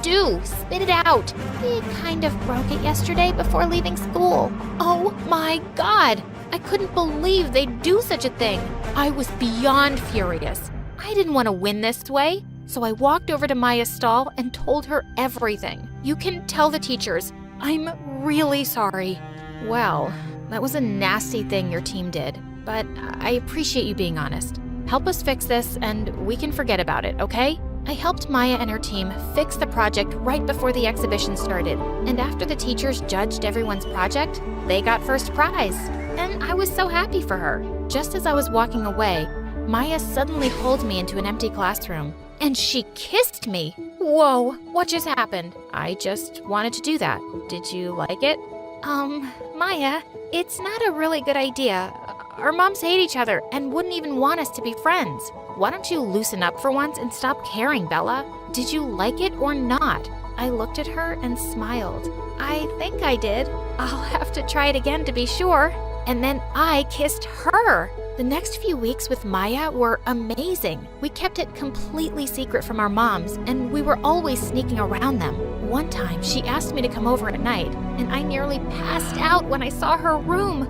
do. Spit it out. We kind of broke it yesterday before leaving school. Oh my God. I couldn't believe they'd do such a thing. I was beyond furious. I didn't want to win this way, so I walked over to Maya's stall and told her everything. You can tell the teachers. I'm really sorry. Well, that was a nasty thing your team did, but I appreciate you being honest. Help us fix this and we can forget about it, okay? I helped Maya and her team fix the project right before the exhibition started, and after the teachers judged everyone's project, they got first prize. And I was so happy for her. Just as I was walking away, Maya suddenly pulled me into an empty classroom, and she kissed me. Whoa, what just happened? I just wanted to do that. Did you like it? Maya, it's not a really good idea. Our moms hate each other and wouldn't even want us to be friends. Why don't you loosen up for once and stop caring, Bella? Did you like it or not? I looked at her and smiled. I think I did. I'll have to try it again to be sure. And then I kissed her. The next few weeks with Maya were amazing. We kept it completely secret from our moms, and we were always sneaking around them. One time, she asked me to come over at night, and I nearly passed out when I saw her room.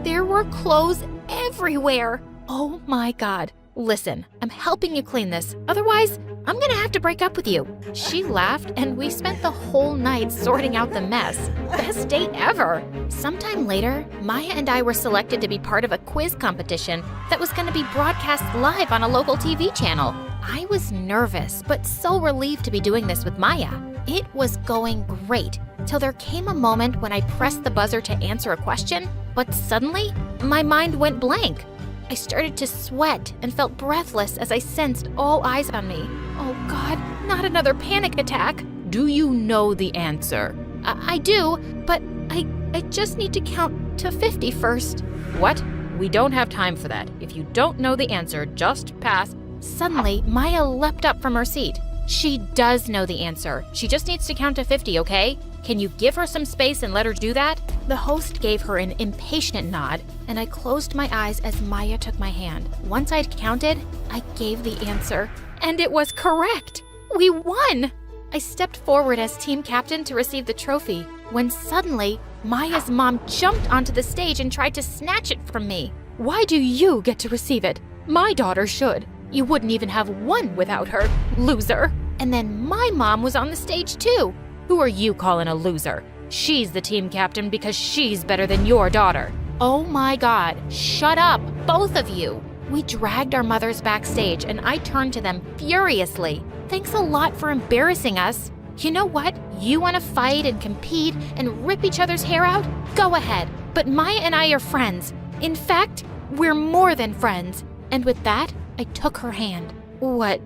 There were clothes everywhere. Oh my God. Listen, I'm helping you clean this. Otherwise, I'm gonna have to break up with you. She laughed, and we spent the whole night sorting out the mess. Best date ever. Sometime later, Maya and I were selected to be part of a quiz competition that was gonna be broadcast live on a local TV channel. I was nervous, but so relieved to be doing this with Maya. It was going great, till there came a moment when I pressed the buzzer to answer a question, but suddenly, my mind went blank. I started to sweat and felt breathless as I sensed all eyes on me. Oh God, not another panic attack. Do you know the answer? I do, but I just need to count to 50 first. What? We don't have time for that. If you don't know the answer, just pass. Suddenly, Maya leapt up from her seat. She does know the answer. She just needs to count to 50, okay? Can you give her some space and let her do that? The host gave her an impatient nod, and I closed my eyes as Maya took my hand. Once I'd counted, I gave the answer, and it was correct. We won! I stepped forward as team captain to receive the trophy, when suddenly, Maya's mom jumped onto the stage and tried to snatch it from me. Why do you get to receive it? My daughter should. You wouldn't even have won without her, loser. And then my mom was on the stage too. Who are you calling a loser? She's the team captain because she's better than your daughter. Oh my God, shut up, both of you. We dragged our mothers backstage and I turned to them furiously. Thanks a lot for embarrassing us. You know what? You want to fight and compete and rip each other's hair out? Go ahead. But Maya and I are friends. In fact, we're more than friends. And with that, I took her hand. What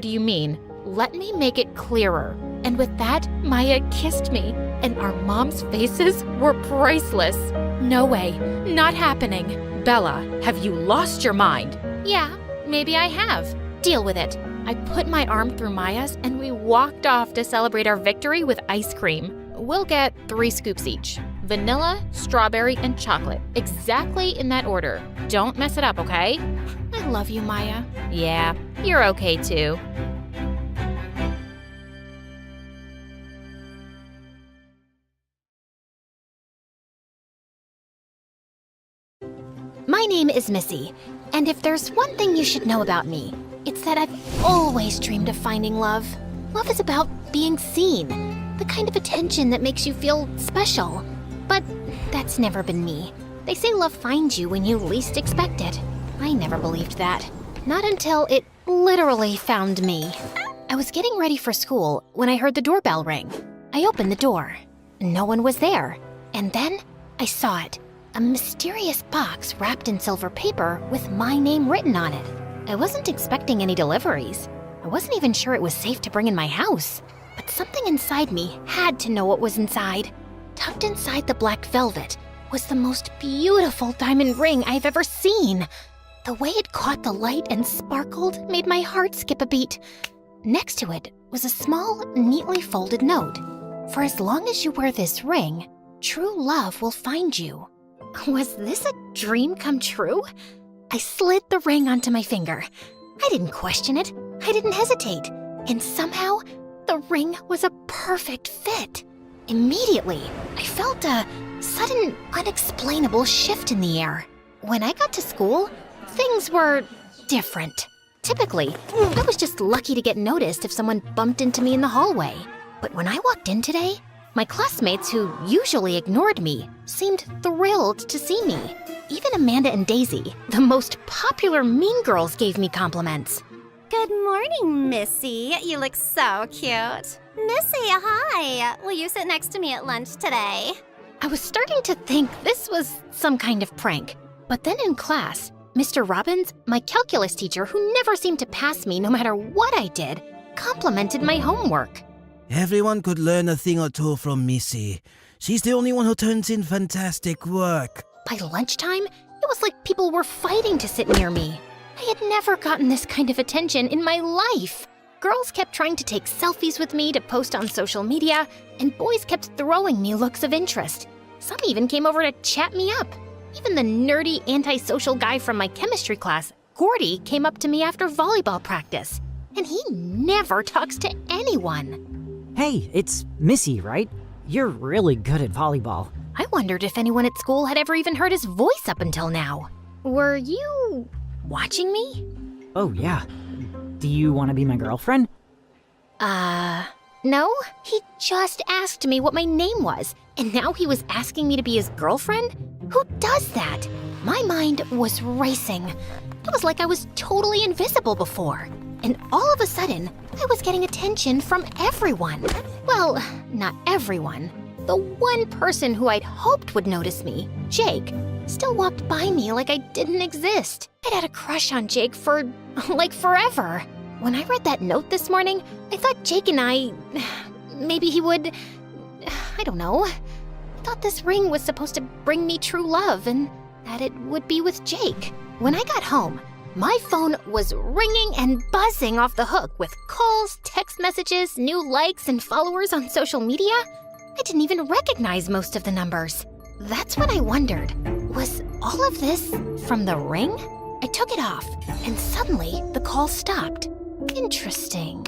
do you mean? Let me make it clearer. And with that, Maya kissed me, and our moms' faces were priceless. No way, not happening. Bella, have you lost your mind? Yeah, maybe I have. Deal with it. I put my arm through Maya's, and we walked off to celebrate our victory with ice cream. We'll get 3 scoops each. Vanilla, strawberry, and chocolate. Exactly in that order. Don't mess it up, okay? I love you, Maya. Yeah, you're okay too. My name is Missy, and if there's one thing you should know about me, it's that I've always dreamed of finding love. Love is about being seen, the kind of attention that makes you feel special. But that's never been me. They say love finds you when you least expect it. I never believed that. Not until it literally found me. I was getting ready for school when I heard the doorbell ring. I opened the door. No one was there. And then I saw it. A mysterious box wrapped in silver paper with my name written on it. I wasn't expecting any deliveries. I wasn't even sure it was safe to bring in my house. But something inside me had to know what was inside. Tucked inside the black velvet was the most beautiful diamond ring I've ever seen. The way it caught the light and sparkled made my heart skip a beat. Next to it was a small, neatly folded note. For as long as you wear this ring, true love will find you. Was this a dream come true? I slid the ring onto my finger. I didn't question it. I didn't hesitate. And somehow, The ring was a perfect fit. Immediately, I felt a sudden, unexplainable shift in the air. When I got to school, things were different. Typically, I was just lucky to get noticed if someone bumped into me in the hallway. But when I walked in today, my classmates who usually ignored me seemed thrilled to see me. Even Amanda and Daisy, the most popular mean girls, gave me compliments. Good morning, Missy. You look so cute. Missy, hi. Will you sit next to me at lunch today? I was starting to think this was some kind of prank. But then in class, Mr. Robbins, my calculus teacher who never seemed to pass me no matter what I did, complimented my homework. Everyone could learn a thing or two from Missy. She's the only one who turns in fantastic work. By lunchtime, it was like people were fighting to sit near me. I had never gotten this kind of attention in my life. Girls kept trying to take selfies with me to post on social media, and boys kept throwing me looks of interest. Some even came over to chat me up. Even the nerdy, antisocial guy from my chemistry class, Gordy, came up to me after volleyball practice. And he never talks to anyone. Hey, it's Missy, right? You're really good at volleyball. I wondered if anyone at school had ever even heard his voice up until now. Were you watching me? Oh, yeah. Do you want to be my girlfriend? No. He just asked me what my name was, and now he was asking me to be his girlfriend? Who does that? My mind was racing. It was like I was totally invisible before. And all of a sudden, I was getting attention from everyone. Well, not everyone. The one person who I'd hoped would notice me, Jake, still walked by me like I didn't exist. I'd had a crush on Jake for, like, forever. When I read that note this morning, I thought Jake and maybe he would, I don't know. I thought this ring was supposed to bring me true love and that it would be with Jake. When I got home, my phone was ringing and buzzing off the hook with calls, text messages, new likes, and followers on social media. I didn't even recognize most of the numbers. That's when I wondered, was all of this from the ring? I took it off, and suddenly the call stopped. Interesting.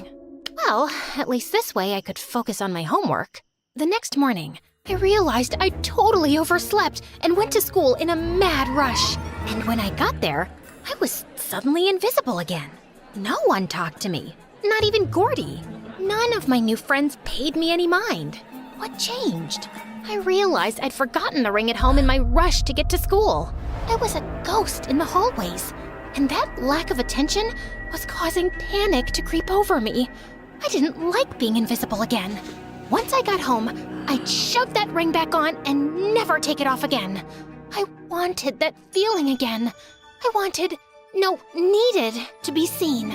Well, at least this way I could focus on my homework. The next morning, I realized I totally overslept and went to school in a mad rush. And when I got there, I was suddenly invisible again. No one talked to me, not even Gordy. None of my new friends paid me any mind. What changed? I realized I'd forgotten the ring at home in my rush to get to school. I was a ghost in the hallways, and that lack of attention was causing panic to creep over me. I didn't like being invisible again. Once I got home, I'd shove that ring back on and never take it off again. I wanted that feeling again. Needed to be seen.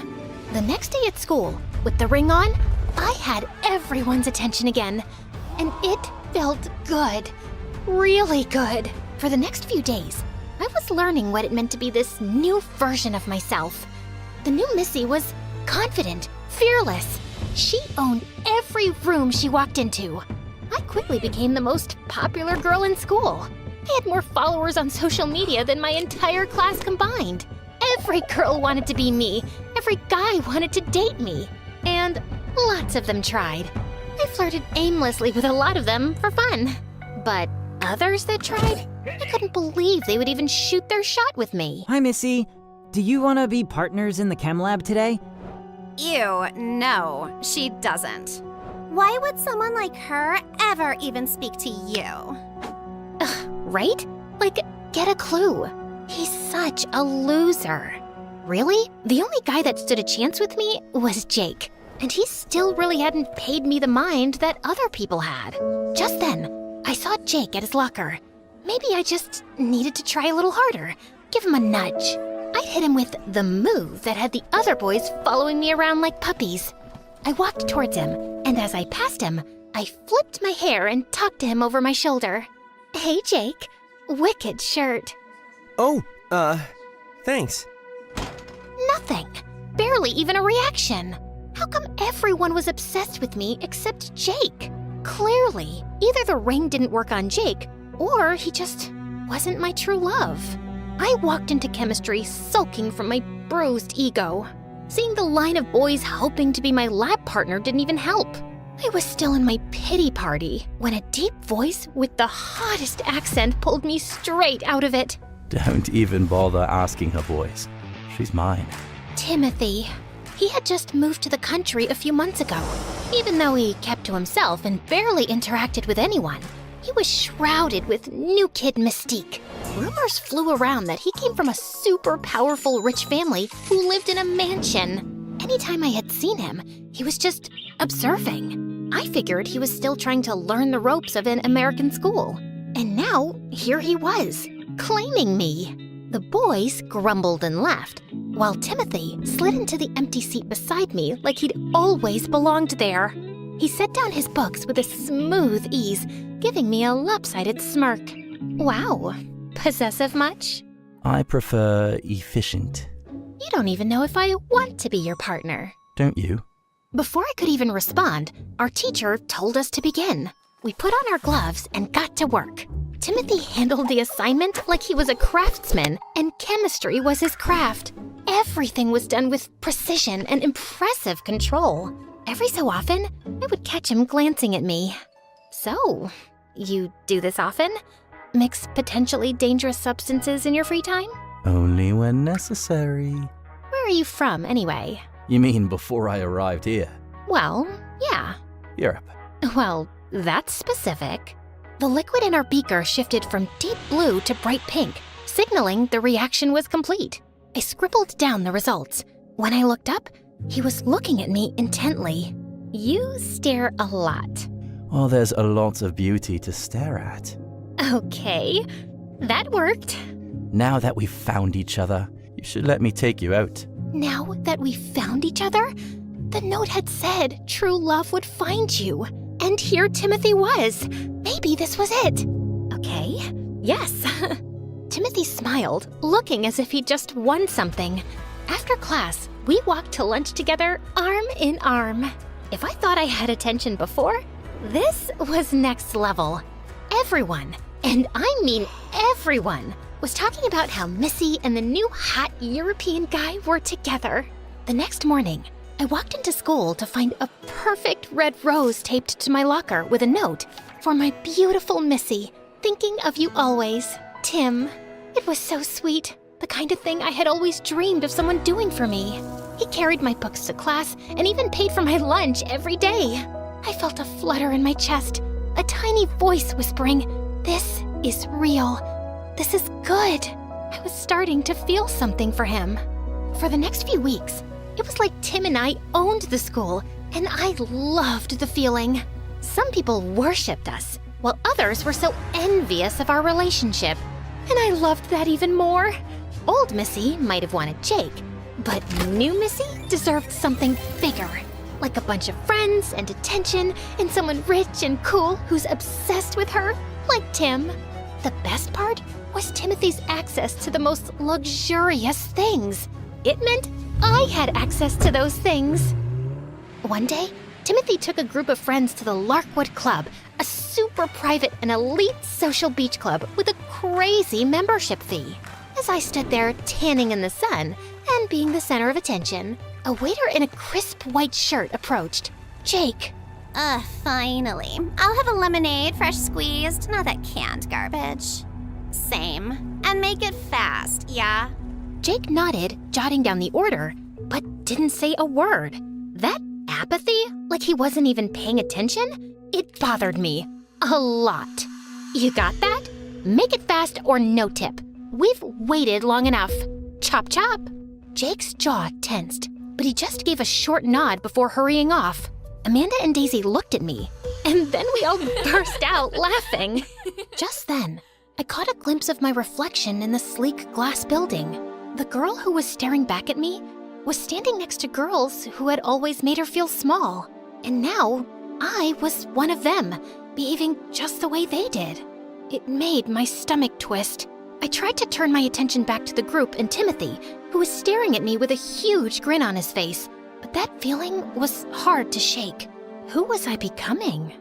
The next day at school, with the ring on, I had everyone's attention again. And it felt good. Really good. For the next few days, I was learning what it meant to be this new version of myself. The new Missy was confident, fearless. She owned every room she walked into. I quickly became the most popular girl in school. I had more followers on social media than my entire class combined. Every girl wanted to be me. Every guy wanted to date me. And lots of them tried. I flirted aimlessly with a lot of them for fun. But others that tried, I couldn't believe they would even shoot their shot with me. Hi, Missy. Do you want to be partners in the chem lab today? Ew, no, she doesn't. Why would someone like her ever even speak to you? Right? Like, get a clue. He's such a loser. Really? The only guy that stood a chance with me was Jake. And he still really hadn't paid me the mind that other people had. Just then, I saw Jake at his locker. Maybe I just needed to try a little harder. Give him a nudge. I'd hit him with the move that had the other boys following me around like puppies. I walked towards him, and as I passed him, I flipped my hair and talked to him over my shoulder. Hey, Jake. Wicked shirt. Oh, thanks. Nothing. Barely even a reaction. How come everyone was obsessed with me except Jake? Clearly, either the ring didn't work on Jake, or he just wasn't my true love. I walked into chemistry sulking from my bruised ego. Seeing the line of boys hoping to be my lab partner didn't even help. I was still in my pity party when a deep voice with the hottest accent pulled me straight out of it. Don't even bother asking her voice. She's mine. Timothy. He had just moved to the country a few months ago. Even though he kept to himself and barely interacted with anyone, he was shrouded with new kid mystique. Rumors flew around that he came from a super powerful rich family who lived in a mansion. Anytime I had seen him, he was just observing. I figured he was still trying to learn the ropes of an American school. And now, here he was, claiming me. The boys grumbled and left, while Timothy slid into the empty seat beside me like he'd always belonged there. He set down his books with a smooth ease, giving me a lopsided smirk. Wow, possessive much? I prefer efficient. You don't even know if I want to be your partner. Don't you? Before I could even respond, our teacher told us to begin. We put on our gloves and got to work. Timothy handled the assignment like he was a craftsman, and chemistry was his craft. Everything was done with precision and impressive control. Every so often, I would catch him glancing at me. So, you do this often? Mix potentially dangerous substances in your free time? Only when necessary. Where are you from, anyway? You mean before I arrived here? Well, yeah. Europe. Well, that's specific. The liquid in our beaker shifted from deep blue to bright pink, signaling the reaction was complete. I scribbled down the results. When I looked up, he was looking at me intently. You stare a lot. Oh, there's a lot of beauty to stare at. Okay, that worked. Now that we've found each other, you should let me take you out. Now that we found each other, the note had said true love would find you. And here Timothy was. Maybe this was it. Okay, yes. Timothy smiled, looking as if he'd just won something. After class, we walked to lunch together, arm in arm. If I thought I had attention before, this was next level. Everyone, and I mean everyone, was talking about how Missy and the new hot European guy were together. The next morning, I walked into school to find a perfect red rose taped to my locker with a note, "For my beautiful Missy, thinking of you always, Tim." It was so sweet, the kind of thing I had always dreamed of someone doing for me. He carried my books to class and even paid for my lunch every day. I felt a flutter in my chest, a tiny voice whispering, "This is real. This is good." I was starting to feel something for him. For the next few weeks, it was like Tim and I owned the school, and I loved the feeling. Some people worshipped us, while others were so envious of our relationship. And I loved that even more. Old Missy might have wanted Jake, but new Missy deserved something bigger. Like a bunch of friends and attention, and someone rich and cool who's obsessed with her, like Tim. The best part was Timothy's access to the most luxurious things. It meant I had access to those things. One day, Timothy took a group of friends to the Larkwood Club, a super private and elite social beach club with a crazy membership fee. As I stood there tanning in the sun and being the center of attention, a waiter in a crisp white shirt approached. "Jake." Finally. I'll have a lemonade, fresh squeezed, not that canned garbage. Same. And make it fast, yeah? Jake nodded, jotting down the order, but didn't say a word. That apathy, like he wasn't even paying attention, it bothered me a lot. "You got that? Make it fast or no tip. We've waited long enough. Chop chop." Jake's jaw tensed, but he just gave a short nod before hurrying off. Amanda and Daisy looked at me, and then we all burst out laughing. Just then, I caught a glimpse of my reflection in the sleek glass building. The girl who was staring back at me was standing next to girls who had always made her feel small. And now, I was one of them, behaving just the way they did. It made my stomach twist. I tried to turn my attention back to the group and Timothy, who was staring at me with a huge grin on his face. But that feeling was hard to shake. Who was I becoming?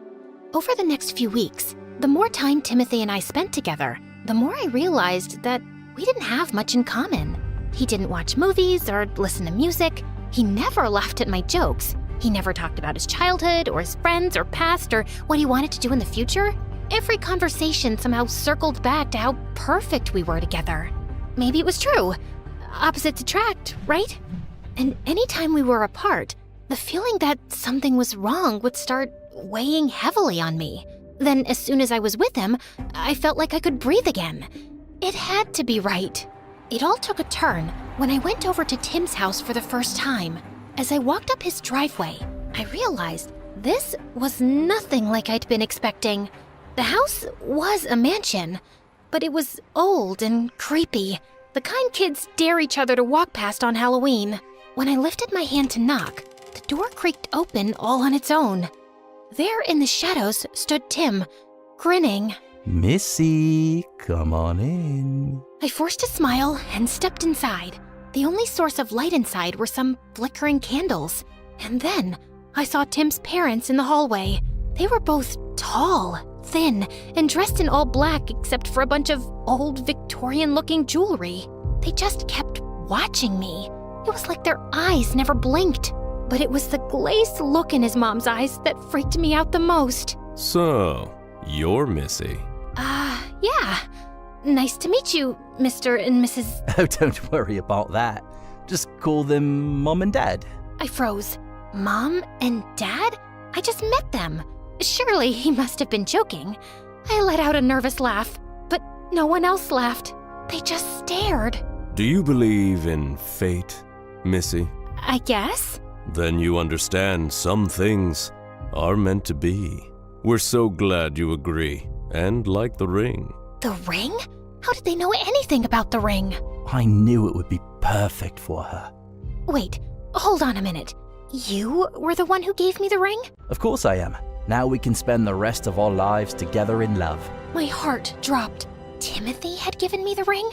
Over the next few weeks, the more time Timothy and I spent together, the more I realized that we didn't have much in common. He didn't watch movies or listen to music. He never laughed at my jokes. He never talked about his childhood or his friends or past or what he wanted to do in the future. Every conversation somehow circled back to how perfect we were together. Maybe it was true. Opposites attract, right? And anytime we were apart, the feeling that something was wrong would start weighing heavily on me. Then, as soon as I was with him, I felt like I could breathe again. It had to be right. It all took a turn when I went over to Tim's house for the first time. As I walked up his driveway, I realized this was nothing like I'd been expecting. The house was a mansion, but it was old and creepy, the kind kids dare each other to walk past on Halloween. When I lifted my hand to knock, the door creaked open all on its own. There in the shadows stood Tim, grinning. Missy, come on in. I forced a smile and stepped inside. The only source of light inside were some flickering candles. And then I saw Tim's parents in the hallway. They were both tall, thin, and dressed in all black except for a bunch of old Victorian-looking jewelry. They just kept watching me. It was like their eyes never blinked. But it was the glazed look in his mom's eyes that freaked me out the most. So, you're Missy. Yeah. Nice to meet you, Mr. and Mrs. Oh, don't worry about that. Just call them Mom and Dad. I froze. Mom and Dad? I just met them. Surely he must have been joking. I let out a nervous laugh, but no one else laughed. They just stared. Do you believe in fate, Missy? I guess. Then you understand some things are meant to be. We're so glad you agree, and like the ring. The ring? How did they know anything about the ring? I knew it would be perfect for her. Wait, hold on a minute. You were the one who gave me the ring? Of course I am. Now we can spend the rest of our lives together in love. My heart dropped. Timothy had given me the ring?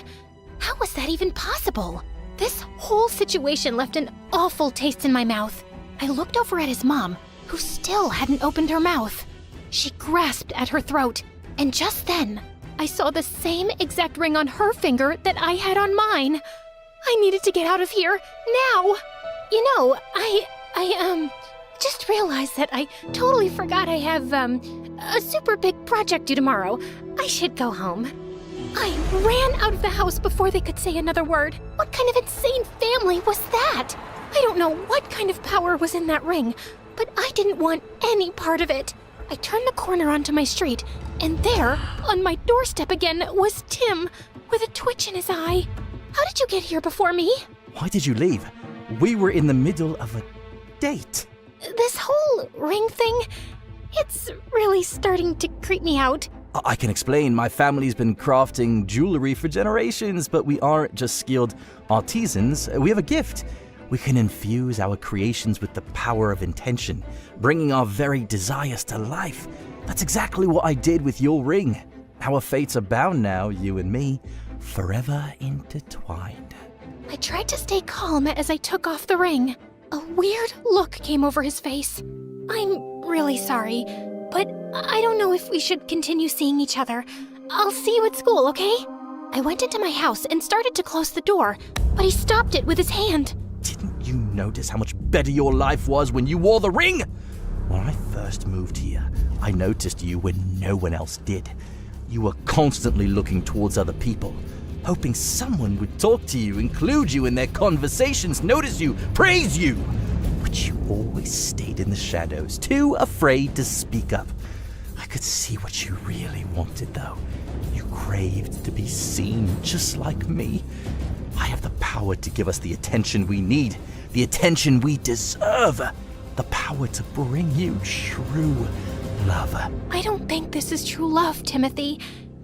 How was that even possible? This whole situation left an awful taste in my mouth. I looked over at his mom, who still hadn't opened her mouth. She grasped at her throat, and just then, I saw the same exact ring on her finger that I had on mine. I needed to get out of here, now! You know, I just realized that I totally forgot I have, a super big project due tomorrow. I should go home. I ran out of the house before they could say another word. What kind of insane family was that? I don't know what kind of power was in that ring, but I didn't want any part of it. I turned the corner onto my street, and there, on my doorstep again, was Tim, with a twitch in his eye. How did you get here before me? Why did you leave? We were in the middle of a date. This whole ring thing, it's really starting to creep me out. I can explain. My family's been crafting jewelry for generations, but we aren't just skilled artisans. We have a gift. We can infuse our creations with the power of intention, bringing our very desires to life. That's exactly what I did with your ring. Our fates are bound now, you and me, forever intertwined. I tried to stay calm as I took off the ring. A weird look came over his face. I'm really sorry, but I don't know if we should continue seeing each other. I'll see you at school, okay? I went into my house and started to close the door, but he stopped it with his hand. Didn't you notice how much better your life was when you wore the ring? When I first moved here, I noticed you when no one else did. You were constantly looking towards other people, hoping someone would talk to you, include you in their conversations, notice you, praise you. But you always stayed in the shadows, too afraid to speak up. I could see what you really wanted, though. You craved to be seen just like me. I have the power to give us the attention we need, the attention we deserve, the power to bring you true love. I don't think this is true love, Timothy,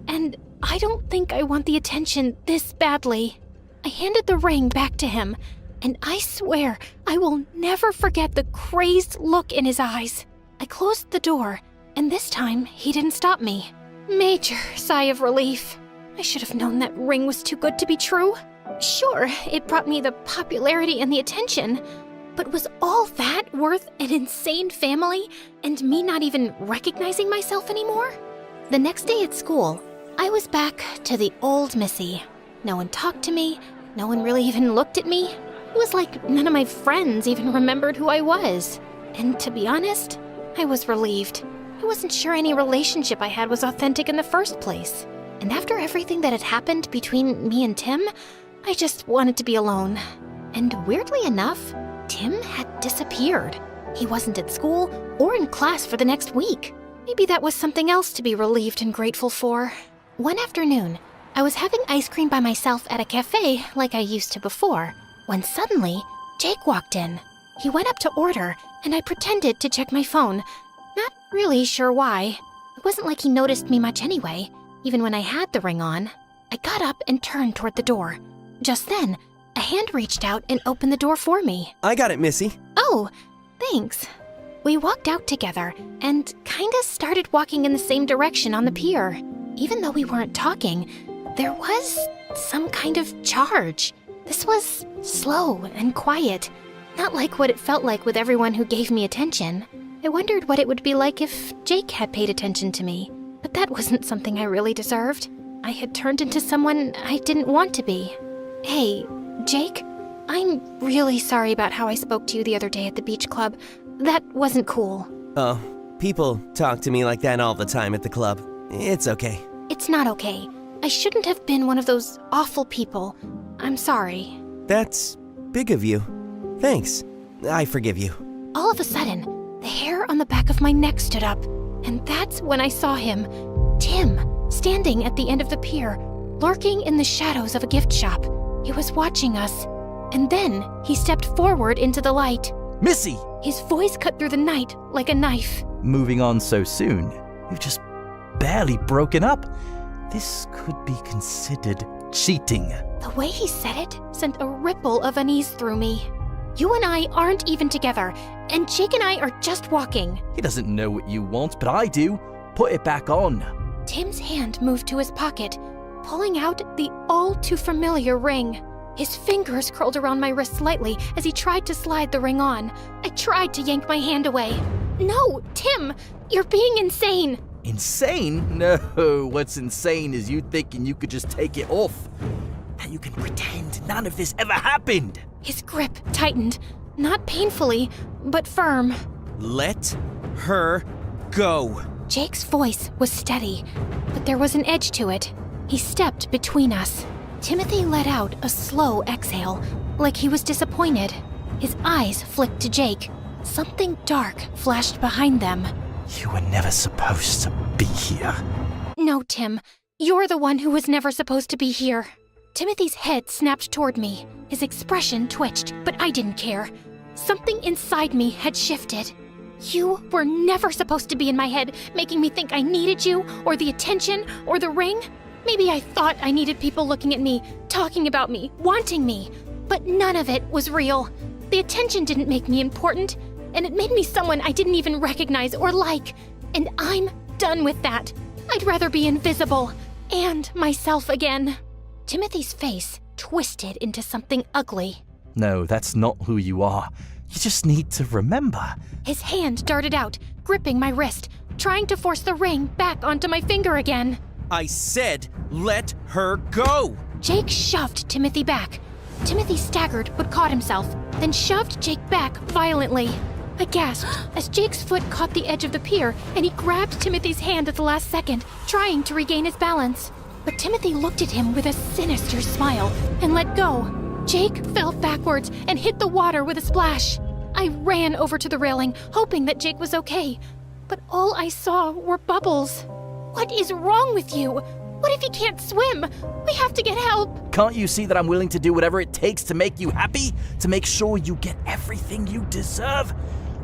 and I don't think I want the attention this badly. I handed the ring back to him, and I swear I will never forget the crazed look in his eyes. I closed the door, and this time he didn't stop me. Major sigh of relief. I should have known that ring was too good to be true. Sure, it brought me the popularity and the attention, but was all that worth an insane family and me not even recognizing myself anymore? The next day at school, I was back to the old Missy. No one talked to me, no one really even looked at me. It was like none of my friends even remembered who I was. And to be honest, I was relieved. I wasn't sure any relationship I had was authentic in the first place. And after everything that had happened between me and Tim, I just wanted to be alone. And weirdly enough, Tim had disappeared. He wasn't at school or in class for the next week. Maybe that was something else to be relieved and grateful for. One afternoon, I was having ice cream by myself at a cafe like I used to before, when suddenly, Jake walked in. He went up to order, and I pretended to check my phone. Not really sure why. It wasn't like he noticed me much anyway, even when I had the ring on. I got up and turned toward the door. Just then, a hand reached out and opened the door for me. I got it, Missy. Oh, thanks. We walked out together and kinda started walking in the same direction on the pier. Even though we weren't talking, there was some kind of charge. This was slow and quiet, not like what it felt like with everyone who gave me attention. I wondered what it would be like if Jake had paid attention to me, but that wasn't something I really deserved. I had turned into someone I didn't want to be. Hey, Jake, I'm really sorry about how I spoke to you the other day at the beach club. That wasn't cool. Oh, people talk to me like that all the time at the club. It's okay. It's not okay. I shouldn't have been one of those awful people. I'm sorry. That's big of you. Thanks. I forgive you. All of a sudden, the hair on the back of my neck stood up, and that's when I saw him, Tim, standing at the end of the pier, lurking in the shadows of a gift shop. He was watching us, and then he stepped forward into the light. Missy! His voice cut through the night like a knife. Moving on so soon? We've just barely broken up. This could be considered cheating. The way he said it sent a ripple of unease through me. You and I aren't even together, and Jake and I are just walking. He doesn't know what you want, but I do. Put it back on. Tim's hand moved to his pocket, pulling out the all-too-familiar ring. His fingers curled around my wrist slightly as he tried to slide the ring on. I tried to yank my hand away. No, Tim, you're being insane. Insane? No, what's insane is you thinking you could just take it off. That you can pretend none of this ever happened. His grip tightened, not painfully, but firm. Let her go. Jake's voice was steady, but there was an edge to it. He stepped between us. Timothy let out a slow exhale, like he was disappointed. His eyes flicked to Jake. Something dark flashed behind them. You were never supposed to be here. No, Tim. You're the one who was never supposed to be here. Timothy's head snapped toward me. His expression twitched, but I didn't care. Something inside me had shifted. You were never supposed to be in my head, making me think I needed you, or the attention, or the ring. Maybe I thought I needed people looking at me, talking about me, wanting me. But none of it was real. The attention didn't make me important, and it made me someone I didn't even recognize or like. And I'm done with that. I'd rather be invisible, and myself again. Timothy's face twisted into something ugly. No, that's not who you are. You just need to remember. His hand darted out, gripping my wrist, trying to force the ring back onto my finger again. I said, let her go! Jake shoved Timothy back. Timothy staggered but caught himself, then shoved Jake back violently. I gasped as Jake's foot caught the edge of the pier and he grabbed Timothy's hand at the last second, trying to regain his balance. But Timothy looked at him with a sinister smile and let go. Jake fell backwards and hit the water with a splash. I ran over to the railing, hoping that Jake was okay. But all I saw were bubbles. What is wrong with you? What if he can't swim? We have to get help. Can't you see that I'm willing to do whatever it takes to make you happy? To make sure you get everything you deserve?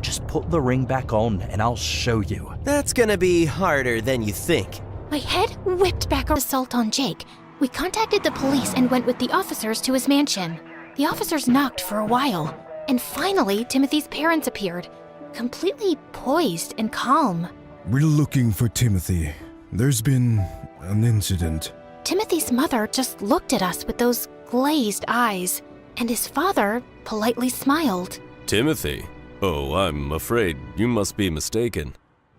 Just put the ring back on and I'll show you. That's gonna be harder than you think. My head whipped back on assault on Jake. We contacted the police and went with the officers to his mansion. The officers knocked for a while, and finally Timothy's parents appeared, completely poised and calm. We're looking for Timothy. There's been an incident. Timothy's mother just looked at us with those glazed eyes, and his father politely smiled. Timothy? Oh, I'm afraid you must be mistaken.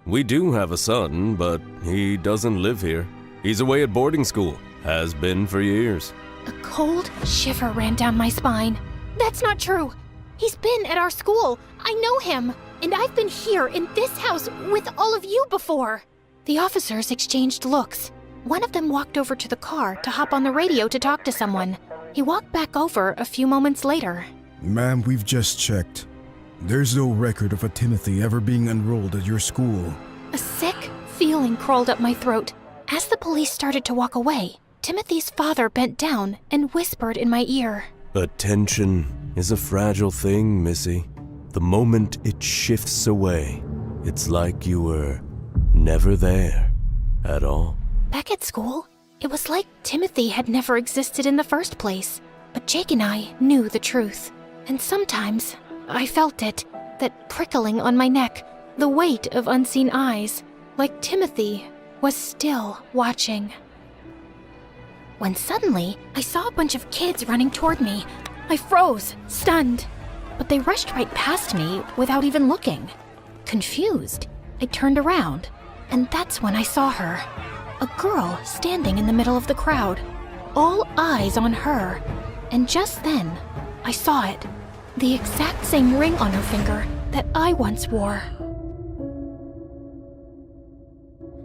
We do have a son, but he doesn't live here. He's away at boarding school. Has been for years. A cold shiver ran down my spine. That's not true. He's been at our school. I know him. And I've been here in this house with all of you before. The officers exchanged looks. One of them walked over to the car to hop on the radio to talk to someone. He walked back over a few moments later. Ma'am, we've just checked. There's no record of a Timothy ever being enrolled at your school. A sick feeling crawled up my throat. As the police started to walk away, Timothy's father bent down and whispered in my ear. Attention is a fragile thing, Missy. The moment it shifts away, it's like you were never there at all. Back at school, it was like Timothy had never existed in the first place. But Jake and I knew the truth. And sometimes I felt it, that prickling on my neck, the weight of unseen eyes, like Timothy was still watching. When suddenly, I saw a bunch of kids running toward me. I froze, stunned. But they rushed right past me without even looking. Confused, I turned around, and that's when I saw her. A girl standing in the middle of the crowd, all eyes on her. And just then, I saw it. The exact same ring on her finger that I once wore.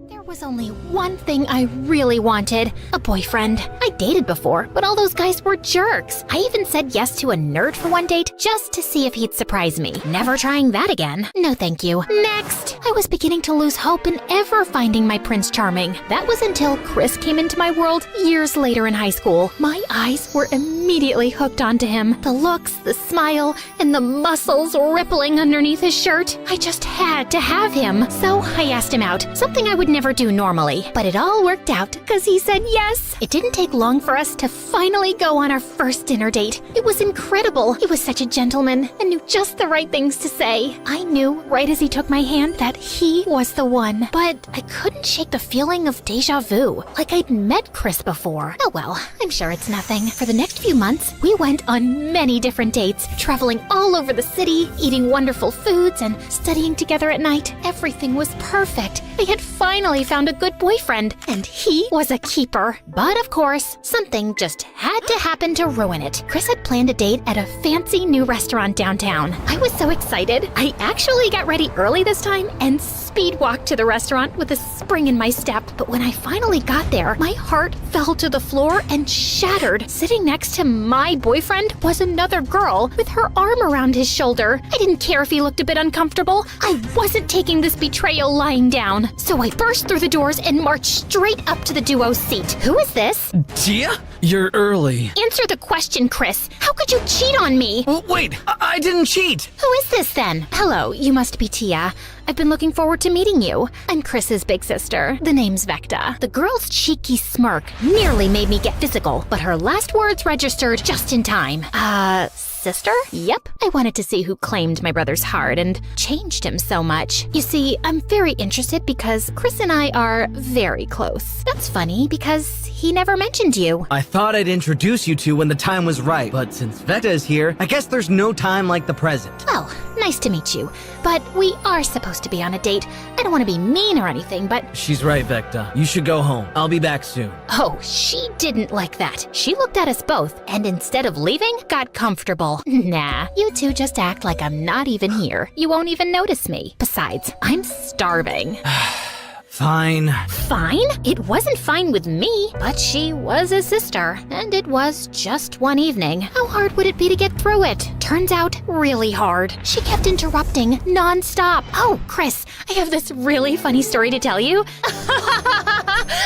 There was only one thing I really wanted, a boyfriend. I dated before, but all those guys were jerks. I even said yes to a nerd for one date just to see if he'd surprise me. Never trying that again. No thank you. Next! I was beginning to lose hope in ever finding my Prince Charming. That was until Chris came into my world years later in high school. My eyes were immediately hooked onto him. The looks, the smile, and the muscles rippling underneath his shirt. I just had to have him. So I asked him out, something I would never do normally. But it all worked out because he said yes. It didn't take long for us to finally go on our first dinner date. It was incredible. He was such a gentleman and knew just the right things to say. I knew right as he took my hand that he was the one. But I couldn't shake the feeling of deja vu, like I'd met Chris before. Oh well, I'm sure it's nothing. For the next few months, we went on many different dates, traveling all over the city, eating wonderful foods, and studying together at night. Everything was perfect. I had finally found a good boyfriend, and he was a keeper. But of course, something just had to happen to ruin it. Chris had planned a date at a fancy new restaurant downtown. I was so excited. I actually got ready early this time and speed walked to the restaurant with a spring in my step. But when I finally got there, my heart fell to the floor and shattered. Sitting next to my boyfriend was another girl with her arm around his shoulder. I didn't care if he looked a bit uncomfortable. I wasn't taking this betrayal lying down. So I burst through the doors and marched straight up to the duo's seat. Who is this? Tia? You're early. Answer the question, Chris. How could you cheat on me? Well, wait, I didn't cheat. Who is this then? Hello, you must be Tia. I've been looking forward to meeting you. I'm Chris's big sister. The name's Vecta. The girl's cheeky smirk nearly made me get physical, but her last words registered just in time. Sister? Yep. I wanted to see who claimed my brother's heart and changed him so much. You see, I'm very interested because Chris and I are very close. That's funny because he never mentioned you. I thought I'd introduce you two when the time was right, but since Vecta is here, I guess there's no time like the present. Well, nice to meet you. But we are supposed to be on a date. I don't want to be mean or anything, but... She's right, Vecta. You should go home. I'll be back soon. Oh, she didn't like that. She looked at us both, and instead of leaving, got comfortable. Nah, you two just act like I'm not even here. You won't even notice me. Besides, I'm starving. Fine. Fine? It wasn't fine with me, but she was a sister, and it was just one evening. How hard would it be to get through it? Turns out, really hard. She kept interrupting non-stop. Oh, Chris, I have this really funny story to tell you.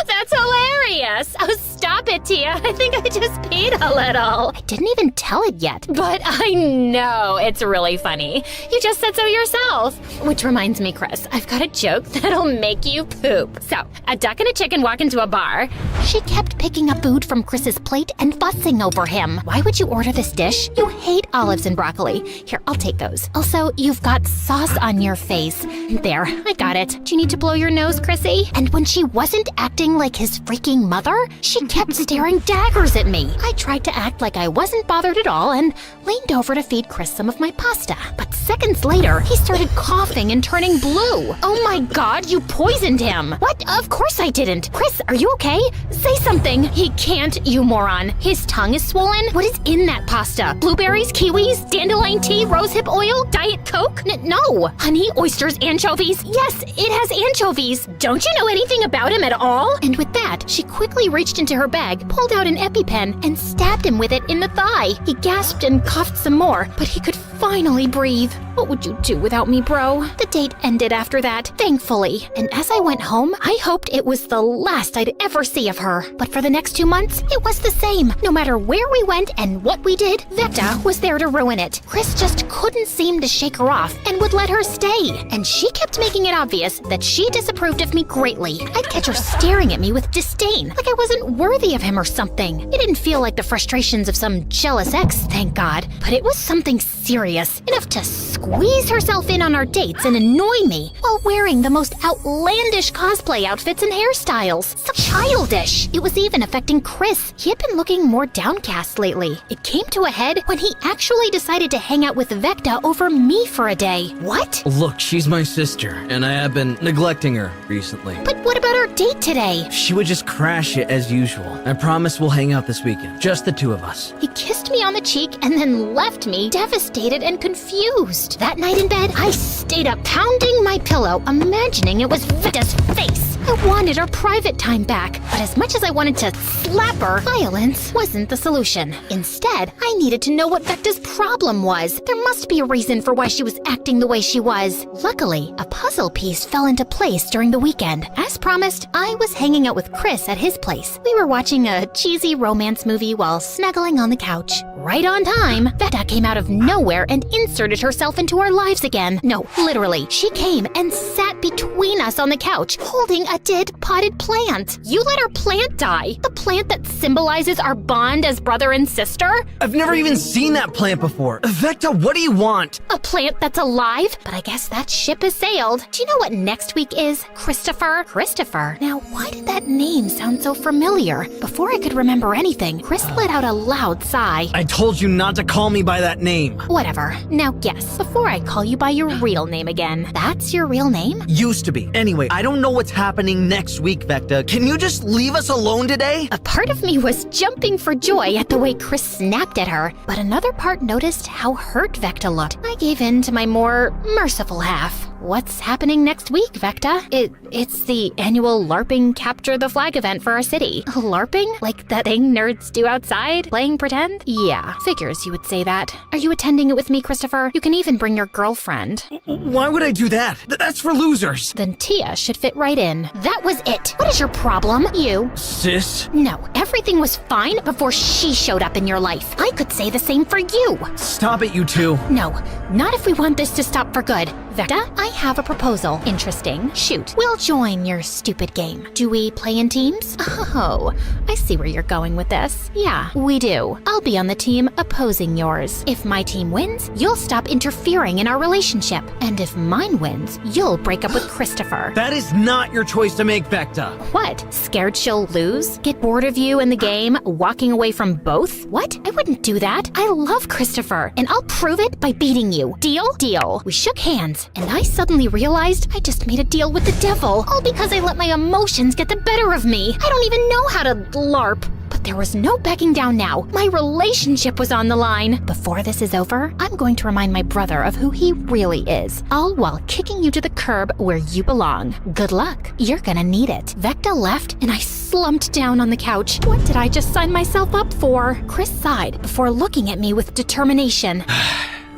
That's hilarious. Oh, stop it, Tia. I think I just peed a little. I didn't even tell it yet, but I know it's really funny. You just said so yourself. Which reminds me, Chris, I've got a joke that'll make you poop. So, a duck and a chicken walk into a bar. She kept picking up food from Chris's plate and fussing over him. Why would you order this dish? You hate olives and broccoli. Here, I'll take those. Also, you've got sauce on your face. There, I got it. Do you need to blow your nose, Chrissy? And when she wasn't acting like his freaking annoying mother? She kept staring daggers at me. I tried to act like I wasn't bothered at all and leaned over to feed Chris some of my pasta. But seconds later, he started coughing and turning blue. Oh my God, you poisoned him. What? Of course I didn't. Chris, are you okay? Say something. He can't, you moron. His tongue is swollen. What is in that pasta? Blueberries, kiwis, dandelion tea, rosehip oil, Diet Coke? No. Honey, oysters, anchovies. Yes, it has anchovies. Don't you know anything about him at all? And with that, she quickly reached into her bag, pulled out an EpiPen, and stabbed him with it in the thigh. He gasped and coughed some more, but he could finally breathe. What would you do without me, bro? The date ended after that, thankfully. And as I went home, I hoped it was the last I'd ever see of her. But for the next 2 months, it was the same. No matter where we went and what we did, Vecta was there to ruin it. Chris just couldn't seem to shake her off and would let her stay. And she kept making it obvious that she disapproved of me greatly. I'd catch her staring at me with disdain, like I wasn't worthy of him or something. It didn't feel like the frustrations of some jealous ex, thank God, but it was something serious, enough to squeeze herself in on our dates and annoy me while wearing the most outlandish cosplay outfits and hairstyles. So childish. It was even affecting Chris. He had been looking more downcast lately. It came to a head when he actually decided to hang out with Vecta over me for a day. What? Look, she's my sister, and I have been neglecting her recently. But what about our date today? She would just crash it as usual. I promise we'll hang out this weekend. Just the two of us. He kissed me on the cheek and then left me devastated and confused. That night in bed, I stayed up pounding my pillow, imagining it was Vecta's face. I wanted our private time back, but as much as I wanted to slap her, violence wasn't the solution. Instead, I needed to know what Vecta's problem was. There must be a reason for why she was acting the way she was. Luckily, a puzzle piece fell into place during the weekend. As promised, I was hanging out with Chris at his place. We were watching a cheesy romance movie while snuggling on the couch. Right on time, Vecta came out of nowhere and inserted herself into our lives again. No, literally, she came and sat between us on the couch, holding a dead potted plant. You let our plant die? The plant that symbolizes our bond as brother and sister? I've never even seen that plant before. Vecta, what do you want? A plant that's alive? But I guess that ship has sailed. Do you know what next week is? Christopher? Christopher? Now, why did that name sound so familiar? Before I could remember anything, Chris let out a loud sigh. I told you not to call me by that name. Whatever. Now guess, before I call you by your real name again. That's your real name? Used to be. Anyway, I don't know what's happening next week, Vecta. Can you just leave us alone today? A part of me was jumping for joy at the way Chris snapped at her, but another part noticed how hurt Vecta looked. I gave in to my more merciful half. What's happening next week, Vecta? It's the annual LARPing Capture the Flag event for our city. LARPing? Like that thing nerds do outside? Playing pretend? Yeah, figures you would say that. Are you attending it with me, Christopher? You can even bring your girlfriend. Why would I do that? That's for losers. Then Tia should fit right in. That was it. What is your problem? You. Sis? No, everything was fine before she showed up in your life. I could say the same for you. Stop it, you two. No, not if we want this to stop for good. Vecta, I have a proposal. Interesting. Shoot. We'll join your stupid game. Do we play in teams? Oh, I see where you're going with this. Yeah, we do. I'll be on the team opposing yours. If my team wins, you'll stop interfering in our relationship. And if mine wins, you'll break up with Christopher. That is not your choice to make, Vecta. What? Scared she'll lose? Get bored of you and the game, walking away from both? What? I wouldn't do that. I love Christopher, and I'll prove it by beating you. Deal? Deal. We shook hands, and I suddenly realized I just made a deal with the devil, all because I let my emotions get the better of me. I don't even know how to LARP. But there was no backing down now. My relationship was on the line. Before this is over, I'm going to remind my brother of who he really is, all while kicking you to the curb where you belong. Good luck. You're gonna need it. Vecta left, and I slumped down on the couch. What did I just sign myself up for? Chris sighed before looking at me with determination.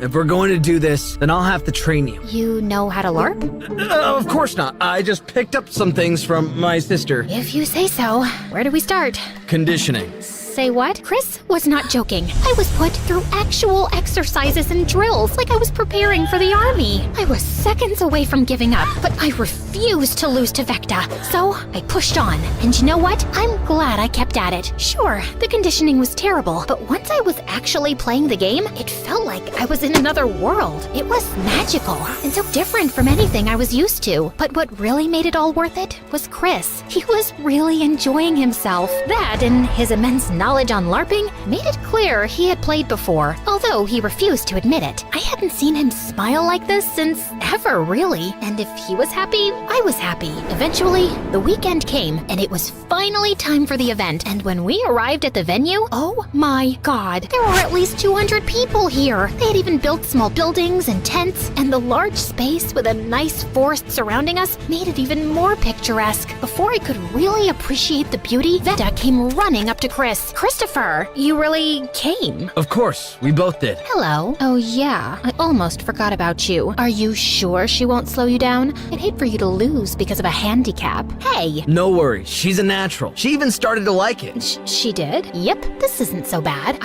If we're going to do this, then I'll have to train you. You know how to LARP? Of course not. I just picked up some things from my sister. If you say so. Where do we start? Conditioning. Say what? Chris was not joking. I was put through actual exercises and drills like I was preparing for the army. I was seconds away from giving up, but I refused to lose to Vecta. So I pushed on. And you know what? I'm glad I kept kept at it. Sure, the conditioning was terrible, but once I was actually playing the game, it felt like I was in another world. It was magical and so different from anything I was used to. But what really made it all worth it was Chris. He was really enjoying himself. That and his immense knowledge on LARPing made it clear he had played before, although he refused to admit it. I hadn't seen him smile like this since ever, really. And if he was happy, I was happy. Eventually, the weekend came, and it was finally time for the event. And when we arrived at the venue, oh my god, there were at least 200 people here. They had even built small buildings and tents, and the large space with a nice forest surrounding us made it even more picturesque. Before I could really appreciate the beauty, Veta came running up to Chris. Christopher, you really came? Of course, we both did. Hello. Oh yeah, I almost forgot about you. Are you sure she won't slow you down? I'd hate for you to lose because of a handicap. Hey! No worries, she's a natural. She even started to like it. She did? Yep, this isn't so bad.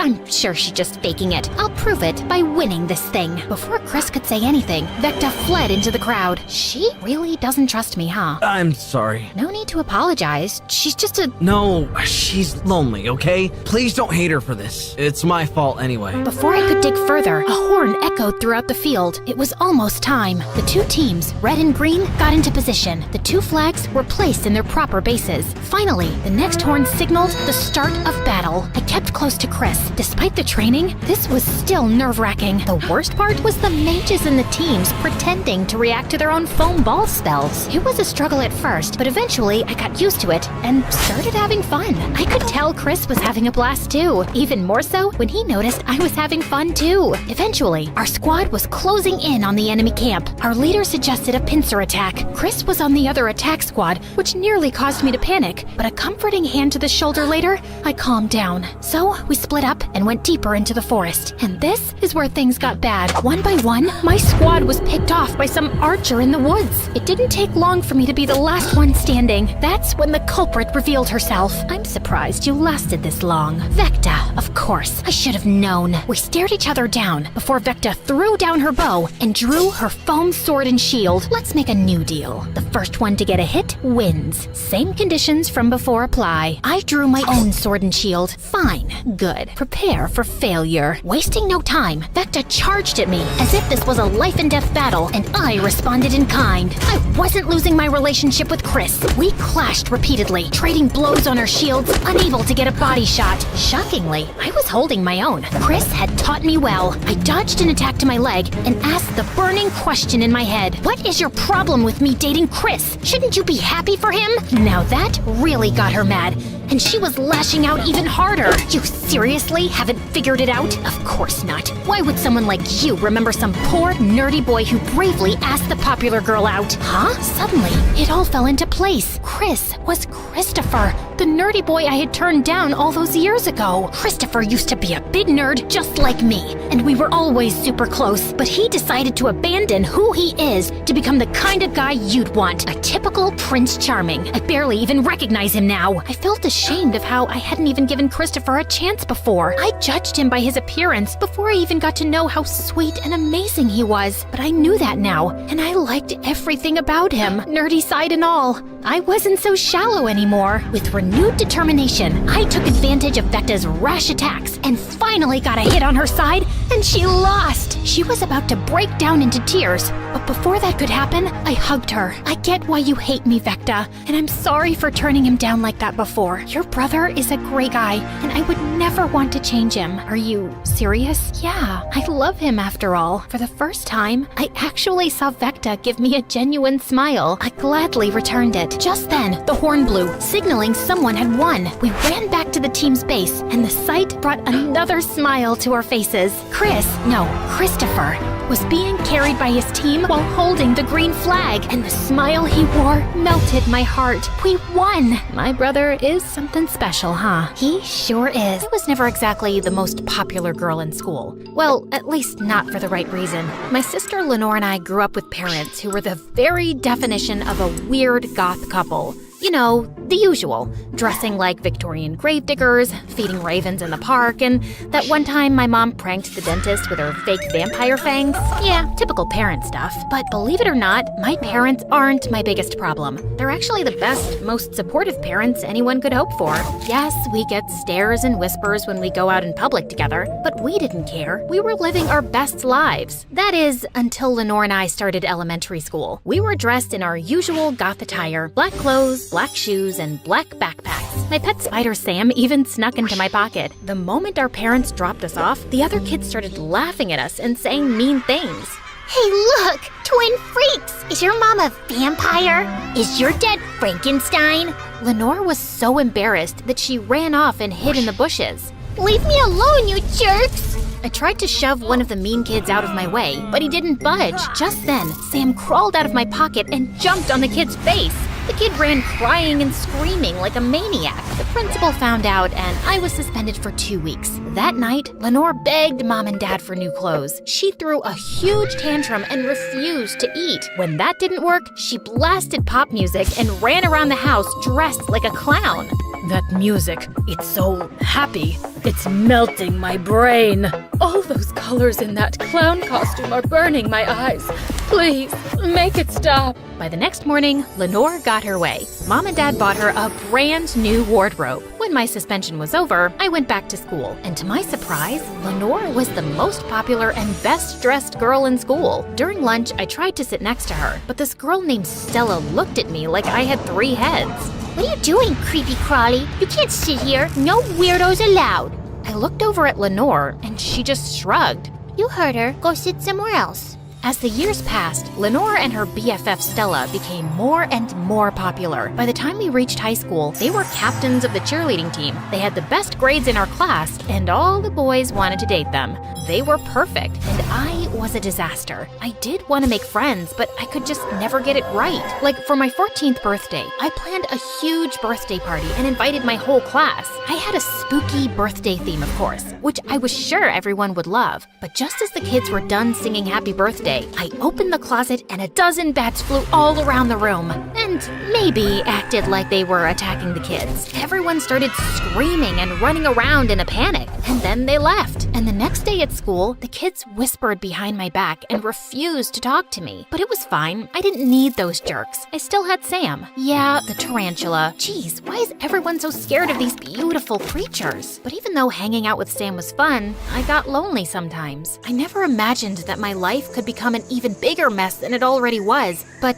I'm sure she's just faking it. I'll prove it by winning this thing. Before Chris could say anything, Vecta fled into the crowd. She really doesn't trust me, huh? I'm sorry. No need to apologize. She's just a... No, she's lonely, okay? Please don't hate her for this. It's my fault anyway. Before I could dig further, a horn echoed throughout the field. It was almost time. The two teams, red and green, got into position. The two flags were placed in their proper bases. Finally, the next horn signaled the start of battle. I kept close to Chris. Despite the training, this was still nerve-wracking. The worst part was the mages in the teams pretending to react to their own foam ball spells. It was a struggle at first, but eventually I got used to it and started having fun. I could tell Chris was having a blast too, even more so when he noticed I was having fun too. Eventually, our squad was closing in on the enemy camp. Our leader suggested a pincer attack. Chris was on the other attack squad, which nearly caused me to panic, but a comforting hand to the shoulder later, I calmed down. So we split up and went deeper into the forest. And this is where things got bad. One by one, my squad was picked off by some archer in the woods. It didn't take long for me to be the last one standing. That's when the culprit revealed herself. I'm surprised you lasted this long. Vecta, of course. I should have known. We stared each other down before Vecta threw down her bow and drew her foam sword and shield. Let's make a new deal. The first one to get a hit wins. Same conditions from before apply. I drew my own sword and shield. Fine. Good. Prepare for failure. Wasting no time, Vecta charged at me as if this was a life and death battle, and I responded in kind. I wasn't losing my relationship with Chris. We clashed repeatedly, trading blows on our shields, unable to get a body shot. Shockingly, I was holding my own. Chris had taught me well. I dodged an attack to my leg and asked the burning question in my head. What is your problem with me dating Chris? Shouldn't you be happy for him? Now that really got her mad, and she was lashing out even harder. You seriously haven't figured it out? Of course not. Why would someone like you remember some poor, nerdy boy who bravely asked the popular girl out? Huh? Suddenly, it all fell into place. Chris was Christopher, the nerdy boy I had turned down all those years ago. Christopher used to be a big nerd just like me, and we were always super close, but he decided to abandon who he is to become the kind of guy you'd want. A typical Prince Charming. I barely even recognize him now. I felt ashamed of how I hadn't even given Christopher a chance before. I judged him by his appearance before I even got to know how sweet and amazing he was. But I knew that now, and I liked everything about him, nerdy side and all. I wasn't so shallow anymore. With renewed determination, I took advantage of Vecta's rash attacks and finally got a hit on her side, and she lost. She was about to break down into tears, but before that could happen, I hugged her. I get why you hate me, Vecta, and I'm sorry for turning him down like that before. Your brother is a great guy, and I would never want to change him. Are you serious? Yeah, I love him after all. For the first time, I actually saw Vecta give me a genuine smile. I gladly returned it. Just then, the horn blew, signaling someone had won. We ran back to the team's base, and the sight brought another smile to our faces. Christopher was being carried by his team while holding the green flag, and the smile he wore melted my heart. We won! My brother is something special, huh? He sure is. I was never exactly the most popular girl in school. Well, at least not for the right reason. My sister Lenore and I grew up with parents who were the very definition of a weird goth couple. You know, the usual. Dressing like Victorian gravediggers, feeding ravens in the park, and that one time my mom pranked the dentist with her fake vampire fangs. Yeah, typical parent stuff. But believe it or not, my parents aren't my biggest problem. They're actually the best, most supportive parents anyone could hope for. Yes, we get stares and whispers when we go out in public together, but we didn't care. We were living our best lives. That is, until Lenore and I started elementary school. We were dressed in our usual goth attire, black clothes, black shoes, and black backpacks. My pet spider Sam even snuck into my pocket. The moment our parents dropped us off, the other kids started laughing at us and saying mean things. Hey, look! Twin freaks! Is your mom a vampire? Is your dad Frankenstein? Lenore was so embarrassed that she ran off and hid in the bushes. Leave me alone, you jerks! I tried to shove one of the mean kids out of my way, but he didn't budge. Just then, Sam crawled out of my pocket and jumped on the kid's face. The kid ran crying and screaming like a maniac. The principal found out and I was suspended for 2 weeks. That night, Lenore begged Mom and Dad for new clothes. She threw a huge tantrum and refused to eat. When that didn't work, she blasted pop music and ran around the house dressed like a clown. That music, it's so happy. It's melting my brain. All those colors in that clown costume are burning my eyes. Please, make it stop. By the next morning, Lenore got her way. Mom and Dad bought her a brand new wardrobe. When my suspension was over, I went back to school. And to my surprise, Lenore was the most popular and best dressed girl in school. During lunch, I tried to sit next to her, but this girl named Stella looked at me like I had 3 heads. What are you doing, creepy crawly? You can't sit here. No weirdos allowed. I looked over at Lenore, and she just shrugged. You heard her. Go sit somewhere else. As the years passed, Lenore and her BFF Stella became more and more popular. By the time we reached high school, they were captains of the cheerleading team. They had the best grades in our class, and all the boys wanted to date them. They were perfect, and I was a disaster. I did want to make friends, but I could just never get it right. Like for my 14th birthday, I planned a huge birthday party and invited my whole class. I had a spooky birthday theme, of course, which I was sure everyone would love. But just as the kids were done singing happy birthday, I opened the closet and a dozen bats flew all around the room and maybe acted like they were attacking the kids. Everyone started screaming and running around in a panic, and then they left. And the next day at school, the kids whispered behind my back and refused to talk to me. But it was fine. I didn't need those jerks. I still had Sam. Yeah, the tarantula. Jeez, why is everyone so scared of these beautiful creatures? But even though hanging out with Sam was fun, I got lonely sometimes. I never imagined that my life could become an even bigger mess than it already was. But,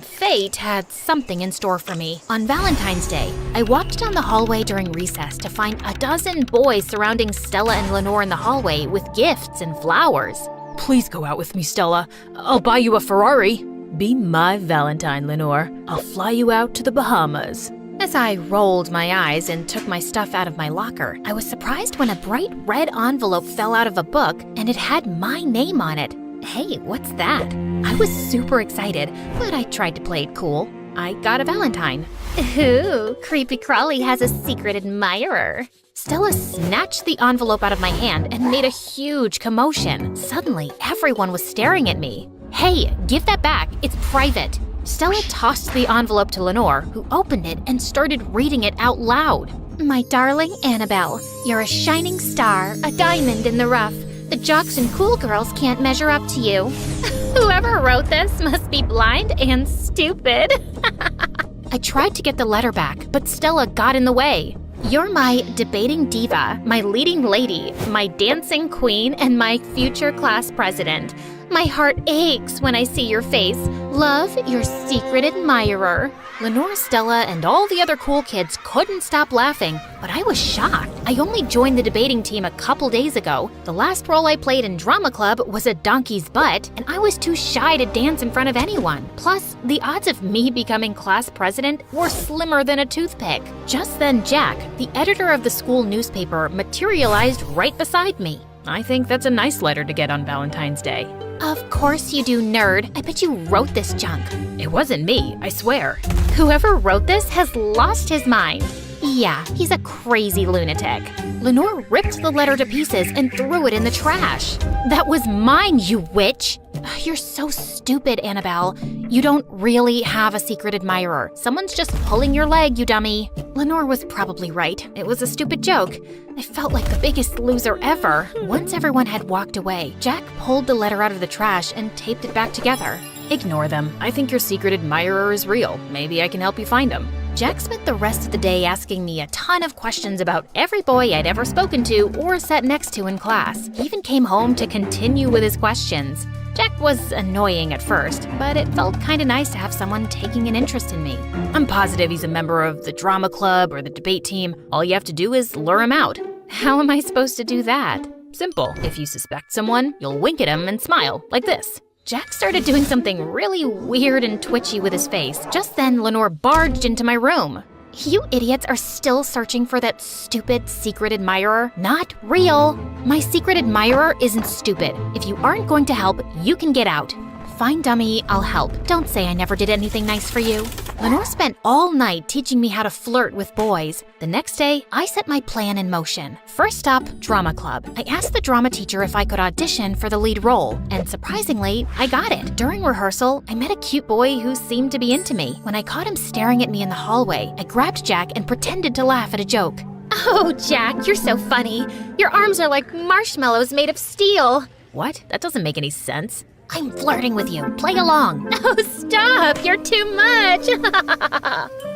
fate had something in store for me. On Valentine's Day, I walked down the hallway during recess to find a dozen boys surrounding Stella and Lenore in the hallway with gifts and flowers. Please go out with me, Stella. I'll buy you a Ferrari. Be my Valentine, Lenore. I'll fly you out to the Bahamas. As I rolled my eyes and took my stuff out of my locker, I was surprised when a bright red envelope fell out of a book and it had my name on it. Hey, what's that? I was super excited, but I tried to play it cool. I got a Valentine. Ooh, creepy crawly has a secret admirer. Stella snatched the envelope out of my hand and made a huge commotion. Suddenly, everyone was staring at me. Hey, give that back. It's private. Stella tossed the envelope to Lenore, who opened it and started reading it out loud. My darling Annabelle, you're a shining star, a diamond in the rough. The jocks and cool girls can't measure up to you. Whoever wrote this must be blind and stupid. I tried to get the letter back, but Stella got in the way. You're my debating diva, my leading lady, my dancing queen, and my future class president. My heart aches when I see your face. Love, your secret admirer. Lenore, Stella, and all the other cool kids couldn't stop laughing, but I was shocked. I only joined the debating team a couple days ago. The last role I played in drama club was a donkey's butt, and I was too shy to dance in front of anyone. Plus, the odds of me becoming class president were slimmer than a toothpick. Just then, Jack, the editor of the school newspaper, materialized right beside me. I think that's a nice letter to get on Valentine's Day. Of course you do, nerd. I bet you wrote this junk. It wasn't me, I swear. Whoever wrote this has lost his mind. Yeah, he's a crazy lunatic. Lenore ripped the letter to pieces and threw it in the trash. That was mine, you witch! You're so stupid, Annabelle. You don't really have a secret admirer. Someone's just pulling your leg, you dummy. Lenore was probably right. It was a stupid joke. I felt like the biggest loser ever. Once everyone had walked away, Jack pulled the letter out of the trash and taped it back together. Ignore them. I think your secret admirer is real. Maybe I can help you find him. Jack spent the rest of the day asking me a ton of questions about every boy I'd ever spoken to or sat next to in class. He even came home to continue with his questions. Jack was annoying at first, but it felt kinda nice to have someone taking an interest in me. I'm positive he's a member of the drama club or the debate team. All you have to do is lure him out. How am I supposed to do that? Simple. If you suspect someone, you'll wink at him and smile, like this. Jack started doing something really weird and twitchy with his face. Just then, Lenore barged into my room. You idiots are still searching for that stupid secret admirer? Not real. My secret admirer isn't stupid. If you aren't going to help, you can get out. Fine, dummy, I'll help. Don't say I never did anything nice for you. Lenore spent all night teaching me how to flirt with boys. The next day, I set my plan in motion. First up, drama club. I asked the drama teacher if I could audition for the lead role, and surprisingly, I got it. During rehearsal, I met a cute boy who seemed to be into me. When I caught him staring at me in the hallway, I grabbed Jack and pretended to laugh at a joke. Oh, Jack, you're so funny. Your arms are like marshmallows made of steel. What? That doesn't make any sense. I'm flirting with you. Play along. Oh, stop. You're too much.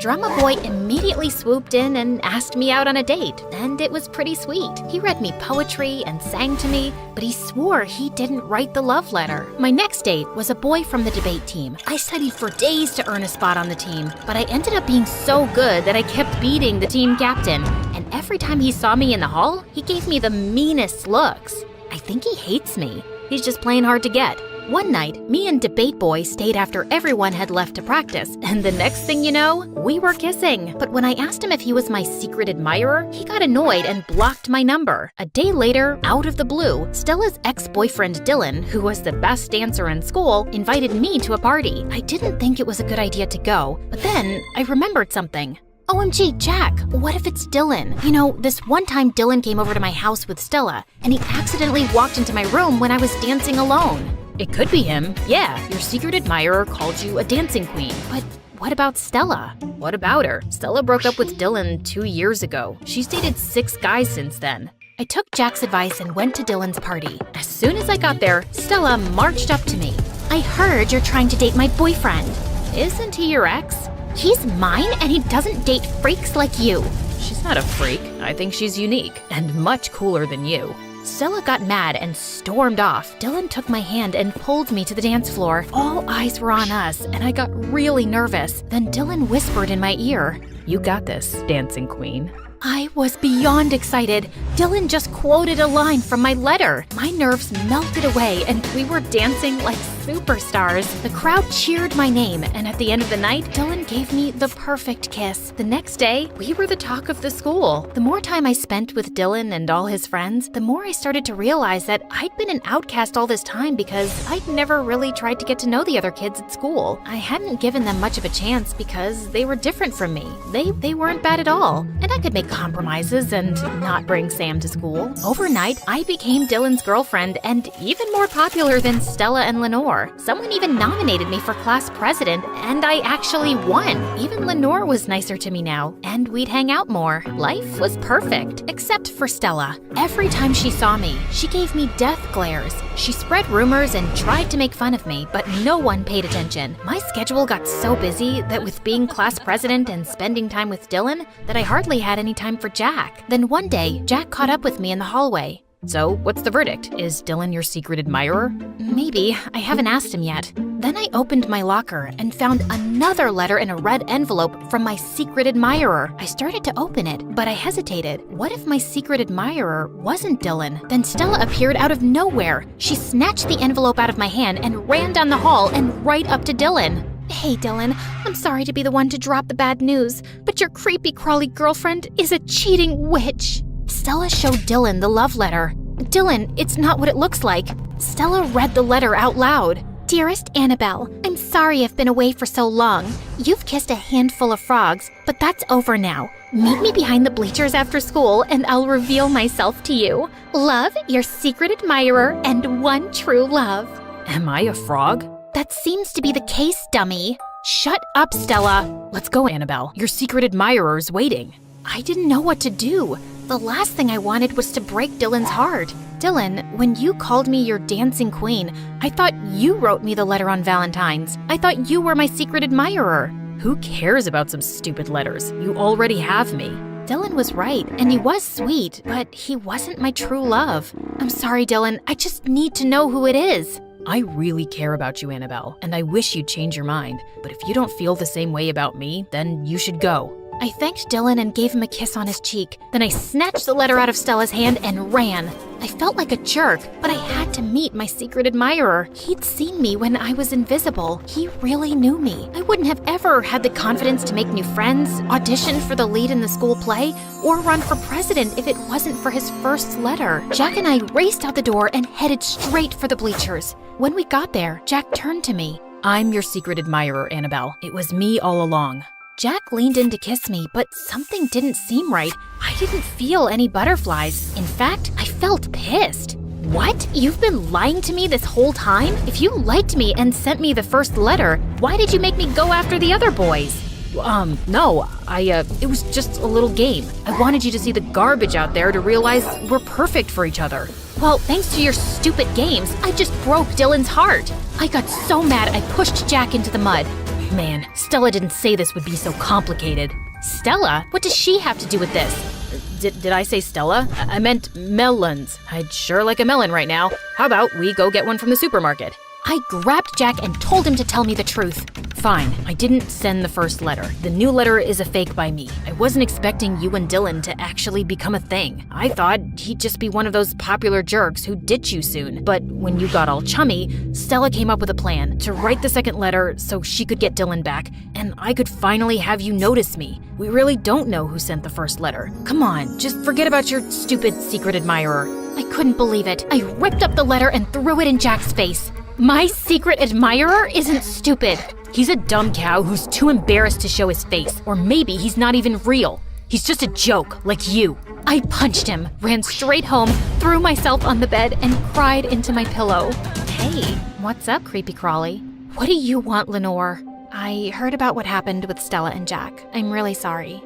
Drama boy immediately swooped in and asked me out on a date, and it was pretty sweet. He read me poetry and sang to me, but he swore he didn't write the love letter. My next date was a boy from the debate team. I studied for days to earn a spot on the team, but I ended up being so good that I kept beating the team captain, and every time he saw me in the hall, he gave me the meanest looks. I think he hates me. He's just playing hard to get. One night, me and Debate Boy stayed after everyone had left to practice, and the next thing you know, we were kissing. But when I asked him if he was my secret admirer, he got annoyed and blocked my number. A day later, out of the blue, Stella's ex-boyfriend Dylan, who was the best dancer in school, invited me to a party. I didn't think it was a good idea to go, but then I remembered something. OMG, Jack, what if it's Dylan? You know, this one time Dylan came over to my house with Stella, and he accidentally walked into my room when I was dancing alone. It could be him. Yeah, your secret admirer called you a dancing queen. But what about Stella? What about her? Stella broke up with Dylan 2 years ago. She's dated 6 guys since then. I took Jack's advice and went to Dylan's party. As soon as I got there, Stella marched up to me. I heard you're trying to date my boyfriend. Isn't he your ex? He's mine and he doesn't date freaks like you. She's not a freak. I think she's unique and much cooler than you. Stella got mad and stormed off. Dylan took my hand and pulled me to the dance floor. All eyes were on us, and I got really nervous. Then Dylan whispered in my ear, "You got this, dancing queen." I was beyond excited. Dylan just quoted a line from my letter. My nerves melted away, and we were dancing like superstars. The crowd cheered my name, and at the end of the night, Dylan gave me the perfect kiss. The next day, we were the talk of the school. The more time I spent with Dylan and all his friends, the more I started to realize that I'd been an outcast all this time because I'd never really tried to get to know the other kids at school. I hadn't given them much of a chance because they were different from me. They weren't bad at all, and I could make compromises and not bring Sam to school. Overnight, I became Dylan's girlfriend and even more popular than Stella and Lenore. Someone even nominated me for class president, and I actually won. Even Lenore was nicer to me now, and we'd hang out more. Life was perfect, except for Stella. Every time she saw me, she gave me death glares. She spread rumors and tried to make fun of me, but no one paid attention. My schedule got so busy that with being class president and spending time with Dylan, that I hardly had any time for Jack. Then one day, Jack caught up with me in the hallway. So, what's the verdict? Is Dylan your secret admirer? Maybe. I haven't asked him yet. Then I opened my locker and found another letter in a red envelope from my secret admirer. I started to open it, but I hesitated. What if my secret admirer wasn't Dylan? Then Stella appeared out of nowhere. She snatched the envelope out of my hand and ran down the hall and right up to Dylan. Hey, Dylan, I'm sorry to be the one to drop the bad news, but your creepy crawly girlfriend is a cheating witch. Stella showed Dylan the love letter. Dylan, it's not what it looks like. Stella read the letter out loud. Dearest Annabelle, I'm sorry I've been away for so long. You've kissed a handful of frogs, but that's over now. Meet me behind the bleachers after school and I'll reveal myself to you. Love, your secret admirer and one true love. Am I a frog? That seems to be the case, dummy. Shut up, Stella. Let's go, Annabelle. Your secret admirer's waiting. I didn't know what to do. The last thing I wanted was to break Dylan's heart. Dylan, when you called me your dancing queen, I thought you wrote me the letter on Valentine's. I thought you were my secret admirer. Who cares about some stupid letters? You already have me. Dylan was right, and he was sweet, but he wasn't my true love. I'm sorry, Dylan. I just need to know who it is. I really care about you, Annabelle, and I wish you'd change your mind. But if you don't feel the same way about me, then you should go. I thanked Dylan and gave him a kiss on his cheek. Then I snatched the letter out of Stella's hand and ran. I felt like a jerk, but I had to meet my secret admirer. He'd seen me when I was invisible. He really knew me. I wouldn't have ever had the confidence to make new friends, audition for the lead in the school play, or run for president if it wasn't for his first letter. Jack and I raced out the door and headed straight for the bleachers. When we got there, Jack turned to me. I'm your secret admirer, Annabelle. It was me all along. Jack leaned in to kiss me, but something didn't seem right. I didn't feel any butterflies. In fact, I felt pissed. What? You've been lying to me this whole time? If you liked me and sent me the first letter, why did you make me go after the other boys? No, it was just a little game. I wanted you to see the garbage out there to realize we're perfect for each other. Well, thanks to your stupid games, I just broke Dylan's heart. I got so mad I pushed Jack into the mud. Man, Stella didn't say this would be so complicated. Stella? What does she have to do with this? Did I say Stella? I meant melons. I'd sure like a melon right now. How about we go get one from the supermarket? I grabbed Jack and told him to tell me the truth. Fine, I didn't send the first letter. The new letter is a fake by me. I wasn't expecting you and Dylan to actually become a thing. I thought he'd just be one of those popular jerks who'd ditch you soon. But when you got all chummy, Stella came up with a plan to write the second letter so she could get Dylan back, and I could finally have you notice me. We really don't know who sent the first letter. Come on, just forget about your stupid secret admirer. I couldn't believe it. I ripped up the letter and threw it in Jack's face. My secret admirer isn't stupid. He's a dumb cow who's too embarrassed to show his face. Or maybe he's not even real. He's just a joke, like you. I punched him, ran straight home, threw myself on the bed, and cried into my pillow. Hey, what's up, Creepy Crawly? What do you want, Lenore? I heard about what happened with Stella and Jack. I'm really sorry.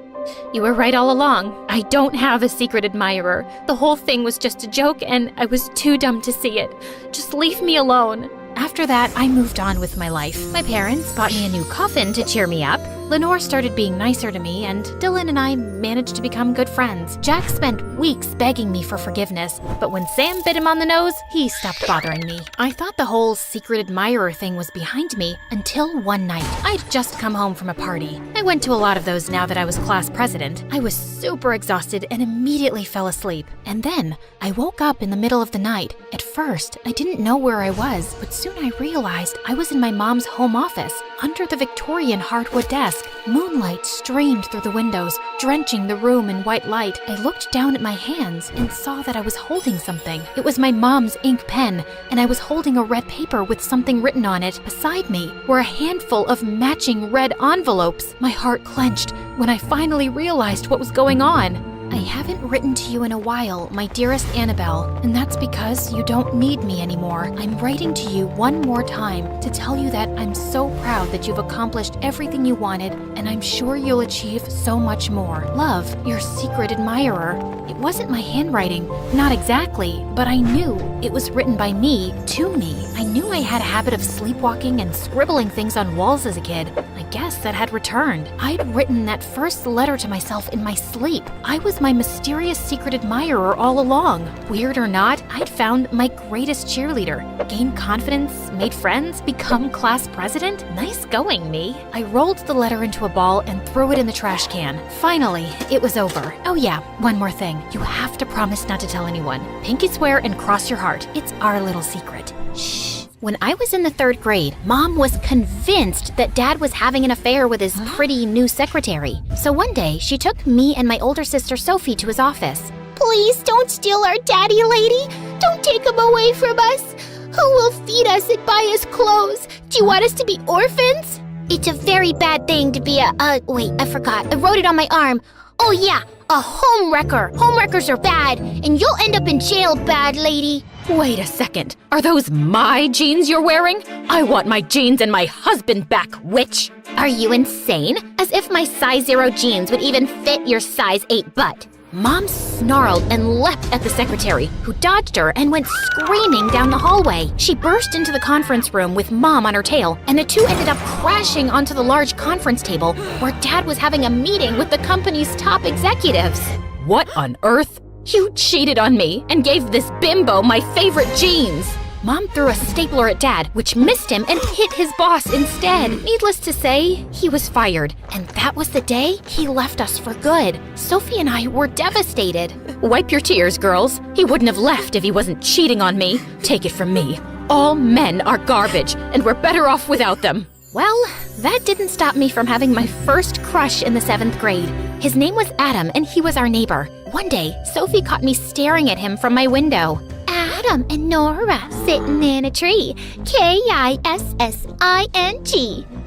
You were right all along. I don't have a secret admirer. The whole thing was just a joke, and I was too dumb to see it. Just leave me alone. After that, I moved on with my life. My parents bought me a new coffin to cheer me up. Lenore started being nicer to me, and Dylan and I managed to become good friends. Jack spent weeks begging me for forgiveness, but when Sam bit him on the nose, he stopped bothering me. I thought the whole secret admirer thing was behind me until one night. I'd just come home from a party. I went to a lot of those now that I was class president. I was super exhausted and immediately fell asleep. And then I woke up in the middle of the night. At first, I didn't know where I was, but soon I realized I was in my mom's home office, under the Victorian hardwood desk. Moonlight streamed through the windows, drenching the room in white light. I looked down at my hands and saw that I was holding something. It was my mom's ink pen, and I was holding a red paper with something written on it. Beside me were a handful of matching red envelopes. My heart clenched when I finally realized what was going on. I haven't written to you in a while, my dearest Annabelle, and that's because you don't need me anymore. I'm writing to you one more time to tell you that I'm so proud that you've accomplished everything you wanted, and I'm sure you'll achieve so much more. Love, your secret admirer. It wasn't my handwriting, not exactly, but I knew it was written by me to me. I knew I had a habit of sleepwalking and scribbling things on walls as a kid. I guess that had returned. I'd written that first letter to myself in my sleep. I was my mysterious secret admirer all along. Weird or not, I'd found my greatest cheerleader. Gained confidence, made friends, become class president? Nice going, me. I rolled the letter into a ball and threw it in the trash can. Finally, it was over. Oh yeah, one more thing. You have to promise not to tell anyone. Pinky swear and cross your heart. It's our little secret. Shh. When I was in the 3rd grade, Mom was convinced that Dad was having an affair with his pretty new secretary. So one day, she took me and my older sister Sophie to his office. Please don't steal our daddy, lady. Don't take him away from us. Who will feed us and buy us clothes? Do you want us to be orphans? It's a very bad thing to be wait, I forgot. I wrote it on my arm. Oh yeah, a home wrecker. Home wreckers are bad, and you'll end up in jail, bad lady. Wait a second. Are those my jeans you're wearing? I want my jeans and my husband back, witch! Are you insane? As if my size 0 jeans would even fit your size 8 butt. Mom snarled and leapt at the secretary, who dodged her and went screaming down the hallway. She burst into the conference room with Mom on her tail, and the two ended up crashing onto the large conference table where Dad was having a meeting with the company's top executives. What on earth? You cheated on me and gave this bimbo my favorite jeans! Mom threw a stapler at Dad, which missed him and hit his boss instead. Needless to say, he was fired. And that was the day he left us for good. Sophie and I were devastated. Wipe your tears, girls. He wouldn't have left if he wasn't cheating on me. Take it from me. All men are garbage, and we're better off without them. Well, that didn't stop me from having my first crush in the 7th grade. His name was Adam, and he was our neighbor. One day, Sophie caught me staring at him from my window. Adam and Nora sitting in a tree. Kissing.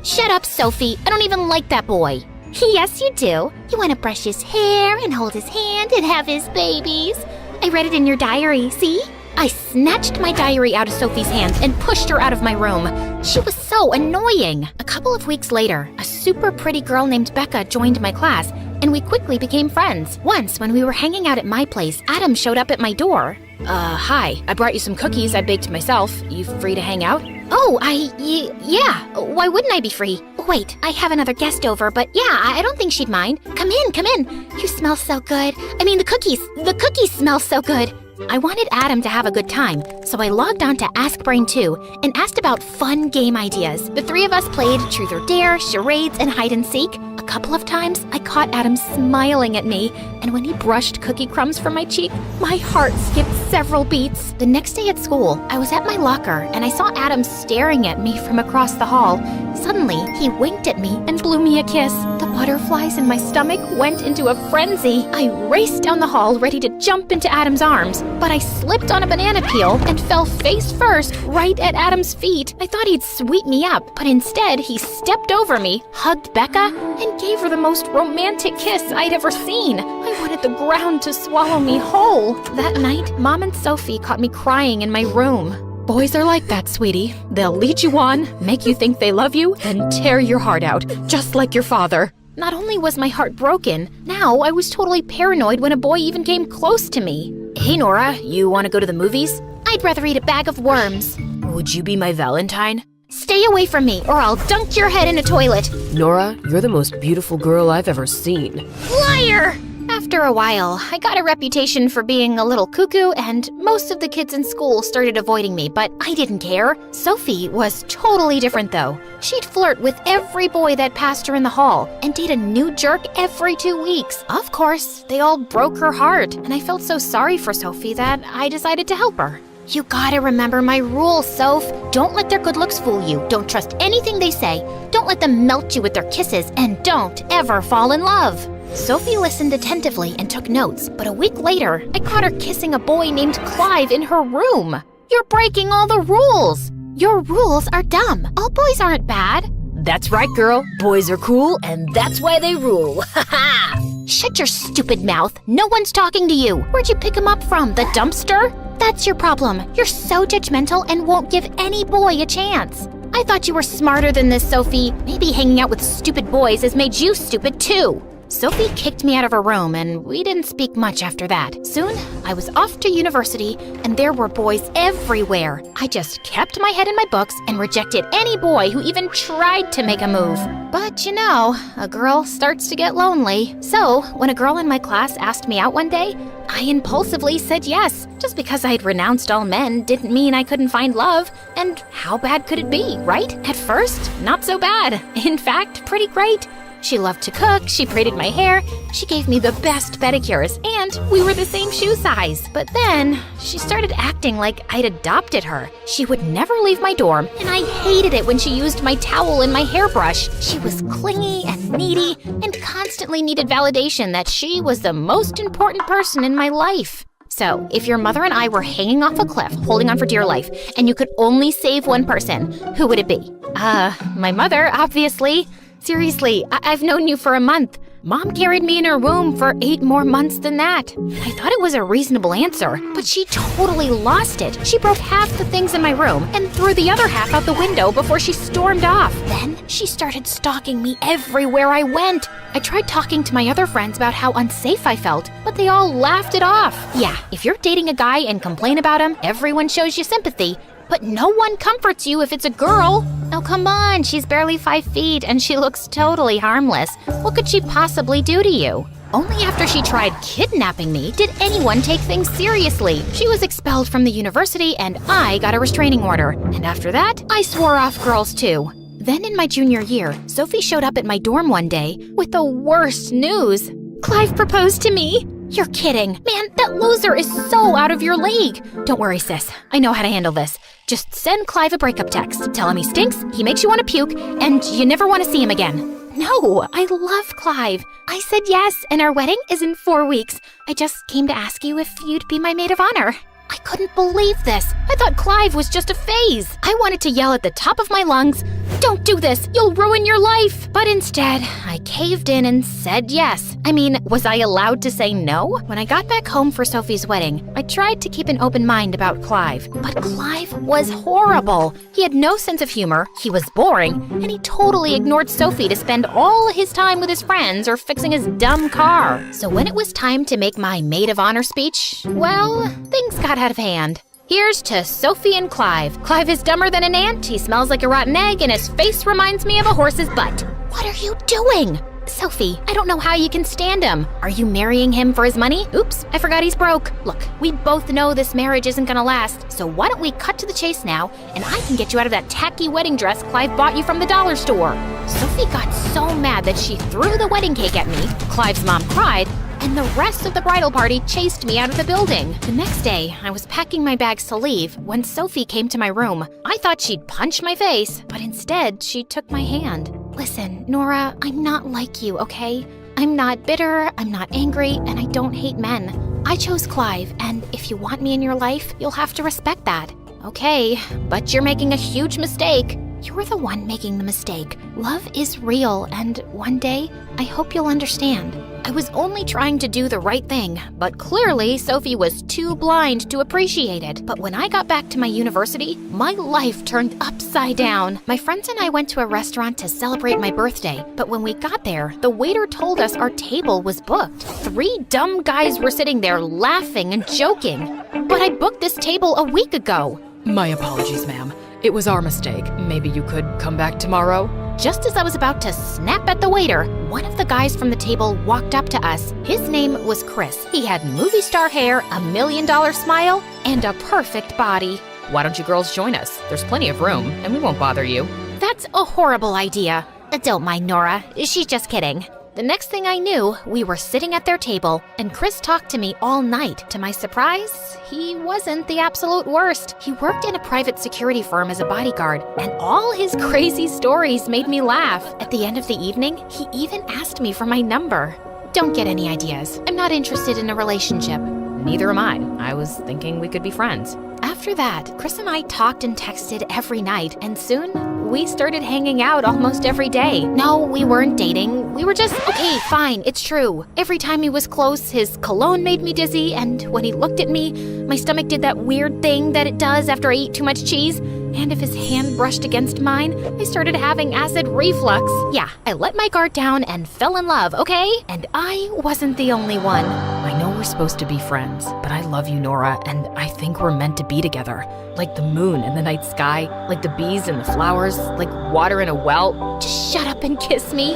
Shut up, Sophie. I don't even like that boy. Yes, you do. You want to brush his hair and hold his hand and have his babies. I read it in your diary, see? I snatched my diary out of Sophie's hands and pushed her out of my room. She was so annoying. A couple of weeks later, a super pretty girl named Becca joined my class, and we quickly became friends. Once, when we were hanging out at my place, Adam showed up at my door. Hi. I brought you some cookies I baked myself. You free to hang out? Oh, yeah. Why wouldn't I be free? Wait, I have another guest over, but yeah, I don't think she'd mind. Come in. You smell so good. I mean, the cookies smell so good. I wanted Adam to have a good time, so I logged on to Ask Brain 2 and asked about fun game ideas. The three of us played Truth or Dare, charades, and hide and seek. A couple of times, I caught Adam smiling at me, and when he brushed cookie crumbs from my cheek, my heart skipped several beats. The next day at school, I was at my locker, and I saw Adam staring at me from across the hall. Suddenly, he winked at me and blew me a kiss. The butterflies in my stomach went into a frenzy. I raced down the hall, ready to jump into Adam's arms, but I slipped on a banana peel and fell face first right at Adam's feet. I thought he'd sweep me up, but instead he stepped over me, hugged Becca, and gave her the most romantic kiss I'd ever seen. I wanted the ground to swallow me whole. That night, Mom and Sophie caught me crying in my room. Boys are like that, sweetie. They'll lead you on, make you think they love you, then tear your heart out, just like your father. Not only was my heart broken, now I was totally paranoid when a boy even came close to me. Hey, Nora, you want to go to the movies? I'd rather eat a bag of worms. Would you be my Valentine? Stay away from me, or I'll dunk your head in a toilet. Nora, you're the most beautiful girl I've ever seen. Liar! After a while, I got a reputation for being a little cuckoo, and most of the kids in school started avoiding me, but I didn't care. Sophie was totally different, though. She'd flirt with every boy that passed her in the hall, and date a new jerk every 2 weeks. Of course, they all broke her heart, and I felt so sorry for Sophie that I decided to help her. You gotta remember my rules, Soph. Don't let their good looks fool you. Don't trust anything they say. Don't let them melt you with their kisses, and don't ever fall in love. Sophie listened attentively and took notes, but a week later, I caught her kissing a boy named Clive in her room. You're breaking all the rules. Your rules are dumb. All boys aren't bad. That's right, girl. Boys are cool, and that's why they rule. Ha ha! Shut your stupid mouth. No one's talking to you. Where'd you pick him up from? The dumpster? That's your problem. You're so judgmental and won't give any boy a chance. I thought you were smarter than this, Sophie. Maybe hanging out with stupid boys has made you stupid too. Sophie kicked me out of her room, and we didn't speak much after that. Soon, I was off to university, and there were boys everywhere. I just kept my head in my books and rejected any boy who even tried to make a move. But you know, a girl starts to get lonely. So, when a girl in my class asked me out one day, I impulsively said yes. Just because I'd renounced all men didn't mean I couldn't find love. And how bad could it be, right? At first, not so bad. In fact, pretty great. She loved to cook, she braided my hair, she gave me the best pedicures, and we were the same shoe size. But then, she started acting like I'd adopted her. She would never leave my dorm, and I hated it when she used my towel and my hairbrush. She was clingy and needy, and constantly needed validation that she was the most important person in my life. So, if your mother and I were hanging off a cliff, holding on for dear life, and you could only save one person, who would it be? My mother, obviously. Seriously, I've known you for a month. Mom carried me in her womb for 8 more months than that. I thought it was a reasonable answer, but she totally lost it. She broke half the things in my room and threw the other half out the window before she stormed off. Then she started stalking me everywhere I went. I tried talking to my other friends about how unsafe I felt, but they all laughed it off. Yeah, if you're dating a guy and complain about him, everyone shows you sympathy, but no one comforts you if it's a girl. Oh, come on, she's barely 5 feet and she looks totally harmless. What could she possibly do to you? Only after she tried kidnapping me did anyone take things seriously. She was expelled from the university and I got a restraining order. And after that, I swore off girls too. Then in my junior year, Sophie showed up at my dorm one day with the worst news. Clive proposed to me. You're kidding. Man, that loser is so out of your league. Don't worry, sis. I know how to handle this. Just send Clive a breakup text. Tell him he stinks, he makes you want to puke, and you never want to see him again. No, I love Clive. I said yes, and our wedding is in 4 weeks. I just came to ask you if you'd be my maid of honor. I couldn't believe this. I thought Clive was just a phase. I wanted to yell at the top of my lungs, "Don't do this, you'll ruin your life." But instead, I caved in and said yes. I mean, was I allowed to say no? When I got back home for Sophie's wedding, I tried to keep an open mind about Clive. But Clive was horrible. He had no sense of humor, he was boring, and he totally ignored Sophie to spend all his time with his friends or fixing his dumb car. So when it was time to make my maid of honor speech, well, things got out of hand. Here's to Sophie and Clive. Clive is dumber than an ant, he smells like a rotten egg, and his face reminds me of a horse's butt. What are you doing? Sophie, I don't know how you can stand him. Are you marrying him for his money? Oops, I forgot he's broke. Look, we both know this marriage isn't gonna last, so why don't we cut to the chase now, and I can get you out of that tacky wedding dress Clive bought you from the dollar store. Sophie got so mad that she threw the wedding cake at me. Clive's mom cried, and the rest of the bridal party chased me out of the building. The next day, I was packing my bags to leave when Sophie came to my room. I thought she'd punch my face, but instead, she took my hand. Listen, Nora, I'm not like you, okay? I'm not bitter, I'm not angry, and I don't hate men. I chose Clive, and if you want me in your life, you'll have to respect that. Okay, but you're making a huge mistake. You're the one making the mistake. Love is real, and one day, I hope you'll understand. I was only trying to do the right thing, but clearly Sophie was too blind to appreciate it. But when I got back to my university, my life turned upside down. My friends and I went to a restaurant to celebrate my birthday, but when we got there, the waiter told us our table was booked. 3 dumb guys were sitting there laughing and joking. But I booked this table a week ago. My apologies, ma'am. It was our mistake. Maybe you could come back tomorrow? Just as I was about to snap at the waiter, one of the guys from the table walked up to us. His name was Chris. He had movie star hair, a $1 million smile, and a perfect body. Why don't you girls join us? There's plenty of room, and we won't bother you. That's a horrible idea. Don't mind Nora. She's just kidding. The next thing I knew, we were sitting at their table, and Chris talked to me all night. To my surprise, he wasn't the absolute worst. He worked in a private security firm as a bodyguard, and all his crazy stories made me laugh. At the end of the evening, he even asked me for my number. Don't get any ideas. I'm not interested in a relationship. Neither am I. I was thinking we could be friends. After that, Chris and I talked and texted every night, and soon we started hanging out almost every day. No, we weren't dating. We were just, okay, fine, it's true. Every time he was close, his cologne made me dizzy, and when he looked at me, my stomach did that weird thing that it does after I eat too much cheese. And if his hand brushed against mine, I started having acid reflux. Yeah, I let my guard down and fell in love, okay? And I wasn't the only one. I know we're supposed to be friends, but I love you, Nora, and I think we're meant to be together. Like the moon in the night sky, like the bees and the flowers, like water in a well. Just shut up and kiss me.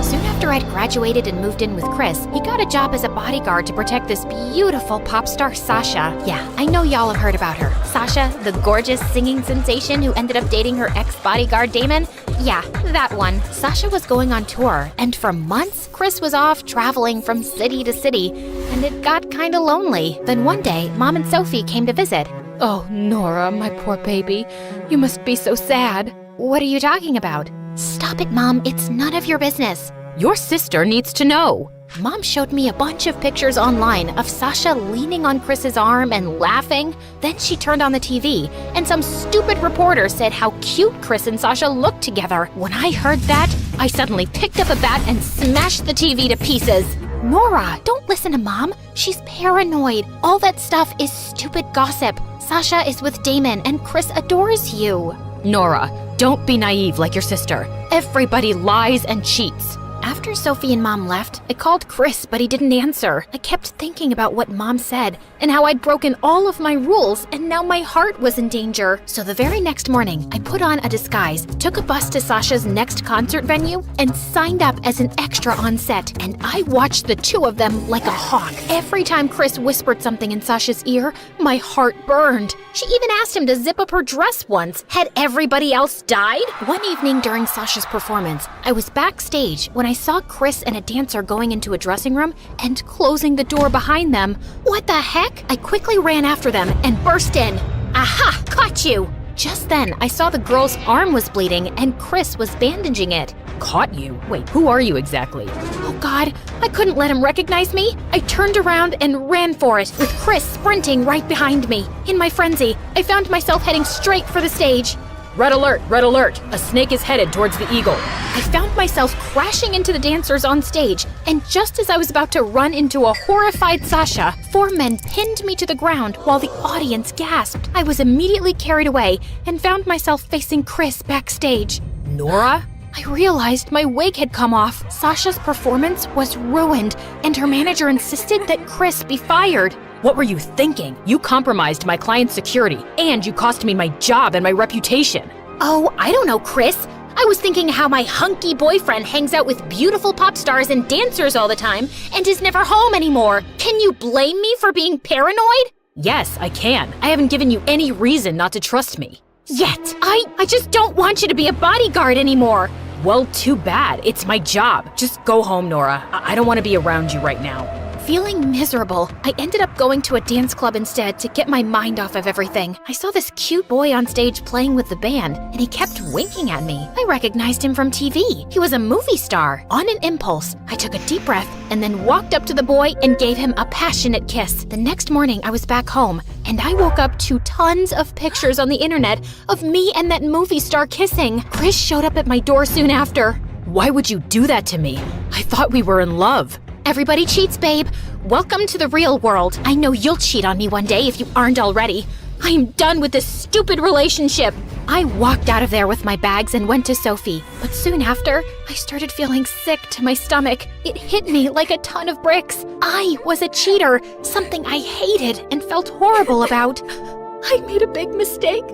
Soon after I'd graduated and moved in with Chris, he got a job as a bodyguard to protect this beautiful pop star, Sasha. Yeah, I know y'all have heard about her. Sasha, the gorgeous singing sensation who ended up dating her ex-bodyguard Damon? Yeah, that one. Sasha was going on tour, and for months, Chris was off traveling from city to city, and it got kinda lonely. Then one day, Mom and Sophie came to visit. Oh, Nora, my poor baby. You must be so sad. What are you talking about? Stop it, Mom. It's none of your business. Your sister needs to know. Mom showed me a bunch of pictures online of Sasha leaning on Chris's arm and laughing. Then she turned on the TV, and some stupid reporter said how cute Chris and Sasha looked together. When I heard that, I suddenly picked up a bat and smashed the TV to pieces. Nora, don't listen to Mom. She's paranoid. All that stuff is stupid gossip. Sasha is with Damon, and Chris adores you. Nora, don't be naive like your sister. Everybody lies and cheats. After Sophie and Mom left, I called Chris, but he didn't answer. I kept thinking about what Mom said and how I'd broken all of my rules, and now my heart was in danger. So the very next morning, I put on a disguise, took a bus to Sasha's next concert venue, and signed up as an extra on set. And I watched the two of them like a hawk. Every time Chris whispered something in Sasha's ear, my heart burned. She even asked him to zip up her dress once. Had everybody else died? One evening during Sasha's performance, I was backstage when I saw Chris and a dancer going into a dressing room and closing the door behind them. What the heck? I quickly ran after them and burst in. Aha! Caught you! Just then, I saw the girl's arm was bleeding and Chris was bandaging it. Caught you? Wait, who are you exactly? Oh God, I couldn't let him recognize me. I turned around and ran for it, with Chris sprinting right behind me. In my frenzy, I found myself heading straight for the stage. Red alert, red alert. A snake is headed towards the eagle. I found myself crashing into the dancers on stage, and just as I was about to run into a horrified Sasha, 4 men pinned me to the ground while the audience gasped. I was immediately carried away and found myself facing Chris backstage. Nora? I realized my wig had come off. Sasha's performance was ruined, and her manager insisted that Chris be fired. What were you thinking? You compromised my client's security, and you cost me my job and my reputation. Oh, I don't know, Chris. I was thinking how my hunky boyfriend hangs out with beautiful pop stars and dancers all the time and is never home anymore. Can you blame me for being paranoid? Yes, I can. I haven't given you any reason not to trust me. Yet. I just don't want you to be a bodyguard anymore. Well, too bad. It's my job. Just go home, Nora. I don't want to be around you right now. Feeling miserable, I ended up going to a dance club instead to get my mind off of everything. I saw this cute boy on stage playing with the band, and he kept winking at me. I recognized him from TV. He was a movie star. On an impulse, I took a deep breath and then walked up to the boy and gave him a passionate kiss. The next morning, I was back home, and I woke up to tons of pictures on the internet of me and that movie star kissing. Chris showed up at my door soon after. Why would you do that to me? I thought we were in love. Everybody cheats, babe. Welcome to the real world. I know you'll cheat on me one day if you aren't already. I am done with this stupid relationship. I walked out of there with my bags and went to Sophie. But soon after, I started feeling sick to my stomach. It hit me like a ton of bricks. I was a cheater, something I hated and felt horrible about. I made a big mistake.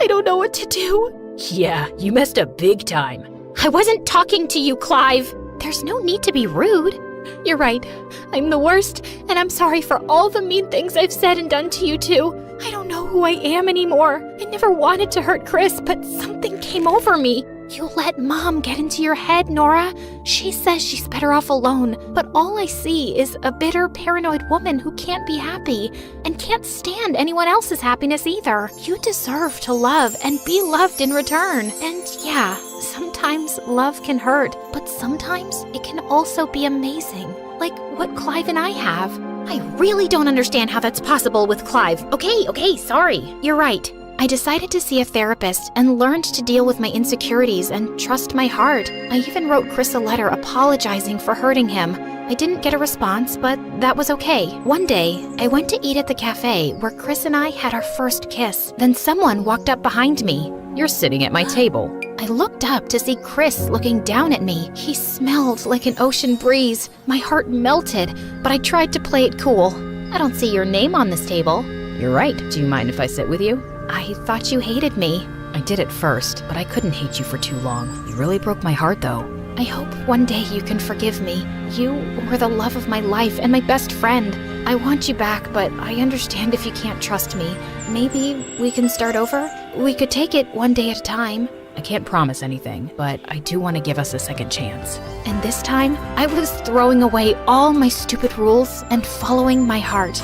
I don't know what to do. Yeah, you messed up big time. I wasn't talking to you, Clive. There's no need to be rude. You're right. I'm the worst, and I'm sorry for all the mean things I've said and done to you too. I don't know who I am anymore. I never wanted to hurt Chris, but something came over me. You let Mom get into your head, Nora. She says she's better off alone, but all I see is a bitter, paranoid woman who can't be happy and can't stand anyone else's happiness either. You deserve to love and be loved in return. And yeah, sometimes love can hurt, but sometimes it can also be amazing, like what Clive and I have. I really don't understand how that's possible with Clive. Okay, sorry. You're right. I decided to see a therapist and learned to deal with my insecurities and trust my heart. I even wrote Chris a letter apologizing for hurting him. I didn't get a response, but that was okay. One day, I went to eat at the cafe where Chris and I had our first kiss. Then someone walked up behind me. You're sitting at my table. I looked up to see Chris looking down at me. He smelled like an ocean breeze. My heart melted, but I tried to play it cool. I don't see your name on this table. You're right. Do you mind if I sit with you? I thought you hated me. I did at first, but I couldn't hate you for too long. You really broke my heart, though. I hope one day you can forgive me. You were the love of my life and my best friend. I want you back, but I understand if you can't trust me. Maybe we can start over? We could take it one day at a time. I can't promise anything, but I do want to give us a second chance. And this time, I was throwing away all my stupid rules and following my heart.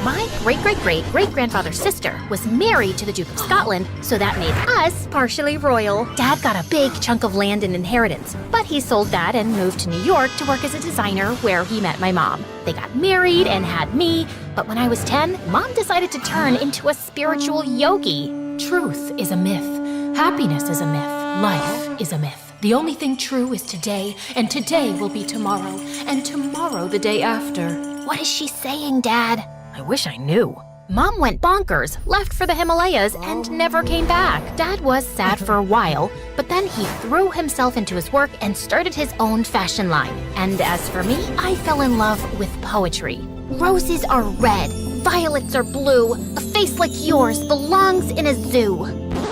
My great-great-great-great-grandfather's sister was married to the Duke of Scotland, so that made us partially royal. Dad got a big chunk of land in inheritance, but he sold that and moved to New York to work as a designer where he met my mom. They got married and had me, but when I was 10, Mom decided to turn into a spiritual yogi. Truth is a myth. Happiness is a myth. Life is a myth. The only thing true is today, and today will be tomorrow, and tomorrow the day after. What is she saying, Dad? I wish I knew. Mom went bonkers, left for the Himalayas, and never came back. Dad was sad for a while, but then he threw himself into his work and started his own fashion line. And as for me, I fell in love with poetry. Roses are red, violets are blue. A face like yours belongs in a zoo.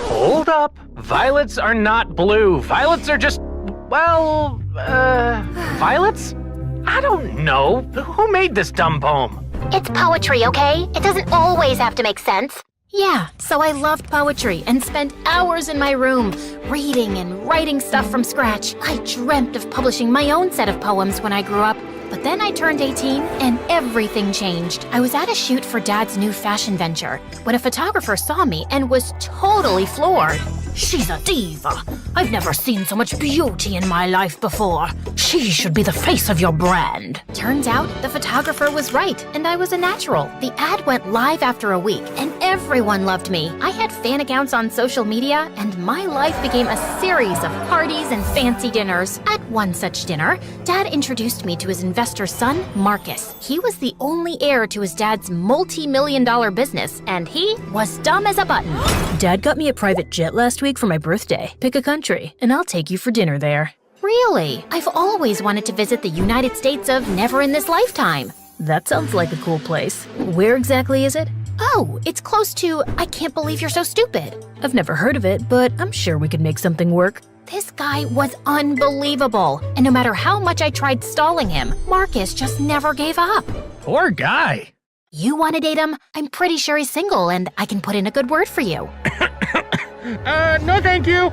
Hold up. Violets are not blue. Violets are just, well, violets? I don't know. Who made this dumb poem? It's poetry, okay? It doesn't always have to make sense. Yeah, so I loved poetry and spent hours in my room reading and writing stuff from scratch. I dreamt of publishing my own set of poems when I grew up. But then I turned 18 and everything changed. I was at a shoot for Dad's new fashion venture when a photographer saw me and was totally floored. She's a diva. I've never seen so much beauty in my life before. She should be the face of your brand. Turns out the photographer was right, and I was a natural. The ad went live after a week, and everyone loved me. I had fan accounts on social media, and my life became a series of parties and fancy dinners. At one such dinner, Dad introduced me to his investor's son, Marcus. He was the only heir to his dad's multi-million-dollar business, and he was dumb as a button. Dad got me a private jet last week for my birthday. Pick a country, and I'll take you for dinner there. Really? I've always wanted to visit the United States of never in this lifetime. That sounds like a cool place. Where exactly is it? Oh, it's close to I Can't Believe You're So Stupid. I've never heard of it, but I'm sure we could make something work. This guy was unbelievable, and no matter how much I tried stalling him, Marcus just never gave up. Poor guy. You want to date him? I'm pretty sure he's single, and I can put in a good word for you. No thank you.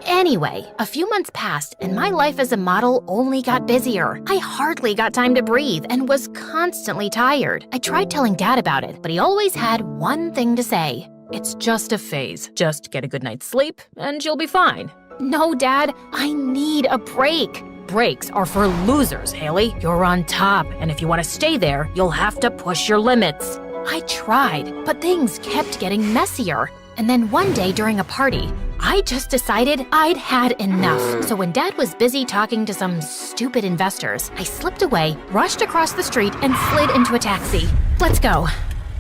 Anyway, a few months passed, and my life as a model only got busier. I hardly got time to breathe and was constantly tired. I tried telling Dad about it, but he always had one thing to say. It's just a phase. Just get a good night's sleep, and you'll be fine. No, Dad, I need a break. Breaks are for losers, Haley. You're on top, and if you want to stay there, you'll have to push your limits. I tried, but things kept getting messier. And then one day during a party, I just decided I'd had enough. So when Dad was busy talking to some stupid investors, I slipped away, rushed across the street, and slid into a taxi. Let's go.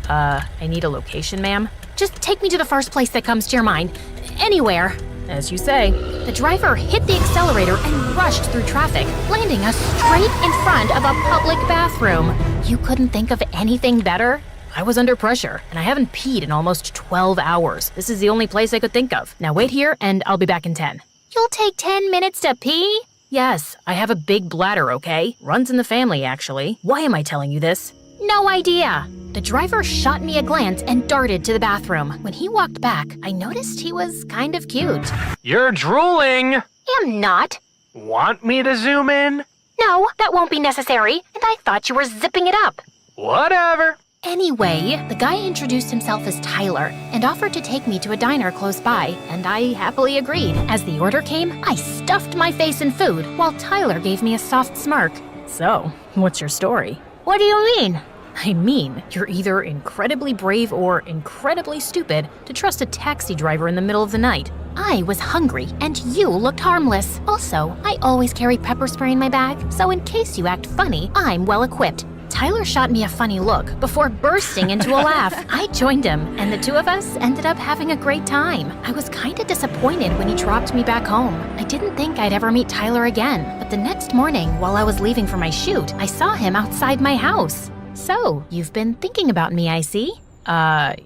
I need a location, ma'am. Just take me to the first place that comes to your mind. Anywhere. As you say. The driver hit the accelerator and rushed through traffic, landing us straight in front of a public bathroom. You couldn't think of anything better? I was under pressure, and I haven't peed in almost 12 hours. This is the only place I could think of. Now wait here, and I'll be back in 10. You'll take 10 minutes to pee? Yes, I have a big bladder, okay? Runs in the family, actually. Why am I telling you this? No idea. The driver shot me a glance and darted to the bathroom. When he walked back, I noticed he was kind of cute. You're drooling. I'm not. Want me to zoom in? No, that won't be necessary, and I thought you were zipping it up. Whatever. Anyway, the guy introduced himself as Tyler and offered to take me to a diner close by, and I happily agreed. As the order came, I stuffed my face in food, while Tyler gave me a soft smirk. So, what's your story? What do you mean? I mean, you're either incredibly brave or incredibly stupid to trust a taxi driver in the middle of the night. I was hungry, and you looked harmless. Also, I always carry pepper spray in my bag, so in case you act funny, I'm well equipped. Tyler shot me a funny look before bursting into a laugh. I joined him, and the two of us ended up having a great time. I was kinda disappointed when he dropped me back home. I didn't think I'd ever meet Tyler again, but the next morning, while I was leaving for my shoot, I saw him outside my house. So, you've been thinking about me, I see?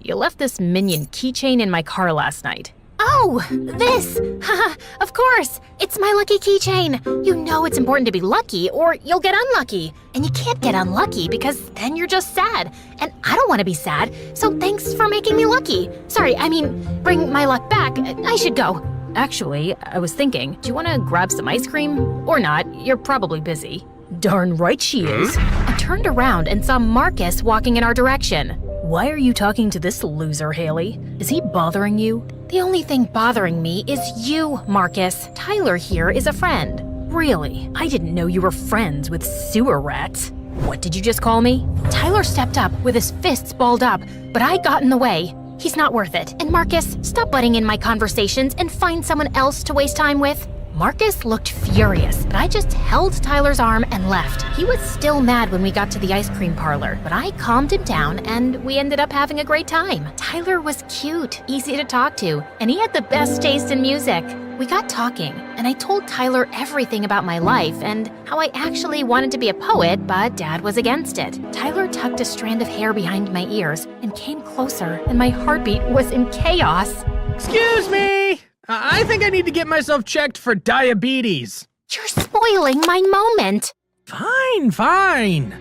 You left this minion keychain in my car last night. Oh, this! Haha, of course! It's my lucky keychain! You know it's important to be lucky or you'll get unlucky. And you can't get unlucky because then you're just sad. And I don't want to be sad, so thanks for making me lucky. Sorry, I mean, bring my luck back. I should go. Actually, I was thinking, do you want to grab some ice cream? Or not, you're probably busy. Darn right she is. I turned around and saw Marcus walking in our direction. Why are you talking to this loser, Haley? Is he bothering you? The only thing bothering me is you, Marcus. Tyler here is a friend. Really? I didn't know you were friends with sewer rats. What did you just call me? Tyler stepped up with his fists balled up, but I got in the way. He's not worth it. And Marcus, stop butting in my conversations and find someone else to waste time with. Marcus looked furious, but I just held Tyler's arm and left. He was still mad when we got to the ice cream parlor, but I calmed him down and we ended up having a great time. Tyler was cute, easy to talk to, and he had the best taste in music. We got talking, and I told Tyler everything about my life and how I actually wanted to be a poet, but Dad was against it. Tyler tucked a strand of hair behind my ears and came closer, and my heartbeat was in chaos. Excuse me! I think I need to get myself checked for diabetes. You're spoiling my moment. Fine.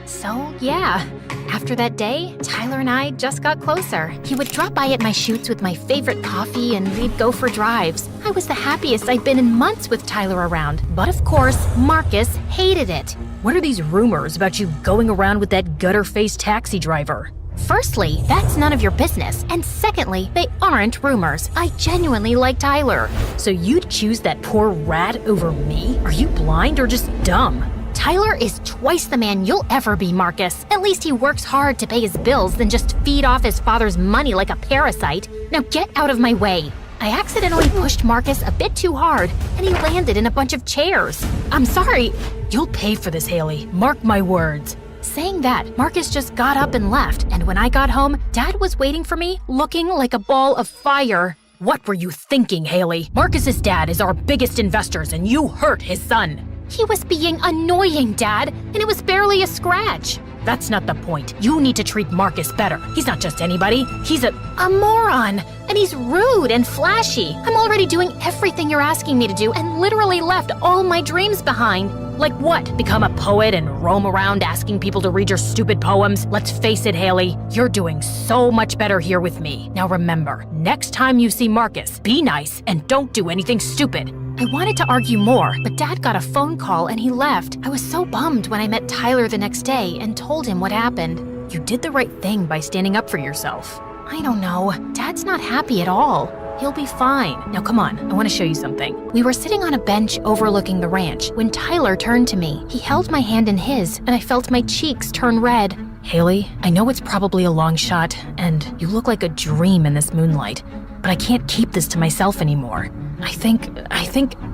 So, yeah. After that day, Tyler and I just got closer. He would drop by at my shoots with my favorite coffee and we'd go for drives. I was the happiest I'd been in months with Tyler around. But of course, Marcus hated it. What are these rumors about you going around with that gutter-faced taxi driver? Firstly, that's none of your business. And secondly, they aren't rumors. I genuinely like Tyler. So you'd choose that poor rat over me? Are you blind or just dumb? Tyler is twice the man you'll ever be, Marcus. At least he works hard to pay his bills than just feed off his father's money like a parasite. Now get out of my way. I accidentally pushed Marcus a bit too hard, and he landed in a bunch of chairs. I'm sorry. You'll pay for this, Haley. Mark my words. Saying that, Marcus just got up and left, and when I got home, Dad was waiting for me, looking like a ball of fire. What were you thinking, Haley? Marcus's dad is our biggest investors, and you hurt his son. He was being annoying, Dad, and it was barely a scratch. That's not the point. You need to treat Marcus better. He's not just anybody. He's a moron, and he's rude and flashy. I'm already doing everything you're asking me to do and literally left all my dreams behind. Like what? Become a poet and roam around asking people to read your stupid poems? Let's face it, Haley, you're doing so much better here with me. Now remember, next time you see Marcus, be nice and don't do anything stupid. I wanted to argue more, but Dad got a phone call and he left. I was so bummed when I met Tyler the next day and told him what happened. You did the right thing by standing up for yourself. I don't know. Dad's not happy at all. He'll be fine. Now come on, I want to show you something. We were sitting on a bench overlooking the ranch when Tyler turned to me. He held my hand in his, and I felt my cheeks turn red. Haley, I know it's probably a long shot, and you look like a dream in this moonlight, but I can't keep this to myself anymore. I think...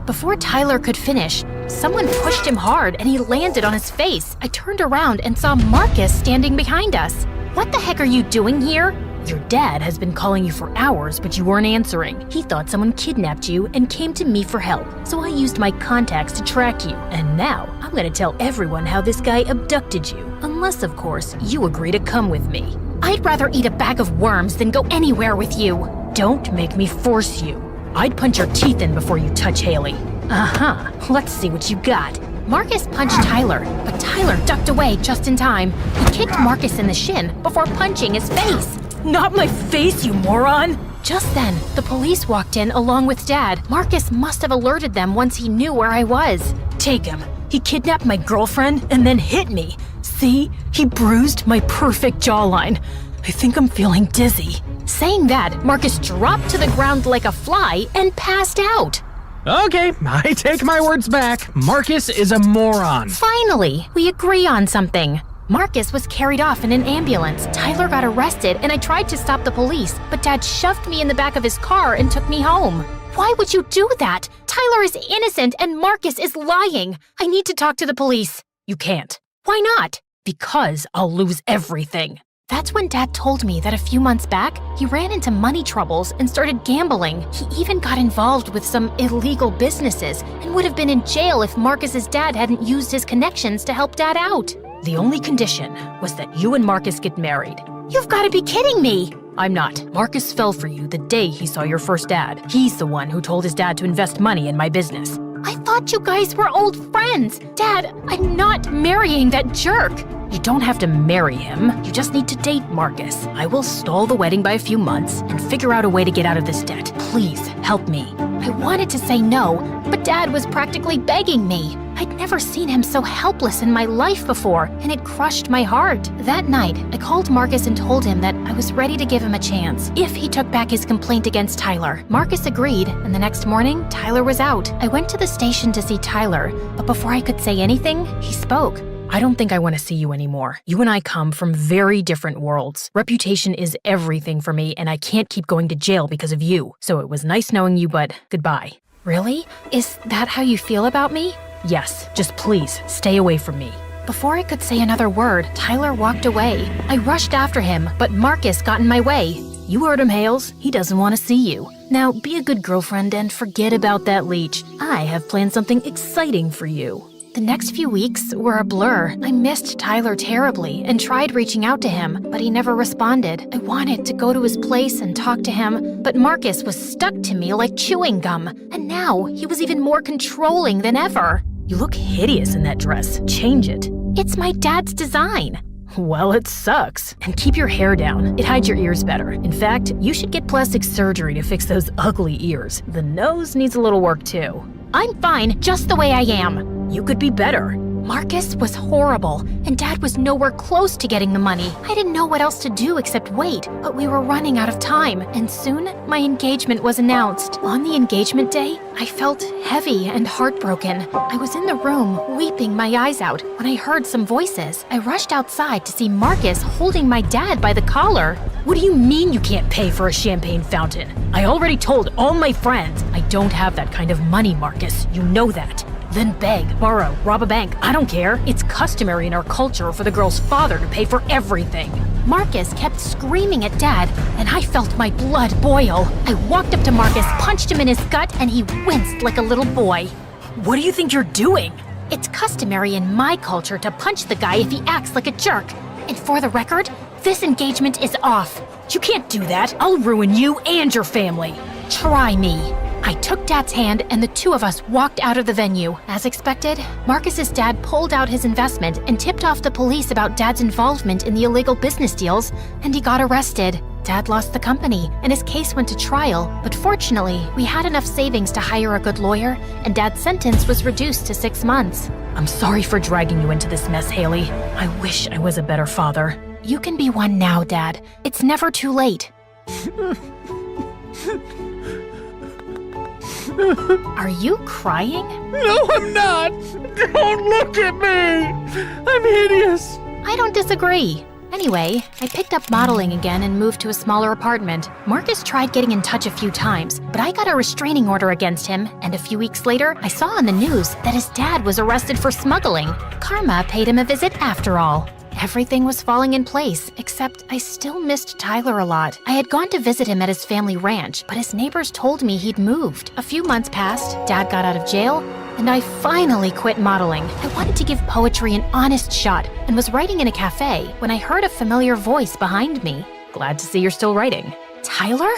Before Tyler could finish, someone pushed him hard and he landed on his face. I turned around and saw Marcus standing behind us. What the heck are you doing here? Your dad has been calling you for hours, but you weren't answering. He thought someone kidnapped you and came to me for help, so I used my contacts to track you. And now, I'm gonna tell everyone how this guy abducted you. Unless, of course, you agree to come with me. I'd rather eat a bag of worms than go anywhere with you. Don't make me force you. I'd punch your teeth in before you touch Haley. Uh-huh, let's see what you got. Marcus punched Tyler, but Tyler ducked away just in time. He kicked Marcus in the shin before punching his face. Not my face, you moron! Just then, the police walked in along with Dad. Marcus must have alerted them once he knew where I was. Take him. He kidnapped my girlfriend and then hit me. See? He bruised my perfect jawline. I think I'm feeling dizzy. Saying that, Marcus dropped to the ground like a fly and passed out. Okay, I take my words back. Marcus is a moron. Finally, we agree on something. Marcus was carried off in an ambulance. Tyler got arrested and I tried to stop the police, but Dad shoved me in the back of his car and took me home. Why would you do that? Tyler is innocent and Marcus is lying. I need to talk to the police. You can't. Why not? Because I'll lose everything. That's when Dad told me that a few months back, he ran into money troubles and started gambling. He even got involved with some illegal businesses and would have been in jail if Marcus's dad hadn't used his connections to help Dad out. The only condition was that you and Marcus get married. You've got to be kidding me! I'm not. Marcus fell for you the day he saw your first dad. He's the one who told his dad to invest money in my business. I thought you guys were old friends. Dad, I'm not marrying that jerk. You don't have to marry him. You just need to date Marcus. I will stall the wedding by a few months and figure out a way to get out of this debt. Please, help me. I wanted to say no, but Dad was practically begging me. I'd never seen him so helpless in my life before, and it crushed my heart. That night, I called Marcus and told him that I was ready to give him a chance if he took back his complaint against Tyler. Marcus agreed, and the next morning, Tyler was out. I went to the station to see Tyler, but before I could say anything, he spoke. I don't think I want to see you anymore. You and I come from very different worlds. Reputation is everything for me, and I can't keep going to jail because of you. So it was nice knowing you, but goodbye. Really? Is that how you feel about me? Yes, just please, stay away from me. Before I could say another word, Tyler walked away. I rushed after him, but Marcus got in my way. You heard him, Hales. He doesn't want to see you. Now, be a good girlfriend and forget about that leech. I have planned something exciting for you. The next few weeks were a blur. I missed Tyler terribly and tried reaching out to him, but he never responded. I wanted to go to his place and talk to him, but Marcus was stuck to me like chewing gum, and now he was even more controlling than ever. You look hideous in that dress. Change it. It's my dad's design. Well, it sucks. And keep your hair down. It hides your ears better. In fact, you should get plastic surgery to fix those ugly ears. The nose needs a little work too. I'm fine just the way I am. You could be better. Marcus was horrible, and Dad was nowhere close to getting the money. I didn't know what else to do except wait, but we were running out of time, and soon my engagement was announced. On the engagement day, I felt heavy and heartbroken. I was in the room, weeping my eyes out, when I heard some voices. I rushed outside to see Marcus holding my dad by the collar. What do you mean you can't pay for a champagne fountain? I already told all my friends I don't have that kind of money, Marcus. You know that. Then beg, borrow, rob a bank. I don't care. It's customary in our culture for the girl's father to pay for everything. Marcus kept screaming at Dad, and I felt my blood boil. I walked up to Marcus, punched him in his gut, and he winced like a little boy. What do you think you're doing? It's customary in my culture to punch the guy if he acts like a jerk. And for the record, this engagement is off. You can't do that. I'll ruin you and your family. Try me. I took Dad's hand and the two of us walked out of the venue. As expected, Marcus's dad pulled out his investment and tipped off the police about Dad's involvement in the illegal business deals, and he got arrested. Dad lost the company, and his case went to trial, but fortunately, we had enough savings to hire a good lawyer, and Dad's sentence was reduced to 6 months. I'm sorry for dragging you into this mess, Haley. I wish I was a better father. You can be one now, Dad. It's never too late. Are you crying? No, I'm not! Don't look at me! I'm hideous! I don't disagree. Anyway, I picked up modeling again and moved to a smaller apartment. Marcus tried getting in touch a few times, but I got a restraining order against him, and a few weeks later, I saw on the news that his dad was arrested for smuggling. Karma paid him a visit after all. Everything was falling in place, except I still missed Tyler a lot. I had gone to visit him at his family ranch, but his neighbors told me he'd moved. A few months passed, Dad got out of jail, and I finally quit modeling. I wanted to give poetry an honest shot and was writing in a cafe when I heard a familiar voice behind me. Glad to see you're still writing. Tyler?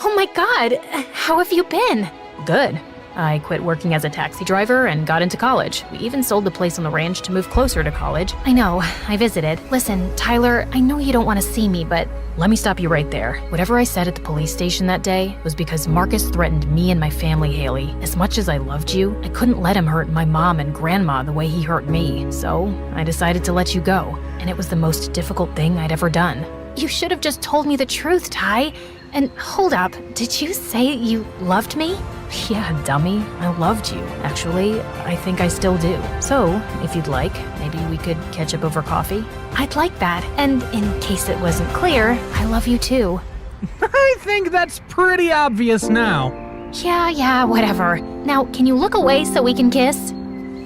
Oh my God, how have you been? Good. I quit working as a taxi driver and got into college. We even sold the place on the ranch to move closer to college. I know, I visited. Listen, Tyler, I know you don't want to see me, but let me stop you right there. Whatever I said at the police station that day was because Marcus threatened me and my family, Haley. As much as I loved you, I couldn't let him hurt my mom and grandma the way he hurt me. So I decided to let you go, and it was the most difficult thing I'd ever done. You should have just told me the truth, Ty. And hold up, did you say you loved me? Yeah, dummy. I loved you. Actually, I think I still do. So, if you'd like, maybe we could catch up over coffee? I'd like that. And in case it wasn't clear, I love you too. I think that's pretty obvious now. Yeah, whatever. Now, can you look away so we can kiss?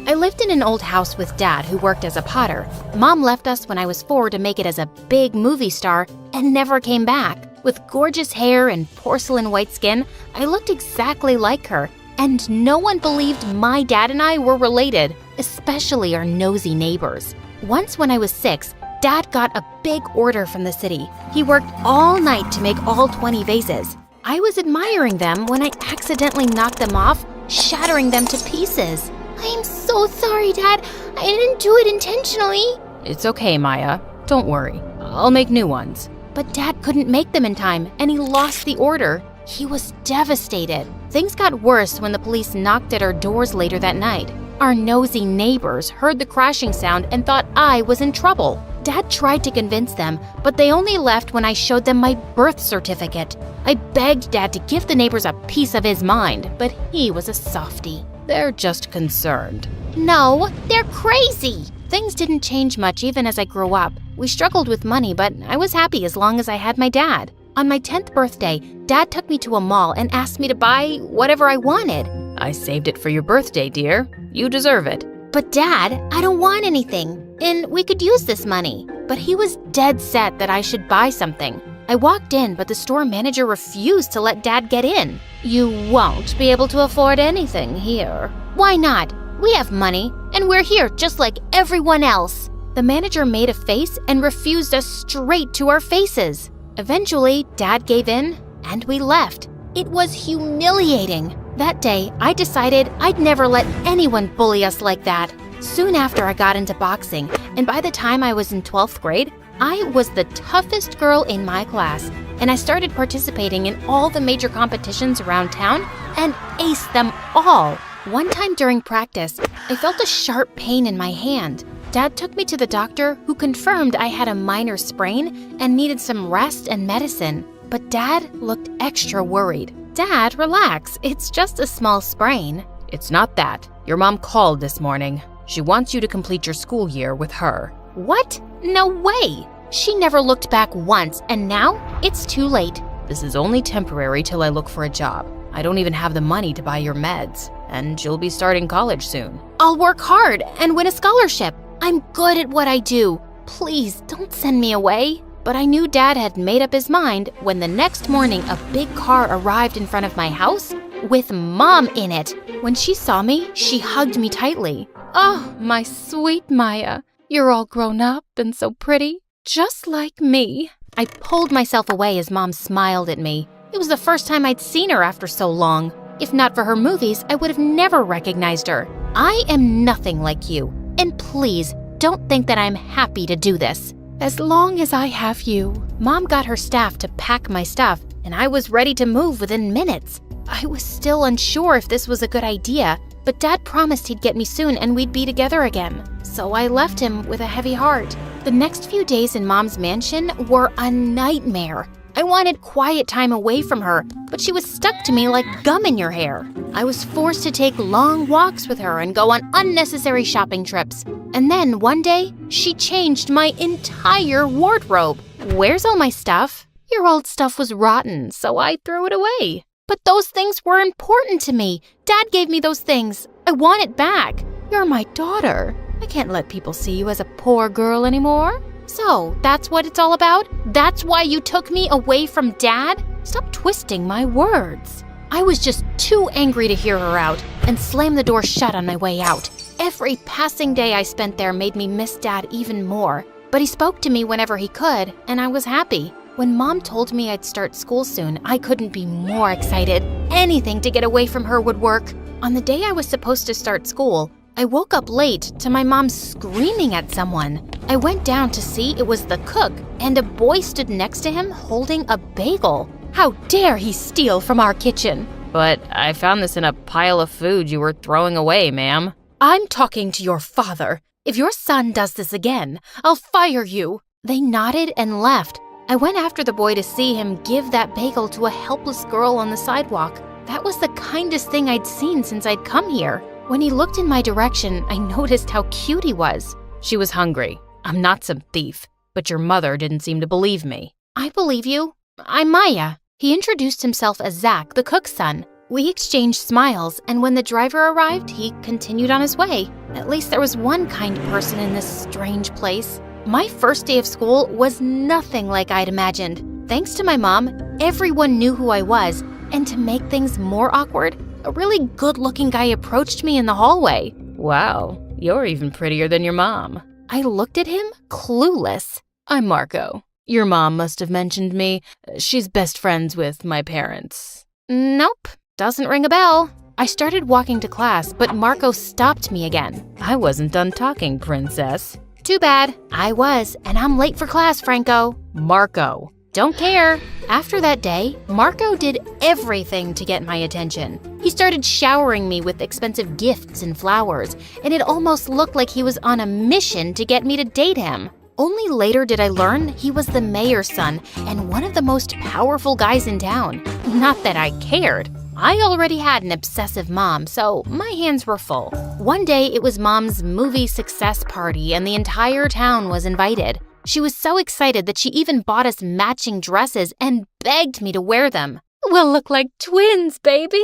I lived in an old house with Dad, who worked as a potter. Mom left us when I was 4 to make it as a big movie star and never came back. With gorgeous hair and porcelain white skin, I looked exactly like her, and no one believed my dad and I were related, especially our nosy neighbors. Once when I was 6, Dad got a big order from the city. He worked all night to make all 20 vases. I was admiring them when I accidentally knocked them off, shattering them to pieces. I am so sorry, Dad. I didn't do it intentionally. It's okay, Maya. Don't worry. I'll make new ones. But Dad couldn't make them in time, and he lost the order. He was devastated. Things got worse when the police knocked at our doors later that night. Our nosy neighbors heard the crashing sound and thought I was in trouble. Dad tried to convince them, but they only left when I showed them my birth certificate. I begged Dad to give the neighbors a piece of his mind, but he was a softie. They're just concerned. No, they're crazy! Things didn't change much even as I grew up. We struggled with money, but I was happy as long as I had my dad. On my 10th birthday, Dad took me to a mall and asked me to buy whatever I wanted. I saved it for your birthday, dear. You deserve it. But Dad, I don't want anything, and we could use this money. But he was dead set that I should buy something. I walked in, but the store manager refused to let Dad get in. You won't be able to afford anything here. Why not? We have money, and we're here just like everyone else. The manager made a face and refused us straight to our faces. Eventually, Dad gave in, and we left. It was humiliating. That day, I decided I'd never let anyone bully us like that. Soon after, I got into boxing, and by the time I was in 12th grade, I was the toughest girl in my class, and I started participating in all the major competitions around town and aced them all. One time during practice, I felt a sharp pain in my hand. Dad took me to the doctor, who confirmed I had a minor sprain and needed some rest and medicine. But Dad looked extra worried. Dad, relax. It's just a small sprain. It's not that. Your mom called this morning. She wants you to complete your school year with her. What? No way! She never looked back once, and now it's too late. This is only temporary till I look for a job. I don't even have the money to buy your meds, and you'll be starting college soon. I'll work hard and win a scholarship. I'm good at what I do. Please, don't send me away. But I knew Dad had made up his mind when the next morning a big car arrived in front of my house with Mom in it. When she saw me, she hugged me tightly. Oh, my sweet Maya. You're all grown up and so pretty, just like me. I pulled myself away as Mom smiled at me. It was the first time I'd seen her after so long. If not for her movies, I would have never recognized her. I am nothing like you. And please, don't think that I'm happy to do this. As long as I have you. Mom got her staff to pack my stuff, and I was ready to move within minutes. I was still unsure if this was a good idea, but Dad promised he'd get me soon and we'd be together again. So I left him with a heavy heart. The next few days in Mom's mansion were a nightmare. I wanted quiet time away from her, but she was stuck to me like gum in your hair. I was forced to take long walks with her and go on unnecessary shopping trips. And then one day, she changed my entire wardrobe. Where's all my stuff? Your old stuff was rotten, so I threw it away. But those things were important to me. Dad gave me those things. I want it back. You're my daughter. I can't let people see you as a poor girl anymore. So, that's what it's all about? That's why you took me away from Dad? Stop twisting my words. I was just too angry to hear her out and slammed the door shut on my way out. Every passing day I spent there made me miss Dad even more. But he spoke to me whenever he could, and I was happy. When Mom told me I'd start school soon, I couldn't be more excited. Anything to get away from her would work. On the day I was supposed to start school, I woke up late to my mom screaming at someone. I went down to see it was the cook, and a boy stood next to him holding a bagel. How dare he steal from our kitchen? But I found this in a pile of food you were throwing away, ma'am. I'm talking to your father. If your son does this again, I'll fire you. They nodded and left. I went after the boy to see him give that bagel to a helpless girl on the sidewalk. That was the kindest thing I'd seen since I'd come here. When he looked in my direction, I noticed how cute he was. She was hungry. I'm not some thief, but your mother didn't seem to believe me. I believe you. I'm Maya. He introduced himself as Zach, the cook's son. We exchanged smiles, and when the driver arrived, he continued on his way. At least there was one kind person in this strange place. My first day of school was nothing like I'd imagined. Thanks to my mom, everyone knew who I was, and to make things more awkward, a really good-looking guy approached me in the hallway. Wow, you're even prettier than your mom. I looked at him, clueless. I'm Marco. Your mom must have mentioned me. She's best friends with my parents. Nope, doesn't ring a bell. I started walking to class, but Marco stopped me again. I wasn't done talking, princess. Too bad. I was, and I'm late for class, Franco. Marco. Don't care. After that day, Marco did everything to get my attention. He started showering me with expensive gifts and flowers, and it almost looked like he was on a mission to get me to date him. Only later did I learn he was the mayor's son and one of the most powerful guys in town. Not that I cared. I already had an obsessive mom, so my hands were full. One day, it was Mom's movie success party, and the entire town was invited. She was so excited that she even bought us matching dresses and begged me to wear them. We'll look like twins, baby.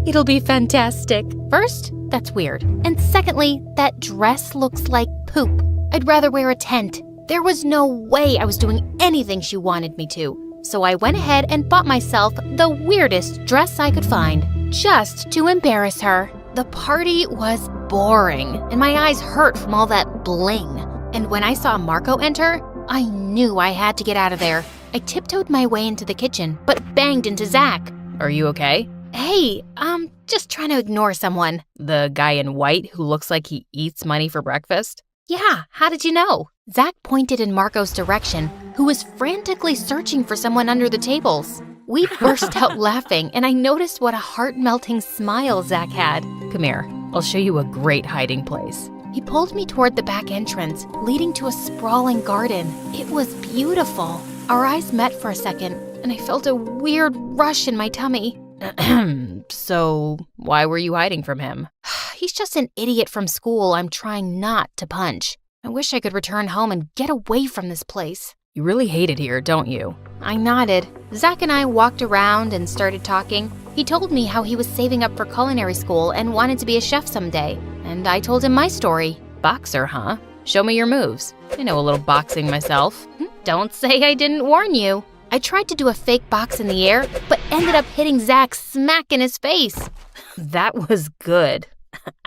It'll be fantastic. First, that's weird. And secondly, that dress looks like poop. I'd rather wear a tent. There was no way I was doing anything she wanted me to. So I went ahead and bought myself the weirdest dress I could find, just to embarrass her. The party was boring, and my eyes hurt from all that bling. And when I saw Marco enter, I knew I had to get out of there. I tiptoed my way into the kitchen, but banged into Zach. Are you okay? Hey, I'm just trying to ignore someone. The guy in white who looks like he eats money for breakfast? Yeah, how did you know? Zach pointed in Marco's direction, who was frantically searching for someone under the tables. We burst out laughing, and I noticed what a heart-melting smile Zach had. Come here, I'll show you a great hiding place. He pulled me toward the back entrance, leading to a sprawling garden. It was beautiful. Our eyes met for a second, and I felt a weird rush in my tummy. So, why were you hiding from him? He's just an idiot from school I'm trying not to punch. I wish I could return home and get away from this place. You really hate it here, don't you? I nodded. Zach and I walked around and started talking. He told me how he was saving up for culinary school and wanted to be a chef someday. And I told him my story. Boxer, huh? Show me your moves. I know a little boxing myself. Don't say I didn't warn you. I tried to do a fake box in the air, but ended up hitting Zach smack in his face. That was good.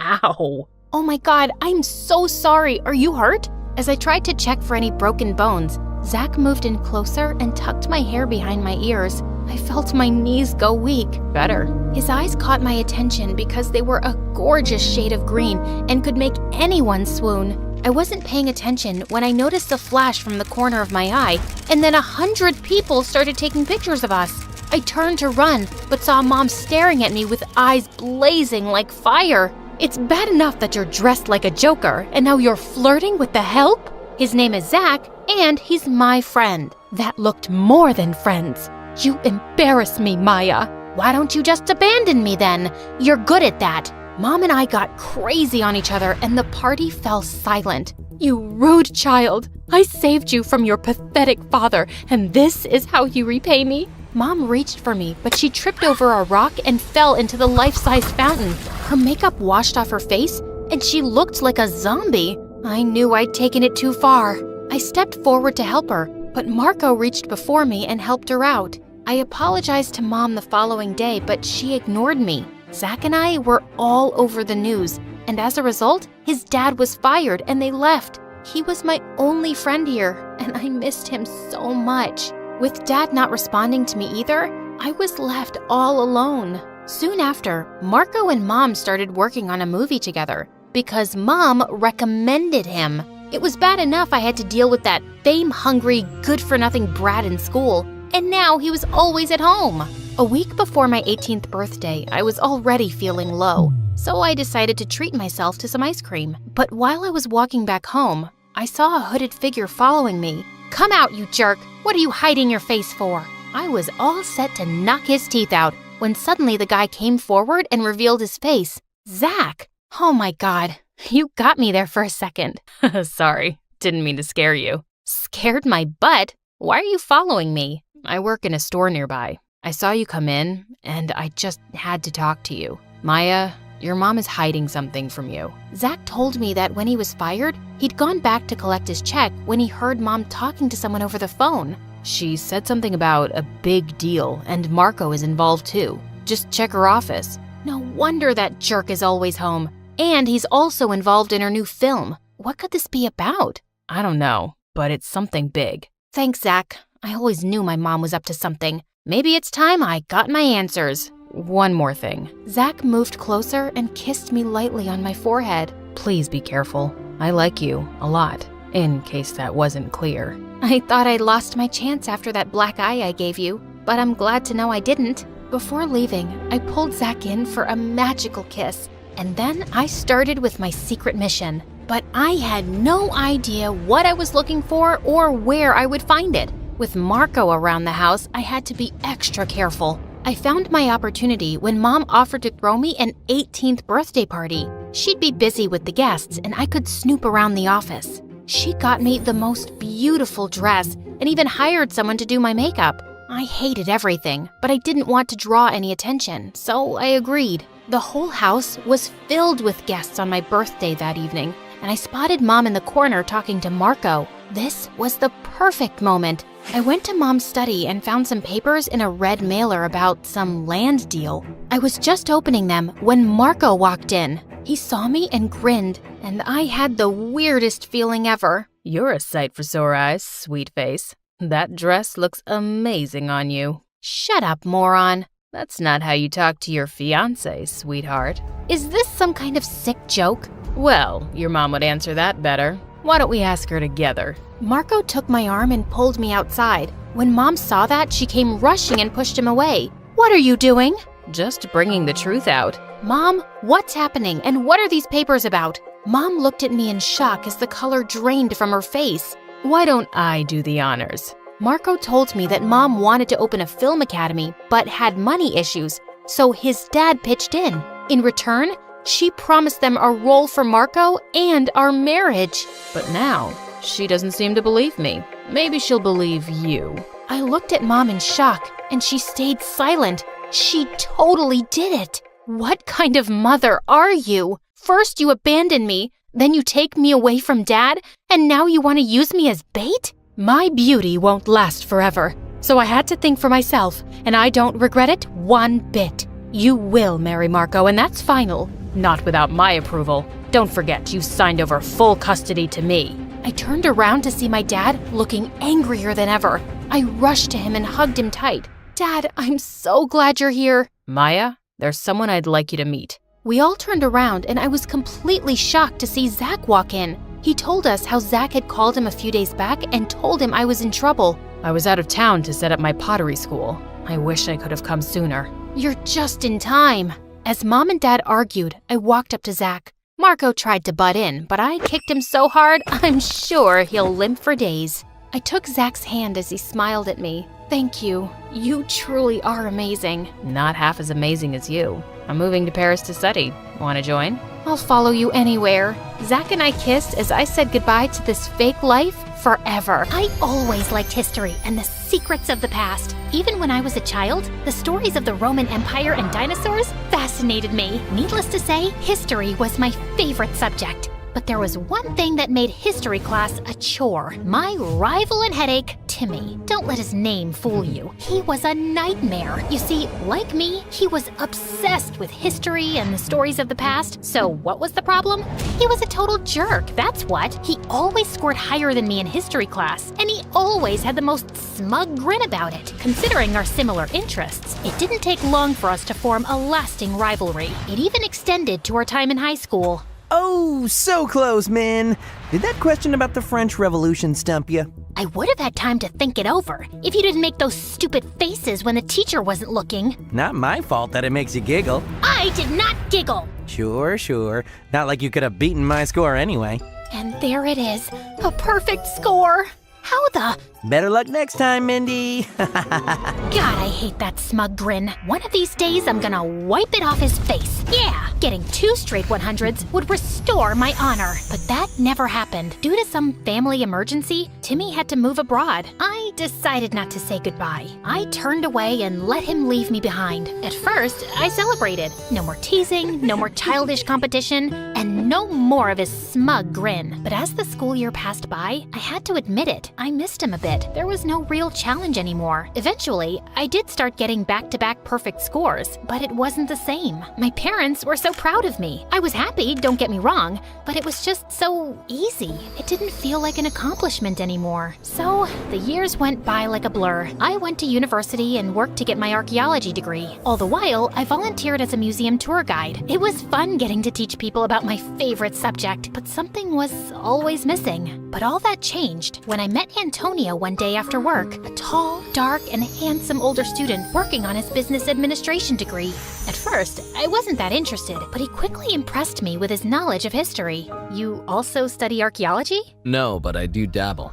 Ow. Oh my God, I'm so sorry. Are you hurt? As I tried to check for any broken bones, Zach moved in closer and tucked my hair behind my ears. I felt my knees go weak. Better. His eyes caught my attention because they were a gorgeous shade of green and could make anyone swoon. I wasn't paying attention when I noticed a flash from the corner of my eye, and then 100 people started taking pictures of us. I turned to run, but saw Mom staring at me with eyes blazing like fire. It's bad enough that you're dressed like a joker, and now you're flirting with the help? His name is Zach, and he's my friend. That looked more than friends. You embarrass me, Maya. Why don't you just abandon me then? You're good at that. Mom and I got crazy on each other, and the party fell silent. You rude child. I saved you from your pathetic father, and this is how you repay me? Mom reached for me, but she tripped over a rock and fell into the life-size fountain. Her makeup washed off her face, and she looked like a zombie. I knew I'd taken it too far. I stepped forward to help her, but Marco reached before me and helped her out. I apologized to Mom the following day, but she ignored me. Zach and I were all over the news, and as a result, his dad was fired and they left. He was my only friend here, and I missed him so much. With Dad not responding to me either, I was left all alone. Soon after, Marco and Mom started working on a movie together because Mom recommended him. It was bad enough I had to deal with that fame-hungry, good-for-nothing brat in school, and now he was always at home. A week before my 18th birthday, I was already feeling low, so I decided to treat myself to some ice cream. But while I was walking back home, I saw a hooded figure following me. "Come out, you jerk! What are you hiding your face for?" I was all set to knock his teeth out when suddenly the guy came forward and revealed his face. Zach! Oh my God, you got me there for a second. Sorry, didn't mean to scare you. Scared my butt? Why are you following me? I work in a store nearby. I saw you come in, and I just had to talk to you. Maya, your mom is hiding something from you. Zach told me that when he was fired, he'd gone back to collect his check when he heard Mom talking to someone over the phone. She said something about a big deal, and Marco is involved too. Just check her office. No wonder that jerk is always home. And he's also involved in her new film. What could this be about? I don't know, but it's something big. Thanks, Zach. I always knew my mom was up to something. Maybe it's time I got my answers. One more thing. Zach moved closer and kissed me lightly on my forehead. Please be careful. I like you a lot, in case that wasn't clear. I thought I'd lost my chance after that black eye I gave you. but I'm glad to know I didn't. Before leaving, I pulled Zach in for a magical kiss, and then I started with my secret mission. But I had no idea what I was looking for or where I would find it. With Marco around the house, I had to be extra careful. I found my opportunity when Mom offered to throw me an 18th birthday party. She'd be busy with the guests, and I could snoop around the office. She got me the most beautiful dress and even hired someone to do my makeup. I hated everything, but I didn't want to draw any attention, so I agreed. The whole house was filled with guests on my birthday that evening, and I spotted Mom in the corner talking to Marco. This was the perfect moment. I went to Mom's study and found some papers in a red mailer about some land deal. I was just opening them when Marco walked in. He saw me and grinned, and I had the weirdest feeling ever. You're a sight for sore eyes, sweet face. That dress looks amazing on you. Shut up, moron. That's not how you talk to your fiancé, sweetheart. Is this some kind of sick joke? Well, your mom would answer that better. Why don't we ask her together? Marco took my arm and pulled me outside. When Mom saw that, she came rushing and pushed him away. What are you doing? Just bringing the truth out. Mom, what's happening and what are these papers about? Mom looked at me in shock as the color drained from her face. Why don't I do the honors? Marco told me that Mom wanted to open a film academy but had money issues, so his dad pitched in. In return, she promised them a role for Marco and our marriage. But now, she doesn't seem to believe me. Maybe she'll believe you. I looked at Mom in shock, and she stayed silent. She totally did it. What kind of mother are you? First you abandon me, then you take me away from Dad, and now you want to use me as bait? My beauty won't last forever, so I had to think for myself, and I don't regret it one bit. You will marry Marco, and that's final. Not without my approval. Don't forget, you signed over full custody to me. I turned around to see my dad looking angrier than ever. I rushed to him and hugged him tight. Dad, I'm so glad you're here. Maya, there's someone I'd like you to meet. We all turned around and I was completely shocked to see Zach walk in. He told us how Zach had called him a few days back and told him I was in trouble. I was out of town to set up my pottery school. I wish I could have come sooner. You're just in time. As Mom and Dad argued, I walked up to Zach. Marco tried to butt in, but I kicked him so hard, I'm sure he'll limp for days. I took Zach's hand as he smiled at me. Thank you. You truly are amazing. Not half as amazing as you. I'm moving to Paris to study. Want to join? I'll follow you anywhere. Zach and I kissed as I said goodbye to this fake life forever. I always liked history and the secrets of the past. Even when I was a child, the stories of the Roman Empire and dinosaurs fascinated me. Needless to say, history was my favorite subject. But there was one thing that made history class a chore. My rival and headache, Timmy. Don't let his name fool you. He was a nightmare. You see, like me, he was obsessed with history and the stories of the past. So what was the problem? He was a total jerk, that's what. He always scored higher than me in history class, and he always had the most smug grin about it. Considering our similar interests, it didn't take long for us to form a lasting rivalry. It even extended to our time in high school. Oh, so close, man. Did that question about the French Revolution stump you? I would have had time to think it over if you didn't make those stupid faces when the teacher wasn't looking. Not my fault that it makes you giggle. I did not giggle. Sure. Not like you could have beaten my score anyway. And there it is, a perfect score. How the... Better luck next time, Mindy. God, I hate that smug grin. One of these days, I'm gonna wipe it off his face. Yeah, getting 2 straight 100s would restore my honor. But that never happened. Due to some family emergency, Timmy had to move abroad. I decided not to say goodbye. I turned away and let him leave me behind. At first, I celebrated. No more teasing, no more childish competition, and no more of his smug grin. But as the school year passed by, I had to admit it. I missed him a bit. There was no real challenge anymore. Eventually, I did start getting back-to-back perfect scores, but it wasn't the same. My parents were so proud of me. I was happy, don't get me wrong, but it was just so easy. It didn't feel like an accomplishment anymore. So, the years went by like a blur. I went to university and worked to get my archaeology degree. All the while, I volunteered as a museum tour guide. It was fun getting to teach people about my my favorite subject, but something was always missing. But all that changed when I met Antonio one day after work, a tall, dark, and handsome older student working on his business administration degree. At first, I wasn't that interested, but he quickly impressed me with his knowledge of history. You also study archaeology? No, but I do dabble.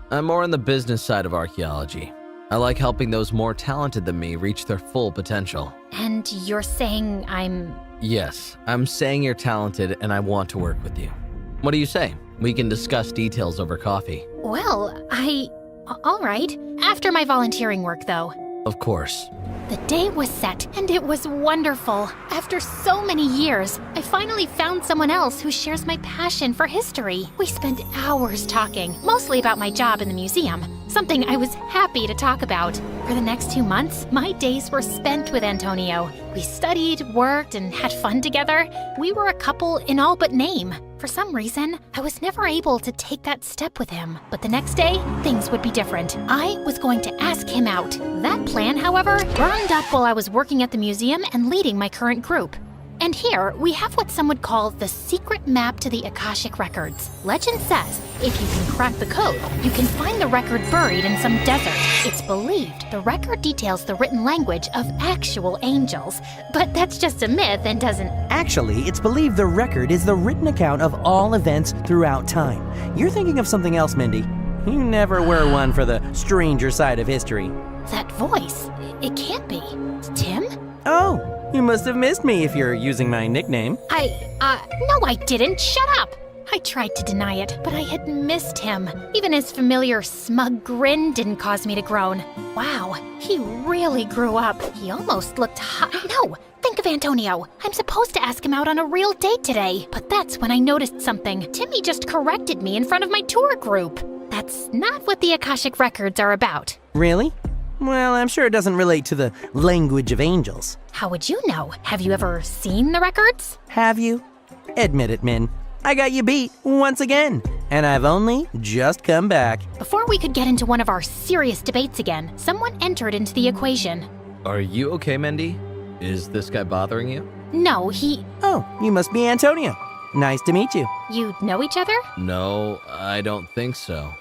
I'm more on the business side of archaeology. I like helping those more talented than me reach their full potential. And you're saying I'm... Yes, I'm saying you're talented and I want to work with you. What do you say? We can discuss details over coffee. Well, all right. After my volunteering work, though. Of course. The day was set, and it was wonderful. After so many years, I finally found someone else who shares my passion for history. We spent hours talking, mostly about my job in the museum, something I was happy to talk about. For the next 2 months, my days were spent with Antonio. We studied, worked, and had fun together. We were a couple in all but name. For some reason, I was never able to take that step with him. But the next day, things would be different. I was going to ask him out. That plan, however, burned up while I was working at the museum and leading my current group. And here, we have what some would call the secret map to the Akashic Records. Legend says, if you can crack the code, you can find the record buried in some desert. It's believed the record details the written language of actual angels. But that's just a myth and doesn't... Actually, it's believed the record is the written account of all events throughout time. You're thinking of something else, Mindy. You never were one for the stranger side of history. That voice, it can't be. Tim? Oh, you must have missed me if you're using my nickname. No, I didn't. Shut up. I tried to deny it, but I had missed him. Even his familiar smug grin didn't cause me to groan. Wow, he really grew up. He almost looked hot. No, think of Antonio. I'm supposed to ask him out on a real date today. But that's when I noticed something. Timmy just corrected me in front of my tour group. That's not what the Akashic Records are about. Really? Well, I'm sure it doesn't relate to the language of angels. How would you know? Have you ever seen the records? Have you? Admit it, Min. I got you beat once again, and I've only just come back. Before we could get into one of our serious debates again, someone entered into the equation. Are you okay, Mindy? Is this guy bothering you? No, he... Oh, you must be Antonio. Nice to meet you. You know each other? No, I don't think so.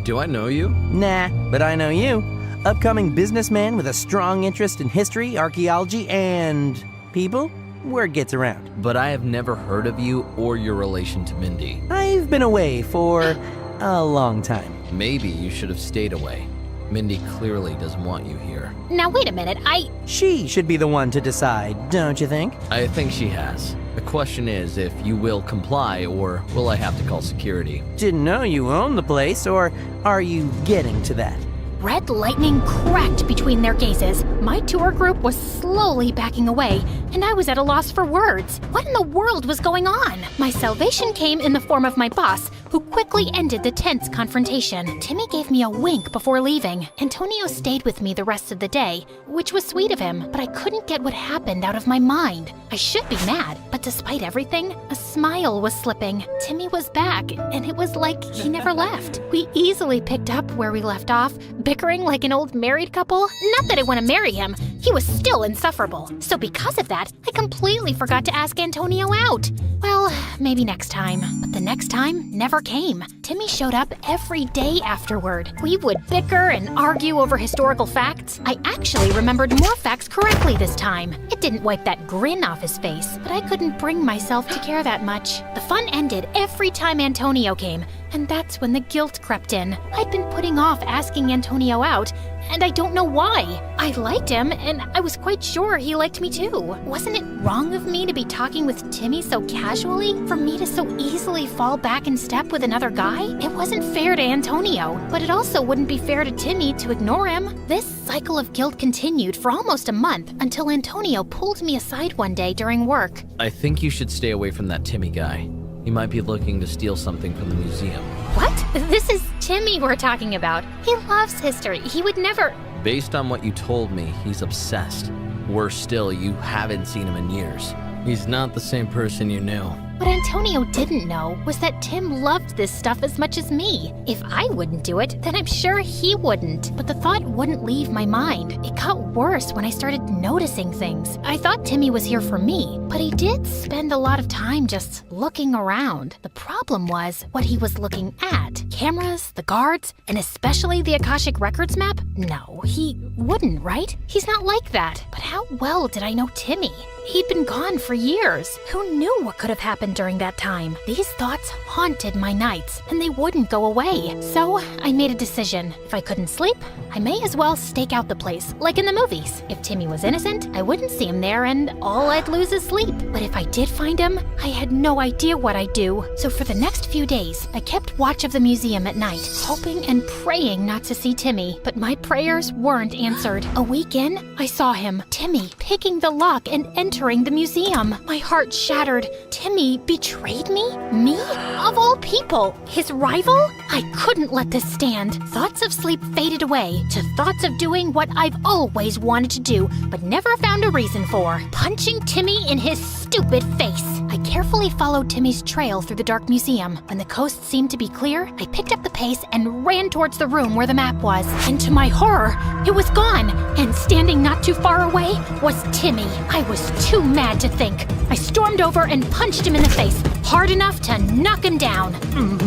Do I know you? Nah, but I know you. Upcoming businessman with a strong interest in history, archaeology, and people. Word gets around. But I have never heard of you or your relation to Mindy. I've been away for a long time. Maybe you should have stayed away. Mindy clearly doesn't want you here. Now wait a minute, She should be the one to decide, don't you think? I think she has. The question is if you will comply or will I have to call security? Didn't know you owned the place, or are you getting to that? Red lightning cracked between their gazes. My tour group was slowly backing away, and I was at a loss for words. What in the world was going on? My salvation came in the form of my boss, who quickly ended the tense confrontation. Timmy gave me a wink before leaving. Antonio stayed with me the rest of the day, which was sweet of him, but I couldn't get what happened out of my mind. I should be mad, but despite everything, a smile was slipping. Timmy was back, and it was like he never left. We easily picked up where we left off, bickering like an old married couple. Not that I want to marry him. He was still insufferable. So because of that, I completely forgot to ask Antonio out. Well, maybe next time. But the next time never came. Timmy showed up every day afterward. We would bicker and argue over historical facts. I actually remembered more facts correctly this time. It didn't wipe that grin off his face, but I couldn't bring myself to care that much. The fun ended every time Antonio came, and that's when the guilt crept in. I'd been putting off asking Antonio out, and I don't know why. I liked him, and I was quite sure he liked me too. Wasn't it wrong of me to be talking with Timmy so casually? For me to so easily fall back in step with another guy? It wasn't fair to Antonio, but it also wouldn't be fair to Timmy to ignore him. This cycle of guilt continued for almost a month until Antonio pulled me aside one day during work. I think you should stay away from that Timmy guy. He might be looking to steal something from the museum. What? This is Timmy we're talking about. He loves history. He would never... Based on what you told me, he's obsessed. Worse still, you haven't seen him in years. He's not the same person you knew. What Antonio didn't know was that Tim loved this stuff as much as me. If I wouldn't do it, then I'm sure he wouldn't. But the thought wouldn't leave my mind. It got worse when I started noticing things. I thought Timmy was here for me, but he did spend a lot of time just looking around. The problem was what he was looking at. Cameras, the guards, and especially the Akashic Records map? No, he wouldn't, right? He's not like that. But how well did I know Timmy? He'd been gone for years. Who knew what could have happened during that time? These thoughts haunted my nights, and they wouldn't go away. So I made a decision. If I couldn't sleep, I may as well stake out the place, like in the movies. If Timmy was innocent, I wouldn't see him there, and all I'd lose is sleep. But if I did find him, I had no idea what I'd do. So for the next few days, I kept watch of the museum at night, hoping and praying not to see Timmy. But my prayers weren't answered. A week in, I saw him, Timmy, picking the lock and entering the museum. My heart shattered. Timmy betrayed me? Me? Of all people, his rival? I couldn't let this stand. Thoughts of sleep faded away to thoughts of doing what I've always wanted to do, but never found a reason for. Punching Timmy in his stupid face. I carefully followed Timmy's trail through the dark museum. When the coast seemed to be clear, I picked up the pace and ran towards the room where the map was. And to my horror, it was gone. And standing not too far away was Timmy. I was too mad to think. I stormed over and punched him in the face, hard enough to knock him down.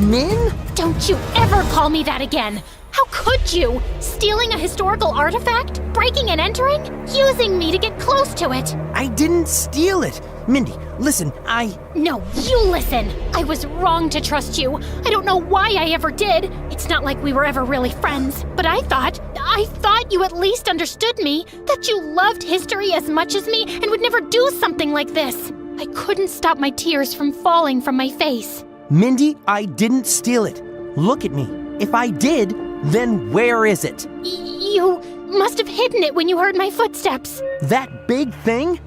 Min? Don't you ever call me that again. How could you? Stealing a historical artifact? Breaking and entering? Using me to get close to it? I didn't steal it. Mindy, listen, No, you listen. I was wrong to trust you. I don't know why I ever did. It's not like we were ever really friends. But I thought you at least understood me, that you loved history as much as me and would never do something like this. I couldn't stop my tears from falling from my face. Mindy, I didn't steal it. Look at me. If I did, then where is it? You must have hidden it when you heard my footsteps. That big thing?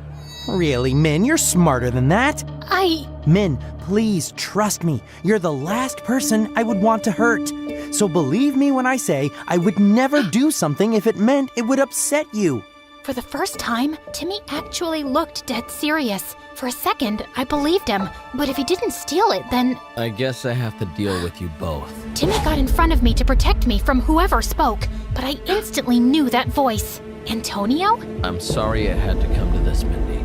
Really, Min, you're smarter than that. Min, please trust me. You're the last person I would want to hurt. So believe me when I say I would never do something if it meant it would upset you. For the first time, Timmy actually looked dead serious. For a second, I believed him, but if he didn't steal it, then... I guess I have to deal with you both. Timmy got in front of me to protect me from whoever spoke, but I instantly knew that voice. Antonio? I'm sorry it had to come to this, Mindy.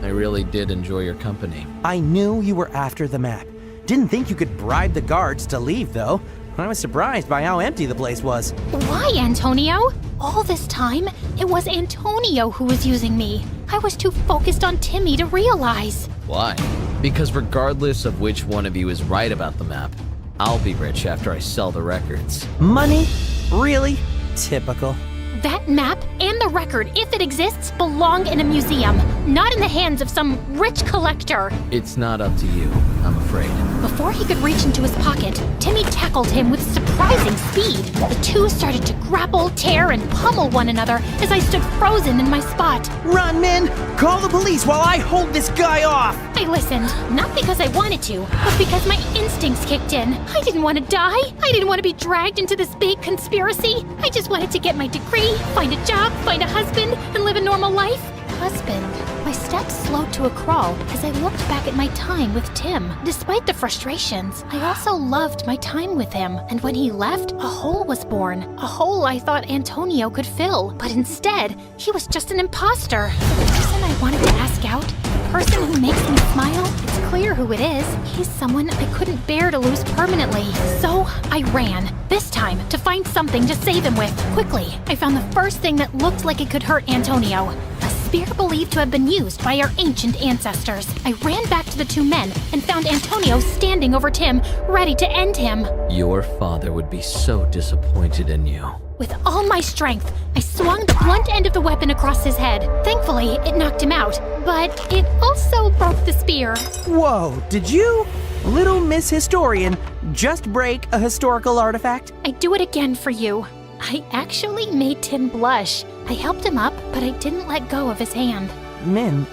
I really did enjoy your company. I knew you were after the map. Didn't think you could bribe the guards to leave, though. I was surprised by how empty the place was. Why, Antonio? All this time, it was Antonio who was using me. I was too focused on Timmy to realize. Why? Because regardless of which one of you is right about the map, I'll be rich after I sell the records. Money? Really? Typical. That map and the record, if it exists, belong in a museum, not in the hands of some rich collector. It's not up to you, I'm afraid. Before he could reach into his pocket, Timmy tackled him with surprising speed. The two started to grapple, tear, and pummel one another as I stood frozen in my spot. Run, Min! Call the police while I hold this guy off! I listened, not because I wanted to, but because my instincts kicked in. I didn't want to die. I didn't want to be dragged into this big conspiracy. I just wanted to get my degree, find a job, find a husband, and live a normal life. Husband. My steps slowed to a crawl as I looked back at my time with Tim. Despite the frustrations, I also loved my time with him. And when he left, a hole was born. A hole I thought Antonio could fill. But instead, he was just an imposter. The person I wanted to ask out, the person who makes me smile, it's clear who it is. He's someone I couldn't bear to lose permanently. So I ran. This time, to find something to save him with. Quickly, I found the first thing that looked like it could hurt Antonio. A spear believed to have been used by our ancient ancestors. I ran back to the two men and found Antonio standing over Tim, ready to end him. Your father would be so disappointed in you. With all my strength, I swung the blunt end of the weapon across his head. Thankfully, it knocked him out, but it also broke the spear. Whoa, did you, little Miss Historian, just break a historical artifact? I'd do it again for you. I actually made Tim blush. I helped him up, but I didn't let go of his hand. Min,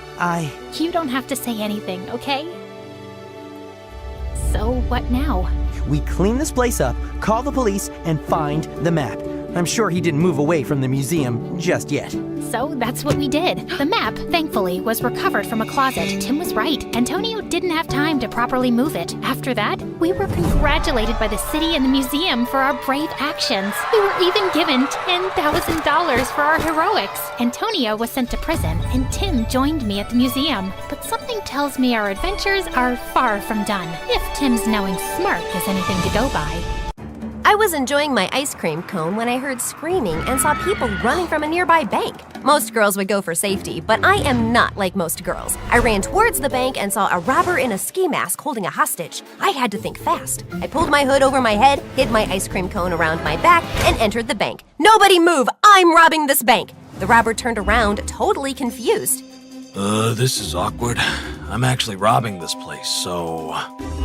You don't have to say anything, okay? So what now? We clean this place up, call the police, and find the map. I'm sure he didn't move away from the museum just yet. So that's what we did. The map, thankfully, was recovered from a closet. Tim was right. Antonio didn't have time to properly move it. After that, we were congratulated by the city and the museum for our brave actions. We were even given $10,000 for our heroics. Antonio was sent to prison, and Tim joined me at the museum. But something tells me our adventures are far from done, if Tim's knowing smirk is anything to go by. I was enjoying my ice cream cone when I heard screaming and saw people running from a nearby bank. Most girls would go for safety, but I am not like most girls. I ran towards the bank and saw a robber in a ski mask holding a hostage. I had to think fast. I pulled my hood over my head, hid my ice cream cone around my back, and entered the bank. Nobody move! I'm robbing this bank! The robber turned around, totally confused. This is awkward. I'm actually robbing this place, so...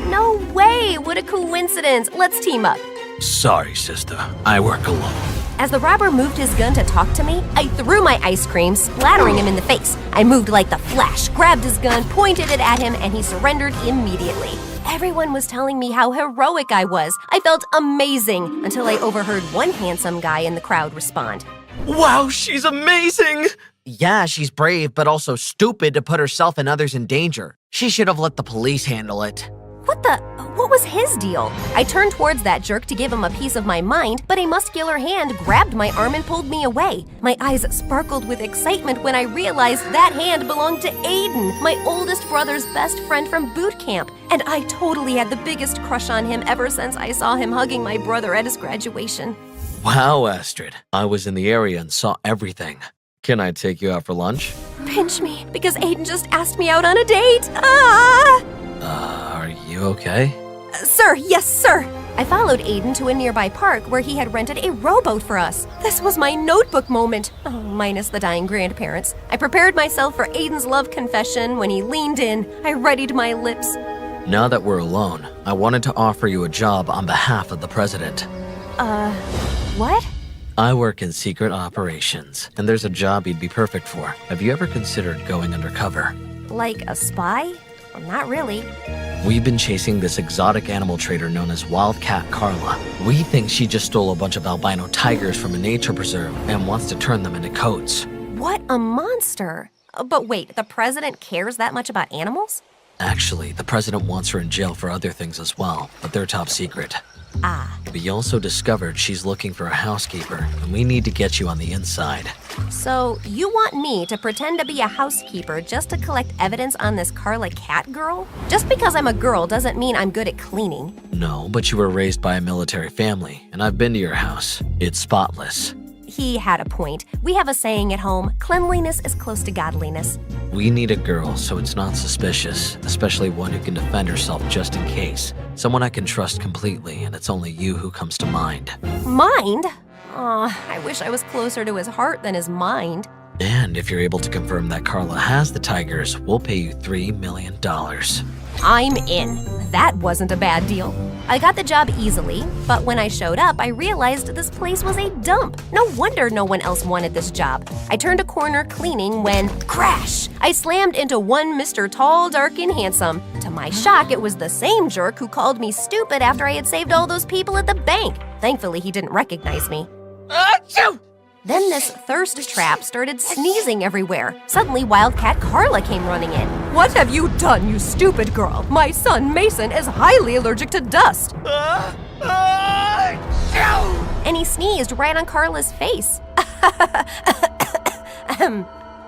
No way! What a coincidence! Let's team up. Sorry, sister. I work alone. As the robber moved his gun to talk to me, I threw my ice cream, splattering him in the face. I moved like the Flash, grabbed his gun, pointed it at him, and he surrendered immediately. Everyone was telling me how heroic I was. I felt amazing until I overheard one handsome guy in the crowd respond. Wow, she's amazing! Yeah, she's brave, but also stupid to put herself and others in danger. She should have let the police handle it. What was his deal? I turned towards that jerk to give him a piece of my mind, but a muscular hand grabbed my arm and pulled me away. My eyes sparkled with excitement when I realized that hand belonged to Aiden, my oldest brother's best friend from boot camp. And I totally had the biggest crush on him ever since I saw him hugging my brother at his graduation. Wow, Astrid. I was in the area and saw everything. Can I take you out for lunch? Pinch me, because Aiden just asked me out on a date. Ah! Are you okay? Sir, yes, sir. I followed Aiden to a nearby park where he had rented a rowboat for us. This was my notebook moment, minus the dying grandparents. I prepared myself for Aiden's love confession. When he leaned in, I readied my lips. Now that we're alone, I wanted to offer you a job on behalf of the president. What? I work in secret operations, and there's a job you'd be perfect for. Have you ever considered going undercover? Like a spy? Not really. We've been chasing this exotic animal trader known as Wildcat Carla. We think she just stole a bunch of albino tigers from a nature preserve and wants to turn them into coats. What a monster. But wait, the president cares that much about animals? Actually, the president wants her in jail for other things as well, but they're top secret. Ah. We also discovered she's looking for a housekeeper, and we need to get you on the inside. So, you want me to pretend to be a housekeeper just to collect evidence on this Carla Cat girl? Just because I'm a girl doesn't mean I'm good at cleaning. No, but you were raised by a military family, and I've been to your house. It's spotless. He had a point. We have a saying at home, cleanliness is close to godliness. We need a girl so it's not suspicious, especially one who can defend herself just in case. Someone I can trust completely, and it's only you who comes to mind. Mind? I wish I was closer to his heart than his mind. And if you're able to confirm that Carla has the tigers, we'll pay you $3 million. I'm in. That wasn't a bad deal. I got the job easily, but when I showed up, I realized this place was a dump. No wonder no one else wanted this job. I turned a corner cleaning when, crash! I slammed into one Mr. Tall, Dark, and Handsome. To my shock, it was the same jerk who called me stupid after I had saved all those people at the bank. Thankfully, he didn't recognize me. Achoo! Then this thirst trap started sneezing everywhere. Suddenly, Wildcat Carla came running in. What have you done, you stupid girl? My son, Mason, is highly allergic to dust. And he sneezed right on Carla's face.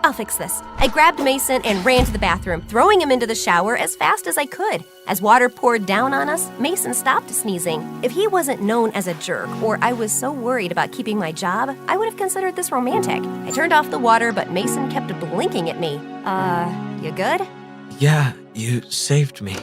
I'll fix this. I grabbed Mason and ran to the bathroom, throwing him into the shower as fast as I could. As water poured down on us, Mason stopped sneezing. If he wasn't known as a jerk, or I was so worried about keeping my job, I would have considered this romantic. I turned off the water, but Mason kept blinking at me. You good? Yeah, you saved me.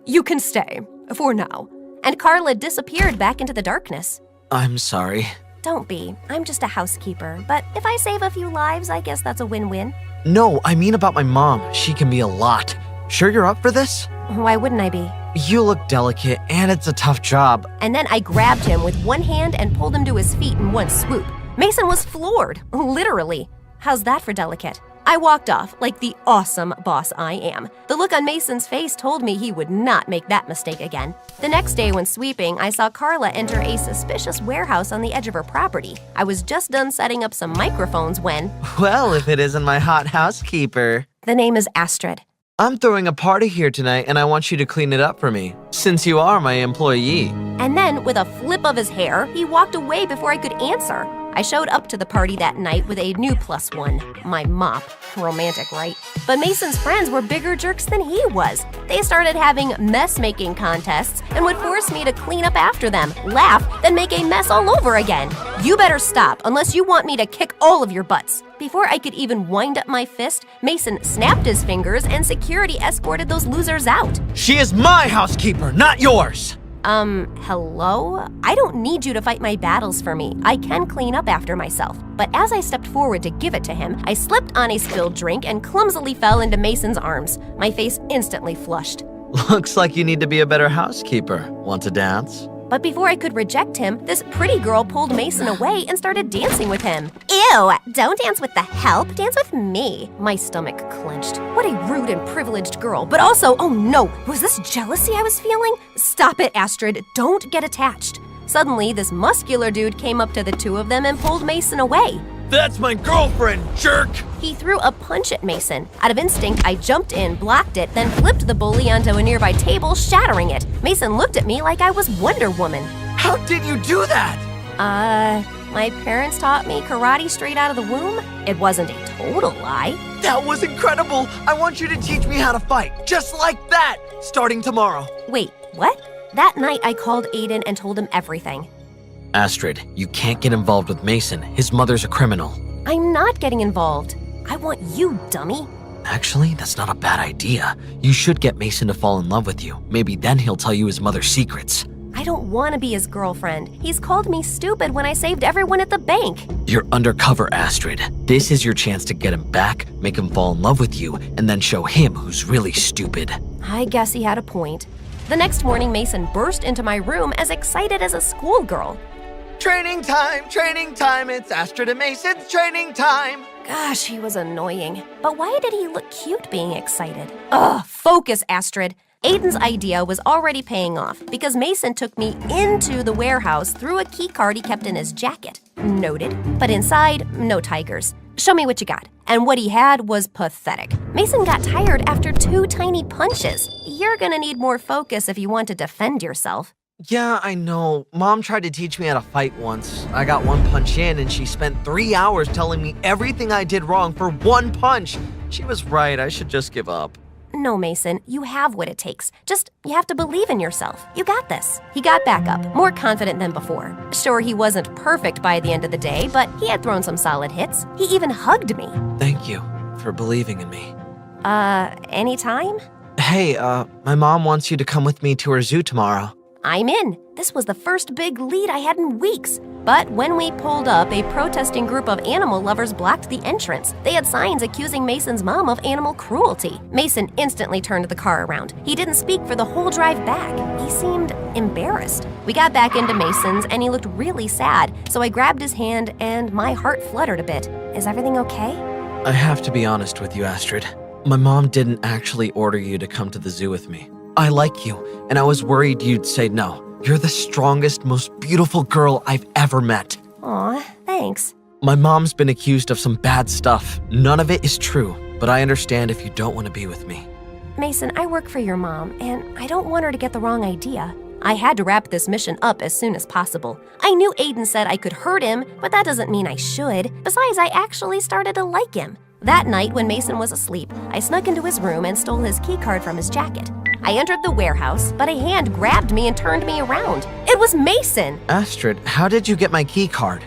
You can stay, for now. And Carla disappeared back into the darkness. I'm sorry. Don't be. I'm just a housekeeper. But if I save a few lives, I guess that's a win-win. No, I mean about my mom. She can be a lot. Sure you're up for this? Why wouldn't I be? You look delicate, and it's a tough job. And then I grabbed him with one hand and pulled him to his feet in one swoop. Mason was floored, literally. How's that for delicate? I walked off like the awesome boss I am. The look on Mason's face told me he would not make that mistake again. The next day when sweeping, I saw Carla enter a suspicious warehouse on the edge of her property. I was just done setting up some microphones when… Well, if it isn't my hot housekeeper. The name is Astrid. I'm throwing a party here tonight and I want you to clean it up for me, since you are my employee. And then, with a flip of his hair, he walked away before I could answer. I showed up to the party that night with a new +1, my mop. Romantic, right? But Mason's friends were bigger jerks than he was. They started having mess-making contests and would force me to clean up after them, laugh, then make a mess all over again. You better stop unless you want me to kick all of your butts. Before I could even wind up my fist, Mason snapped his fingers and security escorted those losers out. She is my housekeeper, not yours! Hello? I don't need you to fight my battles for me. I can clean up after myself. But as I stepped forward to give it to him, I slipped on a spilled drink and clumsily fell into Mason's arms. My face instantly flushed. Looks like you need to be a better housekeeper. Want to dance? But before I could reject him, this pretty girl pulled Mason away and started dancing with him. Ew! Don't dance with the help, dance with me. My stomach clenched. What a rude and privileged girl. But also, oh no, was this jealousy I was feeling? Stop it, Astrid. Don't get attached. Suddenly, this muscular dude came up to the two of them and pulled Mason away. That's my girlfriend, jerk! He threw a punch at Mason. Out of instinct, I jumped in, blocked it, then flipped the bully onto a nearby table, shattering it. Mason looked at me like I was Wonder Woman. How did you do that? My parents taught me karate straight out of the womb. It wasn't a total lie. That was incredible! I want you to teach me how to fight, just like that, starting tomorrow. Wait, what? That night, I called Aiden and told him everything. Astrid, you can't get involved with Mason. His mother's a criminal. I'm not getting involved. I want you, dummy. Actually, that's not a bad idea. You should get Mason to fall in love with you. Maybe then he'll tell you his mother's secrets. I don't want to be his girlfriend. He's called me stupid when I saved everyone at the bank. You're undercover, Astrid. This is your chance to get him back, make him fall in love with you, and then show him who's really stupid. I guess he had a point. The next morning, Mason burst into my room as excited as a schoolgirl. Training time, it's Astrid and Mason's training time. Gosh, he was annoying. But why did he look cute being excited? Ugh, focus, Astrid. Aiden's idea was already paying off because Mason took me into the warehouse through a key card he kept in his jacket. Noted. But inside, no tigers. Show me what you got. And what he had was pathetic. Mason got tired after 2 tiny punches. You're gonna need more focus if you want to defend yourself. Yeah, I know. Mom tried to teach me how to fight once. I got 1 punch in and she spent 3 hours telling me everything I did wrong for 1 punch. She was right, I should just give up. No, Mason, you have what it takes. Just, you have to believe in yourself. You got this. He got back up, more confident than before. Sure, he wasn't perfect by the end of the day, but he had thrown some solid hits. He even hugged me. Thank you for believing in me. Anytime? Hey, my mom wants you to come with me to her zoo tomorrow. I'm in. This was the first big lead I had in weeks. But when we pulled up, a protesting group of animal lovers blocked the entrance. They had signs accusing Mason's mom of animal cruelty. Mason instantly turned the car around. He didn't speak for the whole drive back. He seemed embarrassed. We got back into Mason's and he looked really sad, so I grabbed his hand and my heart fluttered a bit. Is everything okay? I have to be honest with you, Astrid. My mom didn't actually order you to come to the zoo with me. I like you, and I was worried you'd say no. You're the strongest, most beautiful girl I've ever met. Aw, thanks. My mom's been accused of some bad stuff. None of it is true, but I understand if you don't want to be with me. Mason, I work for your mom, and I don't want her to get the wrong idea. I had to wrap this mission up as soon as possible. I knew Aiden said I could hurt him, but that doesn't mean I should. Besides, I actually started to like him. That night, when Mason was asleep, I snuck into his room and stole his key card from his jacket. I entered the warehouse, but a hand grabbed me and turned me around. It was Mason! Astrid, how did you get my key card?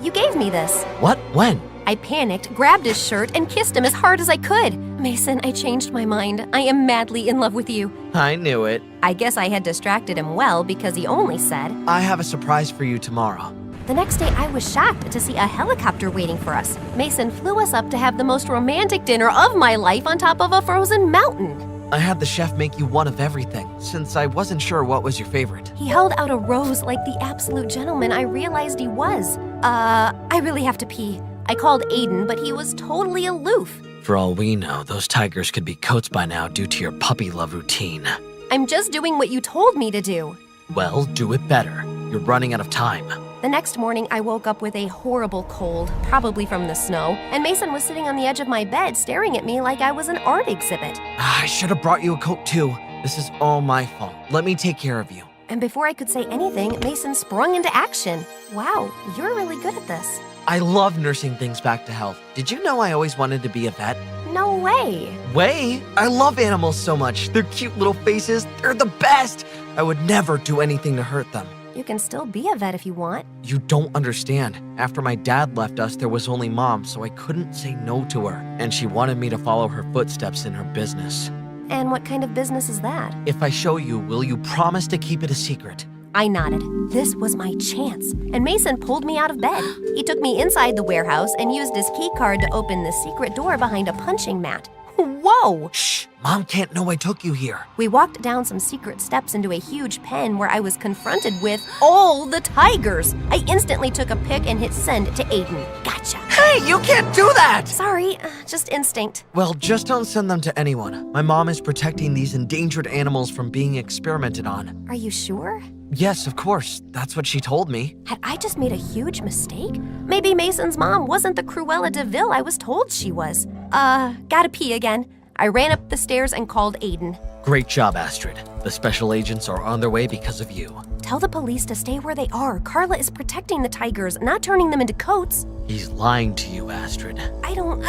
You gave me this. What? When? I panicked, grabbed his shirt, and kissed him as hard as I could. Mason, I changed my mind. I am madly in love with you. I knew it. I guess I had distracted him well because he only said, I have a surprise for you tomorrow. The next day, I was shocked to see a helicopter waiting for us. Mason flew us up to have the most romantic dinner of my life on top of a frozen mountain. I had the chef make you one of everything, since I wasn't sure what was your favorite. He held out a rose like the absolute gentleman I realized he was. I really have to pee. I called Aiden, but he was totally aloof. For all we know, those tigers could be coats by now due to your puppy love routine. I'm just doing what you told me to do. Well, do it better. You're running out of time. The next morning, I woke up with a horrible cold, probably from the snow, and Mason was sitting on the edge of my bed staring at me like I was an art exhibit. I should have brought you a coat too. This is all my fault. Let me take care of you. And before I could say anything, Mason sprung into action. Wow, you're really good at this. I love nursing things back to health. Did you know I always wanted to be a vet? No way. Way? I love animals so much. Their cute little faces, they're the best. I would never do anything to hurt them. You can still be a vet if you want. You don't understand. After my dad left us, there was only Mom, so I couldn't say no to her. And she wanted me to follow her footsteps in her business. And what kind of business is that? If I show you, will you promise to keep it a secret? I nodded. This was my chance. And Mason pulled me out of bed. He took me inside the warehouse and used his key card to open the secret door behind a punching mat. Whoa! Shh! Mom can't know I took you here. We walked down some secret steps into a huge pen where I was confronted with all the tigers. I instantly took a pic and hit send to Aiden. Gotcha. Hey, you can't do that! Sorry, just instinct. Well, just don't send them to anyone. My mom is protecting these endangered animals from being experimented on. Are you sure? Yes, of course. That's what she told me. Had I just made a huge mistake? Maybe Mason's mom wasn't the Cruella de Vil I was told she was. Gotta pee again. I ran up the stairs and called Aiden. Great job, Astrid. The special agents are on their way because of you. Tell the police to stay where they are. Carla is protecting the tigers, not turning them into coats. He's lying to you, Astrid. I don't...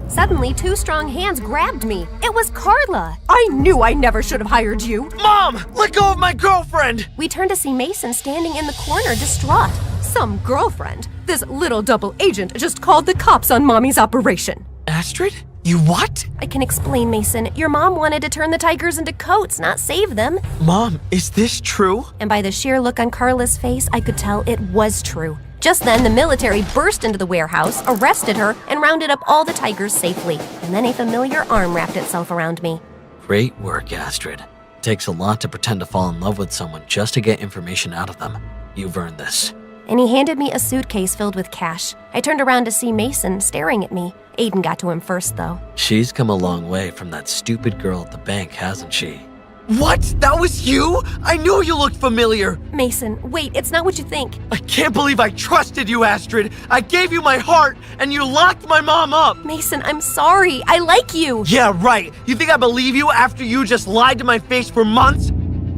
Suddenly, two strong hands grabbed me. It was Carla. I knew I never should have hired you. Mom, let go of my girlfriend! We turned to see Mason standing in the corner, distraught. Some girlfriend? This little double agent just called the cops on Mommy's operation. Astrid? You what? I can explain, Mason. Your mom wanted to turn the tigers into coats, not save them. Mom, is this true? And by the sheer look on Carla's face, I could tell it was true. Just then, the military burst into the warehouse, arrested her, and rounded up all the tigers safely. And then a familiar arm wrapped itself around me. Great work, Astrid. It takes a lot to pretend to fall in love with someone just to get information out of them. You've earned this. And he handed me a suitcase filled with cash. I turned around to see Mason staring at me. Aiden got to him first, though. She's come a long way from that stupid girl at the bank, hasn't she? What? That was you? I knew you looked familiar. Mason, wait, it's not what you think. I can't believe I trusted you, Astrid. I gave you my heart, and you locked my mom up. Mason, I'm sorry. I like you. Yeah, right. You think I believe you after you just lied to my face for months?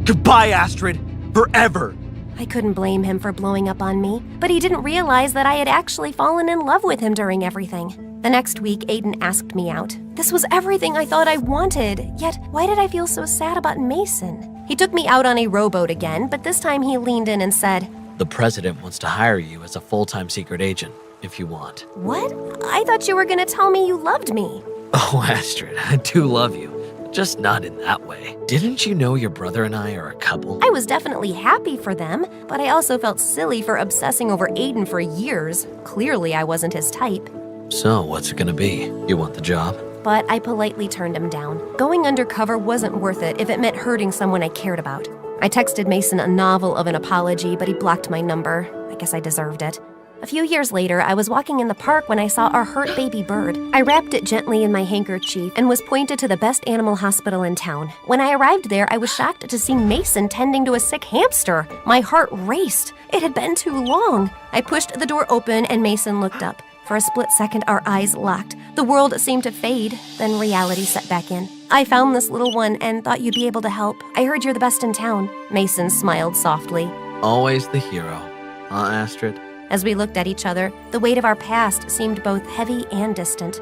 Goodbye, Astrid. Forever. I couldn't blame him for blowing up on me, but he didn't realize that I had actually fallen in love with him during everything. The next week, Aiden asked me out. This was everything I thought I wanted, yet why did I feel so sad about Mason? He took me out on a rowboat again, but this time he leaned in and said, "The president wants to hire you as a full-time secret agent, if you want." "What? I thought you were gonna tell me you loved me." Oh, Astrid, I do love you. Just not in that way. Didn't you know your brother and I are a couple? I was definitely happy for them, but I also felt silly for obsessing over Aiden for years. Clearly, I wasn't his type. So, what's it gonna be? You want the job? But I politely turned him down. Going undercover wasn't worth it if it meant hurting someone I cared about. I texted Mason a novel of an apology, but he blocked my number. I guess I deserved it. A few years later, I was walking in the park when I saw our hurt baby bird. I wrapped it gently in my handkerchief and was pointed to the best animal hospital in town. When I arrived there, I was shocked to see Mason tending to a sick hamster. My heart raced. It had been too long. I pushed the door open and Mason looked up. For a split second, our eyes locked. The world seemed to fade, then reality set back in. "I found this little one and thought you'd be able to help. I heard you're the best in town." Mason smiled softly. Always the hero. Huh, Astrid? As we looked at each other, the weight of our past seemed both heavy and distant.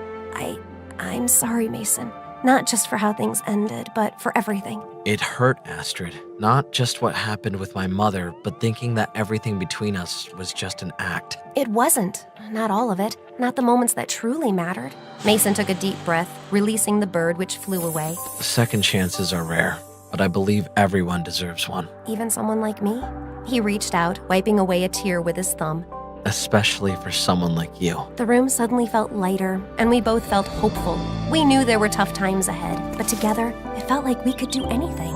I'm sorry, Mason. Not just for how things ended, but for everything. It hurt, Astrid. Not just what happened with my mother, but thinking that everything between us was just an act. It wasn't. Not all of it. Not the moments that truly mattered. Mason took a deep breath, releasing the bird, which flew away. Second chances are rare, but I believe everyone deserves one. Even someone like me? He reached out, wiping away a tear with his thumb. Especially for someone like you. The room suddenly felt lighter, and we both felt hopeful. We knew there were tough times ahead, but together, it felt like we could do anything.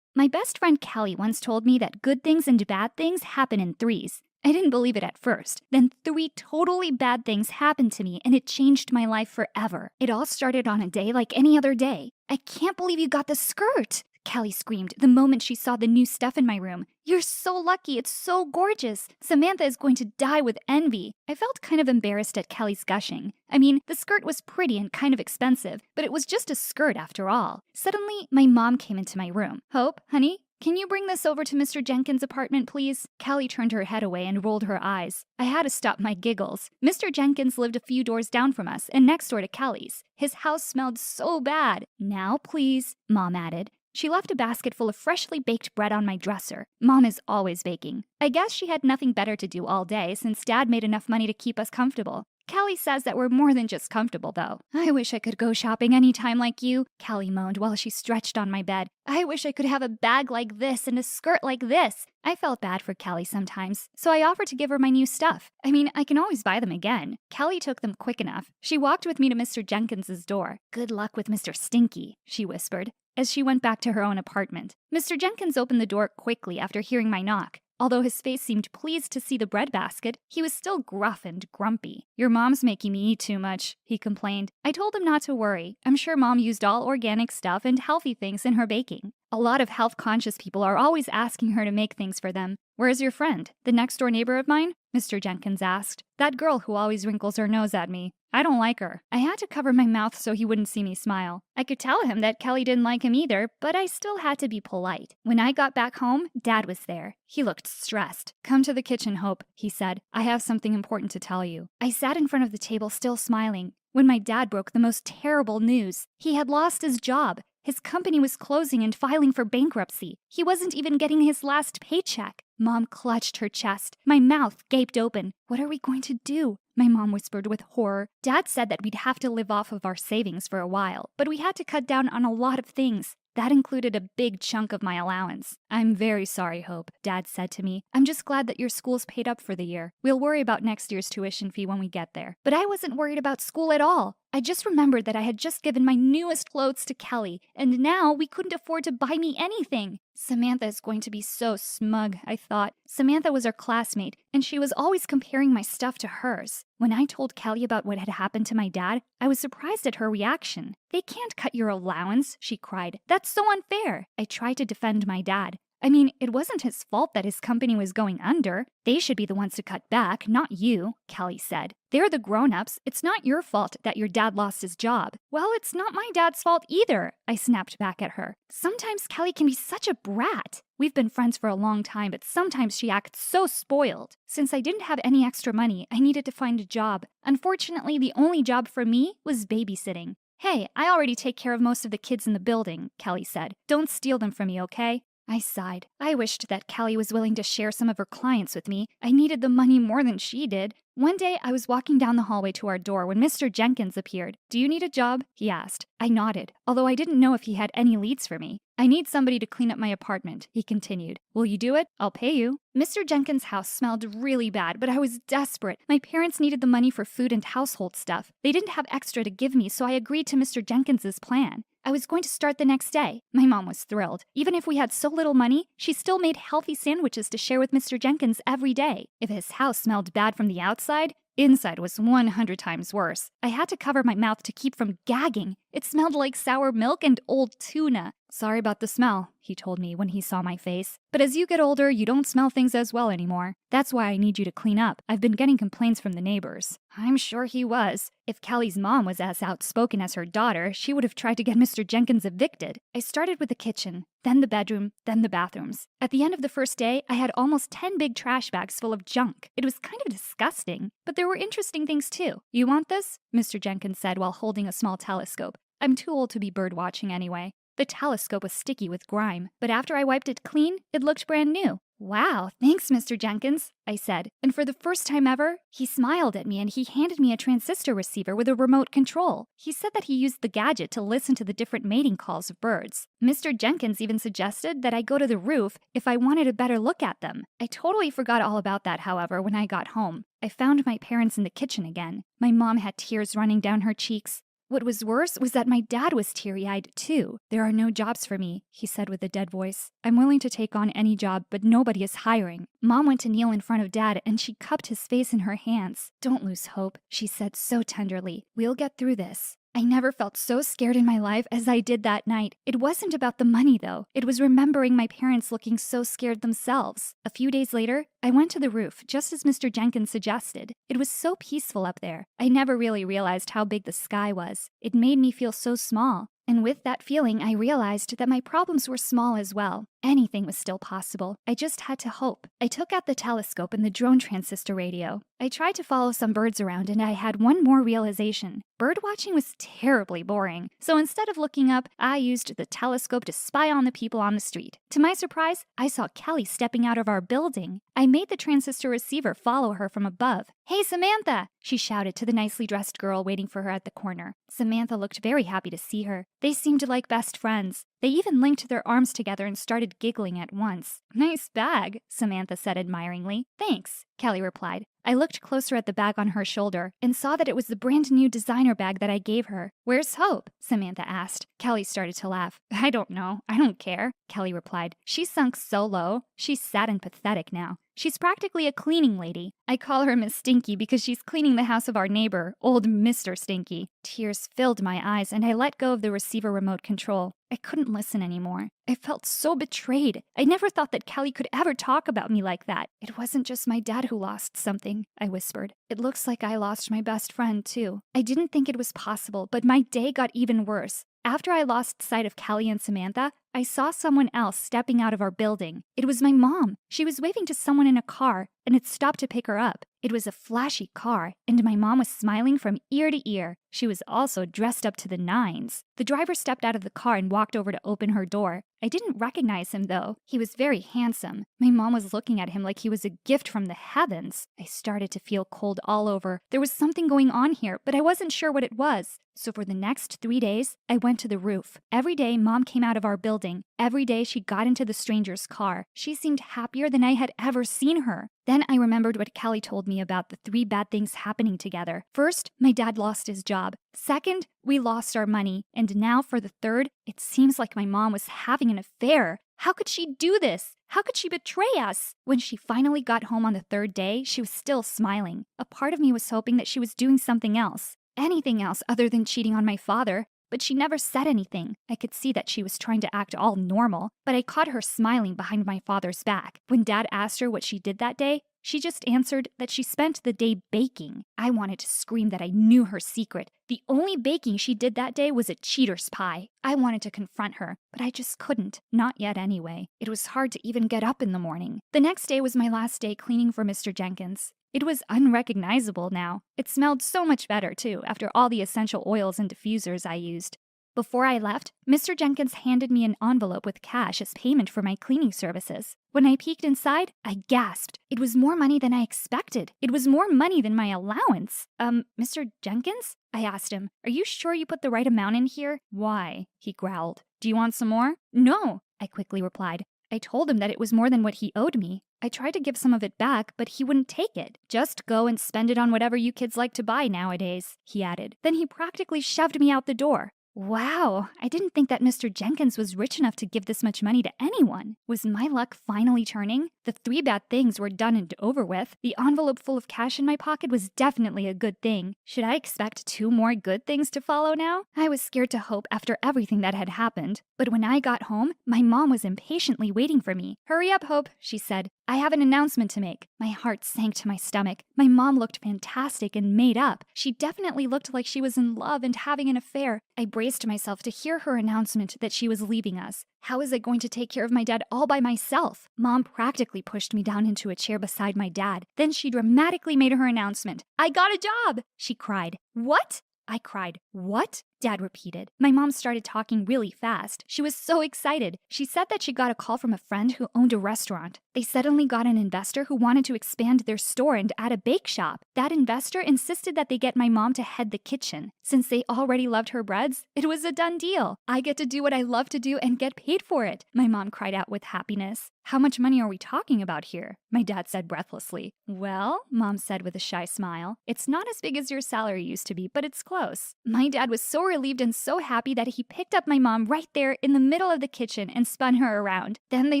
My best friend Callie once told me that good things and bad things happen in threes. I didn't believe it at first. Then 3 totally bad things happened to me and it changed my life forever. It all started on a day like any other day. I can't believe you got the skirt, Callie screamed the moment she saw the new stuff in my room. You're so lucky, it's so gorgeous. Samantha is going to die with envy. I felt kind of embarrassed at Callie's gushing. I mean, the skirt was pretty and kind of expensive, but it was just a skirt after all. Suddenly, my mom came into my room. Hope, honey, can you bring this over to Mr. Jenkins' apartment, please? Callie turned her head away and rolled her eyes. I had to stop my giggles. Mr. Jenkins lived a few doors down from us and next door to Callie's. His house smelled so bad. Now, please, Mom added. She left a basket full of freshly baked bread on my dresser. Mom is always baking. I guess she had nothing better to do all day since Dad made enough money to keep us comfortable. Callie says that we're more than just comfortable, though. I wish I could go shopping anytime like you, Callie moaned while she stretched on my bed. I wish I could have a bag like this and a skirt like this. I felt bad for Callie sometimes, so I offered to give her my new stuff. I mean, I can always buy them again. Callie took them quick enough. She walked with me to Mr. Jenkins's door. Good luck with Mr. Stinky, she whispered, as she went back to her own apartment. Mr. Jenkins opened the door quickly after hearing my knock. Although his face seemed pleased to see the bread basket, he was still gruff and grumpy. Your mom's making me eat too much, he complained. I told him not to worry. I'm sure Mom used all organic stuff and healthy things in her baking. A lot of health-conscious people are always asking her to make things for them. Where's your friend? The next-door neighbor of mine? Mr. Jenkins asked. That girl who always wrinkles her nose at me. I don't like her. I had to cover my mouth so he wouldn't see me smile. I could tell him that Kelly didn't like him either, but I still had to be polite. When I got back home, Dad was there. He looked stressed. Come to the kitchen, Hope, he said. I have something important to tell you. I sat in front of the table still smiling when my dad broke the most terrible news. He had lost his job. His company was closing and filing for bankruptcy. He wasn't even getting his last paycheck. Mom clutched her chest. My mouth gaped open. What are we going to do? My mom whispered with horror. Dad said that we'd have to live off of our savings for a while, but we had to cut down on a lot of things. That included a big chunk of my allowance. I'm very sorry, Hope, Dad said to me. I'm just glad that your school's paid up for the year. We'll worry about next year's tuition fee when we get there. But I wasn't worried about school at all. I just remembered that I had just given my newest clothes to Kelly, and now we couldn't afford to buy me anything. Samantha is going to be so smug, I thought. Samantha was our classmate, and she was always comparing my stuff to hers. When I told Kelly about what had happened to my dad, I was surprised at her reaction. They can't cut your allowance, she cried. That's so unfair. I tried to defend my dad. I mean, it wasn't his fault that his company was going under. They should be the ones to cut back, not you, Kelly said. They're the grown-ups. It's not your fault that your dad lost his job. Well, it's not my dad's fault either, I snapped back at her. Sometimes Kelly can be such a brat. We've been friends for a long time, but sometimes she acts so spoiled. Since I didn't have any extra money, I needed to find a job. Unfortunately, the only job for me was babysitting. Hey, I already take care of most of the kids in the building, Kelly said. Don't steal them from me, okay? I sighed. I wished that Kelly was willing to share some of her clients with me. I needed the money more than she did. One day, I was walking down the hallway to our door when Mr. Jenkins appeared. Do you need a job? He asked. I nodded, although I didn't know if he had any leads for me. I need somebody to clean up my apartment, he continued. Will you do it? I'll pay you. Mr. Jenkins' house smelled really bad, but I was desperate. My parents needed the money for food and household stuff. They didn't have extra to give me, so I agreed to Mr. Jenkins's plan. I was going to start the next day. My mom was thrilled. Even if we had so little money, she still made healthy sandwiches to share with Mr. Jenkins every day. If his house smelled bad from the outside, inside was 100 times worse. I had to cover my mouth to keep from gagging. It smelled like sour milk and old tuna. Sorry about the smell, he told me when he saw my face. But as you get older, you don't smell things as well anymore. That's why I need you to clean up. I've been getting complaints from the neighbors. I'm sure he was. If Kelly's mom was as outspoken as her daughter, she would have tried to get Mr. Jenkins evicted. I started with the kitchen, then the bedroom, then the bathrooms. At the end of the first day, I had almost 10 big trash bags full of junk. It was kind of disgusting, but there were interesting things too. You want this? Mr. Jenkins said while holding a small telescope. I'm too old to be bird watching anyway. The telescope was sticky with grime, but after I wiped it clean, it looked brand new. Wow, thanks, Mr. Jenkins, I said. And for the first time ever, he smiled at me and he handed me a transistor receiver with a remote control. He said that he used the gadget to listen to the different mating calls of birds. Mr. Jenkins even suggested that I go to the roof if I wanted a better look at them. I totally forgot all about that, however, when I got home. I found my parents in the kitchen again. My mom had tears running down her cheeks. What was worse was that my dad was teary-eyed too. "There are no jobs for me," he said with a dead voice. "I'm willing to take on any job, but nobody is hiring." Mom went to kneel in front of Dad and she cupped his face in her hands. "Don't lose hope," she said so tenderly. "We'll get through this." I never felt so scared in my life as I did that night. It wasn't about the money, though. It was remembering my parents looking so scared themselves. A few days later, I went to the roof, just as Mr. Jenkins suggested. It was so peaceful up there. I never really realized how big the sky was. It made me feel so small. And with that feeling, I realized that my problems were small as well. Anything was still possible. I just had to hope. I took out the telescope and the drone transistor radio. I tried to follow some birds around, and I had one more realization. Bird watching was terribly boring. So instead of looking up, I used the telescope to spy on the people on the street. To my surprise, I saw Kelly stepping out of our building. I made the transistor receiver follow her from above. "Hey, Samantha!" she shouted to the nicely dressed girl waiting for her at the corner. Samantha looked very happy to see her. They seemed like best friends. They even linked their arms together and started giggling at once. "Nice bag," Samantha said admiringly. "Thanks," Kelly replied. I looked closer at the bag on her shoulder and saw that it was the brand new designer bag that I gave her. "Where's Hope?" Samantha asked. Kelly started to laugh. "I don't know. I don't care," Kelly replied. She sunk so low. She's sad and pathetic now. She's practically a cleaning lady. I call her Miss Stinky because she's cleaning the house of our neighbor, old Mr. Stinky. Tears filled my eyes and I let go of the receiver remote control. I couldn't listen anymore. I felt so betrayed. I never thought that Kelly could ever talk about me like that. "It wasn't just my dad who lost something," I whispered. "It looks like I lost my best friend, too." I didn't think it was possible, but my day got even worse. After I lost sight of Kelly and Samantha, I saw someone else stepping out of our building. It was my mom. She was waving to someone in a car, and it stopped to pick her up. It was a flashy car, and my mom was smiling from ear to ear. She was also dressed up to the nines. The driver stepped out of the car and walked over to open her door. I didn't recognize him, though. He was very handsome. My mom was looking at him like he was a gift from the heavens. I started to feel cold all over. There was something going on here, but I wasn't sure what it was. So for the next 3 days, I went to the roof. Every day, Mom came out of our building. Every day, she got into the stranger's car. She seemed happier than I had ever seen her. Then I remembered what Kelly told me about the 3 bad things happening together. First, my dad lost his job. Second, we lost our money. And now for the third, it seems like my mom was having an affair. How could she do this? How could she betray us? When she finally got home on the 3rd day, she was still smiling. A part of me was hoping that she was doing something else. Anything else other than cheating on my father. But she never said anything. I could see that she was trying to act all normal, but I caught her smiling behind my father's back. When Dad asked her what she did that day, she just answered that she spent the day baking. I wanted to scream that I knew her secret. The only baking she did that day was a cheater's pie. I wanted to confront her, but I just couldn't. Not yet anyway. It was hard to even get up in the morning. The next day was my last day cleaning for Mr. Jenkins. It was unrecognizable now. It smelled so much better, too, after all the essential oils and diffusers I used. Before I left, Mr. Jenkins handed me an envelope with cash as payment for my cleaning services. When I peeked inside, I gasped. It was more money than I expected. It was more money than my allowance. Mr. Jenkins? I asked him. "Are you sure you put the right amount in here?" "Why?" he growled. "Do you want some more?" "No," I quickly replied. I told him that it was more than what he owed me. I tried to give some of it back, but he wouldn't take it. "Just go and spend it on whatever you kids like to buy nowadays," he added. Then he practically shoved me out the door. Wow, I didn't think that Mr. Jenkins was rich enough to give this much money to anyone. Was my luck finally turning? The 3 bad things were done and over with. The envelope full of cash in my pocket was definitely a good thing. Should I expect 2 more good things to follow now? I was scared to hope after everything that had happened. But when I got home, my mom was impatiently waiting for me. "Hurry up, Hope," she said. "I have an announcement to make." My heart sank to my stomach. My mom looked fantastic and made up. She definitely looked like she was in love and having an affair. I braced myself to hear her announcement that she was leaving us. How was I going to take care of my dad all by myself? Mom practically pushed me down into a chair beside my dad. Then she dramatically made her announcement. "I got a job!" she cried. "What?" I cried. "What?" Dad repeated. My mom started talking really fast. She was so excited. She said that she got a call from a friend who owned a restaurant. They suddenly got an investor who wanted to expand their store and add a bake shop. That investor insisted that they get my mom to head the kitchen. Since they already loved her breads, it was a done deal. I get to do what I love to do and get paid for it. My mom cried out with happiness. How much money are we talking about here? My dad said breathlessly. Well, Mom said with a shy smile, it's not as big as your salary used to be, but it's close. My dad was so relieved and so happy that he picked up my mom right there in the middle of the kitchen and spun her around. Then they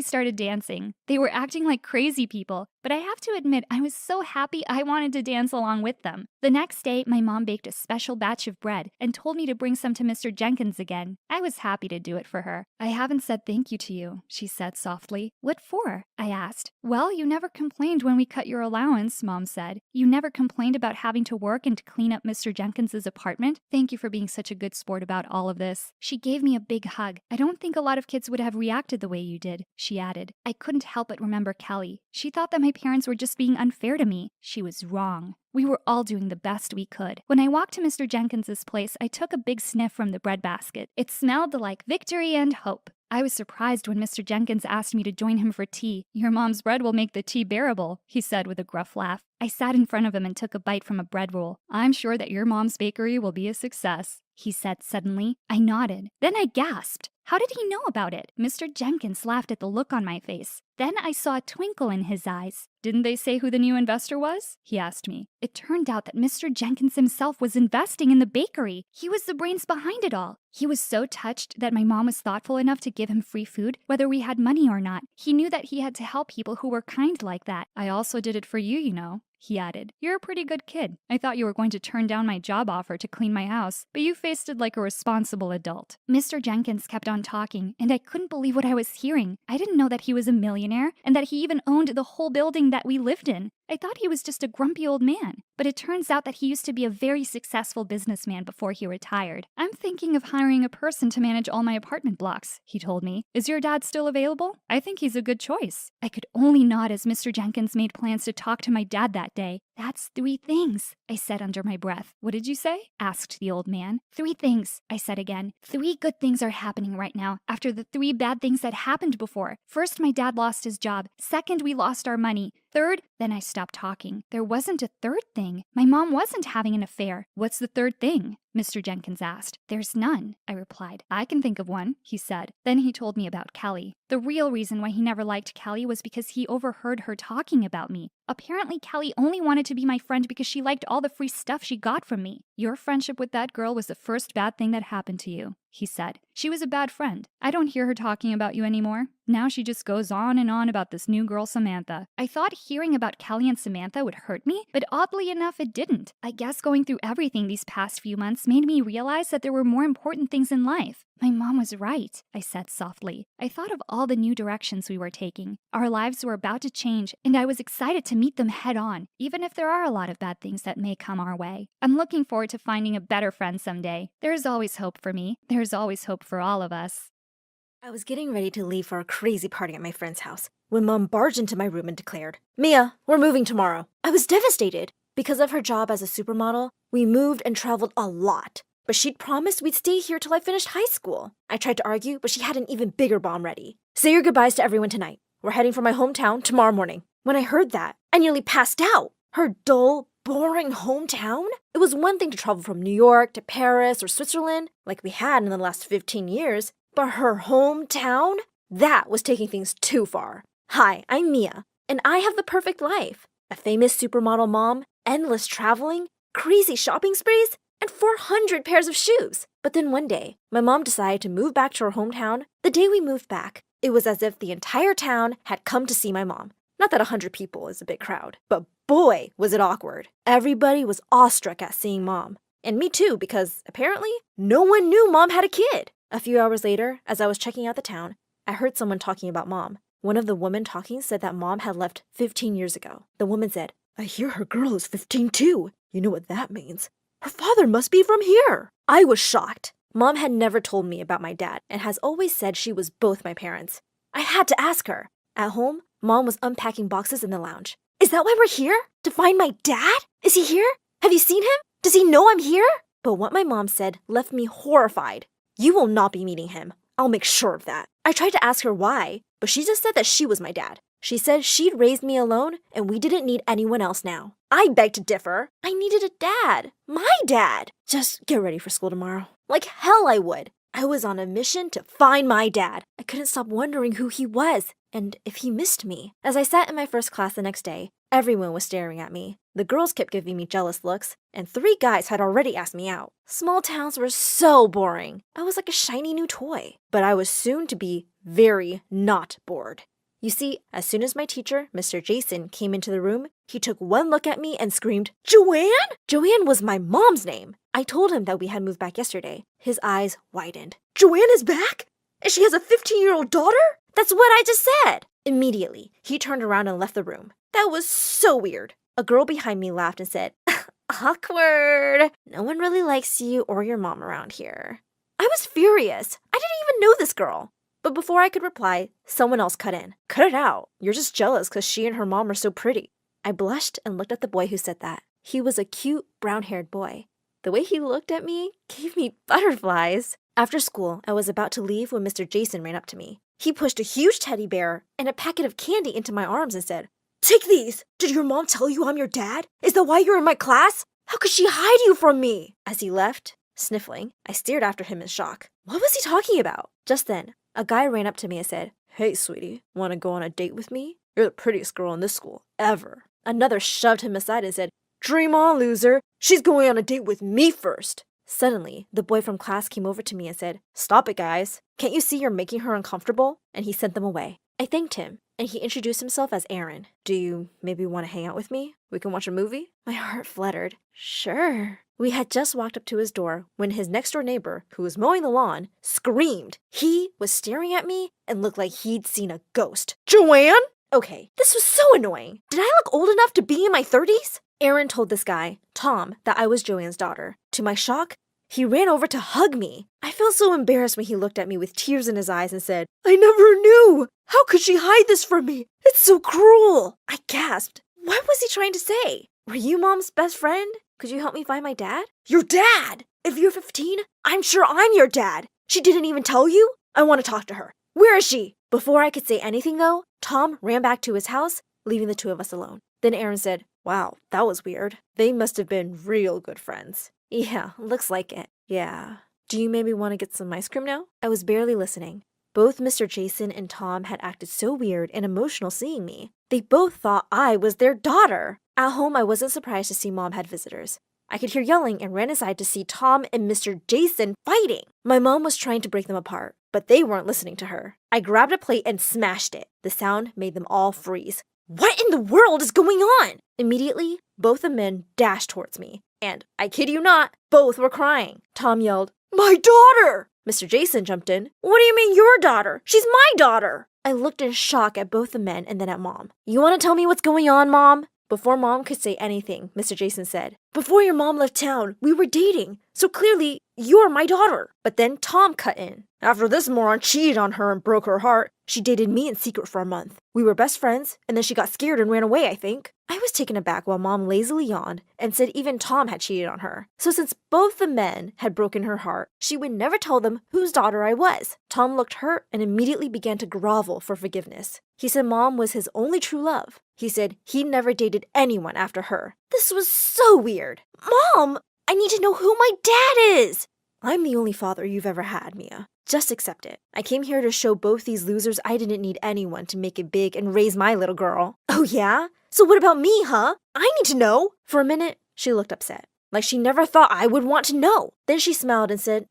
started dancing. They were acting like crazy people, but I have to admit I was so happy I wanted to dance along with them. The next day, my mom baked a special batch of bread and told me to bring some to Mr. Jenkins again. I was happy to do it for her. I haven't said thank you to you, she said softly. What for? I asked. Well, you never complained when we cut your allowance, Mom said. You never complained about having to work and to clean up Mr. Jenkins's apartment. Thank you for being such a good sport about all of this. She gave me a big hug. I don't think a lot of kids would have reacted the way you did, she added. I couldn't help but remember Kelly. She thought that my parents were just being unfair to me. She was wrong. We were all doing the best we could. When I walked to Mr. Jenkins's place, I took a big sniff from the breadbasket. It smelled like victory and hope. I was surprised when Mr. Jenkins asked me to join him for tea. Your mom's bread will make the tea bearable, he said with a gruff laugh. I sat in front of him and took a bite from a bread roll. I'm sure that your mom's bakery will be a success, he said suddenly. I nodded. Then I gasped. How did he know about it? Mr. Jenkins laughed at the look on my face. Then I saw a twinkle in his eyes. Didn't they say who the new investor was? He asked me. It turned out that Mr. Jenkins himself was investing in the bakery. He was the brains behind it all. He was so touched that my mom was thoughtful enough to give him free food, whether we had money or not. He knew that he had to help people who were kind like that. I also did it for you, you know, he added. You're a pretty good kid. I thought you were going to turn down my job offer to clean my house, but you faced it like a responsible adult. Mr. Jenkins kept on talking, and I couldn't believe what I was hearing. I didn't know that he was a millionaire, and that he even owned the whole building that we lived in. I thought he was just a grumpy old man, but it turns out that he used to be a very successful businessman before he retired. I'm thinking of hiring a person to manage all my apartment blocks, he told me. Is your dad still available? I think he's a good choice. I could only nod as Mr. Jenkins made plans to talk to my dad that day. That's 3 things, I said under my breath. What did you say? Asked the old man. 3 things, I said again. 3 good things are happening right now after the 3 bad things that happened before. First, my dad lost his job. Second, we lost our money. Third, then I stopped talking. There wasn't a third thing. My mom wasn't having an affair. What's the third thing? Mr. Jenkins asked. There's none, I replied. I can think of one, he said. Then he told me about Kelly. The real reason why he never liked Kelly was because he overheard her talking about me. Apparently, Kelly only wanted to be my friend because she liked all the free stuff she got from me. Your friendship with that girl was the first bad thing that happened to you, he said. She was a bad friend. I don't hear her talking about you anymore. Now she just goes on and on about this new girl, Samantha. I thought hearing about Kelly and Samantha would hurt me, but oddly enough, it didn't. I guess going through everything these past few months made me realize that there were more important things in life. My mom was right, I said softly. I thought of all the new directions we were taking. Our lives were about to change, and I was excited to meet them head on, even if there are a lot of bad things that may come our way. I'm looking forward to finding a better friend someday. There's always hope for me. There's always hope for all of us. I was getting ready to leave for a crazy party at my friend's house when Mom barged into my room and declared, Mia, we're moving tomorrow. I was devastated. Because of her job as a supermodel, we moved and traveled a lot. But she'd promised we'd stay here till I finished high school. I tried to argue, but she had an even bigger bomb ready. Say your goodbyes to everyone tonight. We're heading for my hometown tomorrow morning. When I heard that, I nearly passed out. Her dull, boring hometown? It was one thing to travel from New York to Paris or Switzerland, like we had in the last 15 years. But her hometown? That was taking things too far. Hi, I'm Mia, and I have the perfect life. A famous supermodel mom, endless traveling, crazy shopping sprees, and 400 pairs of shoes. But then one day, my mom decided to move back to her hometown. The day we moved back, it was as if the entire town had come to see my mom. Not that 100 people is a big crowd, but boy, was it awkward. Everybody was awestruck at seeing Mom. And me too, because apparently no one knew Mom had a kid. A few hours later, as I was checking out the town, I heard someone talking about Mom. One of the women talking said that Mom had left 15 years ago. The woman said, I hear her girl is 15 too. You know what that means? Her father must be from here. I was shocked. Mom had never told me about my dad and has always said she was both my parents. I had to ask her. At home, Mom was unpacking boxes in the lounge. Is that why we're here? To find my dad? Is he here? Have you seen him? Does he know I'm here? But what my mom said left me horrified. You will not be meeting him. I'll make sure of that. I tried to ask her why, but she just said that she was my dad. She said she'd raised me alone and we didn't need anyone else now. I beg to differ. I needed a dad. My dad. Just get ready for school tomorrow. Like hell I would. I was on a mission to find my dad. I couldn't stop wondering who he was and if he missed me. As I sat in my first class the next day, everyone was staring at me. The girls kept giving me jealous looks, and 3 guys had already asked me out. Small towns were so boring. I was like a shiny new toy. But I was soon to be very not bored. You see, as soon as my teacher, Mr. Jason, came into the room, he took one look at me and screamed, "Joanne?" Joanne was my mom's name. I told him that we had moved back yesterday. His eyes widened. "Joanne is back? And she has a 15-year-old daughter? That's what I just said." Immediately, he turned around and left the room. That was so weird. A girl behind me laughed and said, "Awkward. No one really likes you or your mom around here." I was furious. I didn't even know this girl. But before I could reply, someone else cut in. "Cut it out. You're just jealous because she and her mom are so pretty." I blushed and looked at the boy who said that. He was a cute, brown-haired boy. The way he looked at me gave me butterflies. After school, I was about to leave when Mr. Jason ran up to me. He pushed a huge teddy bear and a packet of candy into my arms and said, "Take these! Did your mom tell you I'm your dad? Is that why you're in my class? How could she hide you from me?" As he left, sniffling, I stared after him in shock. What was he talking about? Just then, a guy ran up to me and said, "Hey, sweetie, want to go on a date with me? You're the prettiest girl in this school, ever." Another shoved him aside and said, "Dream on, loser. She's going on a date with me first." Suddenly, the boy from class came over to me and said, "Stop it, guys. Can't you see you're making her uncomfortable?" And he sent them away. I thanked him, and he introduced himself as Aaron. "Do you maybe want to hang out with me? We can watch a movie?" My heart fluttered. Sure. We had just walked up to his door when his next-door neighbor, who was mowing the lawn, screamed. He was staring at me and looked like he'd seen a ghost. "Joanne?" Okay, this was so annoying. Did I look old enough to be in my 30s? Aaron told this guy, Tom, that I was Joanne's daughter. To my shock, he ran over to hug me. I felt so embarrassed when he looked at me with tears in his eyes and said, "I never knew! How could she hide this from me? It's so cruel!" I gasped. What was he trying to say? Were you Mom's best friend? Could you help me find my dad? Your dad? If you're 15, I'm sure I'm your dad. She didn't even tell you? I want to talk to her. Where is she? Before I could say anything, though, Tom ran back to his house, leaving the two of us alone. Then Aaron said, "Wow, that was weird. They must have been real good friends." Yeah, looks like it. Yeah. Do you maybe want to get some ice cream now? I was barely listening. Both Mr. Jason and Tom had acted so weird and emotional seeing me. They both thought I was their daughter. At home, I wasn't surprised to see Mom had visitors. I could hear yelling and ran inside to see Tom and Mr. Jason fighting. My mom was trying to break them apart, but they weren't listening to her. I grabbed a plate and smashed it. The sound made them all freeze. What in the world is going on? Immediately, both the men dashed towards me. And, I kid you not, both were crying. Tom yelled, "My daughter!" Mr. Jason jumped in. "What do you mean your daughter? She's my daughter!" I looked in shock at both the men and then at Mom. "You want to tell me what's going on, Mom?" Before Mom could say anything, Mr. Jason said, "Before your mom left town, we were dating, so clearly you're my daughter." But then Tom cut in. "After this moron cheated on her and broke her heart, she dated me in secret for a month. We were best friends, and then she got scared and ran away, I think." I was taken aback while Mom lazily yawned and said even Tom had cheated on her. So since both the men had broken her heart, she would never tell them whose daughter I was. Tom looked hurt and immediately began to grovel for forgiveness. He said Mom was his only true love. He said he never dated anyone after her. This was so weird. Mom, I need to know who my dad is. I'm the only father you've ever had, Mia. Just accept it. I came here to show both these losers I didn't need anyone to make it big and raise my little girl. Oh yeah? So what about me, huh? I need to know. For a minute, she looked upset, like she never thought I would want to know. Then she smiled and said,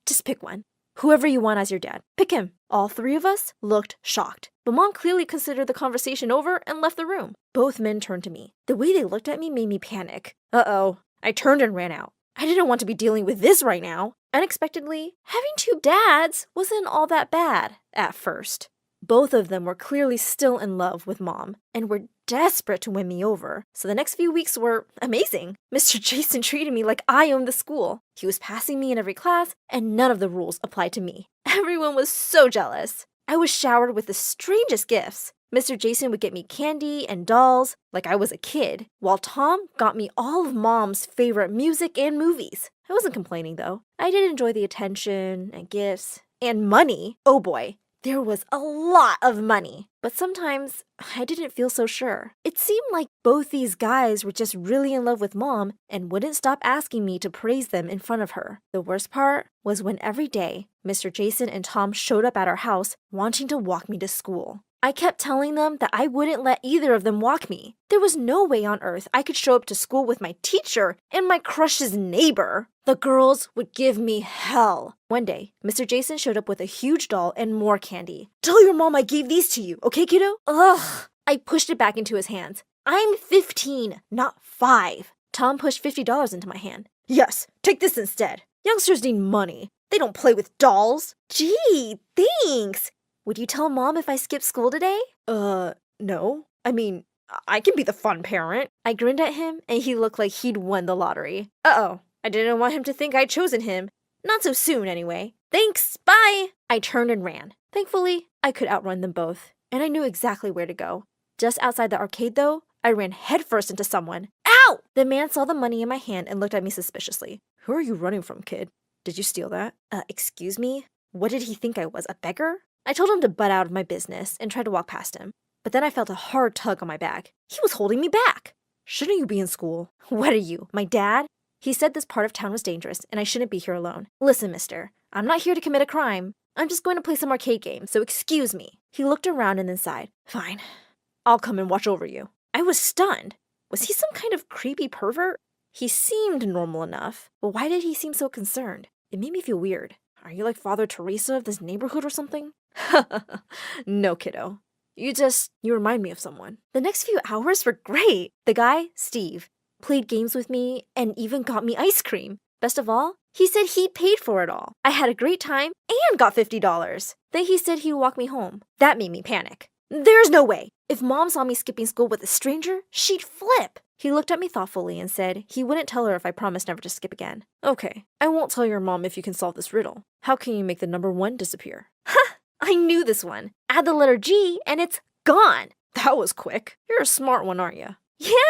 "Just pick one. Whoever you want as your dad. Pick him." All three of us looked shocked. But Mom clearly considered the conversation over and left the room. Both men turned to me. The way they looked at me made me panic. Uh-oh. I turned and ran out. I didn't want to be dealing with this right now. Unexpectedly, having two dads wasn't all that bad at first. Both of them were clearly still in love with Mom and were desperate to win me over. So the next few weeks were amazing. Mr. Jason treated me like I owned the school. He was passing me in every class, and none of the rules applied to me. Everyone was so jealous. I was showered with the strangest gifts. Mr. Jason would get me candy and dolls like I was a kid, while Tom got me all of Mom's favorite music and movies. I wasn't complaining though. I did enjoy the attention and gifts and money. Oh boy, There was a lot of money. But sometimes I didn't feel so sure. It seemed like both these guys were just really in love with Mom and wouldn't stop asking me to praise them in front of her. The worst part was when every day Mr. Jason and Tom showed up at our house wanting to walk me to school. I kept telling them that I wouldn't let either of them walk me. There was no way on earth I could show up to school with my teacher and my crush's neighbor. The girls would give me hell. One day, Mr. Jason showed up with a huge doll and more candy. Tell your mom I gave these to you, okay, kiddo? Ugh. I pushed it back into his hands. I'm 15, not 5. Tom pushed $50 into my hand. Yes, take this instead. Youngsters need money. They don't play with dolls. Gee, thanks. Would you tell Mom if I skip school today? No. I mean, I can be the fun parent. I grinned at him, and he looked like he'd won the lottery. Uh-oh. I didn't want him to think I'd chosen him. Not so soon, anyway. Thanks, bye! I turned and ran. Thankfully, I could outrun them both, and I knew exactly where to go. Just outside the arcade, though, I ran headfirst into someone. Ow! The man saw the money in my hand and looked at me suspiciously. Who are you running from, kid? Did you steal that? Excuse me? What did he think I was, a beggar? I told him to butt out of my business and tried to walk past him. But then I felt a hard tug on my back. He was holding me back. Shouldn't you be in school? What are you, my dad? He said this part of town was dangerous and I shouldn't be here alone. Listen, mister, I'm not here to commit a crime. I'm just going to play some arcade games, so excuse me. He looked around and then sighed. Fine. I'll come and watch over you. I was stunned. Was he some kind of creepy pervert? He seemed normal enough, but why did he seem so concerned? It made me feel weird. Are you like Father Teresa of this neighborhood or something? No, kiddo. You remind me of someone. The next few hours were great. The guy, Steve, played games with me and even got me ice cream. Best of all, he said he paid for it all. I had a great time and got $50. Then he said he'd walk me home. That made me panic. There's no way. If Mom saw me skipping school with a stranger, she'd flip. He looked at me thoughtfully and said he wouldn't tell her if I promised never to skip again. Okay, I won't tell your mom if you can solve this riddle. How can you make the number 1 disappear? Ha! I knew this one. Add the letter G and it's gone. That was quick. You're a smart one, aren't you?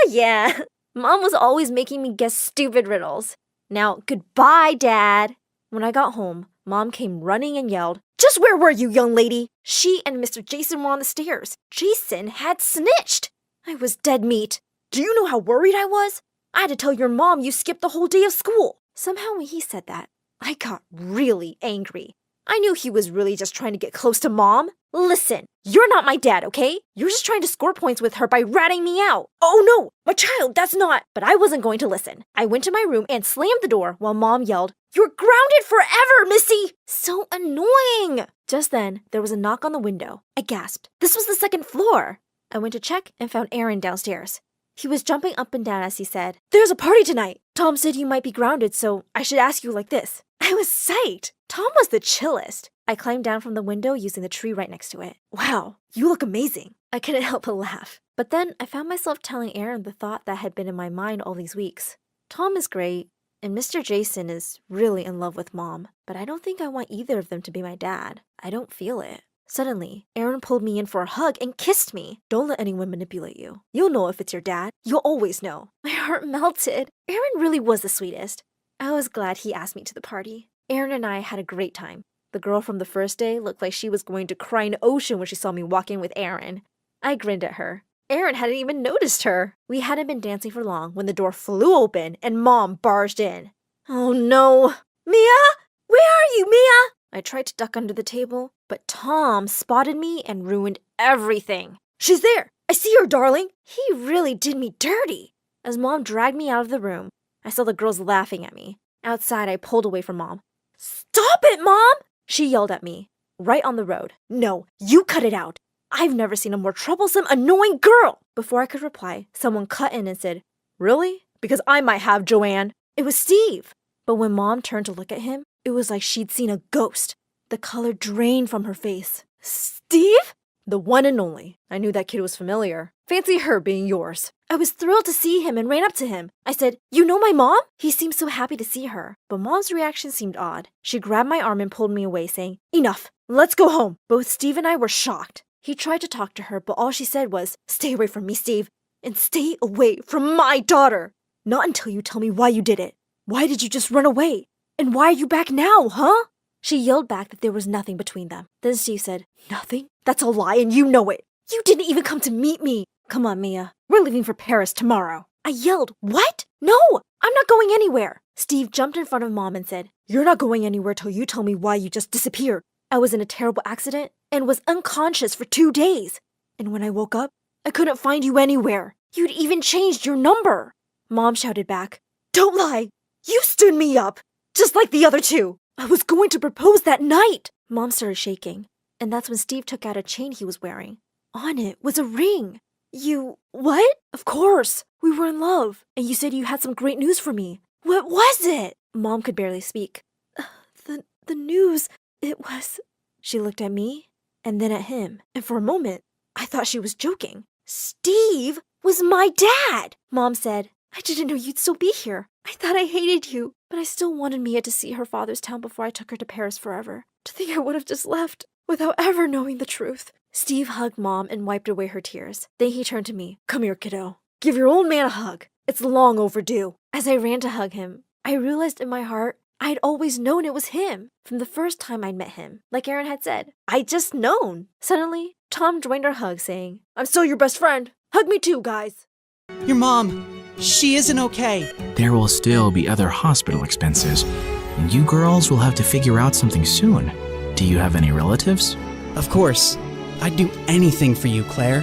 Yeah. Mom was always making me guess stupid riddles. Now, goodbye, Dad. When I got home, Mom came running and yelled, Just where were you, young lady? She and Mr. Jason were on the stairs. Jason had snitched. I was dead meat. Do you know how worried I was? I had to tell your mom you skipped the whole day of school. Somehow when he said that, I got really angry. I knew he was really just trying to get close to Mom. Listen, you're not my dad, okay? You're just trying to score points with her by ratting me out. Oh no, my child, that's not. But I wasn't going to listen. I went to my room and slammed the door while Mom yelled, You're grounded forever, Missy! So annoying. Just then, there was a knock on the window. I gasped. This was the 2nd floor. I went to check and found Aaron downstairs. He was jumping up and down as he said, There's a party tonight. Tom said you might be grounded, so I should ask you like this. I was psyched. Tom was the chillest. I climbed down from the window using the tree right next to it. Wow, you look amazing. I couldn't help but laugh. But then I found myself telling Aaron the thought that had been in my mind all these weeks. Tom is great, and Mr. Jason is really in love with Mom, but I don't think I want either of them to be my dad. I don't feel it. Suddenly, Aaron pulled me in for a hug and kissed me. Don't let anyone manipulate you. You'll know if it's your dad. You'll always know. My heart melted. Aaron really was the sweetest. I was glad he asked me to the party. Aaron and I had a great time. The girl from the first day looked like she was going to cry an ocean when she saw me walk in with Aaron. I grinned at her. Aaron hadn't even noticed her. We hadn't been dancing for long when the door flew open and Mom barged in. Oh no. Mia? Where are you, Mia? I tried to duck under the table, but Tom spotted me and ruined everything. She's there. I see her, darling. He really did me dirty. As Mom dragged me out of the room, I saw the girls laughing at me. Outside, I pulled away from Mom. Stop it, Mom! She yelled at me, right on the road. No, you cut it out. I've never seen a more troublesome, annoying girl. Before I could reply, someone cut in and said, Really? Because I might have, Joanne. It was Steve. But when Mom turned to look at him, it was like she'd seen a ghost. The color drained from her face. Steve? The one and only. I knew that kid was familiar. Fancy her being yours. I was thrilled to see him and ran up to him. I said, You know my mom? He seemed so happy to see her. But Mom's reaction seemed odd. She grabbed my arm and pulled me away, saying, Enough. Let's go home. Both Steve and I were shocked. He tried to talk to her, but all she said was, Stay away from me, Steve. And stay away from my daughter. Not until you tell me why you did it. Why did you just run away? And why are you back now, huh? She yelled back that there was nothing between them. Then Steve said, "Nothing? That's a lie and you know it. You didn't even come to meet me. Come on, Mia. We're leaving for Paris tomorrow." I yelled, "What? No, I'm not going anywhere." Steve jumped in front of Mom and said, "You're not going anywhere till you tell me why you just disappeared. I was in a terrible accident and was unconscious for 2 days. And when I woke up, I couldn't find you anywhere. You'd even changed your number." Mom shouted back, "Don't lie. You stood me up, just like the other two. I was going to propose that night." Mom started shaking, and that's when Steve took out a chain he was wearing. On it was a ring. "You, what? Of course. We were in love, and you said you had some great news for me. What was it?" Mom could barely speak. The news, it was..." She looked at me, and then at him, and for a moment, I thought she was joking. "Steve was my dad!" Mom said, "I didn't know you'd still be here. I thought I hated you, but I still wanted Mia to see her father's town before I took her to Paris forever. To think I would have just left without ever knowing the truth." Steve hugged Mom and wiped away her tears. Then he turned to me. "Come here, kiddo. Give your old man a hug. It's long overdue." As I ran to hug him, I realized in my heart I'd always known it was him from the first time I'd met him. Like Aaron had said, I'd just known. Suddenly, Tom joined our hug saying, "I'm still your best friend. Hug me too, guys." Your mom, she isn't okay. There will still be other hospital expenses, and you girls will have to figure out something soon. Do you have any relatives? Of course. I'd do anything for you, Claire.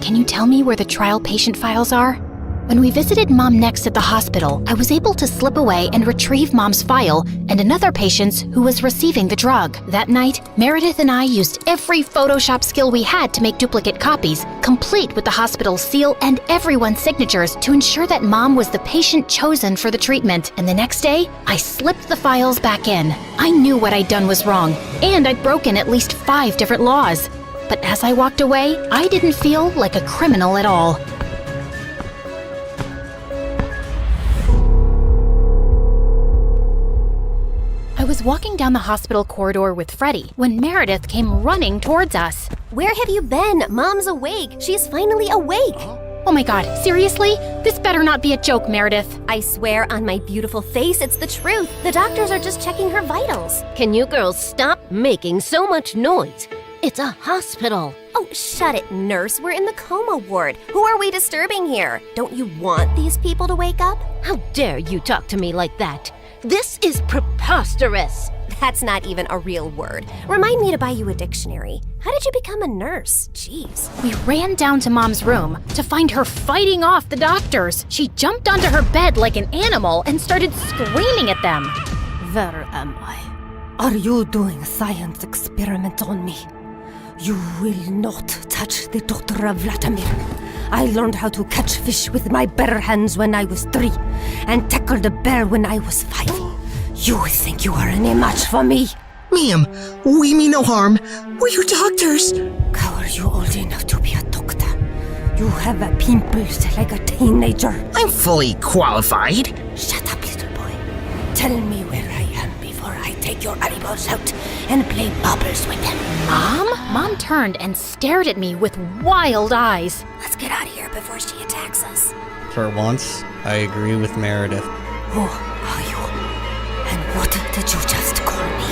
Can you tell me where the trial patient files are? When we visited Mom next at the hospital, I was able to slip away and retrieve Mom's file and another patient's who was receiving the drug. That night, Meredith and I used every Photoshop skill we had to make duplicate copies, complete with the hospital's seal and everyone's signatures to ensure that Mom was the patient chosen for the treatment. And the next day, I slipped the files back in. I knew what I'd done was wrong, and I'd broken at least 5 different laws. But as I walked away, I didn't feel like a criminal at all. I was walking down the hospital corridor with Freddie when Meredith came running towards us. "Where have you been? Mom's awake. She's finally awake." Oh my god, seriously? This better not be a joke, Meredith. "I swear on my beautiful face, it's the truth. The doctors are just checking her vitals." Can you girls stop making so much noise? It's a hospital. "Oh, shut it, nurse. We're in the coma ward. Who are we disturbing here? Don't you want these people to wake up?" How dare you talk to me like that? This is preposterous. That's not even a real word. Remind me to buy you a dictionary. How did you become a nurse? Jeez. We ran down to Mom's room to find her fighting off the doctors. She jumped onto her bed like an animal and started screaming at them. "Where am I? Are you doing a science experiment on me? You will not touch the daughter of Vladimir. I learned how to catch fish with my bare hands when I was 3 and tackled a bear when I was 5. You think you are any match for me?" "Ma'am, we mean no harm. We're your doctors." How are you old enough to be a doctor? You have a pimples like a teenager. I'm fully qualified. Shut up, little boy. Tell me where I am before I take your eyeballs out and play bubbles with them. Mom? Mom turned and stared at me with wild eyes. Let's get out of here before she attacks us. For once, I agree with Meredith. Who are you? And what did you just call me?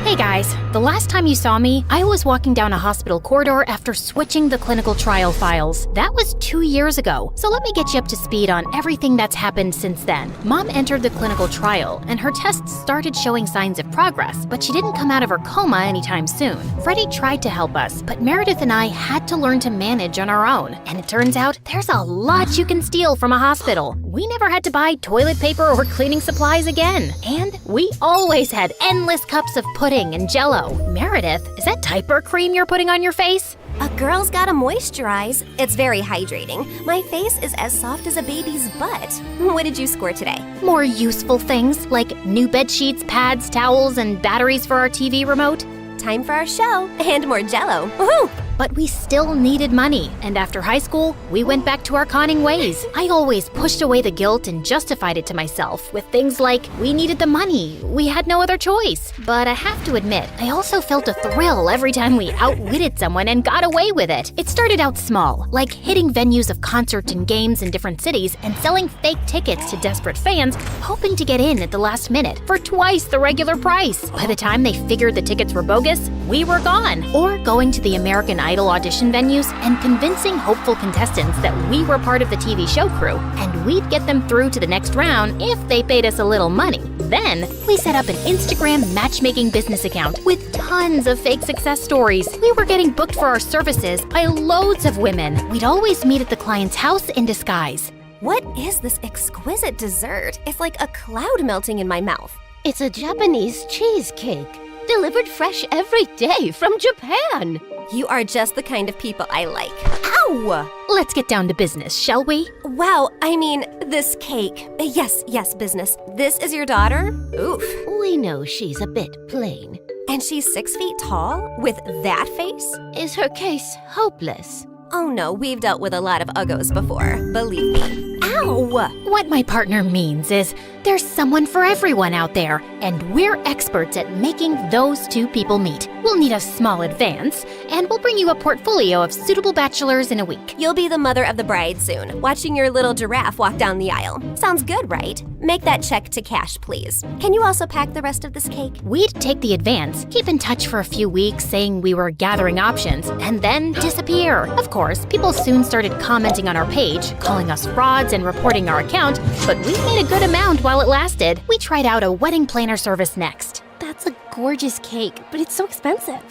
Hey guys, the last time you saw me, I was walking down a hospital corridor after switching the clinical trial files. That was 2 years ago, so let me get you up to speed on everything that's happened since then. Mom entered the clinical trial, and her tests started showing signs of progress, but she didn't come out of her coma anytime soon. Freddie tried to help us, but Meredith and I had to learn to manage on our own. And it turns out, there's a lot you can steal from a hospital. We never had to buy toilet paper or cleaning supplies again. And we always had endless cups of pudding and Jell-O. Meredith, is that diaper cream you're putting on your face? A girl's gotta moisturize. It's very hydrating. My face is as soft as a baby's butt. What did you score today? More useful things like new bed sheets, pads, towels, and batteries for our TV remote. Time for our show and more Jell-O. Woohoo! But we still needed money, and after high school, we went back to our conning ways. I always pushed away the guilt and justified it to myself with things like, we needed the money, we had no other choice. But I have to admit, I also felt a thrill every time we outwitted someone and got away with it. It started out small, like hitting venues of concerts and games in different cities and selling fake tickets to desperate fans, hoping to get in at the last minute for twice the regular price. By the time they figured the tickets were bogus, we were gone. Or going to the American Idol audition venues and convincing hopeful contestants that we were part of the TV show crew and we'd get them through to the next round if they paid us a little money. Then, we set up an Instagram matchmaking business account with tons of fake success stories. We were getting booked for our services by loads of women. We'd always meet at the client's house in disguise. What is this exquisite dessert? It's like a cloud melting in my mouth. It's a Japanese cheesecake, delivered fresh every day from Japan. You are just the kind of people I like. Ow! Let's get down to business, shall we? Wow, I mean, this cake. Yes, business. This is your daughter? Oof. We know she's a bit plain. And she's 6 feet tall? With that face? Is her case hopeless? Oh no, we've dealt with a lot of uggos before, believe me. Ow! What my partner means is there's someone for everyone out there, and we're experts at making those two people meet. We'll need a small advance, and we'll bring you a portfolio of suitable bachelors in a week. You'll be the mother of the bride soon, watching your little giraffe walk down the aisle. Sounds good, right? Make that check to cash, please. Can you also pack the rest of this cake? We'd take the advance, keep in touch for a few weeks saying we were gathering options, and then disappear. Of course, people soon started commenting on our page, calling us frauds and reporting our account, but we made a good amount while it lasted. We tried out a wedding planner service next. That's a gorgeous cake, but it's so expensive.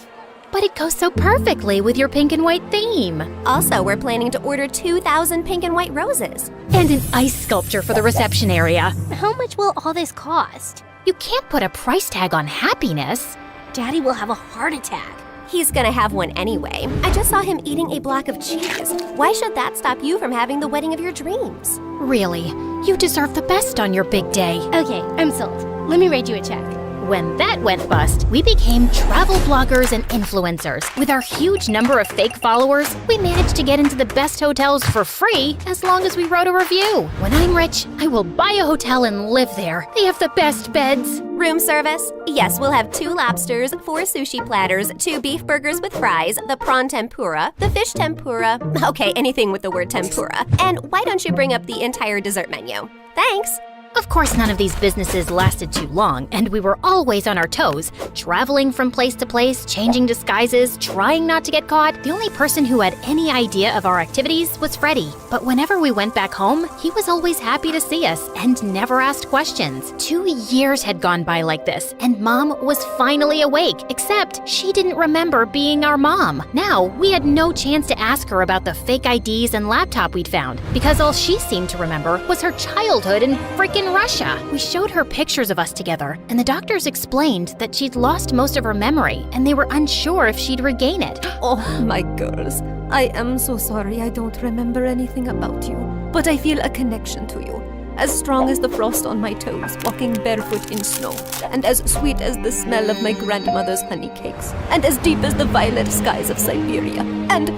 But it goes so perfectly with your pink and white theme. Also, we're planning to order 2,000 pink and white roses. And an ice sculpture for the reception area. How much will all this cost? You can't put a price tag on happiness. Daddy will have a heart attack. He's gonna have one anyway. I just saw him eating a block of cheese. Why should that stop you from having the wedding of your dreams? Really, you deserve the best on your big day. Okay, I'm sold. Let me write you a check. When that went bust, we became travel bloggers and influencers. With our huge number of fake followers, we managed to get into the best hotels for free as long as we wrote a review. When I'm rich, I will buy a hotel and live there. They have the best beds. Room service? Yes, we'll have 2 lobsters, 4 sushi platters, 2 beef burgers with fries, the prawn tempura, the fish tempura. Okay, anything with the word tempura. And why don't you bring up the entire dessert menu? Thanks! Of course, none of these businesses lasted too long, and we were always on our toes, traveling from place to place, changing disguises, trying not to get caught. The only person who had any idea of our activities was Freddie. But whenever we went back home, he was always happy to see us and never asked questions. 2 years had gone by like this, and Mom was finally awake, except she didn't remember being our mom. Now, we had no chance to ask her about the fake IDs and laptop we'd found, because all she seemed to remember was her childhood in frickin' Russia. We showed her pictures of us together, and the doctors explained that she'd lost most of her memory, and they were unsure if she'd regain it. Oh, my girls. I am so sorry I don't remember anything about you, but I feel a connection to you. As strong as the frost on my toes, walking barefoot in snow, and as sweet as the smell of my grandmother's honey cakes, and as deep as the violet skies of Siberia, and...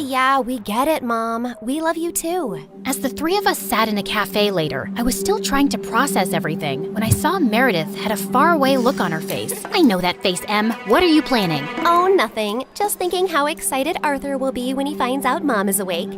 Yeah, we get it, Mom. We love you too. As the 3 of us sat in a cafe later, I was still trying to process everything when I saw Meredith had a faraway look on her face. I know that face, Em. What are you planning? Oh, nothing. Just thinking how excited Arthur will be when he finds out Mom is awake.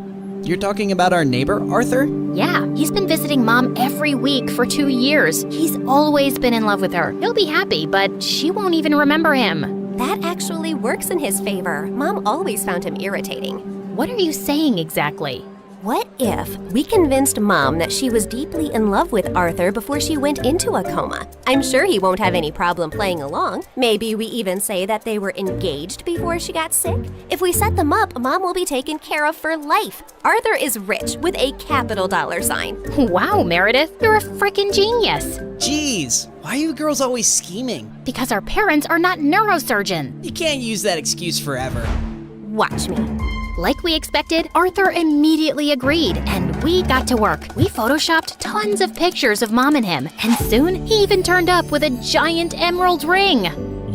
You're talking about our neighbor, Arthur? Yeah, he's been visiting Mom every week for 2 years. He's always been in love with her. He'll be happy, but she won't even remember him. That actually works in his favor. Mom always found him irritating. What are you saying exactly? What if we convinced Mom that she was deeply in love with Arthur before she went into a coma? I'm sure he won't have any problem playing along. Maybe we even say that they were engaged before she got sick. If we set them up, Mom will be taken care of for life. Arthur is rich with a capital $sign. Wow, Meredith, you're a frickin' genius. Jeez, why are you girls always scheming? Because our parents are not neurosurgeons. You can't use that excuse forever. Watch me. Like we expected, Arthur immediately agreed, and we got to work. We photoshopped tons of pictures of Mom and him, and soon he even turned up with a giant emerald ring.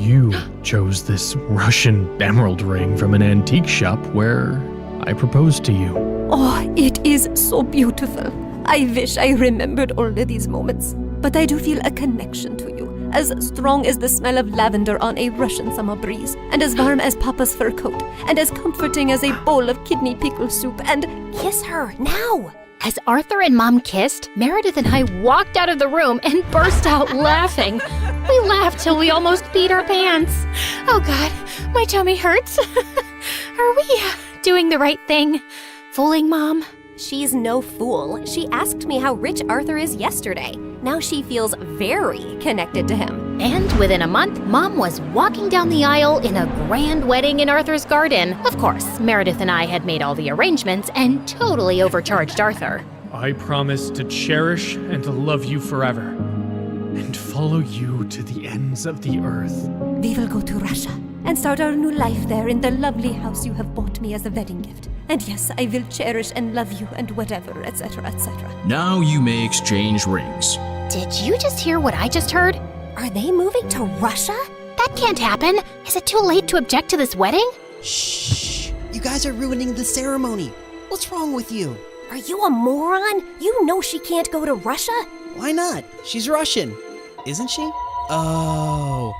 You chose this Russian emerald ring from an antique shop where I proposed to you. Oh, it is so beautiful. I wish I remembered all of these moments. But I do feel a connection to you, as strong as the smell of lavender on a Russian summer breeze, and as warm as Papa's fur coat, and as comforting as a bowl of kidney pickle soup, and— Kiss her, now! As Arthur and Mom kissed, Meredith and I walked out of the room and burst out laughing. We laughed till we almost peed our pants. Oh God, my tummy hurts. Are we doing the right thing? Fooling Mom? She's no fool. She asked me how rich Arthur is yesterday. Now she feels very connected to him. And within a month, Mom was walking down the aisle in a grand wedding in Arthur's garden. Of course, Meredith and I had made all the arrangements and totally overcharged Arthur. I promise to cherish and to love you forever, and follow you to the ends of the earth. We will go to Russia and start our new life there in the lovely house you have bought me as a wedding gift. And yes, I will cherish and love you and whatever, etc., etc. Now you may exchange rings. Did you just hear what I just heard? Are they moving to Russia? That can't happen. Is it too late to object to this wedding? Shh! You guys are ruining the ceremony. What's wrong with you? Are you a moron? You know she can't go to Russia? Why not? She's Russian, isn't she? Oh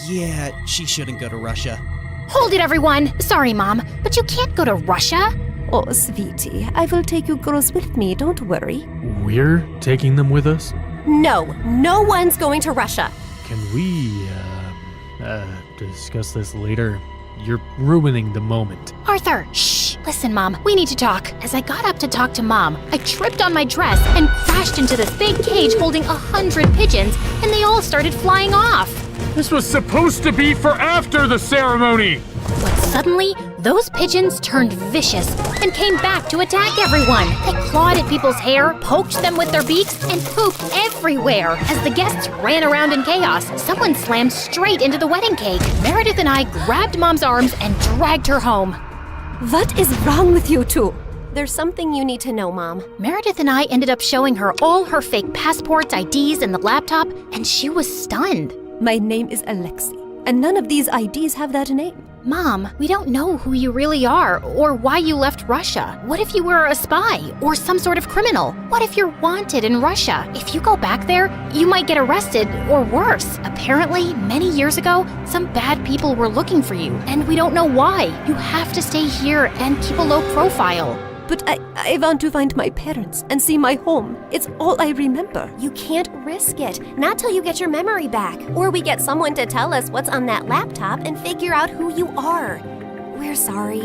yeah, she shouldn't go to Russia. Hold it, everyone! Sorry, Mom, but you can't go to Russia. Oh, sweetie, I will take you girls with me, don't worry. We're taking them with us? No one's going to Russia. Can we, discuss this later? You're ruining the moment. Arthur, shh! Listen, Mom, we need to talk. As I got up to talk to Mom, I tripped on my dress and crashed into this big cage holding 100 pigeons, and they all started flying off. This was supposed to be for after the ceremony! But suddenly, those pigeons turned vicious and came back to attack everyone. They clawed at people's hair, poked them with their beaks, and pooped everywhere. As the guests ran around in chaos, someone slammed straight into the wedding cake. Meredith and I grabbed Mom's arms and dragged her home. What is wrong with you two? There's something you need to know, Mom. Meredith and I ended up showing her all her fake passports, IDs, and the laptop, and she was stunned. My name is Alexei, and none of these IDs have that name. Mom, we don't know who you really are or why you left Russia. What if you were a spy or some sort of criminal? What if you're wanted in Russia? If you go back there, you might get arrested or worse. Apparently, many years ago, some bad people were looking for you, and we don't know why. You have to stay here and keep a low profile. But I want to find my parents and see my home. It's all I remember. You can't risk it. Not till you get your memory back. Or we get someone to tell us what's on that laptop and figure out who you are. We're sorry.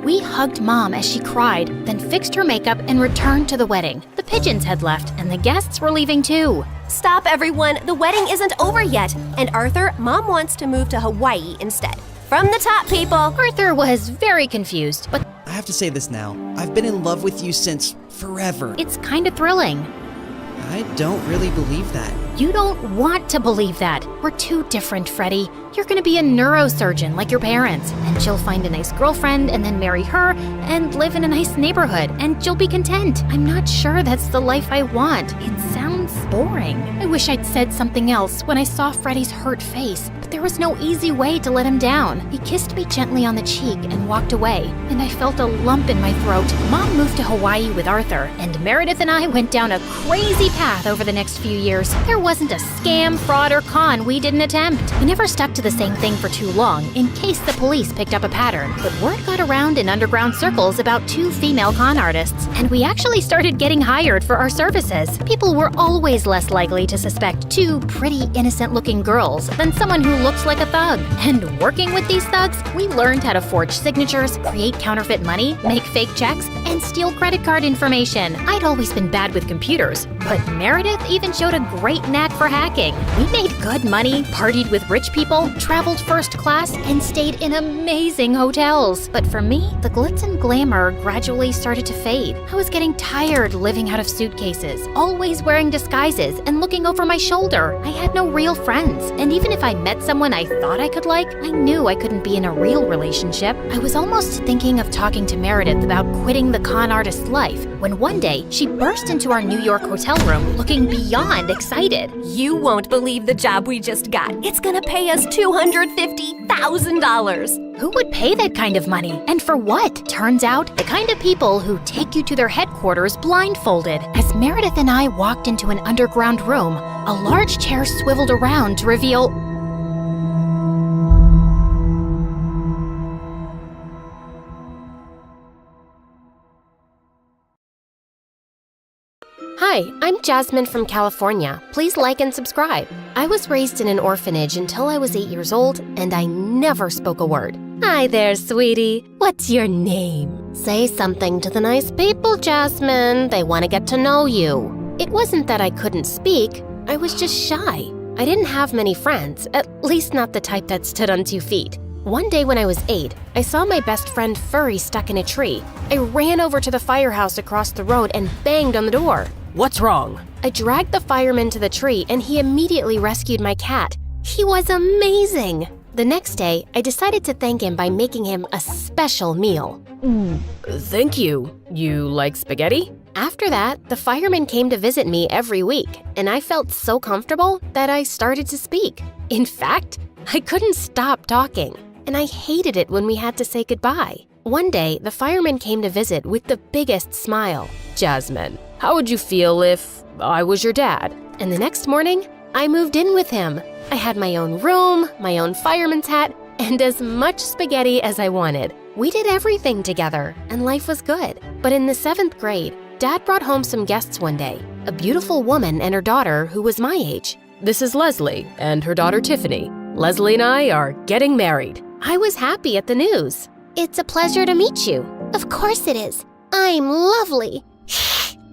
We hugged Mom as she cried, then fixed her makeup and returned to the wedding. The pigeons had left, and the guests were leaving too. Stop, everyone. The wedding isn't over yet. And Arthur, Mom wants to move to Hawaii instead. From the top, people. Arthur was very confused, but I have to say this now. I've been in love with you since forever. It's kind of thrilling. I don't really believe that. You don't want to believe that. We're too different, Freddie. You're gonna be a neurosurgeon like your parents, and she'll find a nice girlfriend and then marry her and live in a nice neighborhood, and you'll be content. I'm not sure that's the life I want. It sounds boring. I wish I'd said something else when I saw Freddie's hurt face, but there was no easy way to let him down. He kissed me gently on the cheek and walked away, and I felt a lump in my throat. Mom moved to Hawaii with Arthur, and Meredith and I went down a crazy path over the next few years. There wasn't a scam, fraud, or con we didn't attempt. We never stuck to the same thing for too long, in case the police picked up a pattern. But word got around in underground circles about 2 female con artists, and we actually started getting hired for our services. People were always less likely to suspect 2 pretty innocent-looking girls than someone who looks like a thug. And working with these thugs, we learned how to forge signatures, create counterfeit money, make fake checks, and steal credit card information. I'd always been bad with computers, but Meredith even showed a great knack for hacking. We made good money, partied with rich people, traveled first class, and stayed in amazing hotels. But for me, the glitz and glamour gradually started to fade. I was getting tired living out of suitcases, always wearing disguises and looking over my shoulder. I had no real friends, and even if I met someone I thought I could like, I knew I couldn't be in a real relationship. I was almost thinking of talking to Meredith about quitting the con artist life when one day she burst into our New York hotel room looking beyond excited. You won't believe the job we just got. It's gonna pay us $250,000. Who would pay that kind of money? And for what? Turns out, the kind of people who take you to their headquarters blindfolded. As Meredith and I walked into an underground room, a large chair swiveled around to reveal... Hi, I'm Jasmine from California. Please like and subscribe. I was raised in an orphanage until I was 8 years old, and I never spoke a word. Hi there, sweetie. What's your name? Say something to the nice people, Jasmine. They want to get to know you. It wasn't that I couldn't speak. I was just shy. I didn't have many friends, at least not the type that stood on 2 feet. One day when I was 8, I saw my best friend Furry stuck in a tree. I ran over to the firehouse across the road and banged on the door. What's wrong? I dragged the fireman to the tree and he immediately rescued my cat. He was amazing! The next day, I decided to thank him by making him a special meal. Thank you. You like spaghetti? After that, the fireman came to visit me every week, and I felt so comfortable that I started to speak. In fact, I couldn't stop talking, and I hated it when we had to say goodbye. One day, the fireman came to visit with the biggest smile. Jasmine, how would you feel if I was your dad? And the next morning, I moved in with him. I had my own room, my own fireman's hat, and as much spaghetti as I wanted. We did everything together, and life was good. But in the 7th grade, Dad brought home some guests one day, a beautiful woman and her daughter who was my age. This is Leslie and her daughter Tiffany. Leslie and I are getting married. I was happy at the news. It's a pleasure to meet you. Of course it is. I'm lovely.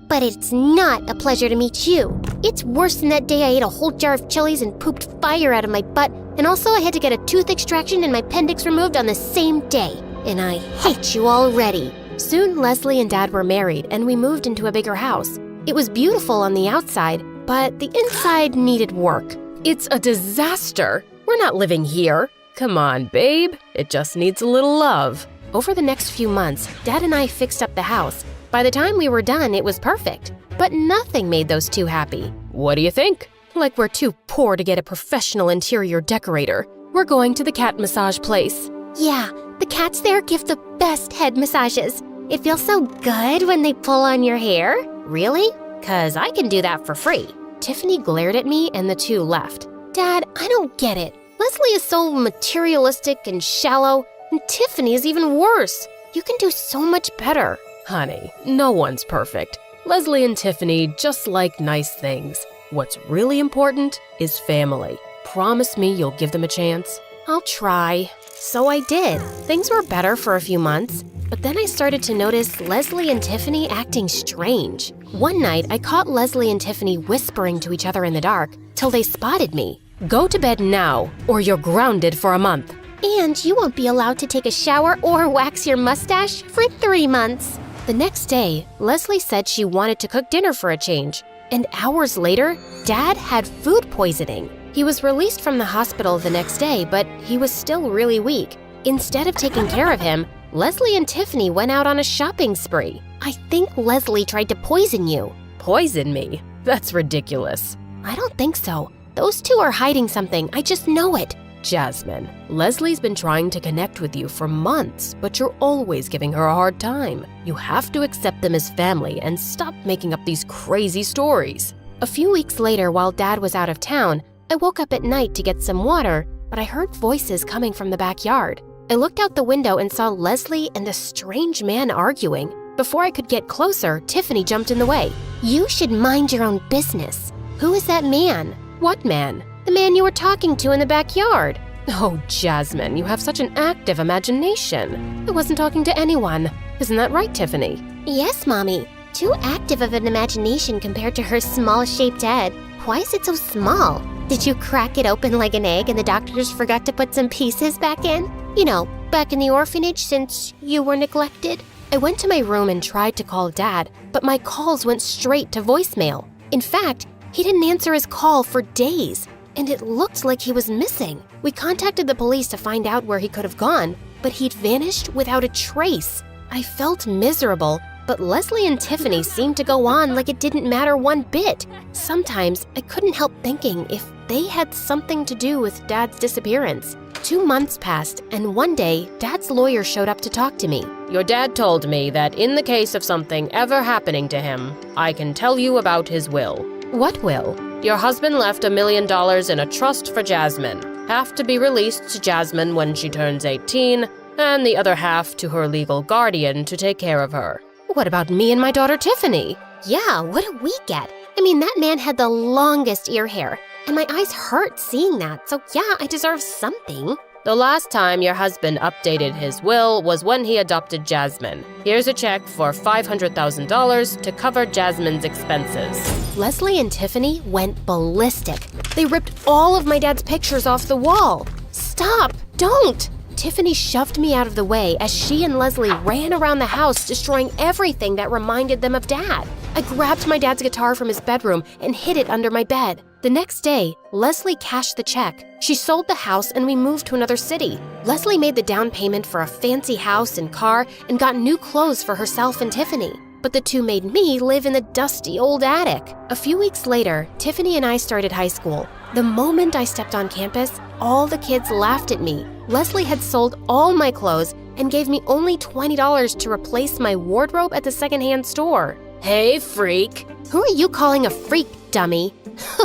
But it's not a pleasure to meet you. It's worse than that day I ate a whole jar of chilies and pooped fire out of my butt, and also I had to get a tooth extraction and my appendix removed on the same day. And I hate you already. Soon, Leslie and Dad were married, and we moved into a bigger house. It was beautiful on the outside, but the inside needed work. It's a disaster. We're not living here. Come on, babe. It just needs a little love. Over the next few months, Dad and I fixed up the house. By the time we were done, it was perfect. But nothing made those two happy. What do you think? Like we're too poor to get a professional interior decorator. We're going to the cat massage place. Yeah, the cats there give the best head massages. It feels so good when they pull on your hair. Really? 'Cause I can do that for free. Tiffany glared at me and the two left. Dad, I don't get it. Leslie is so materialistic and shallow, and Tiffany is even worse. You can do so much better. Honey, no one's perfect. Leslie and Tiffany just like nice things. What's really important is family. Promise me you'll give them a chance? I'll try. So I did. Things were better for a few months, but then I started to notice Leslie and Tiffany acting strange. One night, I caught Leslie and Tiffany whispering to each other in the dark till they spotted me. Go to bed now, or you're grounded for a month. And you won't be allowed to take a shower or wax your mustache for 3 months. The next day, Leslie said she wanted to cook dinner for a change. And hours later, Dad had food poisoning. He was released from the hospital the next day, but he was still really weak. Instead of taking care of him, Leslie and Tiffany went out on a shopping spree. I think Leslie tried to poison you. Poison me? That's ridiculous. I don't think so. Those two are hiding something. I just know it. Jasmine, Leslie's been trying to connect with you for months, but you're always giving her a hard time. You have to accept them as family and stop making up these crazy stories. A few weeks later, while Dad was out of town, I woke up at night to get some water, but I heard voices coming from the backyard. I looked out the window and saw Leslie and a strange man arguing. Before I could get closer, Tiffany jumped in the way. You should mind your own business. Who is that man? What man? The man you were talking to in the backyard. Oh, Jasmine, you have such an active imagination. I wasn't talking to anyone. Isn't that right, Tiffany? Yes, Mommy. Too active of an imagination compared to her small-shaped head. Why is it so small? Did you crack it open like an egg and the doctors forgot to put some pieces back in? You know, back in the orphanage since you were neglected? I went to my room and tried to call Dad, but my calls went straight to voicemail. In fact, he didn't answer his call for days. and it looked like he was missing. We contacted the police to find out where he could have gone, but he'd vanished without a trace. I felt miserable, but Leslie and Tiffany seemed to go on like it didn't matter one bit. Sometimes I couldn't help thinking if they had something to do with Dad's disappearance. 2 months passed, and one day, Dad's lawyer showed up to talk to me. Your dad told me that in the case of something ever happening to him, I can tell you about his will. What will? Your husband left $1 million in a trust for Jasmine. Half to be released to Jasmine when she turns 18, and the other half to her legal guardian to take care of her. What about me and my daughter Tiffany? Yeah, what do we get? I mean, that man had the longest ear hair, and my eyes hurt seeing that, so yeah, I deserve something. The last time your husband updated his will was when he adopted Jasmine. Here's a check for $500,000 to cover Jasmine's expenses. Leslie and Tiffany went ballistic. They ripped all of my dad's pictures off the wall. Stop! Don't! Tiffany shoved me out of the way as she and Leslie ran around the house, destroying everything that reminded them of Dad. I grabbed my dad's guitar from his bedroom and hid it under my bed. The next day, Leslie cashed the check. She sold the house and we moved to another city. Leslie made the down payment for a fancy house and car and got new clothes for herself and Tiffany. But the two made me live in the dusty old attic. A few weeks later, Tiffany and I started high school. The moment I stepped on campus, all the kids laughed at me. Leslie had sold all my clothes and gave me only $20 to replace my wardrobe at the secondhand store. Hey, freak. Who are you calling a freak, dummy?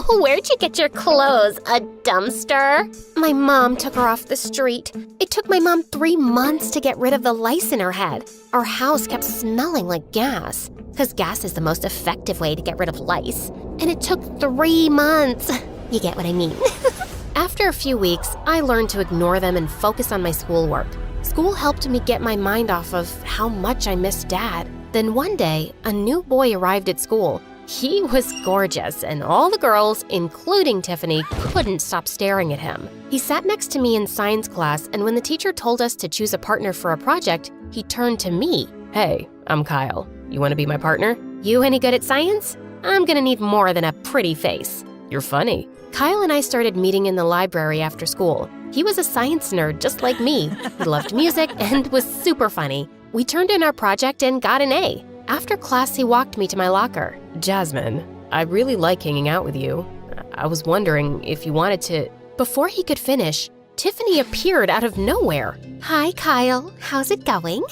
Where'd you get your clothes? A dumpster? My mom took her off the street. It took my mom 3 months to get rid of the lice in her head. Our house kept smelling like gas, because gas is the most effective way to get rid of lice. And it took 3 months. You get what I mean? After a few weeks, I learned to ignore them and focus on my schoolwork. School helped me get my mind off of how much I missed Dad. Then one day, a new boy arrived at school. He was gorgeous, and all the girls, including Tiffany, couldn't stop staring at him. He sat next to me in science class, and when the teacher told us to choose a partner for a project, he turned to me. Hey, I'm Kyle. You want to be my partner? You any good at science? I'm gonna need more than a pretty face. You're funny. Kyle and I started meeting in the library after school. He was a science nerd just like me. He loved music and was super funny. We turned in our project and got an A. After class, he walked me to my locker. Jasmine, I really like hanging out with you. I was wondering if you wanted to... Before he could finish, Tiffany appeared out of nowhere. Hi, Kyle. How's it going?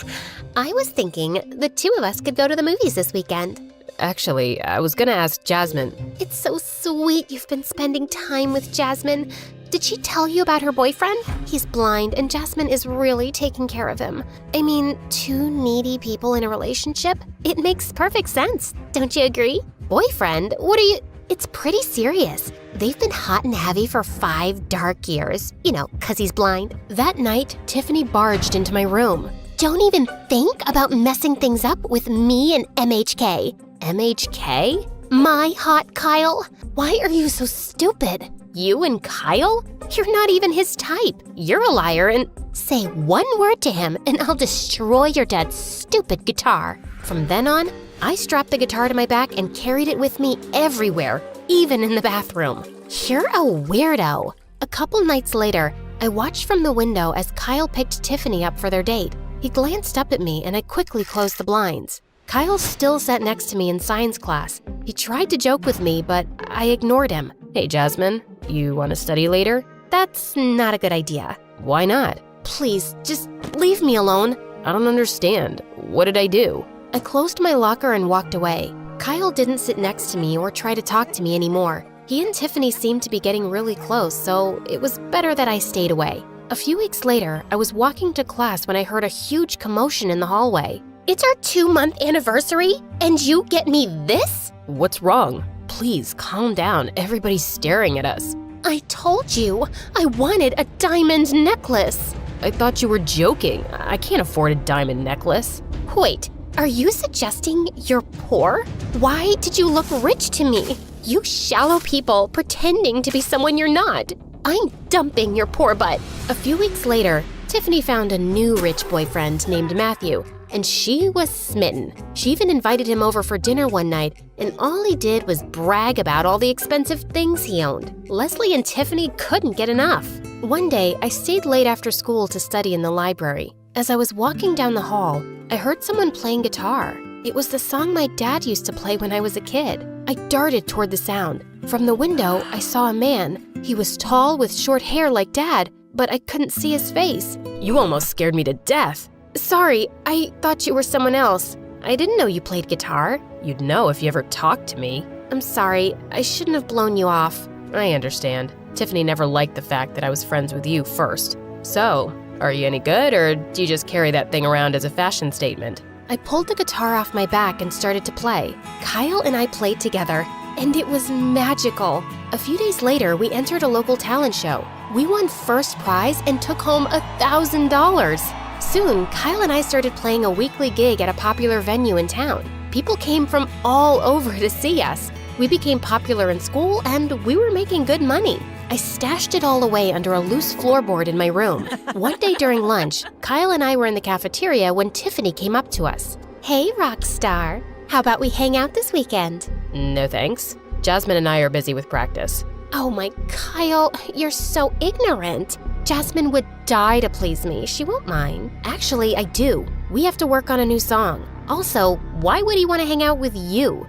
I was thinking the two of us could go to the movies this weekend. Actually, I was gonna ask Jasmine. It's so sweet you've been spending time with Jasmine. Did she tell you about her boyfriend? He's blind and Jasmine is really taking care of him. I mean, 2 needy people in a relationship? It makes perfect sense. Don't you agree? Boyfriend? What are you... It's pretty serious. They've been hot and heavy for 5 dark years. You know, 'cause he's blind. That night, Tiffany barged into my room. Don't even think about messing things up with me and MHK. MHK? My hot Kyle? Why are you so stupid? You and Kyle? You're not even his type. You're a liar and... Say one word to him and I'll destroy your dad's stupid guitar. From then on, I strapped the guitar to my back and carried it with me everywhere, even in the bathroom. You're a weirdo. A couple nights later, I watched from the window as Kyle picked Tiffany up for their date. He glanced up at me and I quickly closed the blinds. Kyle still sat next to me in science class. He tried to joke with me, but I ignored him. Hey, Jasmine, you want to study later? That's not a good idea. Why not? Please, just leave me alone. I don't understand. What did I do? I closed my locker and walked away. Kyle didn't sit next to me or try to talk to me anymore. He and Tiffany seemed to be getting really close, so it was better that I stayed away. A few weeks later, I was walking to class when I heard a huge commotion in the hallway. It's our 2-month anniversary, and you get me this? What's wrong? Please, calm down. Everybody's staring at us. I told you, I wanted a diamond necklace. I thought you were joking. I can't afford a diamond necklace. Wait, are you suggesting you're poor? Why did you look rich to me? You shallow people pretending to be someone you're not. I'm dumping your poor butt. A few weeks later, Tiffany found a new rich boyfriend named Matthew, and she was smitten. She even invited him over for dinner one night, and all he did was brag about all the expensive things he owned. Leslie and Tiffany couldn't get enough. One day, I stayed late after school to study in the library. As I was walking down the hall, I heard someone playing guitar. It was the song my dad used to play when I was a kid. I darted toward the sound. From the window, I saw a man. He was tall with short hair like Dad, but I couldn't see his face. You almost scared me to death. Sorry, I thought you were someone else. I didn't know you played guitar. You'd know if you ever talked to me. I'm sorry, I shouldn't have blown you off. I understand. Tiffany never liked the fact that I was friends with you first. So, are you any good, or do you just carry that thing around as a fashion statement? I pulled the guitar off my back and started to play. Kyle and I played together, and it was magical. A few days later, we entered a local talent show. We won first prize and took home $1,000. Soon, Kyle and I started playing a weekly gig at a popular venue in town. People came from all over to see us. We became popular in school, and we were making good money. I stashed it all away under a loose floorboard in my room. One day during lunch, Kyle and I were in the cafeteria when Tiffany came up to us. Hey, rock star. How about we hang out this weekend? No thanks. Jasmine and I are busy with practice. Oh my, Kyle, you're so ignorant. Jasmine would die to please me. She won't mind. Actually, I do. We have to work on a new song. Also, why would he want to hang out with you?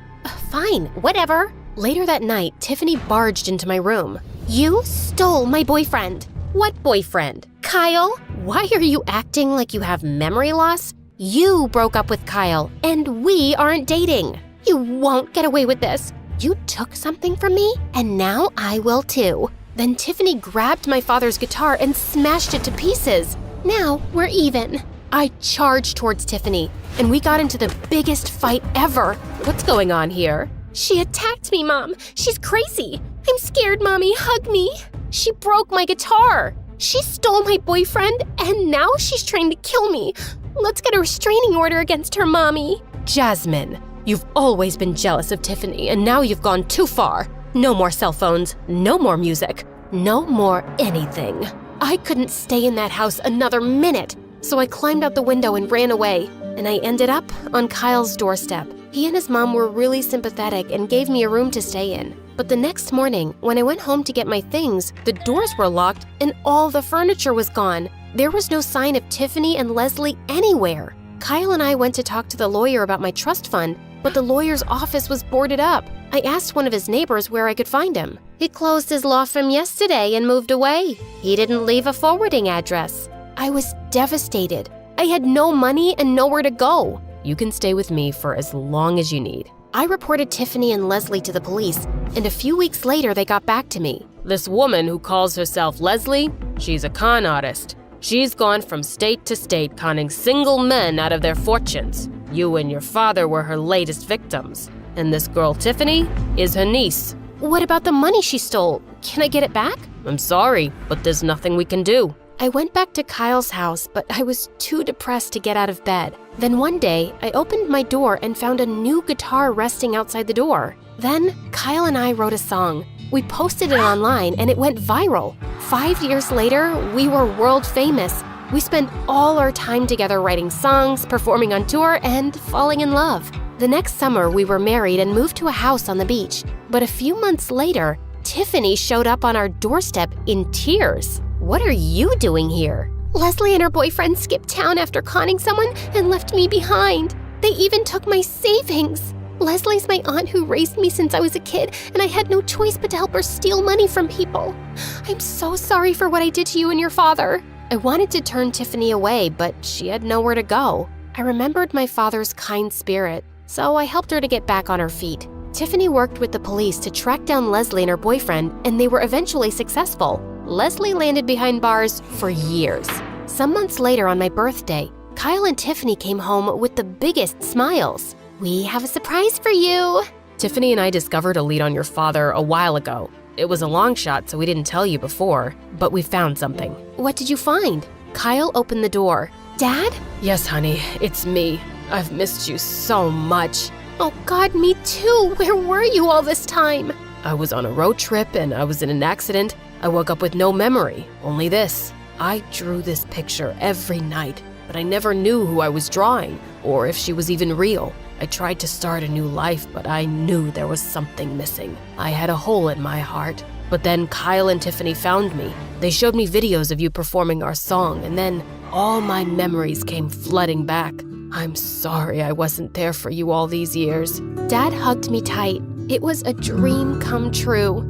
Fine, whatever. Later that night, Tiffany barged into my room. You stole my boyfriend. What boyfriend? Kyle? Why are you acting like you have memory loss? You broke up with Kyle, and we aren't dating. You won't get away with this. You took something from me, and now I will too. Then Tiffany grabbed my father's guitar and smashed it to pieces. Now we're even. I charged towards Tiffany, and we got into the biggest fight ever. What's going on here? She attacked me, Mom. She's crazy. I'm scared, Mommy. Hug me. She broke my guitar. She stole my boyfriend, and now she's trying to kill me. Let's get a restraining order against her, Mommy. Jasmine, you've always been jealous of Tiffany, and now you've gone too far. No more cell phones, no more music, no more anything. I couldn't stay in that house another minute, so I climbed out the window and ran away, and I ended up on Kyle's doorstep. He and his mom were really sympathetic and gave me a room to stay in. But the next morning, when I went home to get my things, the doors were locked and all the furniture was gone. There was no sign of Tiffany and Leslie anywhere. Kyle and I went to talk to the lawyer about my trust fund, but the lawyer's office was boarded up. I asked one of his neighbors where I could find him. He closed his law firm yesterday and moved away. He didn't leave a forwarding address. I was devastated. I had no money and nowhere to go. You can stay with me for as long as you need. I reported Tiffany and Leslie to the police, and a few weeks later they got back to me. This woman who calls herself Leslie, she's a con artist. She's gone from state to state conning single men out of their fortunes. You and your father were her latest victims. And this girl Tiffany is her niece. What about the money she stole? Can I get it back? I'm sorry, but there's nothing we can do. I went back to Kyle's house, but I was too depressed to get out of bed. Then one day, I opened my door and found a new guitar resting outside the door. Then, Kyle and I wrote a song. We posted it online and it went viral. 5 years later, we were world famous. We spent all our time together writing songs, performing on tour, and falling in love. The next summer, we were married and moved to a house on the beach. But a few months later, Tiffany showed up on our doorstep in tears. What are you doing here? Leslie and her boyfriend skipped town after conning someone and left me behind. They even took my savings. Leslie's my aunt who raised me since I was a kid, and I had no choice but to help her steal money from people. I'm so sorry for what I did to you and your father. I wanted to turn Tiffany away, but she had nowhere to go. I remembered my father's kind spirit, so I helped her to get back on her feet. Tiffany worked with the police to track down Leslie and her boyfriend, and they were eventually successful. Leslie landed behind bars for years. Some months later on my birthday, Kyle and Tiffany came home with the biggest smiles. We have a surprise for you. Tiffany and I discovered a lead on your father a while ago. It was a long shot, so we didn't tell you before, but we found something. What did you find? Kyle opened the door. Dad? Yes, honey, it's me. I've missed you so much. Oh God, me too. Where were you all this time? I was on a road trip and I was in an accident. I woke up with no memory, only this. I drew this picture every night, but I never knew who I was drawing or if she was even real. I tried to start a new life, but I knew there was something missing. I had a hole in my heart. But then Kyle and Tiffany found me. They showed me videos of you performing our song, and then all my memories came flooding back. I'm sorry I wasn't there for you all these years. Dad hugged me tight. It was a dream come true.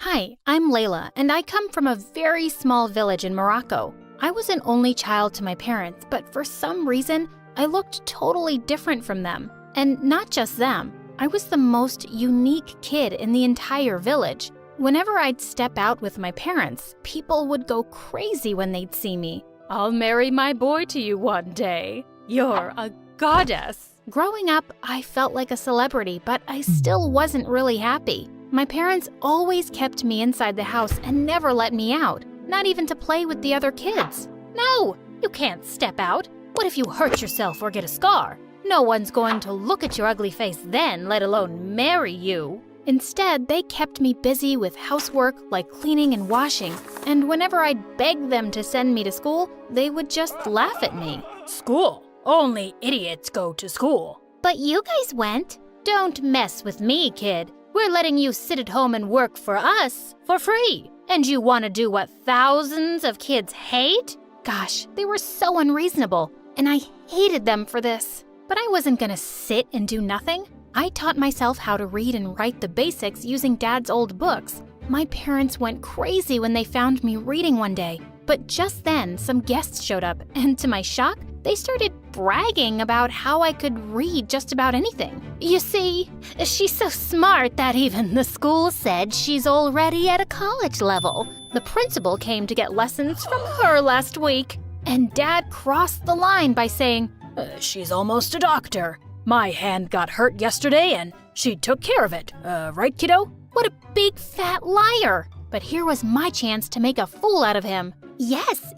Hi, I'm Layla, and I come from a very small village in Morocco. I was an only child to my parents, but for some reason, I looked totally different from them. And not just them, I was the most unique kid in the entire village. Whenever I'd step out with my parents, people would go crazy when they'd see me. I'll marry my boy to you one day. You're a goddess. Growing up, I felt like a celebrity, but I still wasn't really happy. My parents always kept me inside the house and never let me out, not even to play with the other kids. No, you can't step out. What if you hurt yourself or get a scar? No one's going to look at your ugly face then, let alone marry you. Instead, they kept me busy with housework like cleaning and washing, and whenever I'd beg them to send me to school, they would just laugh at me. School? Only idiots go to school. But you guys went. Don't mess with me, kid. We're letting you sit at home and work for us for free. And you want to do what thousands of kids hate? Gosh, they were so unreasonable, and I hated them for this. But I wasn't gonna sit and do nothing. I taught myself how to read and write the basics using Dad's old books. My parents went crazy when they found me reading one day. But just then, some guests showed up, and to my shock, they started bragging about how I could read just about anything. You see, she's so smart that even the school said she's already at a college level. The principal came to get lessons from her last week, and Dad crossed the line by saying, She's almost a doctor. My hand got hurt yesterday and she took care of it. Right, kiddo? What a big fat liar! But here was my chance to make a fool out of him. Yes,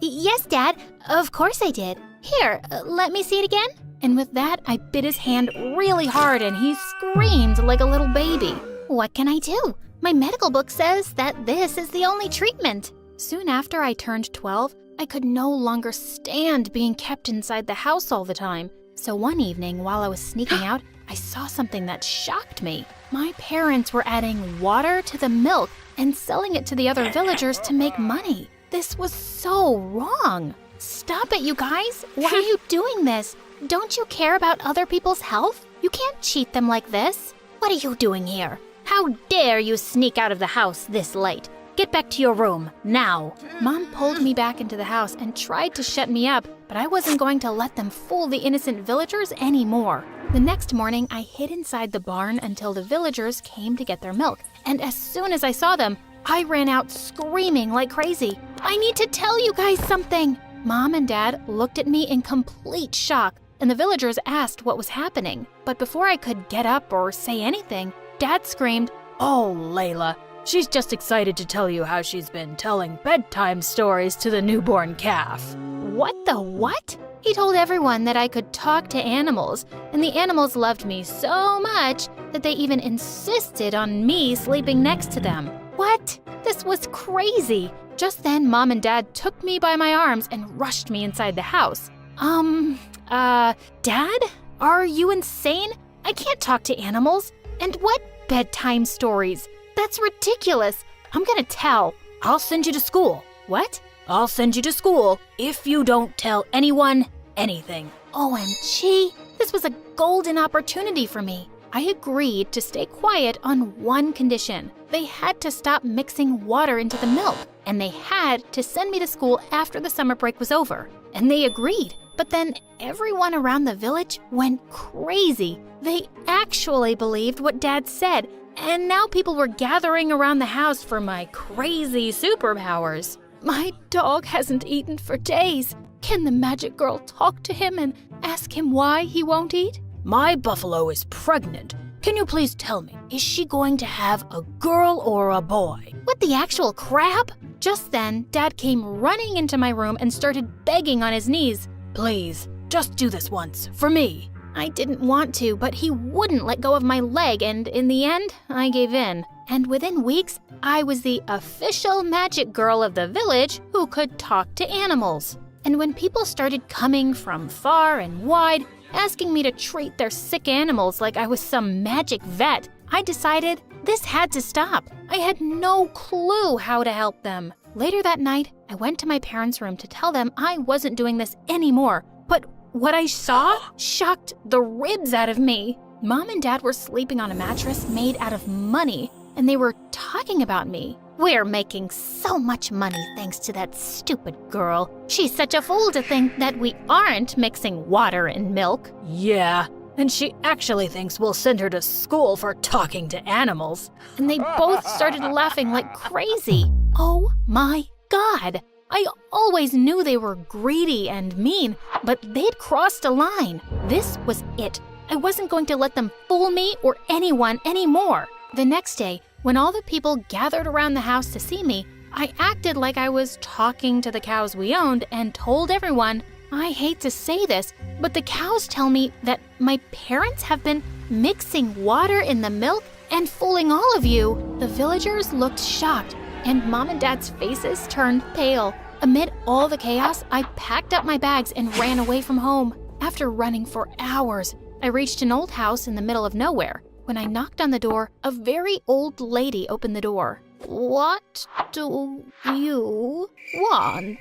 Dad. Of course I did. Here, let me see it again. And with that, I bit his hand really hard and he screamed like a little baby. What can I do? My medical book says that this is the only treatment. Soon after I turned 12, I could no longer stand being kept inside the house all the time. So one evening, while I was sneaking out, I saw something that shocked me. My parents were adding water to the milk and selling it to the other villagers to make money. This was so wrong. Stop it, you guys. Why are you doing this? Don't you care about other people's health? You can't cheat them like this. What are you doing here? How dare you sneak out of the house this late? Get back to your room, now. Mom pulled me back into the house and tried to shut me up, but I wasn't going to let them fool the innocent villagers anymore. The next morning, I hid inside the barn until the villagers came to get their milk, and as soon as I saw them, I ran out screaming like crazy. I need to tell you guys something. Mom and Dad looked at me in complete shock, and the villagers asked what was happening. But before I could get up or say anything, Dad screamed, "Oh, Layla. She's just excited to tell you how she's been telling bedtime stories to the newborn calf." What the what? He told everyone that I could talk to animals, and the animals loved me so much that they even insisted on me sleeping next to them. What? This was crazy. Just then, Mom and Dad took me by my arms and rushed me inside the house. Dad? Are you insane? I can't talk to animals. And what bedtime stories? That's ridiculous. I'm gonna tell. I'll send you to school. What? I'll send you to school if you don't tell anyone anything. OMG, this was a golden opportunity for me. I agreed to stay quiet on one condition. They had to stop mixing water into the milk, and they had to send me to school after the summer break was over. And they agreed. But then everyone around the village went crazy. They actually believed what Dad said, and now people were gathering around the house for my crazy superpowers. My dog hasn't eaten for days. Can the magic girl talk to him and ask him why he won't eat? My buffalo is pregnant. Can you please tell me, is she going to have a girl or a boy? What the actual crap? Just then, Dad came running into my room and started begging on his knees. Please, just do this once, for me. I didn't want to, but he wouldn't let go of my leg, and in the end, I gave in. And within weeks, I was the official magic girl of the village who could talk to animals. And when people started coming from far and wide, asking me to treat their sick animals like I was some magic vet, I decided this had to stop. I had no clue how to help them. Later that night, I went to my parents' room to tell them I wasn't doing this anymore. But what I saw shocked the ribs out of me. Mom and Dad were sleeping on a mattress made out of money, and they were talking about me. We're making so much money thanks to that stupid girl. She's such a fool to think that we aren't mixing water and milk. Yeah, and she actually thinks we'll send her to school for talking to animals. And they both started laughing like crazy. Oh my God! I always knew they were greedy and mean, but they'd crossed a line. This was it. I wasn't going to let them fool me or anyone anymore. The next day, when all the people gathered around the house to see me, I acted like I was talking to the cows we owned and told everyone, I hate to say this, but the cows tell me that my parents have been mixing water in the milk and fooling all of you. The villagers looked shocked, and Mom and Dad's faces turned pale. Amid all the chaos, I packed up my bags and ran away from home. After running for hours, I reached an old house in the middle of nowhere. When I knocked on the door, a very old lady opened the door. What do you want?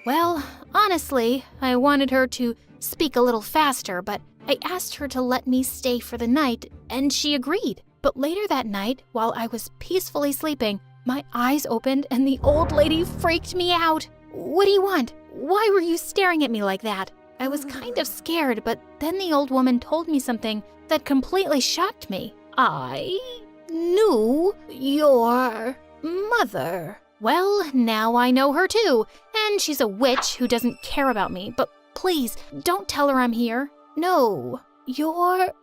Well, honestly, I wanted her to speak a little faster, but I asked her to let me stay for the night, and she agreed. But later that night, while I was peacefully sleeping, my eyes opened and the old lady freaked me out. What do you want? Why were you staring at me like that? I was kind of scared, but then the old woman told me something that completely shocked me. I knew your mother. Well, now I know her too, and she's a witch who doesn't care about me, but please, don't tell her I'm here. No, your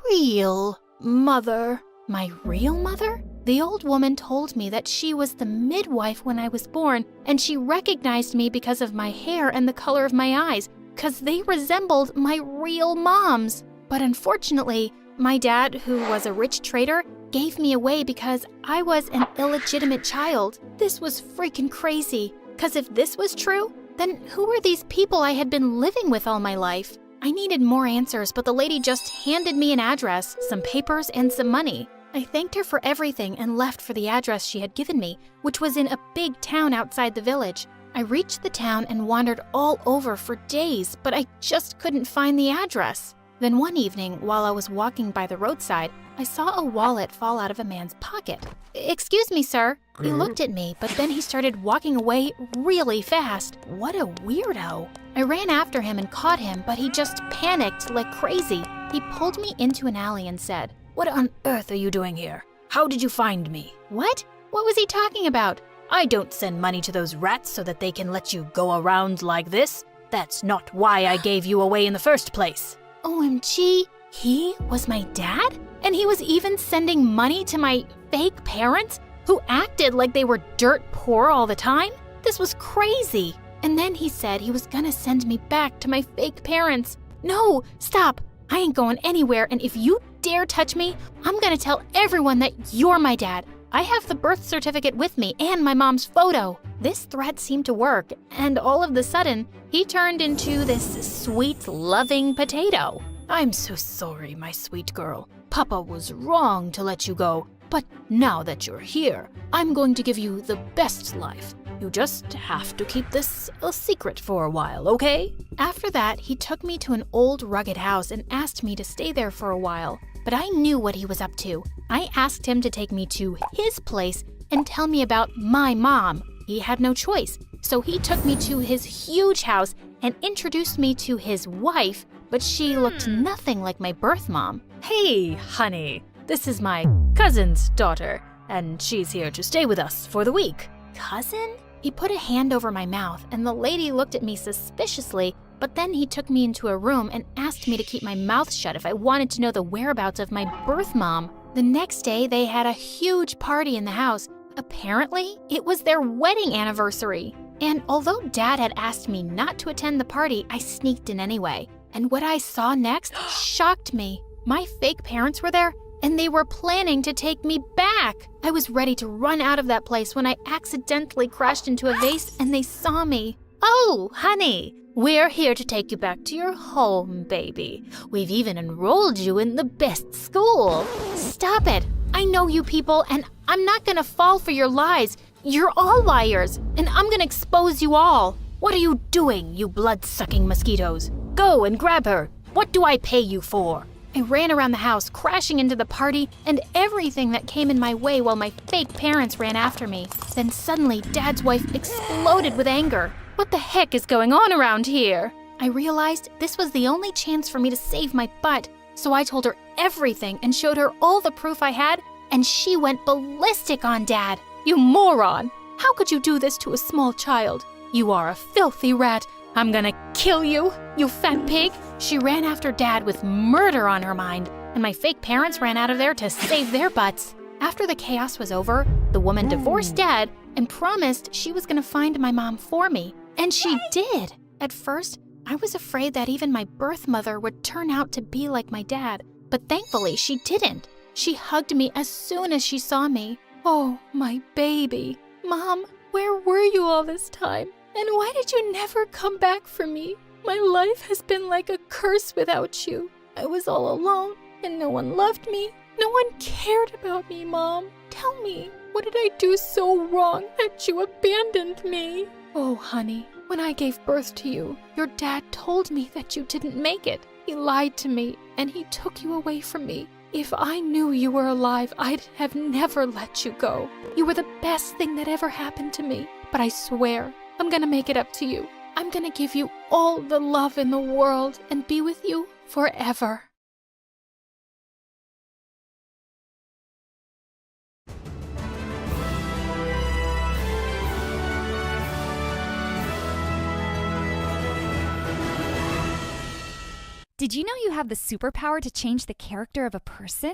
real mother. My real mother? The old woman told me that she was the midwife when I was born, and she recognized me because of my hair and the color of my eyes, because they resembled my real mom's. But unfortunately, my dad, who was a rich trader, gave me away because I was an illegitimate child. This was freaking crazy, because if this was true, then who were these people I had been living with all my life? I needed more answers, but the lady just handed me an address, some papers, and some money. I thanked her for everything and left for the address she had given me, which was in a big town outside the village. I reached the town and wandered all over for days, but I just couldn't find the address. Then one evening, while I was walking by the roadside, I saw a wallet fall out of a man's pocket. Excuse me, sir. He looked at me, but then he started walking away really fast. What a weirdo. I ran after him and caught him, but he just panicked like crazy. He pulled me into an alley and said, "What on earth are you doing here? How did you find me?" What? What was he talking about? "I don't send money to those rats so that they can let you go around like this. That's not why I gave you away in the first place." OMG, he was my dad? And he was even sending money to my fake parents who acted like they were dirt poor all the time? This was crazy. And then he said he was gonna send me back to my fake parents. No, stop. I ain't going anywhere, and if you dare touch me, I'm gonna tell everyone that you're my dad. I have the birth certificate with me and my mom's photo. This threat seemed to work, and all of a sudden, he turned into this sweet, loving potato. "I'm so sorry, my sweet girl. Papa was wrong to let you go, but now that you're here, I'm going to give you the best life. You just have to keep this a secret for a while, okay?" After that, he took me to an old rugged house and asked me to stay there for a while. But I knew what he was up to. I asked him to take me to his place and tell me about my mom. He had no choice, so he took me to his huge house and introduced me to his wife, but she looked nothing like my birth mom. "Hey, honey, this is my cousin's daughter, and she's here to stay with us for the week." Cousin? He put a hand over my mouth, and the lady looked at me suspiciously, but then he took me into a room and asked me to keep my mouth shut if I wanted to know the whereabouts of my birth mom. The next day, they had a huge party in the house. Apparently, it was their wedding anniversary. And although Dad had asked me not to attend the party, I sneaked in anyway. And what I saw next shocked me. My fake parents were there, and they were planning to take me back. I was ready to run out of that place when I accidentally crashed into a vase and they saw me. Oh, honey, we're here to take you back to your home, baby. We've even enrolled you in the best school. Stop it. I know you people, and I'm not gonna fall for your lies. You're all liars, and I'm gonna expose you all. What are you doing, you blood-sucking mosquitoes? Go and grab her. What do I pay you for? I ran around the house, crashing into the party and everything that came in my way while my fake parents ran after me. Then suddenly, Dad's wife exploded with anger. What the heck is going on around here? I realized this was the only chance for me to save my butt, so I told her everything and showed her all the proof I had, and she went ballistic on Dad. You moron! How could you do this to a small child? You are a filthy rat. I'm gonna kill you, you fat pig. She ran after Dad with murder on her mind, and my fake parents ran out of there to save their butts. After the chaos was over, the woman divorced Dad and promised she was gonna find my mom for me. And she did. At first, I was afraid that even my birth mother would turn out to be like my dad, but thankfully she didn't. She hugged me as soon as she saw me. Oh, my baby. Mom, where were you all this time? And why did you never come back for me? My life has been like a curse without you. I was all alone, and no one loved me. No one cared about me, Mom. Tell me, what did I do so wrong that you abandoned me? Oh, honey, when I gave birth to you, your dad told me that you didn't make it. He lied to me, and he took you away from me. If I knew you were alive, I'd have never let you go. You were the best thing that ever happened to me. But I swear, I'm gonna make it up to you. I'm gonna give you all the love in the world and be with you forever. Did you know you have the superpower to change the character of a person?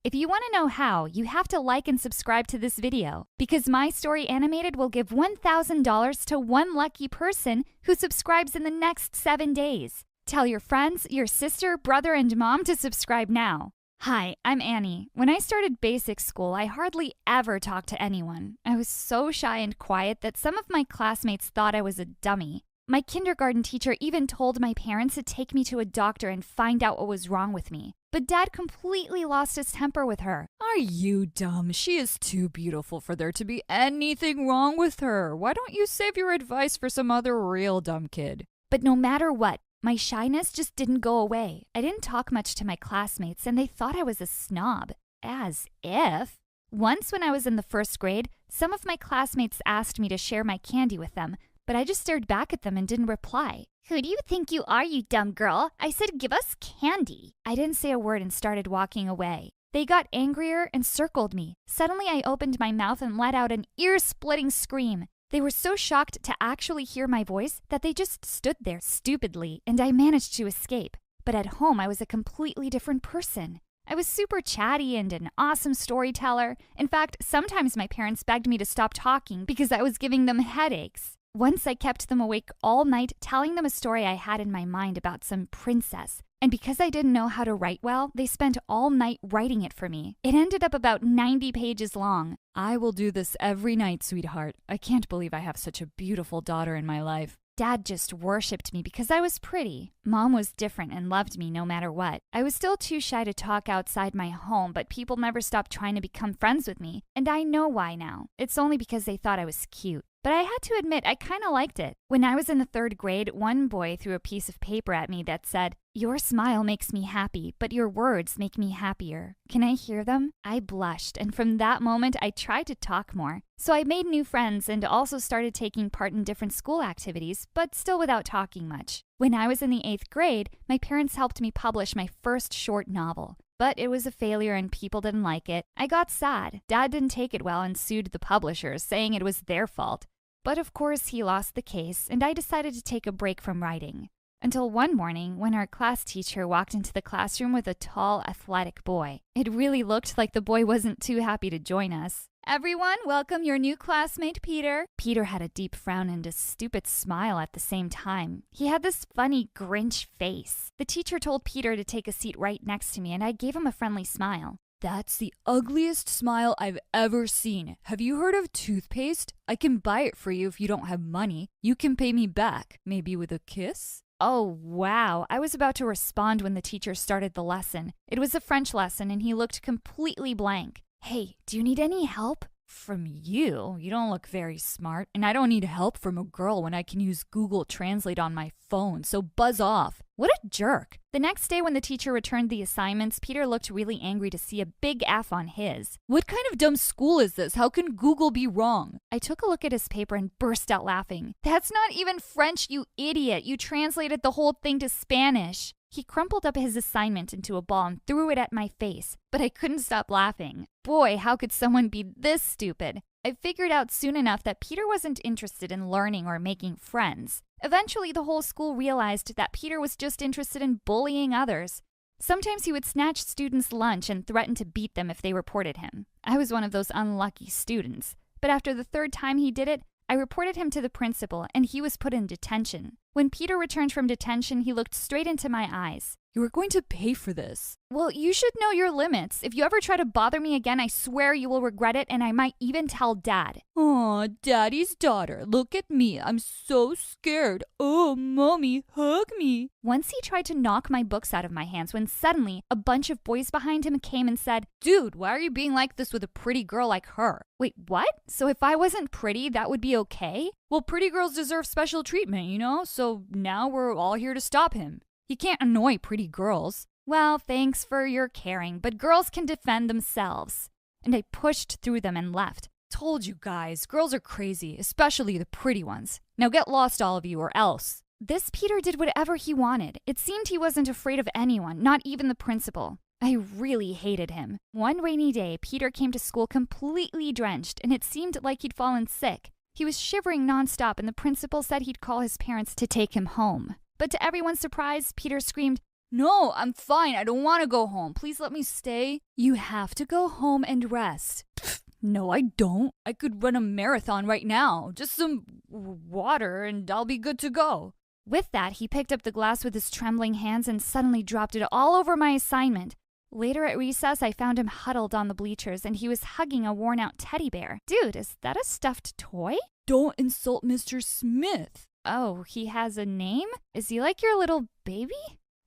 If you want to know how, you have to like and subscribe to this video, because My Story Animated will give $1,000 to one lucky person who subscribes in the next 7 days. Tell your friends, your sister, brother, and mom to subscribe now. Hi, I'm Annie. When I started basic school, I hardly ever talked to anyone. I was so shy and quiet that some of my classmates thought I was a dummy. My kindergarten teacher even told my parents to take me to a doctor and find out what was wrong with me. But Dad completely lost his temper with her. Are you dumb? She is too beautiful for there to be anything wrong with her. Why don't you save your advice for some other real dumb kid? But no matter what, my shyness just didn't go away. I didn't talk much to my classmates, and they thought I was a snob. As if. Once when I was in the first grade, some of my classmates asked me to share my candy with them, but I just stared back at them and didn't reply. Who do you think you are, you dumb girl? I said give us candy. I didn't say a word and started walking away. They got angrier and circled me. Suddenly I opened my mouth and let out an ear-splitting scream. They were so shocked to actually hear my voice that they just stood there stupidly, and I managed to escape. But at home I was a completely different person. I was super chatty and an awesome storyteller. In fact, sometimes my parents begged me to stop talking because I was giving them headaches. Once I kept them awake all night telling them a story I had in my mind about some princess. And because I didn't know how to write well, they spent all night writing it for me. It ended up about 90 pages long. I will do this every night, sweetheart. I can't believe I have such a beautiful daughter in my life. Dad just worshipped me because I was pretty. Mom was different and loved me no matter what. I was still too shy to talk outside my home, but people never stopped trying to become friends with me. And I know why now. It's only because they thought I was cute. But I had to admit, I kind of liked it. When I was in the 3rd grade, one boy threw a piece of paper at me that said, "Your smile makes me happy, but your words make me happier. Can I hear them?" I blushed, and from that moment, I tried to talk more. So I made new friends and also started taking part in different school activities, but still without talking much. When I was in the 8th grade, my parents helped me publish my first short novel. But it was a failure and people didn't like it. I got sad. Dad didn't take it well and sued the publishers, saying it was their fault. But of course he lost the case, and I decided to take a break from writing. Until one morning, when our class teacher walked into the classroom with a tall, athletic boy. It really looked like the boy wasn't too happy to join us. "Everyone, welcome your new classmate, Peter." Peter had a deep frown and a stupid smile at the same time. He had this funny Grinch face. The teacher told Peter to take a seat right next to me, and I gave him a friendly smile. That's the ugliest smile I've ever seen. Have you heard of toothpaste? I can buy it for you if you don't have money. You can pay me back, maybe with a kiss? Oh, wow. I was about to respond when the teacher started the lesson. It was a French lesson and he looked completely blank. Hey, do you need any help? From you? You don't look very smart. And I don't need help from a girl when I can use Google Translate on my phone, so buzz off. What a jerk. The next day when the teacher returned the assignments, Peter looked really angry to see a big F on his. What kind of dumb school is this? How can Google be wrong? I took a look at his paper and burst out laughing. That's not even French, you idiot. You translated the whole thing to Spanish. He crumpled up his assignment into a ball and threw it at my face, but I couldn't stop laughing. Boy, how could someone be this stupid? I figured out soon enough that Peter wasn't interested in learning or making friends. Eventually, the whole school realized that Peter was just interested in bullying others. Sometimes he would snatch students' lunch and threaten to beat them if they reported him. I was one of those unlucky students. But after the third time he did it, I reported him to the principal, and he was put in detention. When Peter returned from detention, he looked straight into my eyes. You are going to pay for this. Well, you should know your limits. If you ever try to bother me again, I swear you will regret it, and I might even tell Dad. Aw, Daddy's daughter. Look at me. I'm so scared. Oh, Mommy, hug me. Once he tried to knock my books out of my hands when suddenly a bunch of boys behind him came and said, Dude, why are you being like this with a pretty girl like her? Wait, what? So if I wasn't pretty, that would be okay? Well, pretty girls deserve special treatment, you know? So now we're all here to stop him. He can't annoy pretty girls. Well, thanks for your caring, but girls can defend themselves. And I pushed through them and left. Told you guys, girls are crazy, especially the pretty ones. Now get lost, all of you, or else. This Peter did whatever he wanted. It seemed he wasn't afraid of anyone, not even the principal. I really hated him. One rainy day, Peter came to school completely drenched, and it seemed like he'd fallen sick. He was shivering nonstop, and the principal said he'd call his parents to take him home. But to everyone's surprise, Peter screamed, No, I'm fine. I don't want to go home. Please let me stay. You have to go home and rest. Pfft, no, I don't. I could run a marathon right now. Just some water and I'll be good to go. With that, he picked up the glass with his trembling hands and suddenly dropped it all over my assignment. Later at recess, I found him huddled on the bleachers and he was hugging a worn-out teddy bear. Dude, is that a stuffed toy? Don't insult Mr. Smith. Oh, he has a name? Is he like your little baby?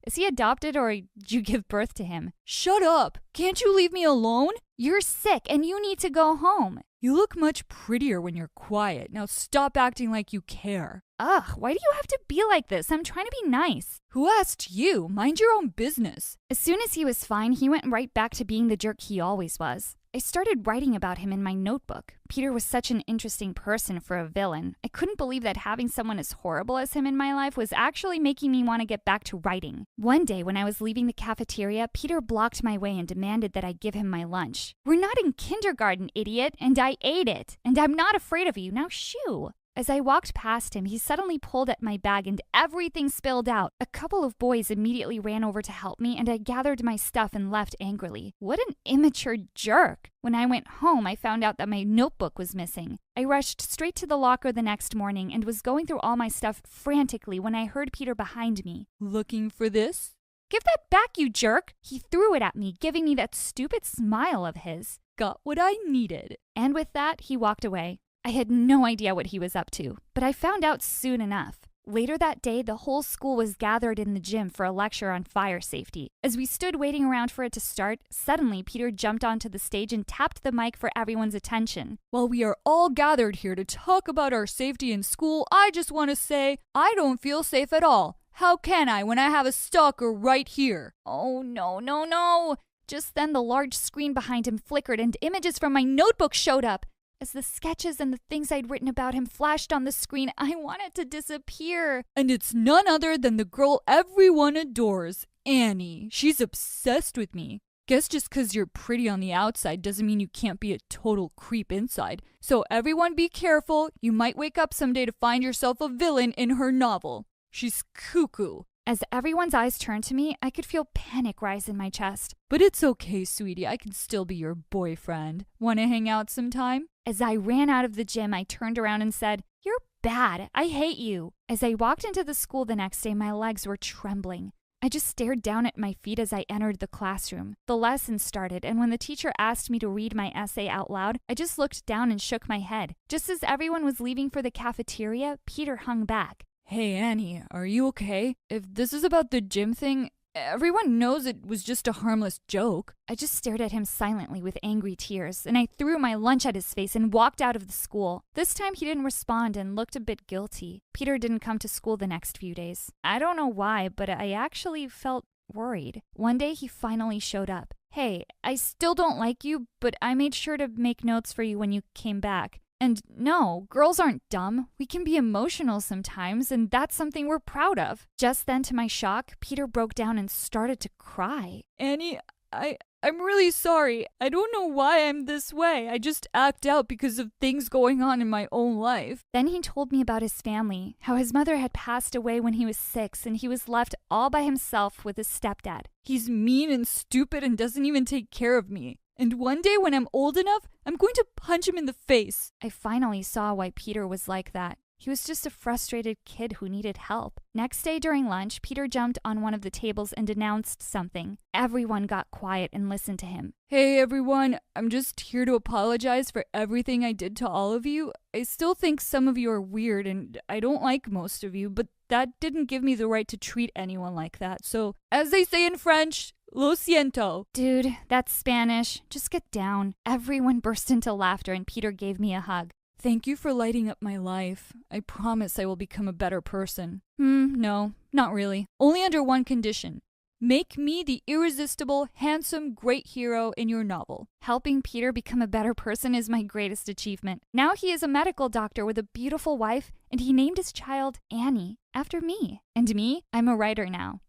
Is he adopted or did you give birth to him? Shut up! Can't you leave me alone? You're sick and you need to go home. You look much prettier when you're quiet. Now stop acting like you care. Ugh, why do you have to be like this? I'm trying to be nice. Who asked you? Mind your own business. As soon as he was fine, he went right back to being the jerk he always was. I started writing about him in my notebook. Peter was such an interesting person for a villain. I couldn't believe that having someone as horrible as him in my life was actually making me want to get back to writing. One day when I was leaving the cafeteria, Peter blocked my way and demanded that I give him my lunch. We're not in kindergarten, idiot, and I ate it. And I'm not afraid of you. Now shoo. As I walked past him, he suddenly pulled at my bag and everything spilled out. A couple of boys immediately ran over to help me and I gathered my stuff and left angrily. What an immature jerk. When I went home, I found out that my notebook was missing. I rushed straight to the locker the next morning and was going through all my stuff frantically when I heard Peter behind me. Looking for this? Give that back, you jerk! He threw it at me, giving me that stupid smile of his. Got what I needed. And with that, he walked away. I had no idea what he was up to, but I found out soon enough. Later that day, the whole school was gathered in the gym for a lecture on fire safety. As we stood waiting around for it to start, suddenly Peter jumped onto the stage and tapped the mic for everyone's attention. While we are all gathered here to talk about our safety in school, I just want to say, I don't feel safe at all. How can I when I have a stalker right here? Oh, no. Just then the large screen behind him flickered and images from my notebook showed up. As the sketches and the things I'd written about him flashed on the screen, I wanted to disappear. And it's none other than the girl everyone adores, Annie. She's obsessed with me. Guess just 'cause you're pretty on the outside doesn't mean you can't be a total creep inside. So everyone be careful. You might wake up someday to find yourself a villain in her novel. She's cuckoo. As everyone's eyes turned to me, I could feel panic rise in my chest. But it's okay, sweetie. I can still be your boyfriend. Want to hang out sometime? As I ran out of the gym, I turned around and said, "You're bad. I hate you." As I walked into the school the next day, my legs were trembling. I just stared down at my feet as I entered the classroom. The lesson started, and when the teacher asked me to read my essay out loud, I just looked down and shook my head. Just as everyone was leaving for the cafeteria, Peter hung back. Hey, Annie, are you okay? If this is about the gym thing, everyone knows it was just a harmless joke. I just stared at him silently with angry tears, and I threw my lunch at his face and walked out of the school. This time he didn't respond and looked a bit guilty. Peter didn't come to school the next few days. I don't know why, but I actually felt worried. One day he finally showed up. Hey, I still don't like you, but I made sure to make notes for you when you came back. And no, girls aren't dumb. We can be emotional sometimes, and that's something we're proud of. Just then, to my shock, Peter broke down and started to cry. Annie, I'm really sorry. I don't know why I'm this way. I just act out because of things going on in my own life. Then he told me about his family, how his mother had passed away when he was 6 and he was left all by himself with his stepdad. He's mean and stupid and doesn't even take care of me. And one day when I'm old enough, I'm going to punch him in the face. I finally saw why Peter was like that. He was just a frustrated kid who needed help. Next day during lunch, Peter jumped on one of the tables and announced something. Everyone got quiet and listened to him. Hey everyone, I'm just here to apologize for everything I did to all of you. I still think some of you are weird and I don't like most of you, but that didn't give me the right to treat anyone like that. So, as they say in French, lo siento. Dude, that's Spanish. Just get down. Everyone burst into laughter and Peter gave me a hug. Thank you for lighting up my life. I promise I will become a better person. No, not really. Only under one condition. Make me the irresistible, handsome, great hero in your novel. Helping Peter become a better person is my greatest achievement. Now he is a medical doctor with a beautiful wife, and he named his child Annie, after me. And me, I'm a writer now.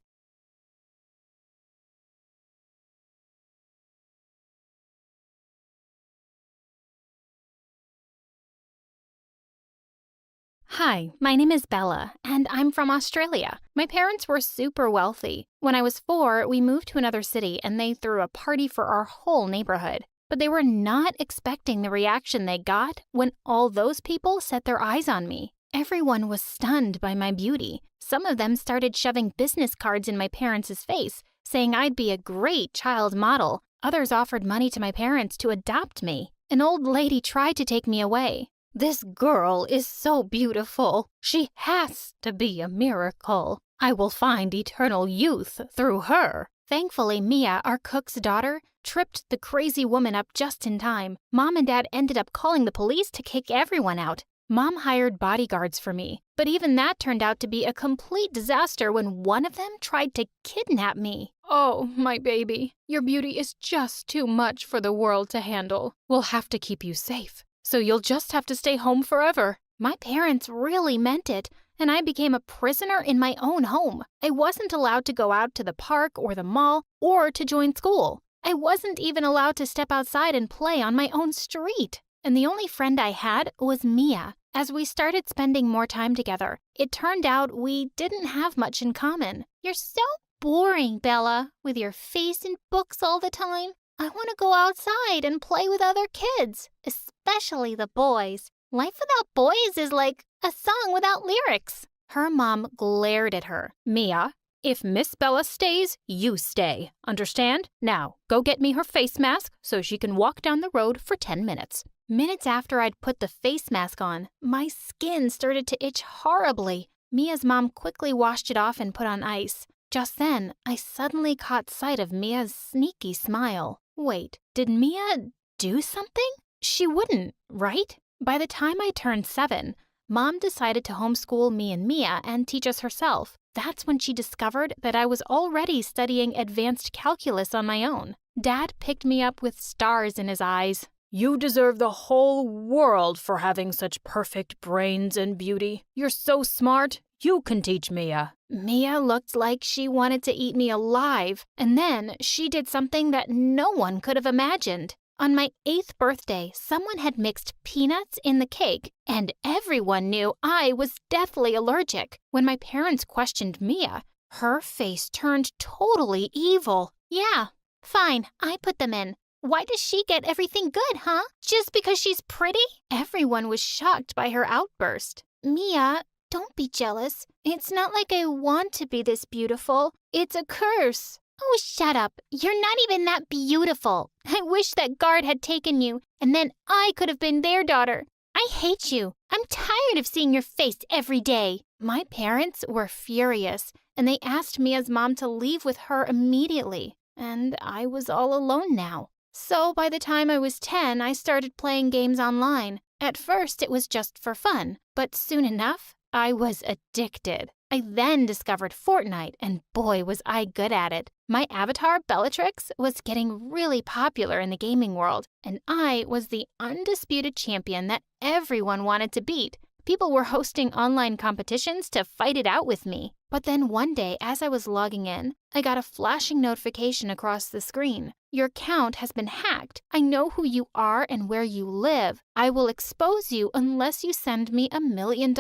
Hi, my name is Bella, and I'm from Australia. My parents were super wealthy. When I was 4, we moved to another city and they threw a party for our whole neighborhood. But they were not expecting the reaction they got when all those people set their eyes on me. Everyone was stunned by my beauty. Some of them started shoving business cards in my parents' face, saying I'd be a great child model. Others offered money to my parents to adopt me. An old lady tried to take me away. This girl is so beautiful. She has to be a miracle. I will find eternal youth through her. Thankfully, Mia, our cook's daughter, tripped the crazy woman up just in time. Mom and Dad ended up calling the police to kick everyone out. Mom hired bodyguards for me, but even that turned out to be a complete disaster when one of them tried to kidnap me. Oh, my baby, your beauty is just too much for the world to handle. We'll have to keep you safe. So you'll just have to stay home forever. My parents really meant it, and I became a prisoner in my own home. I wasn't allowed to go out to the park or the mall or to join school. I wasn't even allowed to step outside and play on my own street. And the only friend I had was Mia. As we started spending more time together, it turned out we didn't have much in common. You're so boring, Bella, with your face in books all the time. I want to go outside and play with other kids, especially the boys. Life without boys is like a song without lyrics. Her mom glared at her. Mia, if Miss Bella stays, you stay. Understand? Now, go get me her face mask so she can walk down the road for 10 minutes. Minutes after I'd put the face mask on, my skin started to itch horribly. Mia's mom quickly washed it off and put on ice. Just then, I suddenly caught sight of Mia's sneaky smile. Wait, did Mia do something? She wouldn't, right? By the time I turned 7, Mom decided to homeschool me and Mia and teach us herself. That's when she discovered that I was already studying advanced calculus on my own. Dad picked me up with stars in his eyes. You deserve the whole world for having such perfect brains and beauty. You're so smart. You can teach Mia. Mia looked like she wanted to eat me alive, and then she did something that no one could have imagined. On my 8th birthday, someone had mixed peanuts in the cake, and everyone knew I was deathly allergic. When my parents questioned Mia, her face turned totally evil. Yeah, fine, I put them in. Why does she get everything good, huh? Just because she's pretty? Everyone was shocked by her outburst. Mia, Don't be jealous. It's not like I want to be this beautiful. It's a curse. Oh, shut up. You're not even that beautiful. I wish that guard had taken you, and then I could have been their daughter. I hate you. I'm tired of seeing your face every day. My parents were furious, and they asked Mia's mom to leave with her immediately, and I was all alone now. So by the time I was 10, I started playing games online. At first, it was just for fun, but soon enough, I was addicted. I then discovered Fortnite, and boy, was I good at it. My avatar, Bellatrix, was getting really popular in the gaming world, and I was the undisputed champion that everyone wanted to beat. People were hosting online competitions to fight it out with me. But then one day, as I was logging in, I got a flashing notification across the screen. Your account has been hacked. I know who you are and where you live. I will expose you unless you send me $1 million.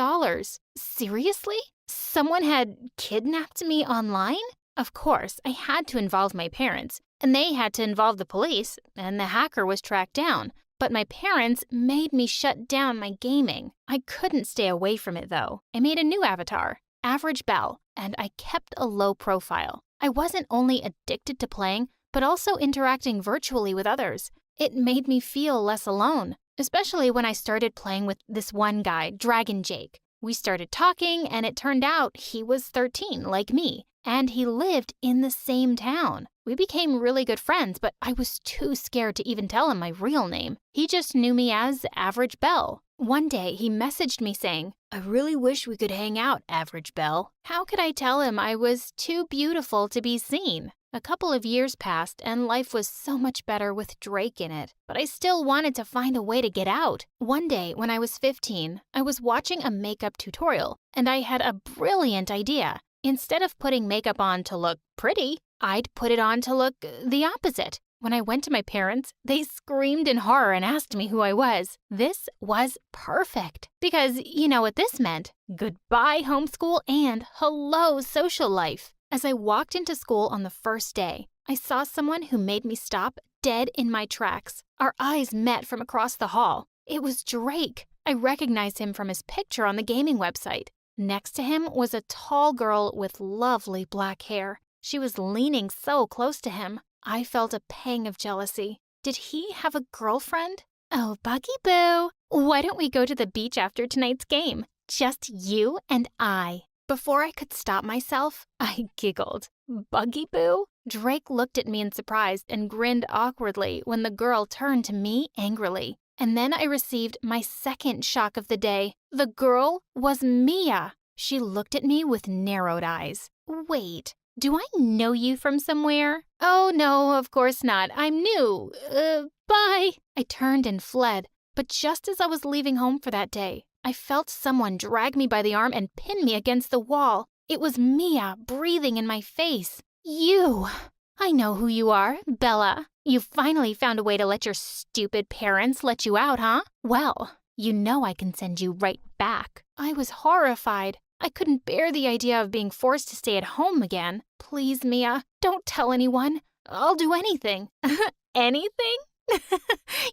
Seriously? Someone had kidnapped me online? Of course, I had to involve my parents, and they had to involve the police, and the hacker was tracked down. But my parents made me shut down my gaming. I couldn't stay away from it, though. I made a new avatar, Average Belle, and I kept a low profile. I wasn't only addicted to playing, but also interacting virtually with others. It made me feel less alone, especially when I started playing with this one guy, Dragon Jake. We started talking, and it turned out he was 13, like me, and he lived in the same town. We became really good friends, but I was too scared to even tell him my real name. He just knew me as Average Belle. One day, he messaged me saying, "I really wish we could hang out, Average Belle." How could I tell him I was too beautiful to be seen? A couple of years passed, and life was so much better with Drake in it. But I still wanted to find a way to get out. One day, when I was 15, I was watching a makeup tutorial, and I had a brilliant idea. Instead of putting makeup on to look pretty, I'd put it on to look the opposite. When I went to my parents, they screamed in horror and asked me who I was. This was perfect, because you know what this meant. Goodbye homeschool and hello social life. As I walked into school on the first day, I saw someone who made me stop dead in my tracks. Our eyes met from across the hall. It was Drake. I recognized him from his picture on the gaming website. Next to him was a tall girl with lovely black hair. She was leaning so close to him. I felt a pang of jealousy. Did he have a girlfriend? Oh, Buggy Boo, why don't we go to the beach after tonight's game? Just you and I. Before I could stop myself, I giggled. Buggy Boo? Drake looked at me in surprise and grinned awkwardly when the girl turned to me angrily. And then I received my second shock of the day. The girl was Mia. She looked at me with narrowed eyes. Wait, do I know you from somewhere? Oh, no, of course not. I'm new. Bye. I turned and fled. But just as I was leaving home for that day, I felt someone drag me by the arm and pin me against the wall. It was Mia breathing in my face. You! I know who you are, Bella. You finally found a way to let your stupid parents let you out, huh? Well, you know I can send you right back. I was horrified. I couldn't bear the idea of being forced to stay at home again. Please, Mia, don't tell anyone. I'll do anything. Anything?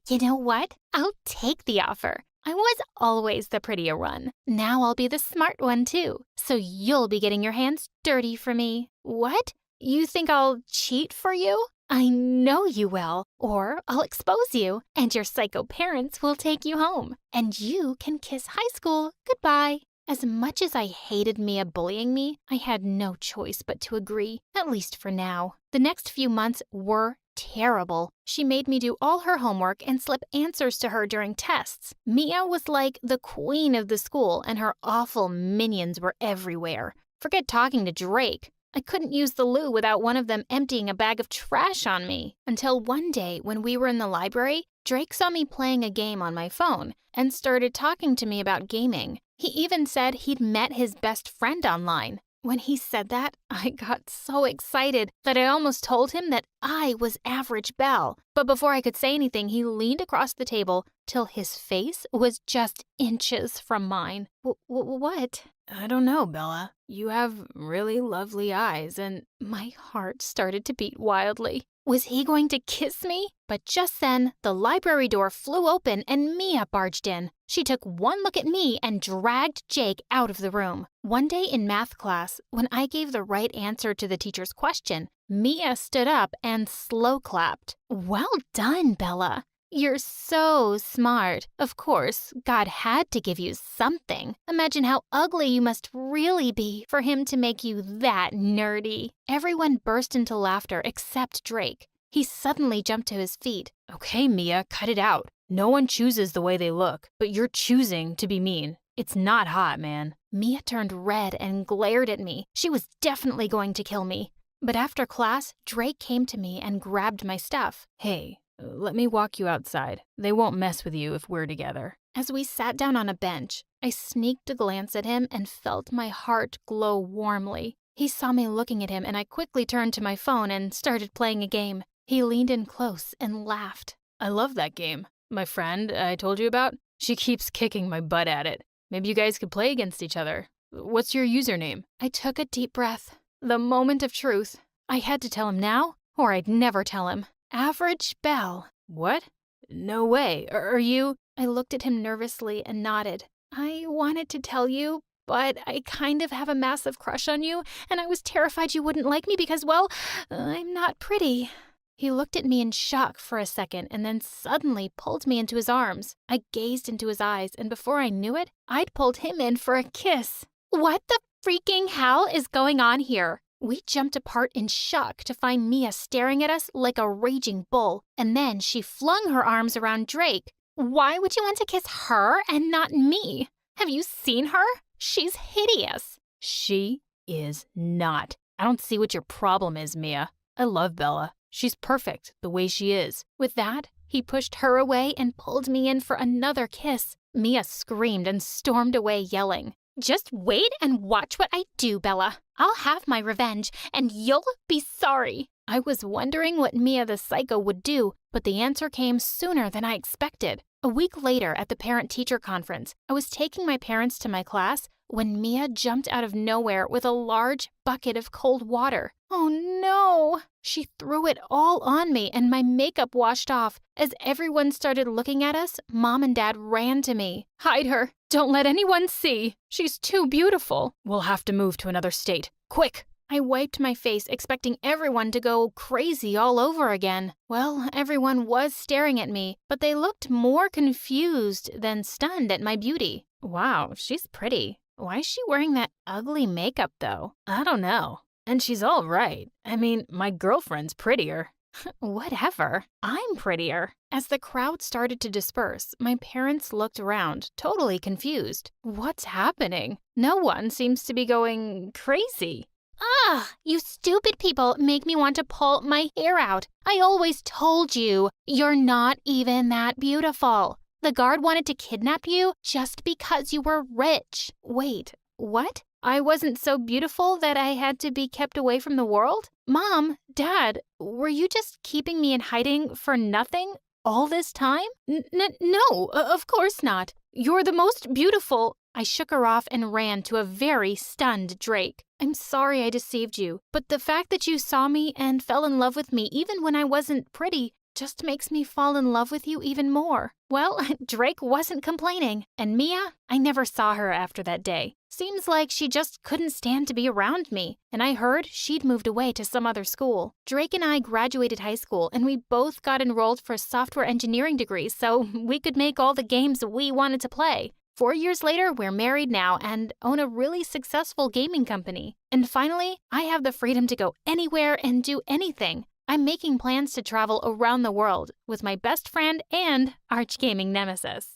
You know what? I'll take the offer. I was always the prettier one. Now I'll be the smart one, too. So you'll be getting your hands dirty for me. What? You think I'll cheat for you? I know you will. Or I'll expose you, and your psycho parents will take you home. And you can kiss high school goodbye. As much as I hated Mia bullying me, I had no choice but to agree, at least for now. The next few months were terrible. She made me do all her homework and slip answers to her during tests. Mia was like the queen of the school, and her awful minions were everywhere. Forget talking to Drake. I couldn't use the loo without one of them emptying a bag of trash on me. Until one day, when we were in the library, Drake saw me playing a game on my phone and started talking to me about gaming. He even said he'd met his best friend online. When he said that, I got so excited that I almost told him that I was Average Belle. But before I could say anything, he leaned across the table till his face was just inches from mine. What? I don't know, Bella. You have really lovely eyes, and my heart started to beat wildly. Was he going to kiss me? But just then, the library door flew open and Mia barged in. She took one look at me and dragged Jake out of the room. One day in math class, when I gave the right answer to the teacher's question, Mia stood up and slow clapped. Well done, Bella. You're so smart. Of course, God had to give you something. Imagine how ugly you must really be for him to make you that nerdy. Everyone burst into laughter except Drake. He suddenly jumped to his feet. Okay, Mia, cut it out. No one chooses the way they look, but you're choosing to be mean. It's not hot, man. Mia turned red and glared at me. She was definitely going to kill me. But after class, Drake came to me and grabbed my stuff. Hey, let me walk you outside. They won't mess with you if we're together. As we sat down on a bench, I sneaked a glance at him and felt my heart glow warmly. He saw me looking at him and I quickly turned to my phone and started playing a game. He leaned in close and laughed. I love that game. My friend I told you about, she keeps kicking my butt at it. Maybe you guys could play against each other. What's your username? I took a deep breath. The moment of truth. I had to tell him now, or I'd never tell him. Average Belle. What? No way. Are you? I looked at him nervously and nodded. I wanted to tell you, but I kind of have a massive crush on you, and I was terrified you wouldn't like me because, well, I'm not pretty. He looked at me in shock for a second and then suddenly pulled me into his arms. I gazed into his eyes, and before I knew it, I'd pulled him in for a kiss. What the freaking hell is going on here? We jumped apart in shock to find Mia staring at us like a raging bull, and then she flung her arms around Drake. Why would you want to kiss her and not me? Have you seen her? She's hideous. She is not. I don't see what your problem is, Mia. I love Bella. She's perfect the way she is. With that, he pushed her away and pulled me in for another kiss. Mia screamed and stormed away yelling. Just wait and watch what I do, Bella. I'll have my revenge, and you'll be sorry. I was wondering what Mia the psycho would do, but the answer came sooner than I expected. A week later at the parent-teacher conference, I was taking my parents to my class when Mia jumped out of nowhere with a large bucket of cold water. Oh no! She threw it all on me and my makeup washed off. As everyone started looking at us, Mom and Dad ran to me. Hide her! Don't let anyone see! She's too beautiful! We'll have to move to another state. Quick! I wiped my face, expecting everyone to go crazy all over again. Well, everyone was staring at me, but they looked more confused than stunned at my beauty. Wow, she's pretty. Why is she wearing that ugly makeup, though? I don't know. And she's all right. I mean, my girlfriend's prettier. Whatever. I'm prettier. As the crowd started to disperse, my parents looked around, totally confused. What's happening? No one seems to be going crazy. Ah, you stupid people make me want to pull my hair out. I always told you, you're not even that beautiful. The guard wanted to kidnap you just because you were rich. Wait, what? I wasn't so beautiful that I had to be kept away from the world? Mom, Dad, were you just keeping me in hiding for nothing all this time? No, of course not. You're the most beautiful. I shook her off and ran to a very stunned Drake. I'm sorry I deceived you, but the fact that you saw me and fell in love with me even when I wasn't pretty just makes me fall in love with you even more. Well, Drake wasn't complaining, and Mia, I never saw her after that day. Seems like she just couldn't stand to be around me, and I heard she'd moved away to some other school. Drake and I graduated high school, and we both got enrolled for software engineering degrees so we could make all the games we wanted to play. 4 years later, we're married now and own a really successful gaming company. And finally, I have the freedom to go anywhere and do anything. I'm making plans to travel around the world with my best friend and arch gaming nemesis.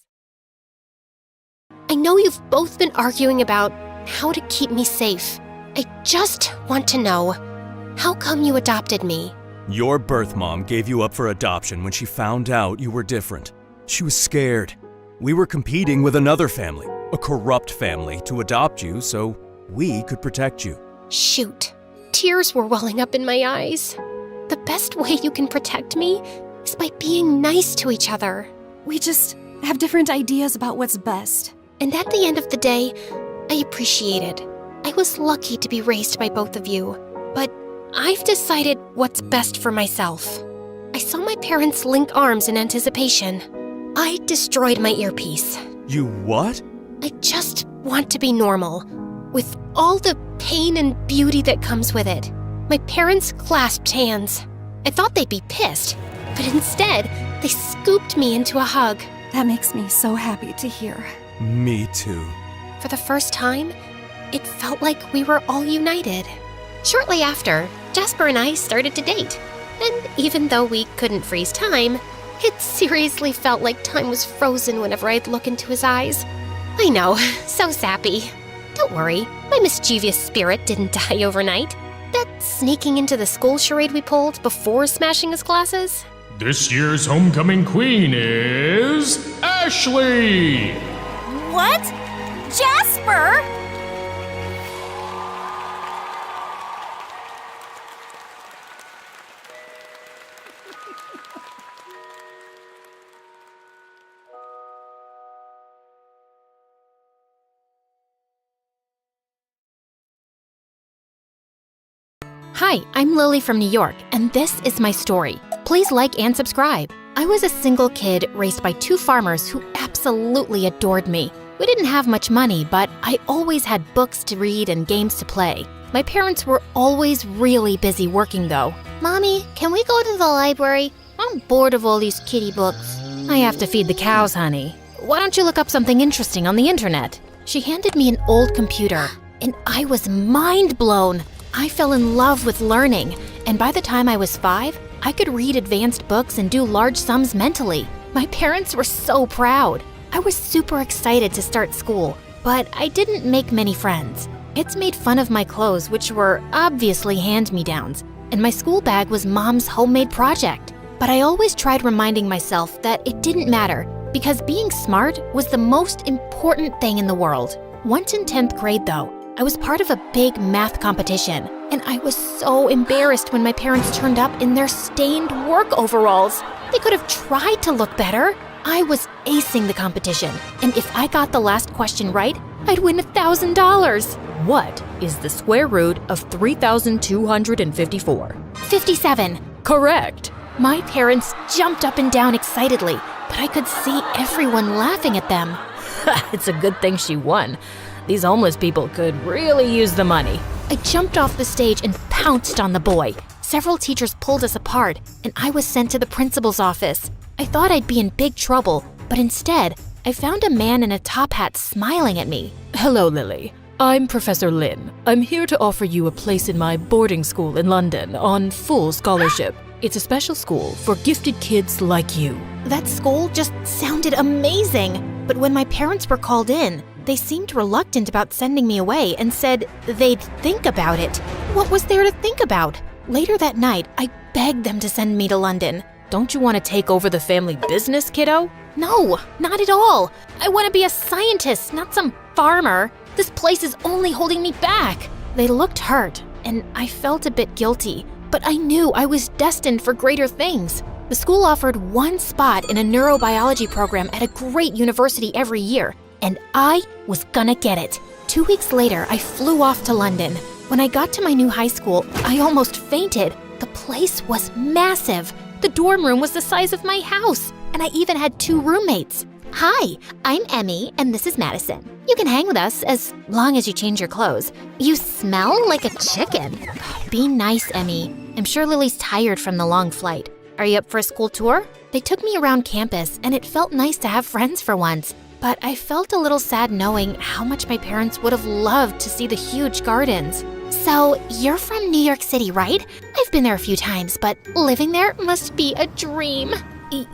I know you've both been arguing about how to keep me safe. I just want to know, how come you adopted me? Your birth mom gave you up for adoption when she found out you were different. She was scared. We were competing with another family, a corrupt family, to adopt you so we could protect you. Shoot. Tears were welling up in my eyes. The best way you can protect me is by being nice to each other. We just have different ideas about what's best. And at the end of the day, I appreciate it. I was lucky to be raised by both of you, but I've decided what's best for myself. I saw my parents link arms in anticipation. I destroyed my earpiece. You what? I just want to be normal, with all the pain and beauty that comes with it. My parents clasped hands. I thought they'd be pissed, but instead, they scooped me into a hug. That makes me so happy to hear. Me too. For the first time, it felt like we were all united. Shortly after, Jasper and I started to date. And even though we couldn't freeze time, it seriously felt like time was frozen whenever I'd look into his eyes. I know, so sappy. Don't worry, my mischievous spirit didn't die overnight. That sneaking into the school charade we pulled before smashing his glasses? This year's homecoming queen is Ashley! What? Jasper? Hi, I'm Lily from New York, and this is my story. Please like and subscribe. I was a single kid raised by two farmers who absolutely adored me. We didn't have much money, but I always had books to read and games to play. My parents were always really busy working though. Mommy, can we go to the library? I'm bored of all these kitty books. I have to feed the cows, honey. Why don't you look up something interesting on the internet? She handed me an old computer, and I was mind blown. I fell in love with learning, and by the time I was 5, I could read advanced books and do large sums mentally. My parents were so proud. I was super excited to start school, but I didn't make many friends. Kids made fun of my clothes, which were obviously hand-me-downs, and my school bag was Mom's homemade project. But I always tried reminding myself that it didn't matter, because being smart was the most important thing in the world. Once in 10th grade, though, I was part of a big math competition, and I was so embarrassed when my parents turned up in their stained work overalls. They could have tried to look better. I was acing the competition, and if I got the last question right, I'd win $1,000. What is the square root of 3,254? 57. Correct. My parents jumped up and down excitedly, but I could see everyone laughing at them. It's a good thing she won. These homeless people could really use the money. I jumped off the stage and pounced on the boy. Several teachers pulled us apart, and I was sent to the principal's office. I thought I'd be in big trouble, but instead, I found a man in a top hat smiling at me. Hello, Lily. I'm Professor Lin. I'm here to offer you a place in my boarding school in London on full scholarship. It's a special school for gifted kids like you. That school just sounded amazing, but when my parents were called in, they seemed reluctant about sending me away and said they'd think about it. What was there to think about? Later that night, I begged them to send me to London. Don't you want to take over the family business, kiddo? No, not at all. I want to be a scientist, not some farmer. This place is only holding me back. They looked hurt, and I felt a bit guilty, but I knew I was destined for greater things. The school offered one spot in a neurobiology program at a great university every year, and I was gonna get it. 2 weeks later, I flew off to London. When I got to my new high school, I almost fainted. The place was massive. The dorm room was the size of my house, and I even had 2 roommates. Hi, I'm Emmy, and this is Madison. You can hang with us as long as you change your clothes. You smell like a chicken. Be nice, Emmy. I'm sure Lily's tired from the long flight. Are you up for a school tour? They took me around campus, and it felt nice to have friends for once. But I felt a little sad knowing how much my parents would have loved to see the huge gardens. So, you're from New York City, right? I've been there a few times, but living there must be a dream.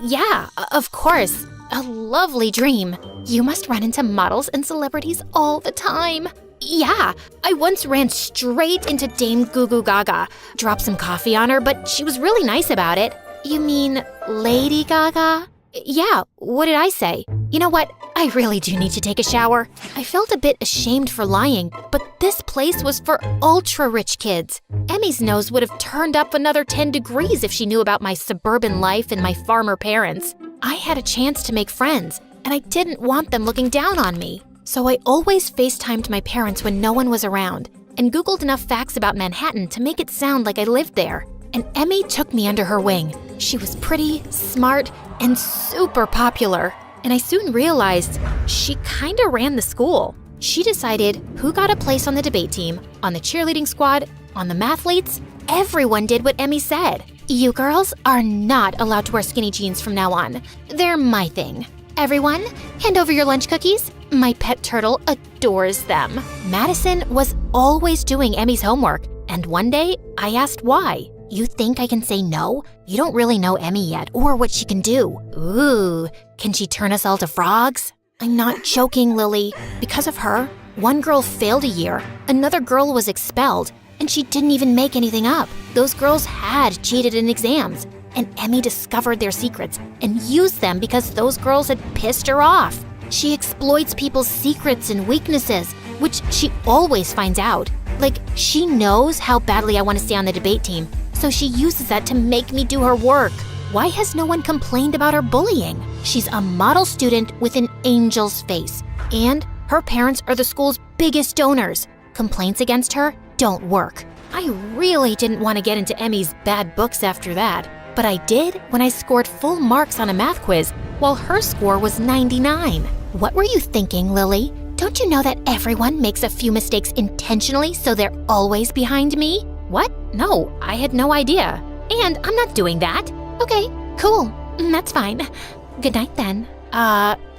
Yeah, of course. A lovely dream. You must run into models and celebrities all the time. Yeah, I once ran straight into Dame Goo Goo Gaga. Dropped some coffee on her, but she was really nice about it. You mean Lady Gaga? Yeah, what did I say? You know what? I really do need to take a shower. I felt a bit ashamed for lying, but this place was for ultra-rich kids. Emmy's nose would have turned up another 10 degrees if she knew about my suburban life and my farmer parents. I had a chance to make friends, and I didn't want them looking down on me. So I always FaceTimed my parents when no one was around. and Googled enough facts about Manhattan to make it sound like I lived there. And Emmy took me under her wing. She was pretty, smart, and super popular. And I soon realized she kinda ran the school. She decided who got a place on the debate team, on the cheerleading squad, on the mathletes. Everyone did what Emmy said. You girls are not allowed to wear skinny jeans from now on. They're my thing. Everyone, hand over your lunch cookies. My pet turtle adores them. Madison was always doing Emmy's homework, and one day I asked why. You think I can say no? You don't really know Emmy yet, or what she can do. Ooh, can she turn us all to frogs? I'm not joking, Lily. Because of her, one girl failed a year, another girl was expelled, and she didn't even make anything up. Those girls had cheated in exams, and Emmy discovered their secrets and used them because those girls had pissed her off. She exploits people's secrets and weaknesses, which she always finds out. Like, she knows how badly I want to stay on the debate team, so she uses that to make me do her work. Why has no one complained about her bullying? She's a model student with an angel's face, and her parents are the school's biggest donors. Complaints against her don't work. I really didn't want to get into Emmy's bad books after that, but I did when I scored full marks on a math quiz while her score was 99. What were you thinking, Lily? Don't you know that everyone makes a few mistakes intentionally so they're always behind me? What? No, I had no idea. And I'm not doing that. Okay, cool. That's fine. Good night then.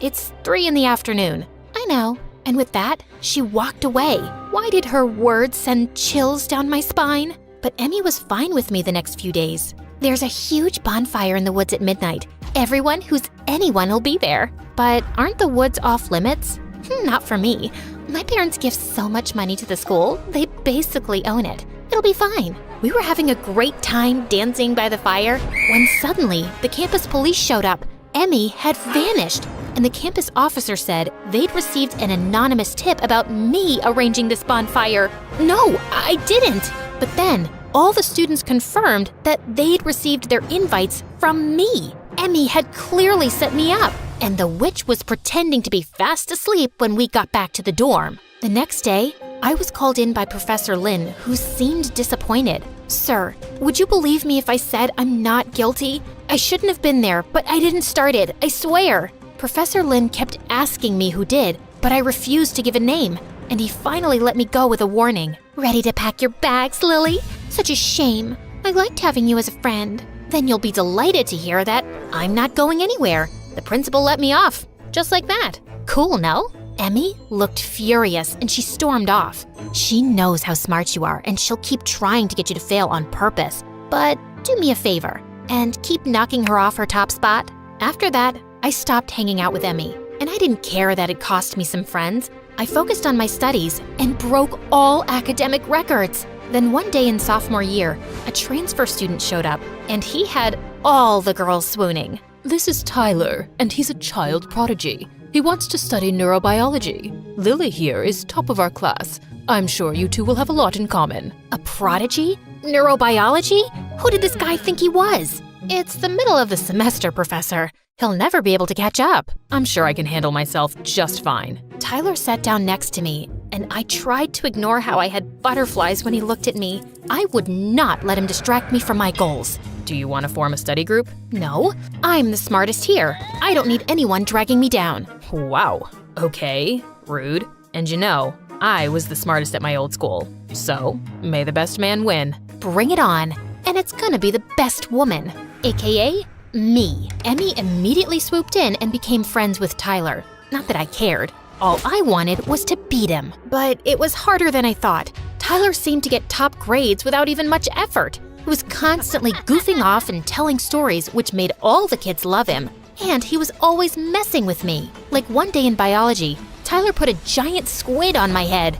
It's 3 in the afternoon. I know. And with that, she walked away. Why did her words send chills down my spine? But Emmy was fine with me the next few days. There's a huge bonfire in the woods at midnight. Everyone who's anyone will be there. But aren't the woods off limits? Not for me. My parents give so much money to the school, they basically own it. It'll be fine. We were having a great time dancing by the fire when suddenly the campus police showed up. Emmy had vanished, and the campus officer said they'd received an anonymous tip about me arranging this bonfire. No, I didn't. But then all the students confirmed that they'd received their invites from me. Emmy had clearly set me up, and the witch was pretending to be fast asleep when we got back to the dorm. The next day, I was called in by Professor Lin, who seemed disappointed. Sir, would you believe me if I said I'm not guilty? I shouldn't have been there, but I didn't start it, I swear. Professor Lin kept asking me who did, but I refused to give a name, and he finally let me go with a warning. Ready to pack your bags, Lily? Such a shame. I liked having you as a friend. Then you'll be delighted to hear that I'm not going anywhere. The principal let me off, just like that. Cool, no? Emmy looked furious and she stormed off. She knows how smart you are and she'll keep trying to get you to fail on purpose. But do me a favor and keep knocking her off her top spot. After that, I stopped hanging out with Emmy, and I didn't care that it cost me some friends. I focused on my studies and broke all academic records. Then one day in sophomore year, a transfer student showed up and he had all the girls swooning. This is Tyler, and he's a child prodigy. He wants to study neurobiology. Lily here is top of our class. I'm sure you two will have a lot in common. A prodigy? Neurobiology? Who did this guy think he was? It's the middle of the semester, Professor. He'll never be able to catch up. I'm sure I can handle myself just fine. Tyler sat down next to me, and I tried to ignore how I had butterflies when he looked at me. I would not let him distract me from my goals. Do you want to form a study group? No, I'm the smartest here. I don't need anyone dragging me down. Wow. Okay, rude. And you know, I was the smartest at my old school. So, may the best man win. Bring it on. And it's gonna be the best woman, aka me. Emmy immediately swooped in and became friends with Tyler. Not that I cared. All I wanted was to beat him. But it was harder than I thought. Tyler seemed to get top grades without even much effort. He was constantly goofing off and telling stories, which made all the kids love him. And he was always messing with me. Like one day in biology, Tyler put a giant squid on my head.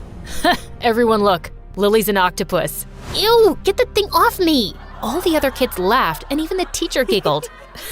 Everyone look, Lily's an octopus. Ew, get the thing off me! All the other kids laughed, and even the teacher giggled.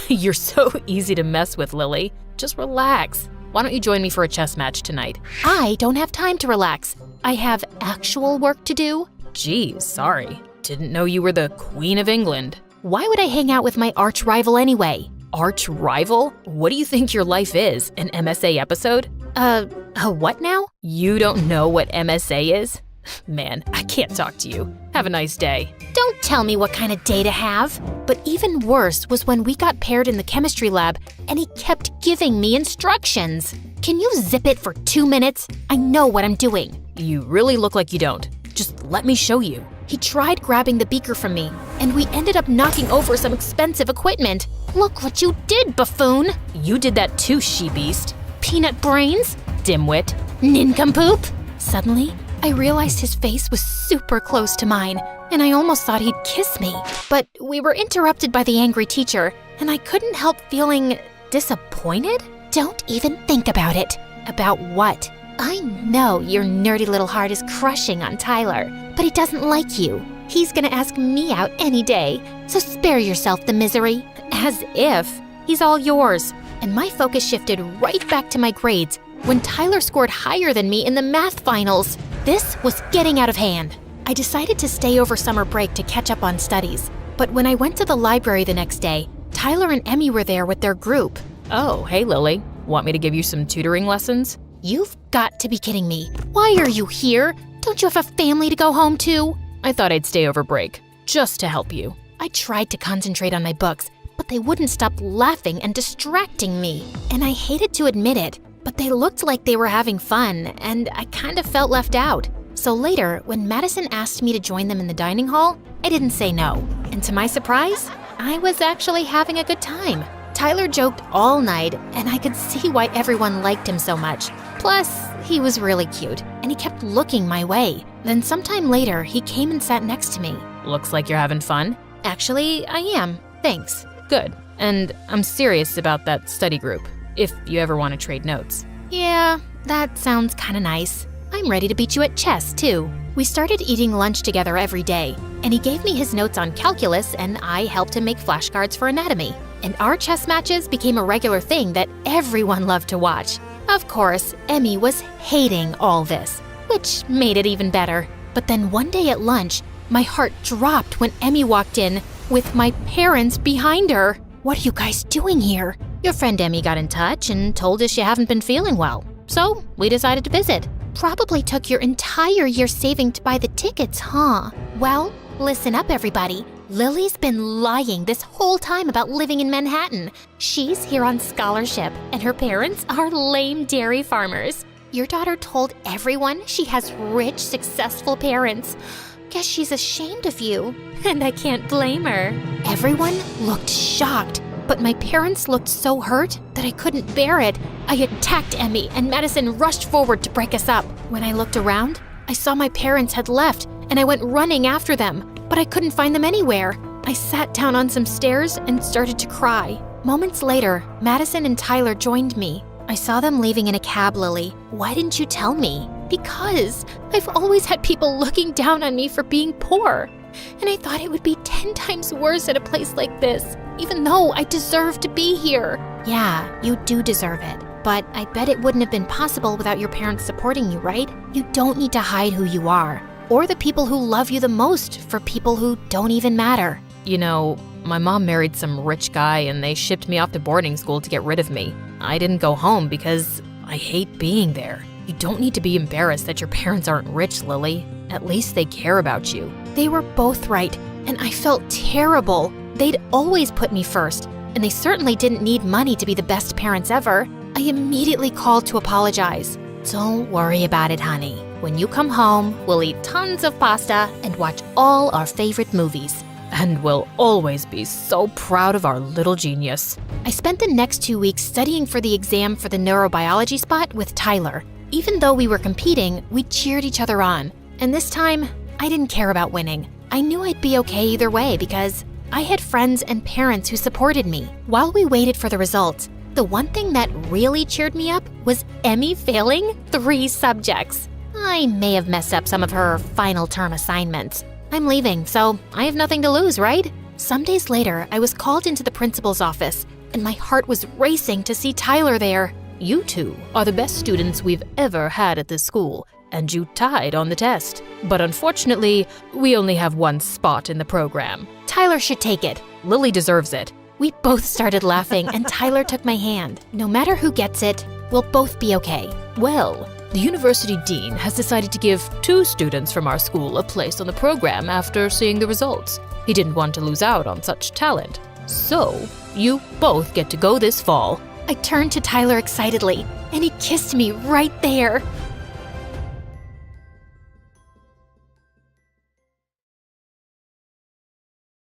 You're so easy to mess with, Lily. Just relax. Why don't you join me for a chess match tonight? I don't have time to relax. I have actual work to do. Geez, sorry. Didn't know you were the Queen of England. Why would I hang out with my arch rival anyway? Arch rival? What do you think your life is, an MSA episode? A what now? You don't know what MSA is? Man, I can't talk to you. Have a nice day. Don't tell me what kind of day to have. But even worse was when we got paired in the chemistry lab and he kept giving me instructions. Can you zip it for 2 minutes? I know what I'm doing. You really look like you don't. Just let me show you. He tried grabbing the beaker from me, and we ended up knocking over some expensive equipment. Look what you did, buffoon! You did that too, she-beast. Peanut brains? Dimwit. Nincompoop! Suddenly, I realized his face was super close to mine, and I almost thought he'd kiss me. But we were interrupted by the angry teacher, and I couldn't help feeling disappointed? Don't even think about it. About what? I know your nerdy little heart is crushing on Tyler, but he doesn't like you. He's gonna ask me out any day, so spare yourself the misery. As if. He's all yours. And my focus shifted right back to my grades when Tyler scored higher than me in the math finals. This was getting out of hand. I decided to stay over summer break to catch up on studies, but when I went to the library the next day, Tyler and Emmy were there with their group. Oh, hey Lily. Want me to give you some tutoring lessons? You've got to be kidding me. Why are you here? Don't you have a family to go home to? I thought I'd stay over break, just to help you. I tried to concentrate on my books, but they wouldn't stop laughing and distracting me. And I hated to admit it, but they looked like they were having fun, and I kind of felt left out. So later, when Madison asked me to join them in the dining hall, I didn't say no. And to my surprise, I was actually having a good time. Tyler joked all night, and I could see why everyone liked him so much. Plus, he was really cute, and he kept looking my way. Then sometime later, he came and sat next to me. Looks like you're having fun. Actually, I am. Thanks. Good. And I'm serious about that study group, if you ever want to trade notes. Yeah, that sounds kinda nice. I'm ready to beat you at chess, too. We started eating lunch together every day, and he gave me his notes on calculus, and I helped him make flashcards for anatomy. And our chess matches became a regular thing that everyone loved to watch. Of course, Emmy was hating all this, which made it even better. But then one day at lunch, my heart dropped when Emmy walked in with my parents behind her. What are you guys doing here? Your friend Emmy got in touch and told us you haven't been feeling well. So we decided to visit. Probably took your entire year saving to buy the tickets, huh? Well, listen up, everybody. Lily's been lying this whole time about living in Manhattan. She's here on scholarship, and her parents are lame dairy farmers. Your daughter told everyone she has rich, successful parents. Guess she's ashamed of you, and I can't blame her. Everyone looked shocked, but my parents looked so hurt that I couldn't bear it. I attacked Emmy, and Madison rushed forward to break us up. When I looked around, I saw my parents had left, and I went running after them, but I couldn't find them anywhere. I sat down on some stairs and started to cry. Moments later, Madison and Tyler joined me. I saw them leaving in a cab, Lily. Why didn't you tell me? Because I've always had people looking down on me for being poor. And I thought it would be 10 times worse at a place like this, even though I deserve to be here. Yeah, you do deserve it. But I bet it wouldn't have been possible without your parents supporting you, right? You don't need to hide who you are, or the people who love you the most for people who don't even matter. You know, my mom married some rich guy and they shipped me off to boarding school to get rid of me. I didn't go home because I hate being there. You don't need to be embarrassed that your parents aren't rich, Lily. At least they care about you. They were both right, and I felt terrible. They'd always put me first, and they certainly didn't need money to be the best parents ever. I immediately called to apologize. Don't worry about it, honey. When you come home, we'll eat tons of pasta and watch all our favorite movies. And we'll always be so proud of our little genius. I spent the next 2 weeks studying for the exam for the neurobiology spot with Tyler. Even though we were competing, we cheered each other on. And this time, I didn't care about winning. I knew I'd be okay either way because I had friends and parents who supported me. While we waited for the results, the one thing that really cheered me up was Emmy failing 3 subjects. I may have messed up some of her final term assignments. I'm leaving, so I have nothing to lose, right? Some days later, I was called into the principal's office, and my heart was racing to see Tyler there. You two are the best students we've ever had at this school, and you tied on the test. But unfortunately, we only have 1 spot in the program. Tyler should take it. Lily deserves it. We both started laughing, and Tyler took my hand. No matter who gets it, we'll both be okay. Well, The university dean has decided to give 2 students from our school a place on the program after seeing the results. He didn't want to lose out on such talent. So, you both get to go this fall. I turned to Tyler excitedly, and he kissed me right there.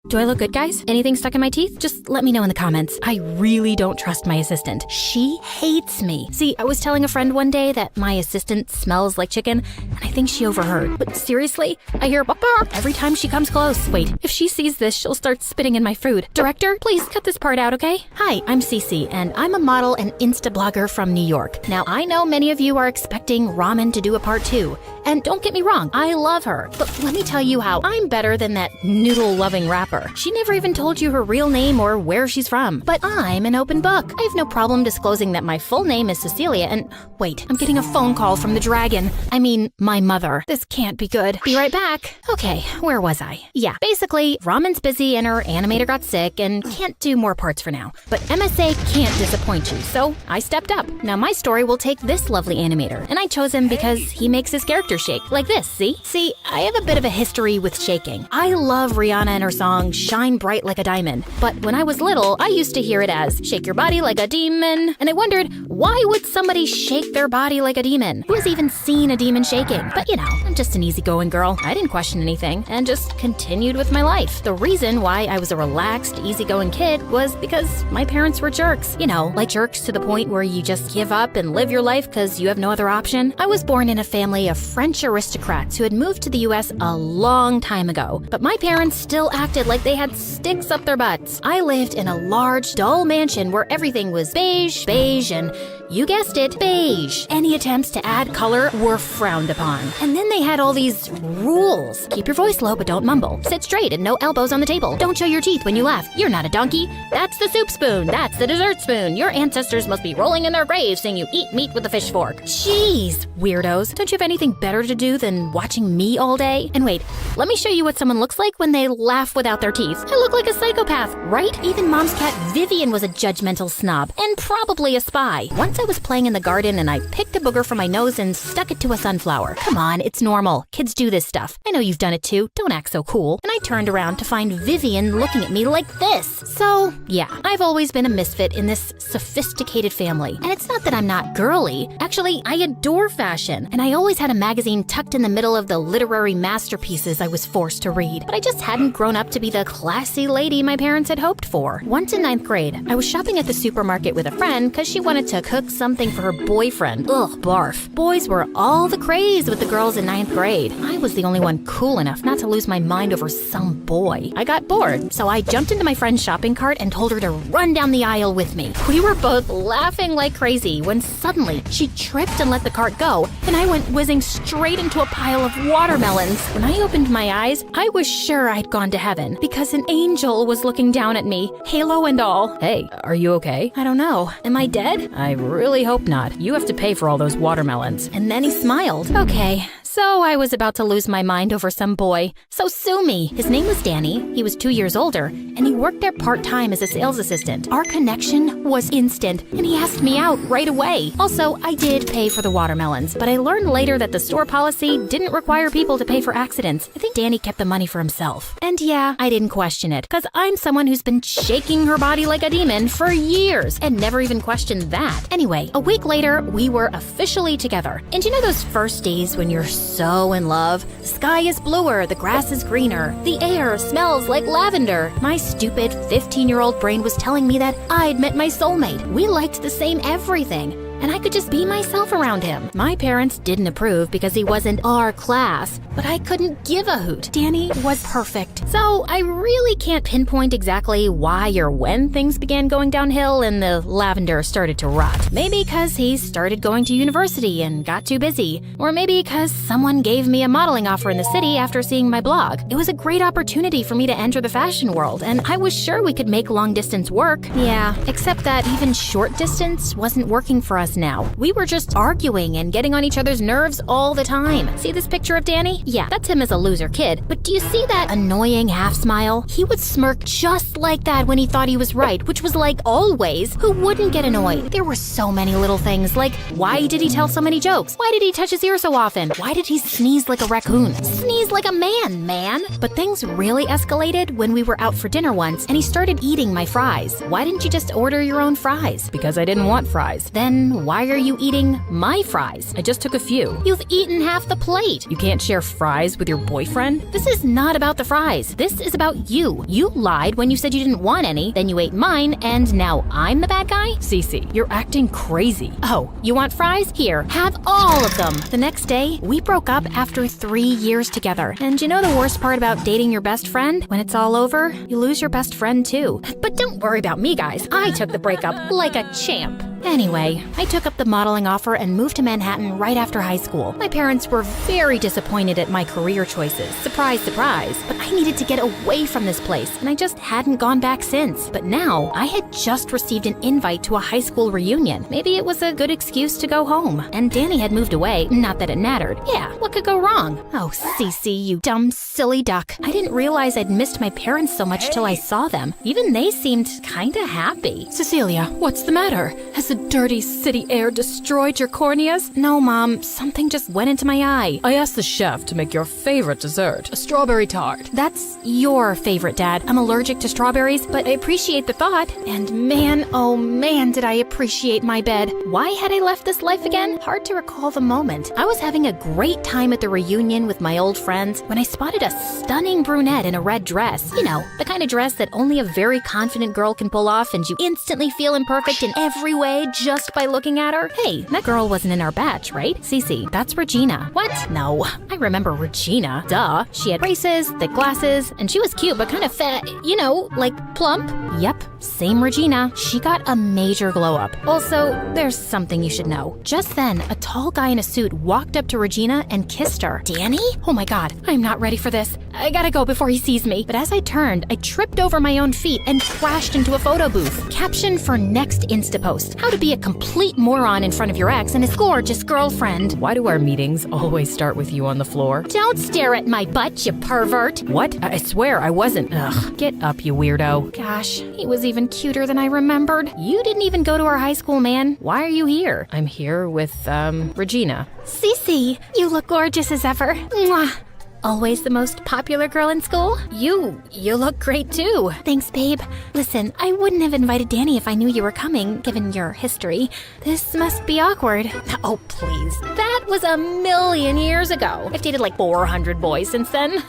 Do I look good, guys? Anything stuck in my teeth? Just let me know in the comments. I really don't trust my assistant. She hates me. See, I was telling a friend one day that my assistant smells like chicken, and I think she overheard. But seriously, I hear bark every time she comes close. Wait, if she sees this, she'll start spitting in my food. Director, please cut this part out, okay? Hi, I'm Cece, and I'm a model and Insta blogger from New York. Now, I know many of you are expecting Ramen to do a part 2. And don't get me wrong, I love her. But let me tell you how I'm better than that noodle-loving rapper. She never even told you her real name or where she's from. But I'm an open book. I have no problem disclosing that my full name is Cecilia and... Wait, I'm getting a phone call from the dragon. I mean, my mother. This can't be good. Be right back. Okay, where was I? Yeah, basically, Ramen's busy and her animator got sick and can't do more parts for now. But MSA can't disappoint you, so I stepped up. Now my story will take this lovely animator, and I chose him because he makes his character shake, like this, see? See, I have a bit of a history with shaking. I love Rihanna and her song Shine Bright Like a Diamond, but when I was little, I used to hear it as shake your body like a demon, and I wondered, why would somebody shake their body like a demon? Who has even seen a demon shaking? But you know, I'm just an easygoing girl. I didn't question anything, and just continued with my life. The reason why I was a relaxed, easygoing kid was because my parents were jerks. You know, like jerks to the point where you just give up and live your life because you have no other option. I was born in a family of French aristocrats who had moved to the US a long time ago, but my parents still acted like they had sticks up their butts. I lived in a large, dull mansion where everything was beige, and you guessed it, beige. Any attempts to add color were frowned upon. And then they had all these rules. Keep your voice low, but don't mumble. Sit straight and no elbows on the table. Don't show your teeth when you laugh. You're not a donkey. That's the soup spoon. That's the dessert spoon. Your ancestors must be rolling in their graves saying you eat meat with a fish fork. Jeez, weirdos. Don't you have anything better to do than watching me all day? And wait, let me show you what someone looks like when they laugh without their teeth. I look like a psychopath, right? Even Mom's cat Vivian was a judgmental snob, and probably a spy. Once I was playing in the garden and I picked a booger from my nose and stuck it to a sunflower. Come on, it's normal. Kids do this stuff. I know you've done it too. Don't act so cool. And I turned around to find Vivian looking at me like this. So, yeah, I've always been a misfit in this sophisticated family. And it's not that I'm not girly. Actually, I adore fashion, and I always had a magazine tucked in the middle of the literary masterpieces I was forced to read. But I just hadn't grown up to be the classy lady my parents had hoped for. Once in 9th grade, I was shopping at the supermarket with a friend because she wanted to cook something for her boyfriend. Ugh, barf. Boys were all the craze with the girls in 9th grade. I was the only one cool enough not to lose my mind over some boy. I got bored, so I jumped into my friend's shopping cart and told her to run down the aisle with me. We were both laughing like crazy when suddenly she tripped and let the cart go, and I went whizzing straight into a pile of watermelons. When I opened my eyes, I was sure I'd gone to heaven because an angel was looking down at me, halo and all. Hey, are you okay? I don't know. Am I dead? I really hope not. You have to pay for all those watermelons. And then he smiled. Okay. So I was about to lose my mind over some boy. So sue me. His name was Danny. He was 2 years older, and he worked there part-time as a sales assistant. Our connection was instant, and he asked me out right away. Also, I did pay for the watermelons, but I learned later that the store policy didn't require people to pay for accidents. I think Danny kept the money for himself. And yeah, I didn't question it, because I'm someone who's been shaking her body like a demon for years, and never even questioned that. Anyway, a week later, we were officially together. And you know those first days when you're so in love? The sky is bluer, the grass is greener, the air smells like lavender. My stupid 15-year-old brain was telling me that I'd met my soulmate. We liked the same everything, and I could just be myself around him. My parents didn't approve because he wasn't our class, but I couldn't give a hoot. Danny was perfect. So I really can't pinpoint exactly why or when things began going downhill and the lavender started to rot. Maybe because he started going to university and got too busy, or maybe because someone gave me a modeling offer in the city after seeing my blog. It was a great opportunity for me to enter the fashion world, and I was sure we could make long distance work. Yeah, except that even short distance wasn't working for us us now. We were just arguing and getting on each other's nerves all the time. See this picture of Danny? Yeah, that's him as a loser kid. But do you see that annoying half smile? He would smirk just like that when he thought he was right, which was like always. Who wouldn't get annoyed? There were so many little things, like why did he tell so many jokes? Why did he touch his ear so often? Why did he sneeze like a raccoon? Sneeze like a man. But things really escalated when we were out for dinner once and he started eating my fries. Why didn't you just order your own fries? Because I didn't want fries. Then why are you eating my fries? I just took a few. You've eaten half the plate. You can't share fries with your boyfriend? This is not about the fries. This is about you. You lied when you said you didn't want any, then you ate mine, and now I'm the bad guy? Cece, you're acting crazy. Oh, you want fries? Here, have all of them. The next day, we broke up after 3 years together. And you know the worst part about dating your best friend? When it's all over, you lose your best friend too. But don't worry about me, guys. I took the breakup like a champ. Anyway, I took up the modeling offer and moved to Manhattan right after high school. My parents were very disappointed at my career choices. Surprise, surprise. But I needed to get away from this place, and I just hadn't gone back since. But now, I had just received an invite to a high school reunion. Maybe it was a good excuse to go home. And Danny had moved away, not that it mattered. Yeah, what could go wrong? Oh, Cece, you dumb, silly duck. I didn't realize I'd missed my parents so much till I saw them. Even they seemed kinda happy. Cecilia, what's the matter? Has the dirty city air destroyed your corneas? No, Mom. Something just went into my eye. I asked the chef to make your favorite dessert, a strawberry tart. That's your favorite, Dad. I'm allergic to strawberries, but I appreciate the thought. And man, oh man, did I appreciate my bed. Why had I left this life again? Hard to recall the moment. I was having a great time at the reunion with my old friends when I spotted a stunning brunette in a red dress. You know, the kind of dress that only a very confident girl can pull off and you instantly feel imperfect in every way just by looking at her. Hey, that girl wasn't in our batch, right? Cece, that's Regina. What? No, I remember Regina. Duh. She had braces, thick glasses, and she was cute but kind of fat, you know, like plump. Yep, same Regina. She got a major glow up. Also, there's something you should know. Just then, a tall guy in a suit walked up to Regina and kissed her. Danny? Oh my god, I'm not ready for this. I gotta go before he sees me. But as I turned, I tripped over my own feet and crashed into a photo booth. Caption for next Insta post: how to be a complete moron in front of your ex and his gorgeous girlfriend. Why do our meetings always start with you on the floor? Don't stare at my butt, you pervert. What? I swear I wasn't. Ugh, get up, you weirdo. Gosh, he was even cuter than I remembered. You didn't even go to our high school, man. Why are you here? I'm here with, Regina. Cece, you look gorgeous as ever. Mwah. Always the most popular girl in school? You look great too. Thanks, babe. Listen, I wouldn't have invited Danny if I knew you were coming, given your history. This must be awkward. Oh, please. That was a million years ago. I've dated like 400 boys since then.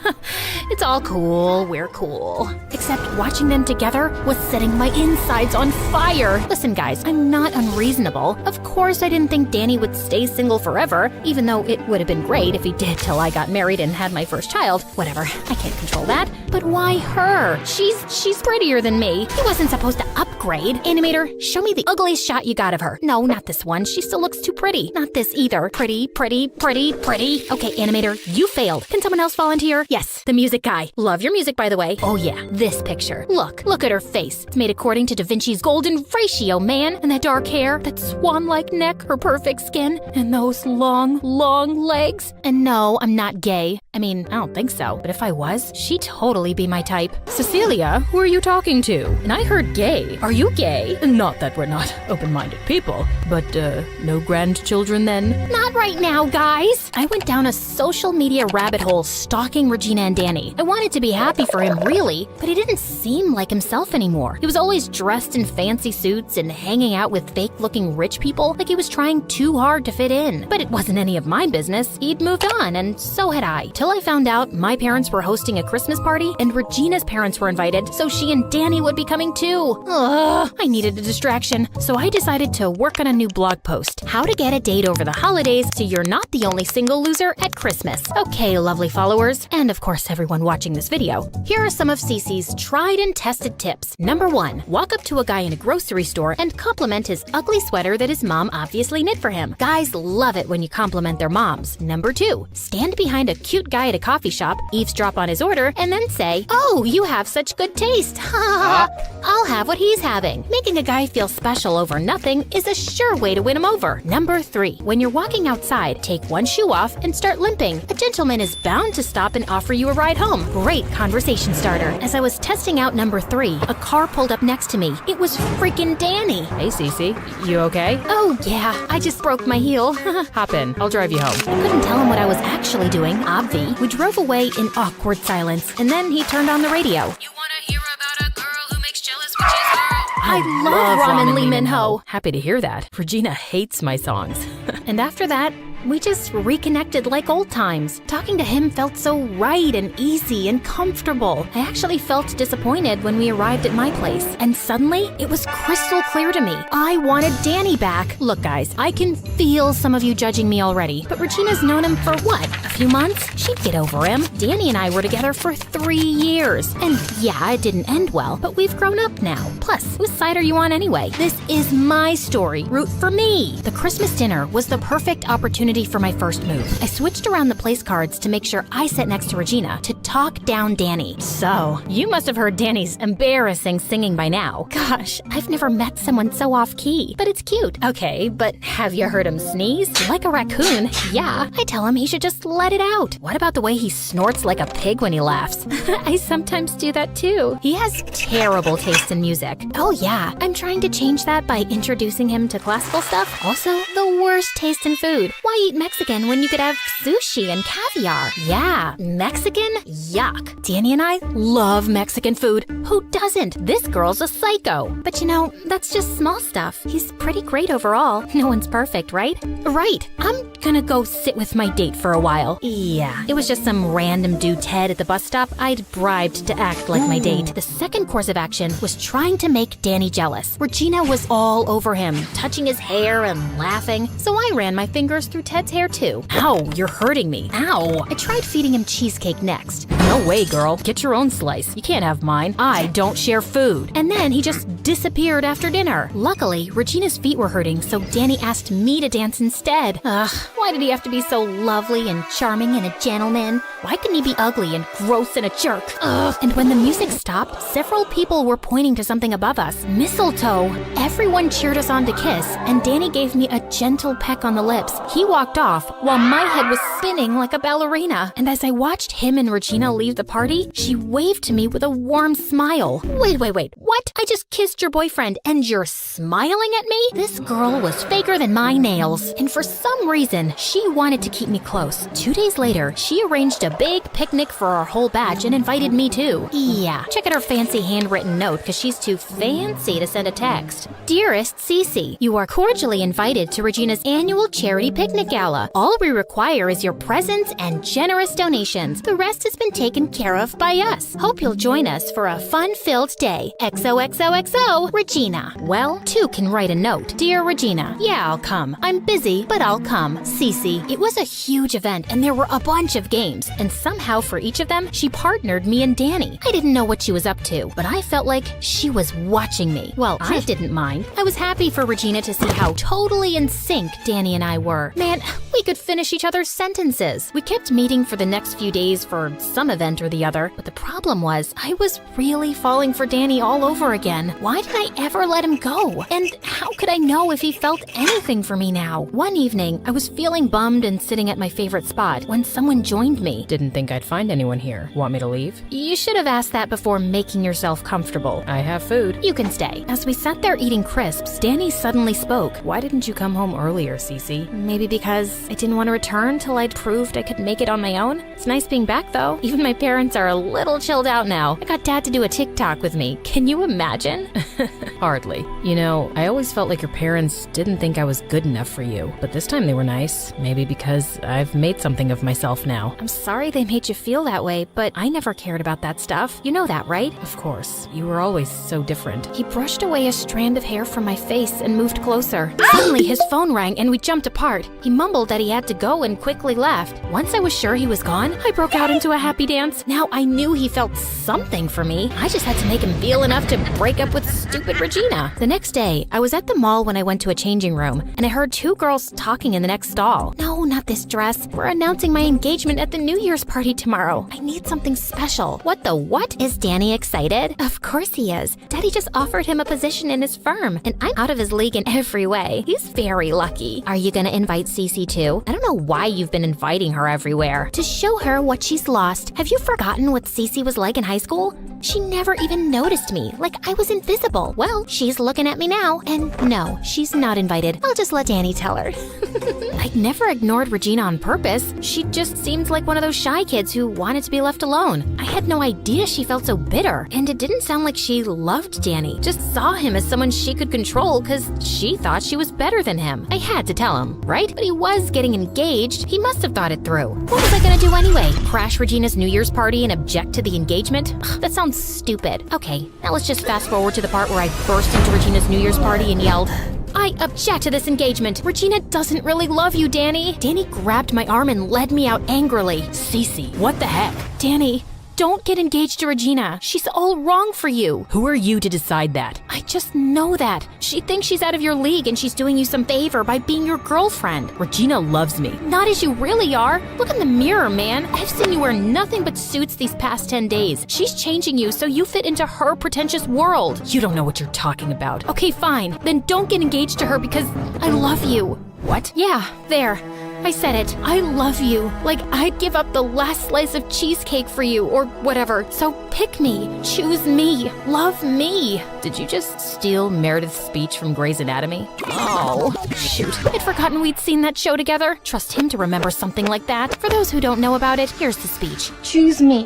It's all cool. We're cool. Except watching them together was setting my insides on fire. Listen, guys, I'm not unreasonable. Of course, I didn't think Danny would stay single forever, even though it would have been great if he did till I got married and had my first child. Whatever, I can't control that. But why her? She's prettier than me. He wasn't supposed to upgrade. Animator, show me the ugliest shot you got of her. No, not this one. She still looks too pretty. Not this either. Pretty. Okay, animator, you failed. Can someone else volunteer? Yes, the music guy. Love your music, by the way. Oh yeah, this picture. Look at her face. It's made according to Da Vinci's golden ratio, man. And that dark hair, that swan-like neck, her perfect skin, and those long legs. And no, I'm not gay. I mean, I don't think so. But if I was, she'd totally be my type. Cecilia, who are you talking to? And I heard gay. Are you gay? Not that we're not open-minded people, but, no grandchildren then? Not right now, guys. I went down a social media rabbit hole stalking Regina and Danny. I wanted to be happy for him, really, but he didn't seem like himself anymore. He was always dressed in fancy suits and hanging out with fake-looking rich people like he was trying too hard to fit in. But it wasn't any of my business. He'd moved on, and so had I. Till I found out my parents were hosting a Christmas party and Regina's parents were invited, so she and Danny would be coming too. Ugh, I needed a distraction, so I decided to work on a new blog post. How to get a date over the holidays so you're not the only single loser at Christmas. Okay, lovely followers, and of course everyone watching this video. Here are some of Cece's tried and tested tips. Number 1, walk up to a guy in a grocery store and compliment his ugly sweater that his mom obviously knit for him. Guys love it when you compliment their moms. Number 2, stand behind a cute guy at a coffee shop, eavesdrop on his order, and then say, "Oh, you have such good taste. Ha! I'll have what he's having." Making a guy feel special over nothing is a sure way to win him over. Number 3, when you're walking outside, take one shoe off and start limping. A gentleman is bound to stop and offer you a ride home. Great conversation starter. As I was testing out number 3, a car pulled up next to me. It was freaking Danny. Hey, Cece, you okay? Oh yeah, I just broke my heel. Hop in, I'll drive you home. I couldn't tell him what I was actually doing, obvi. We drove away in awkward silence, and then he turned on the radio. You wanna hear about a girl who makes jealous witches, girl? I love Ramen Lee Min-ho. Happy to hear that. Regina hates my songs. And after that, we just reconnected like old times. Talking to him felt so right and easy and comfortable. I actually felt disappointed when we arrived at my place. And suddenly, it was crystal clear to me. I wanted Danny back. Look guys, I can feel some of you judging me already. But Regina's known him for what? A few months? She'd get over him. Danny and I were together for 3 years. And yeah, it didn't end well, but we've grown up now. Plus, whose side are you on anyway? This is my story. Root for me. The Christmas dinner was the perfect opportunity for my first move. I switched around the place cards to make sure I sat next to Regina to talk down Danny. So, you must have heard Danny's embarrassing singing by now. Gosh, I've never met someone so off-key, but it's cute. Okay, but have you heard him sneeze? Like a raccoon? Yeah, I tell him he should just let it out. What about the way he snorts like a pig when he laughs? I sometimes do that too. He has terrible taste in music. Oh yeah, I'm trying to change that by introducing him to classical stuff. Also, the worst taste in food. Why eat Mexican when you could have sushi and caviar? Yeah, Mexican? Yuck. Danny and I love Mexican food. Who doesn't? This girl's a psycho. But you know, that's just small stuff. He's pretty great overall. No one's perfect, right? Right. I'm gonna go sit with my date for a while. Yeah, it was just some random dude Ted at the bus stop I'd bribed to act like my date. The second course of action was trying to make Danny jealous. Regina was all over him, touching his hair and laughing, so I ran my fingers through Ted's hair too. Ow, you're hurting me. Ow. I tried feeding him cheesecake next. No way, girl. Get your own slice. You can't have mine. I don't share food. And then he just disappeared after dinner. Luckily, Regina's feet were hurting, so Danny asked me to dance instead. Ugh, why did he have to be so lovely and charming and a gentleman? Why couldn't he be ugly and gross and a jerk? Ugh. And when the music stopped, several people were pointing to something above us. Mistletoe. Everyone cheered us on to kiss, and Danny gave me a gentle peck on the lips. He walked off while my head was spinning like a ballerina. And as I watched him and Regina leave the party, she waved to me with a warm smile. Wait. What? I just kissed your boyfriend and you're smiling at me? This girl was faker than my nails. And for some reason, she wanted to keep me close. 2 days later, she arranged a big picnic for our whole batch and invited me too. Yeah, check out her fancy handwritten note because she's too fancy to send a text. Dearest Cece, you are cordially invited to Regina's annual charity picnic gala. All we require is your presence and generous donations. The rest has been taken care of by us. Hope you'll join us for a fun-filled day. XOXOXO, Regina. Well, 2 can write a note. Dear Regina, yeah, I'll come. I'm busy, but I'll come. Cece. It was a huge event and there were a bunch of games. And somehow for each of them, she partnered me and Danny. I didn't know what she was up to, but I felt like she was watching me. Well, I didn't mind. I was happy for Regina to see how totally in sync Danny and I were. Man, we could finish each other's sentences. We kept meeting for the next few days for some event or the other, but the problem was I was really falling for Danny all over again. Why did I ever let him go? And how could I know if he felt anything for me now? One evening, I was feeling bummed and sitting at my favorite spot when someone joined me. Didn't think I'd find anyone here. Want me to leave? You should have asked that before making yourself comfortable. I have food. You can stay. As we sat there eating crisps, Danny suddenly spoke. Why didn't you come home earlier, Cece? Maybe because I didn't want to return till I'd proved I could make it on my own. It's nice being back though. Even my parents are a little chilled out now. I got Dad to do a TikTok with me. Can you imagine? Hardly. You know, I always felt like your parents didn't think I was good enough for you, but this time they were nice. Maybe because I've made something of myself now. I'm sorry they made you feel that way, but I never cared about that stuff. You know that, right? Of course. You were always so different. He brushed away a strand of hair from my face and moved closer. Suddenly his phone rang and we jumped apart. He mumbled that he had to go and quickly left. Once I was sure he was gone, I broke out into a happy dance. Now I knew he felt something for me. I just had to make him feel enough to break up with stupid Regina. The next day, I was at the mall when I went to a changing room, and I heard two girls talking in the next stall. No, not this dress. We're announcing my engagement at the New Year's party tomorrow. I need something special. What the what? Is Danny excited? Of course he is. Daddy just offered him a position in his firm, and I'm out of his league in every way. He's very lucky. Are you gonna invite Cece too? I don't know why you've been inviting her everywhere. To show her what she's lost. Have you forgotten what Cece was like in high school? She never even noticed me, like I was invisible. Well, she's looking at me now, and no, she's not invited. I'll just let Danny tell her. I'd never ignored Regina on purpose. She just seemed like one of those shy kids who wanted to be left alone. I had no idea she felt so bitter, and it didn't sound like she loved Danny. Just saw him as someone she could control because she thought she was better than him. I had to tell him, right? But he was getting engaged. He must have thought it through. What was I gonna do anyway? Crash Regina's New Year's party and object to the engagement? Ugh, that sounds stupid. Okay, now let's just fast forward to the part where I burst into Regina's New Year's party and yelled, I object to this engagement. Regina doesn't really love you, Danny. Danny grabbed my arm and led me out angrily. Cece, what the heck? Danny, don't get engaged to Regina. She's all wrong for you. Who are you to decide that? I just know that. She thinks she's out of your league and she's doing you some favor by being your girlfriend. Regina loves me. Not as you really are. Look in the mirror, man. I've seen you wear nothing but suits these past 10 days. She's changing you so you fit into her pretentious world. You don't know what you're talking about. Okay, fine. Then don't get engaged to her because I love you. What? Yeah, there. I said it. I love you. Like I'd give up the last slice of cheesecake for you or whatever. So pick me. Choose me. Love me. Did you just steal Meredith's speech from Grey's Anatomy? Oh, shoot. I'd forgotten we'd seen that show together. Trust him to remember something like that. For those who don't know about it, here's the speech. Choose me.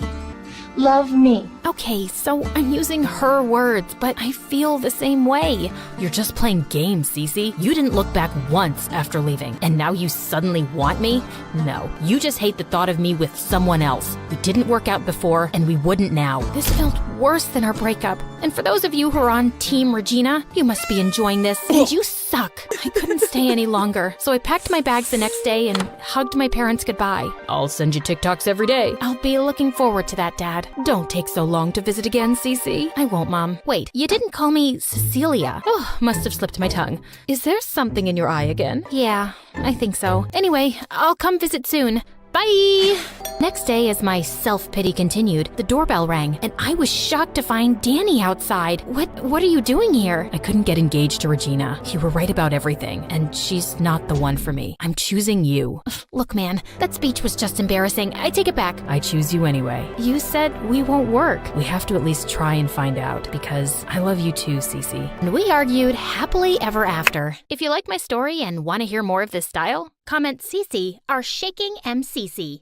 Love me. Okay, so I'm using her words, but I feel the same way. You're just playing games, Cece. You didn't look back once after leaving, and now you suddenly want me? No, you just hate the thought of me with someone else. We didn't work out before, and we wouldn't now. This felt worse than our breakup. And for those of you who are on Team Regina, you must be enjoying this, and you suck. I couldn't stay any longer, so I packed my bags the next day and hugged my parents goodbye. I'll send you TikToks every day. I'll be looking forward to that, Dad. Don't take so long to visit again, Cece. I won't, Mom. Wait, you didn't call me Cecilia. Oh, must have slipped my tongue. Is there something in your eye again? Yeah, I think so. Anyway, I'll come visit soon. Bye! Next day, as my self-pity continued, the doorbell rang, and I was shocked to find Danny outside. What are you doing here? I couldn't get engaged to Regina. You were right about everything, and she's not the one for me. I'm choosing you. Look, man, that speech was just embarrassing. I take it back. I choose you anyway. You said we won't work. We have to at least try and find out, because I love you too, Cece. And we argued happily ever after. If you like my story and want to hear more of this style, comment Cece, our shaking MCC.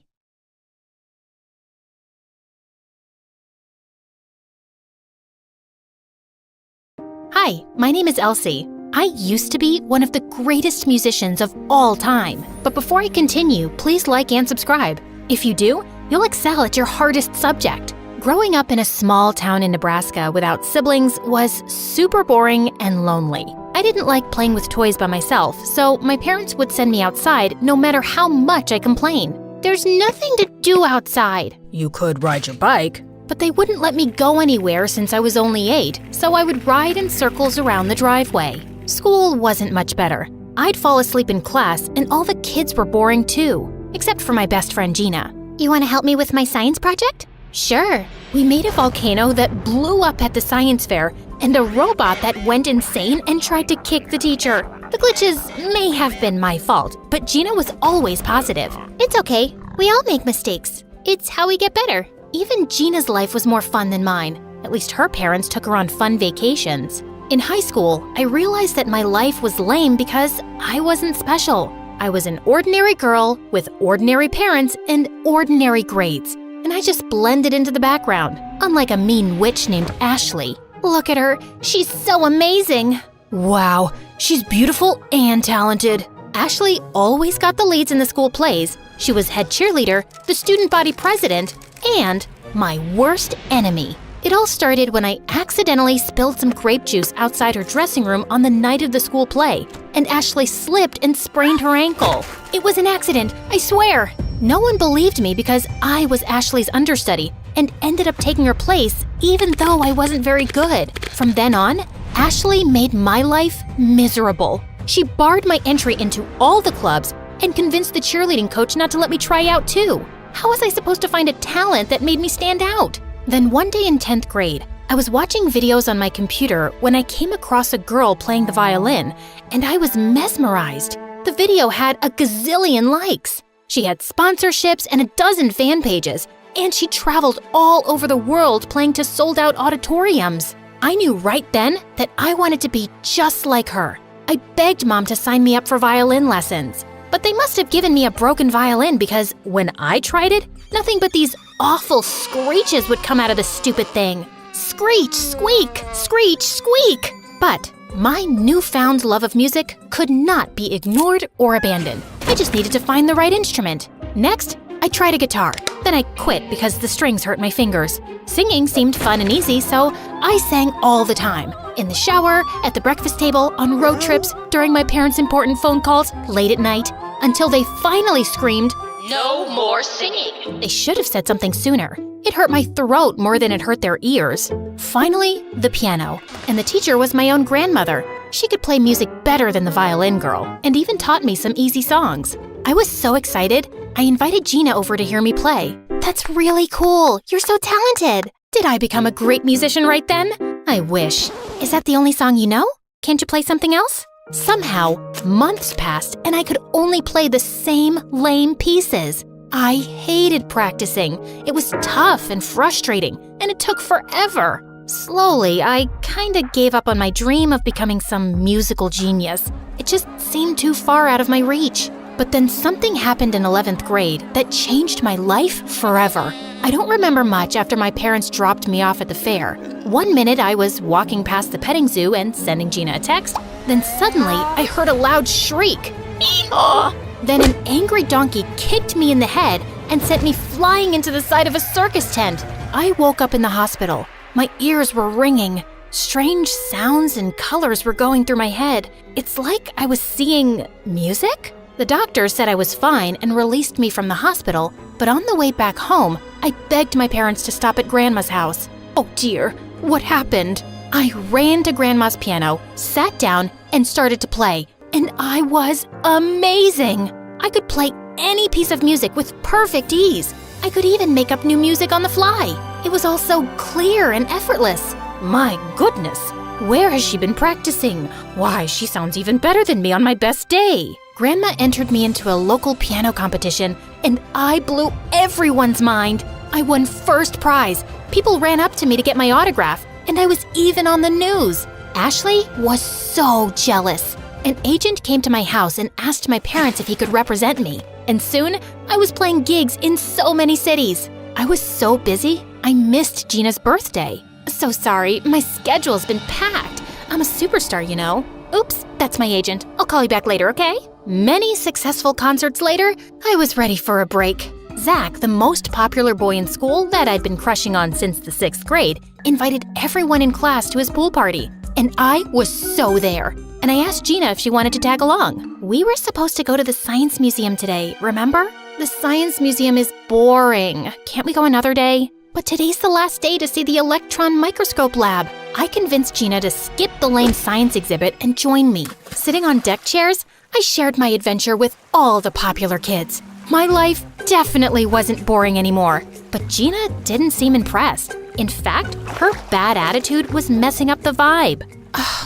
Hi, my name is Elsie. I used to be one of the greatest musicians of all time. But before I continue, please like and subscribe. If you do, you'll excel at your hardest subject. Growing up in a small town in Nebraska without siblings was super boring and lonely. I didn't like playing with toys by myself, so my parents would send me outside no matter how much I complained. There's nothing to do outside. You could ride your bike. But they wouldn't let me go anywhere since I was only 8, so I would ride in circles around the driveway. School wasn't much better. I'd fall asleep in class, and all the kids were boring too, except for my best friend Gina. You want to help me with my science project? Sure. We made a volcano that blew up at the science fair, and a robot that went insane and tried to kick the teacher. The glitches may have been my fault, but Gina was always positive. It's okay. We all make mistakes. It's how we get better. Even Gina's life was more fun than mine. At least her parents took her on fun vacations. In high school, I realized that my life was lame because I wasn't special. I was an ordinary girl with ordinary parents and ordinary grades, and I just blended into the background, unlike a mean witch named Ashley. Look at her, she's so amazing. Wow, she's beautiful and talented. Ashley always got the leads in the school plays. She was head cheerleader, the student body president, and my worst enemy. It all started when I accidentally spilled some grape juice outside her dressing room on the night of the school play, and Ashley slipped and sprained her ankle. It was an accident, I swear. No one believed me because I was Ashley's understudy and ended up taking her place even though I wasn't very good. From then on, Ashley made my life miserable. She barred my entry into all the clubs and convinced the cheerleading coach not to let me try out too. How was I supposed to find a talent that made me stand out? Then one day in 10th grade, I was watching videos on my computer when I came across a girl playing the violin, and I was mesmerized. The video had a gazillion likes. She had sponsorships and a dozen fan pages, and she traveled all over the world playing to sold-out auditoriums. I knew right then that I wanted to be just like her. I begged Mom to sign me up for violin lessons, but they must have given me a broken violin because when I tried it, nothing but these awful screeches would come out of the stupid thing. Screech, squeak, screech, squeak. But my newfound love of music could not be ignored or abandoned. I just needed to find the right instrument. Next, I tried a guitar. Then I quit because the strings hurt my fingers. Singing seemed fun and easy, so I sang all the time. In the shower, at the breakfast table, on road trips, during my parents' important phone calls, late at night, until they finally screamed, "No more singing!" They should have said something sooner. It hurt my throat more than it hurt their ears. Finally, the piano. And the teacher was my own grandmother. She could play music better than the violin girl, and even taught me some easy songs. I was so excited, I invited Gina over to hear me play. "That's really cool. You're so talented." Did I become a great musician right then? I wish. Is that the only song you know? Can't you play something else? Somehow, months passed and I could only play the same lame pieces. I hated practicing. It was tough and frustrating, and it took forever. Slowly, I kinda gave up on my dream of becoming some musical genius. It just seemed too far out of my reach. But then something happened in 11th grade that changed my life forever. I don't remember much after my parents dropped me off at the fair. One minute I was walking past the petting zoo and sending Gina a text. Then suddenly I heard a loud shriek. Eehaw! Then an angry donkey kicked me in the head and sent me flying into the side of a circus tent. I woke up in the hospital. My ears were ringing. Strange sounds and colors were going through my head. It's like I was seeing music? The doctor said I was fine and released me from the hospital, but on the way back home, I begged my parents to stop at Grandma's house. Oh dear, what happened? I ran to Grandma's piano, sat down, and started to play, and I was amazing! I could play any piece of music with perfect ease. I could even make up new music on the fly. It was all so clear and effortless. My goodness, where has she been practicing? Why, she sounds even better than me on my best day. Grandma entered me into a local piano competition, and I blew everyone's mind. I won first prize. People ran up to me to get my autograph, and I was even on the news. Ashley was so jealous. An agent came to my house and asked my parents if he could represent me. And soon, I was playing gigs in so many cities. I was so busy, I missed Gina's birthday. So sorry, my schedule's been packed. I'm a superstar, you know. Oops, that's my agent. I'll call you back later, okay? Many successful concerts later, I was ready for a break. Zach, the most popular boy in school that I'd been crushing on since the 6th grade, invited everyone in class to his pool party. And I was so there. And I asked Gina if she wanted to tag along. We were supposed to go to the Science Museum today, remember? The Science Museum is boring. Can't we go another day? But today's the last day to see the electron microscope lab. I convinced Gina to skip the lame science exhibit and join me. Sitting on deck chairs, I shared my adventure with all the popular kids. My life definitely wasn't boring anymore, but Gina didn't seem impressed. In fact, her bad attitude was messing up the vibe.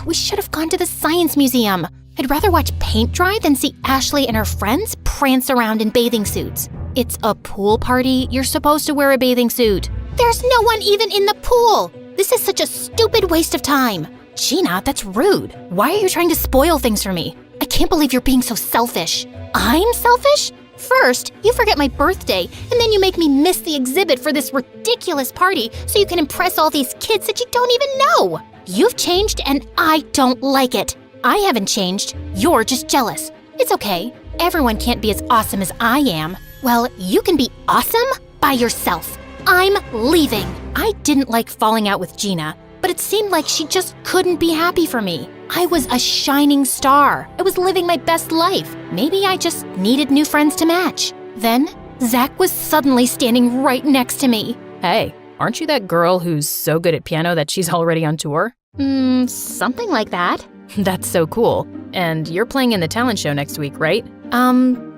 We should have gone to the Science Museum. I'd rather watch paint dry than see Ashley and her friends prance around in bathing suits. It's a pool party. You're supposed to wear a bathing suit. There's no one even in the pool. This is such a stupid waste of time. Gina, that's rude. Why are you trying to spoil things for me? I can't believe you're being so selfish. I'm selfish? First, you forget my birthday, and then you make me miss the exhibit for this ridiculous party so you can impress all these kids that you don't even know. You've changed, and I don't like it. I haven't changed. You're just jealous. It's okay. Everyone can't be as awesome as I am. Well, you can be awesome by yourself. I'm leaving. I didn't like falling out with Gina, but it seemed like she just couldn't be happy for me. I was a shining star. I was living my best life. Maybe I just needed new friends to match. Then, Zach was suddenly standing right next to me. Hey, aren't you that girl who's so good at piano that she's already on tour? Something like that. That's so cool. And you're playing in the talent show next week, right?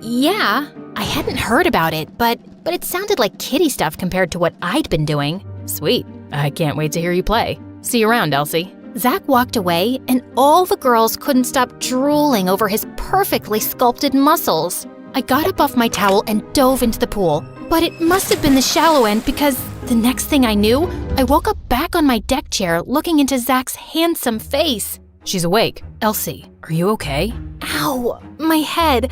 Yeah. I hadn't heard about it, but it sounded like kiddie stuff compared to what I'd been doing. Sweet. I can't wait to hear you play. See you around, Elsie. Zach walked away, and all the girls couldn't stop drooling over his perfectly sculpted muscles. I got up off my towel and dove into the pool, but it must have been the shallow end because the next thing I knew, I woke up back on my deck chair looking into Zach's handsome face. She's awake. Elsie, are you okay? Ow, my head.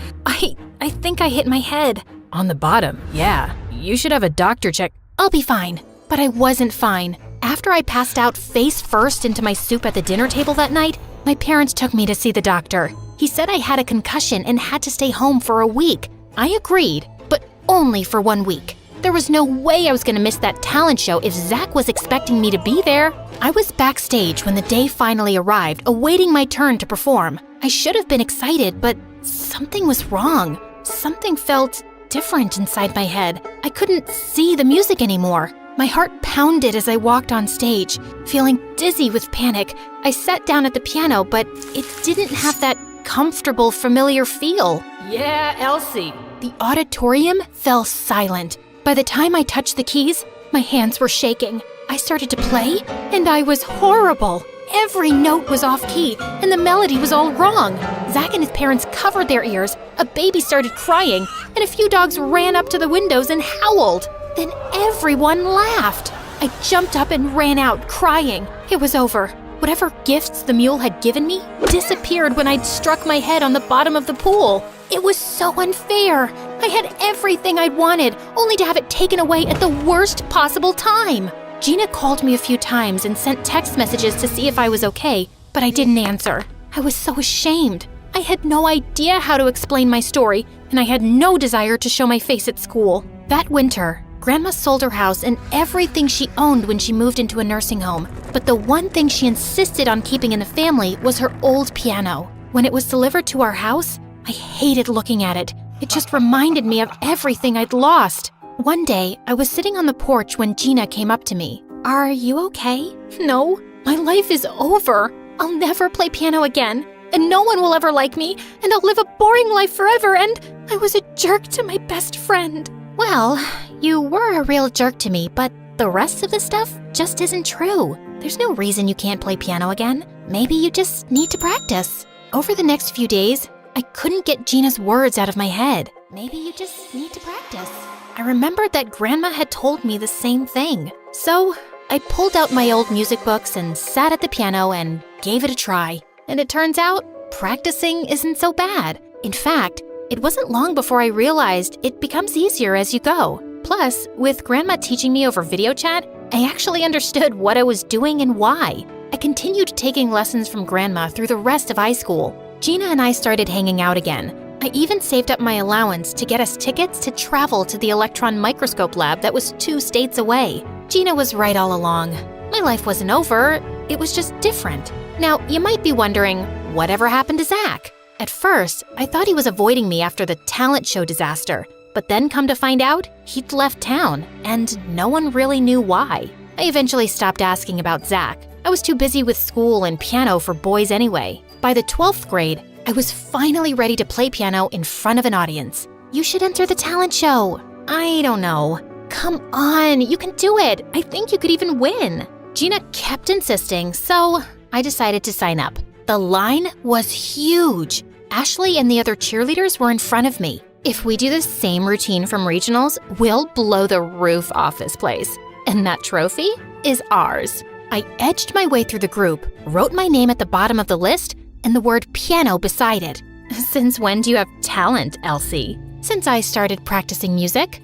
I think I hit my head. On the bottom, yeah. You should have a doctor check. I'll be fine. But I wasn't fine. After I passed out face first into my soup at the dinner table that night, my parents took me to see the doctor. He said I had a concussion and had to stay home for a week. I agreed, but only for 1 week. There was no way I was gonna miss that talent show if Zach was expecting me to be there. I was backstage when the day finally arrived, awaiting my turn to perform. I should have been excited, but something was wrong. Something felt different inside my head. I couldn't see the music anymore. My heart pounded as I walked on stage, feeling dizzy with panic. I sat down at the piano, but it didn't have that comfortable, familiar feel. Yeah, Elsie. The auditorium fell silent. By the time I touched the keys, my hands were shaking. I started to play, and I was horrible. Every note was off key, and the melody was all wrong. Zach and his parents covered their ears, a baby started crying, and a few dogs ran up to the windows and howled. Then everyone laughed. I jumped up and ran out, crying. It was over. Whatever gifts the mule had given me disappeared when I'd struck my head on the bottom of the pool. It was so unfair. I had everything I'd wanted, only to have it taken away at the worst possible time. Gina called me a few times and sent text messages to see if I was okay, but I didn't answer. I was so ashamed. I had no idea how to explain my story, and I had no desire to show my face at school. That winter, Grandma sold her house and everything she owned when she moved into a nursing home. But the one thing she insisted on keeping in the family was her old piano. When it was delivered to our house, I hated looking at it. It just reminded me of everything I'd lost. One day, I was sitting on the porch when Gina came up to me. "Are you okay?" "No, my life is over. I'll never play piano again, and no one will ever like me, and I'll live a boring life forever, and I was a jerk to my best friend." "Well, you were a real jerk to me, but the rest of the stuff just isn't true. There's no reason you can't play piano again. Maybe you just need to practice." Over the next few days, I couldn't get Gina's words out of my head. Maybe you just need to practice. I remembered that Grandma had told me the same thing. So I pulled out my old music books and sat at the piano and gave it a try. And it turns out, practicing isn't so bad. In fact, it wasn't long before I realized it becomes easier as you go. Plus, with Grandma teaching me over video chat, I actually understood what I was doing and why. I continued taking lessons from Grandma through the rest of high school. Gina and I started hanging out again. I even saved up my allowance to get us tickets to travel to the electron microscope lab that was 2 states away. Gina was right all along. My life wasn't over, it was just different. Now, you might be wondering, whatever happened to Zach? At first, I thought he was avoiding me after the talent show disaster, but then come to find out, he'd left town, and no one really knew why. I eventually stopped asking about Zach. I was too busy with school and piano for boys anyway. By the 12th grade, I was finally ready to play piano in front of an audience. "You should enter the talent show." "I don't know." "Come on, you can do it. I think you could even win." Gina kept insisting, so I decided to sign up. The line was huge. Ashley and the other cheerleaders were in front of me. "If we do the same routine from regionals, we'll blow the roof off this place. And that trophy is ours." I edged my way through the group, wrote my name at the bottom of the list, and the word piano beside it. "Since when do you have talent, Elsie?" "Since I started practicing music."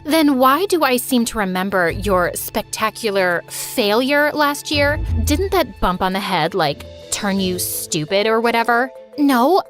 "Then why do I seem to remember your spectacular failure last year? Didn't that bump on the head, turn you stupid or whatever?" "No,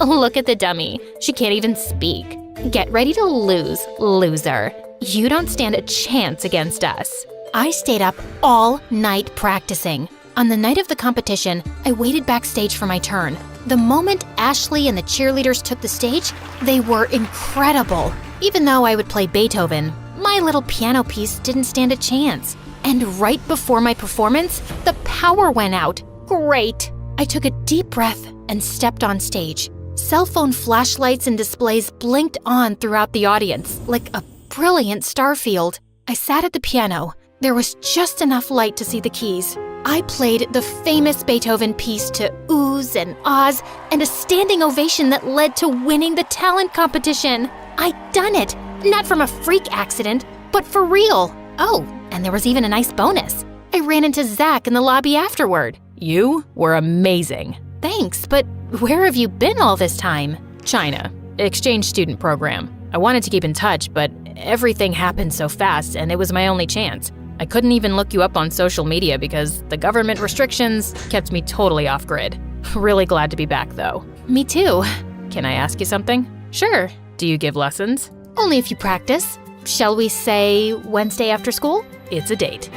look at the dummy. She can't even speak. Get ready to lose, loser. You don't stand a chance against us." I stayed up all night practicing. On the night of the competition, I waited backstage for my turn. The moment Ashley and the cheerleaders took the stage, they were incredible. Even though I would play Beethoven, my little piano piece didn't stand a chance. And right before my performance, the power went out. Great! I took a deep breath and stepped on stage. Cell phone flashlights and displays blinked on throughout the audience, like a brilliant star field. I sat at the piano. There was just enough light to see the keys. I played the famous Beethoven piece to oohs and ahs and a standing ovation that led to winning the talent competition. I'd done it, not from a freak accident, but for real. Oh, and there was even a nice bonus. I ran into Zach in the lobby afterward. You were amazing. Thanks, but where have you been all this time? China. Exchange student program. I wanted to keep in touch, but everything happened so fast and it was my only chance. I couldn't even look you up on social media because the government restrictions kept me totally off grid. Really glad to be back though. Me too. Can I ask you something? Sure. Do you give lessons? Only if you practice. Shall we say Wednesday after school? It's a date.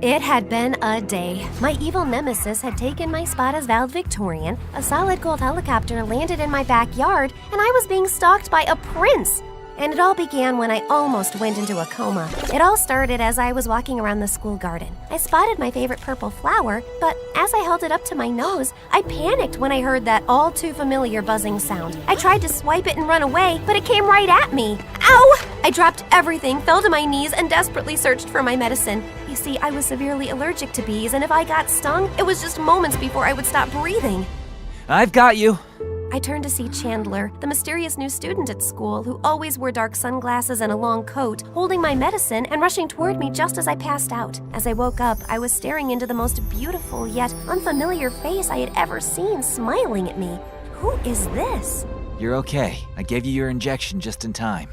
It had been a day. My evil nemesis had taken my spot as valedictorian, a solid gold helicopter landed in my backyard, and I was being stalked by a prince. And it all began when I almost went into a coma. It all started as I was walking around the school garden. I spotted my favorite purple flower, but as I held it up to my nose, I panicked when I heard that all too familiar buzzing sound. I tried to swipe it and run away, but it came right at me. Ow! I dropped everything, fell to my knees, and desperately searched for my medicine. You see, I was severely allergic to bees, and if I got stung, it was just moments before I would stop breathing. I've got you. I turned to see Chandler, the mysterious new student at school who always wore dark sunglasses and a long coat, holding my medicine and rushing toward me just as I passed out. As I woke up, I was staring into the most beautiful yet unfamiliar face I had ever seen smiling at me. Who is this? You're okay. I gave you your injection just in time.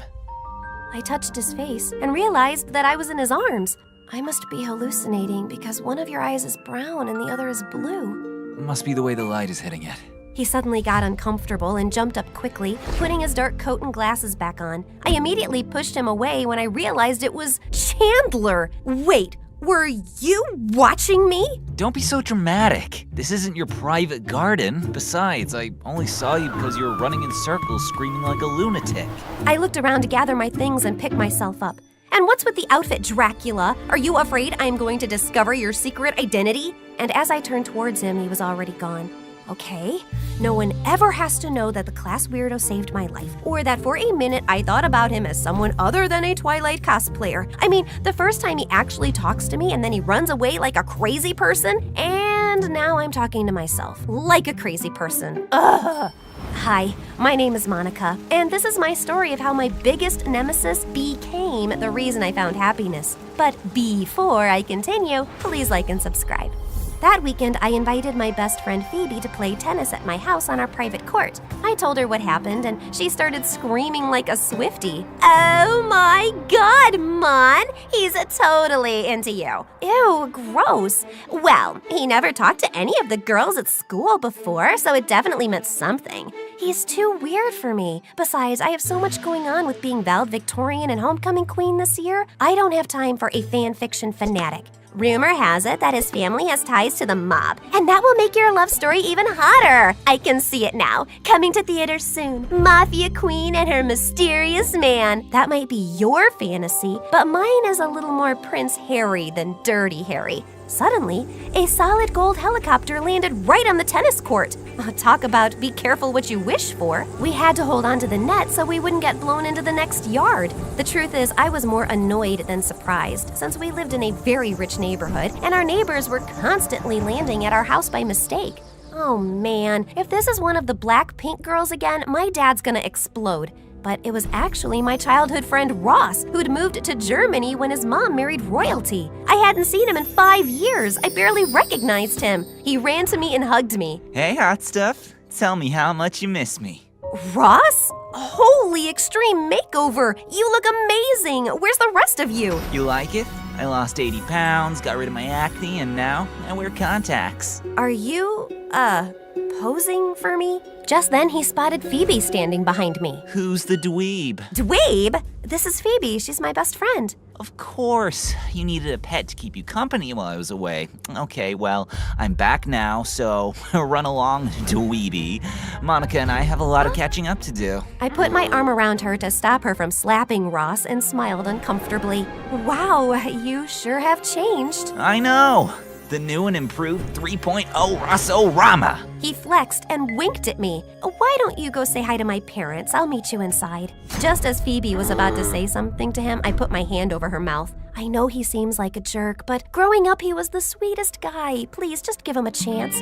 I touched his face and realized that I was in his arms. I must be hallucinating because one of your eyes is brown and the other is blue. It must be the way the light is hitting it. He suddenly got uncomfortable and jumped up quickly, putting his dark coat and glasses back on. I immediately pushed him away when I realized it was Chandler. Wait, were you watching me? Don't be so dramatic. This isn't your private garden. Besides, I only saw you because you were running in circles screaming like a lunatic. I looked around to gather my things and pick myself up. And what's with the outfit, Dracula? Are you afraid I'm going to discover your secret identity? And as I turned towards him, he was already gone. Okay, no one ever has to know that the class weirdo saved my life, or that for a minute I thought about him as someone other than a Twilight cosplayer. I mean, the first time he actually talks to me and then he runs away like a crazy person, and now I'm talking to myself like a crazy person. Ugh. Hi, my name is Monica, and this is my story of how my biggest nemesis became the reason I found happiness. But before I continue, please like and subscribe. That weekend, I invited my best friend Phoebe to play tennis at my house on our private court. I told her what happened, and she started screaming like a Swiftie. Oh my God, Mon! He's totally into you. Ew, gross. Well, he never talked to any of the girls at school before, so it definitely meant something. He's too weird for me. Besides, I have so much going on with being valedictorian and homecoming queen this year, I don't have time for a fan fiction fanatic. Rumor has it that his family has ties to the mob, and that will make your love story even hotter. I can see it now, coming to theaters soon. Mafia Queen and her mysterious man. That might be your fantasy, but mine is a little more Prince Harry than Dirty Harry. Suddenly, a solid gold helicopter landed right on the tennis court. Talk about be careful what you wish for. We had to hold on to the net so we wouldn't get blown into the next yard. The truth is, I was more annoyed than surprised, since we lived in a very rich neighborhood and our neighbors were constantly landing at our house by mistake. Oh man, if this is one of the Blackpink girls again, my dad's gonna explode. But it was actually my childhood friend Ross, who'd moved to Germany when his mom married royalty. I hadn't seen him in 5 years. I barely recognized him. He ran to me and hugged me. Hey, hot stuff. Tell me how much you miss me. Ross? Holy extreme makeover! You look amazing! Where's the rest of you? You like it? I lost 80 pounds, got rid of my acne, and now I wear contacts. Are you, posing for me? Just then, he spotted Phoebe standing behind me. Who's the dweeb? Dweeb? This is Phoebe. She's my best friend. Of course. You needed a pet to keep you company while I was away. Okay, well, I'm back now, so run along, dweeby. Monica and I have a lot of catching up to do. I put my arm around her to stop her from slapping Ross and smiled uncomfortably. Wow, you sure have changed. I know. The new and improved 3.0 Ross-O-Rama. He flexed and winked at me. Why don't you go say hi to my parents? I'll meet you inside. Just as Phoebe was about to say something to him, I put my hand over her mouth. I know he seems like a jerk, but growing up he was the sweetest guy. Please, just give him a chance.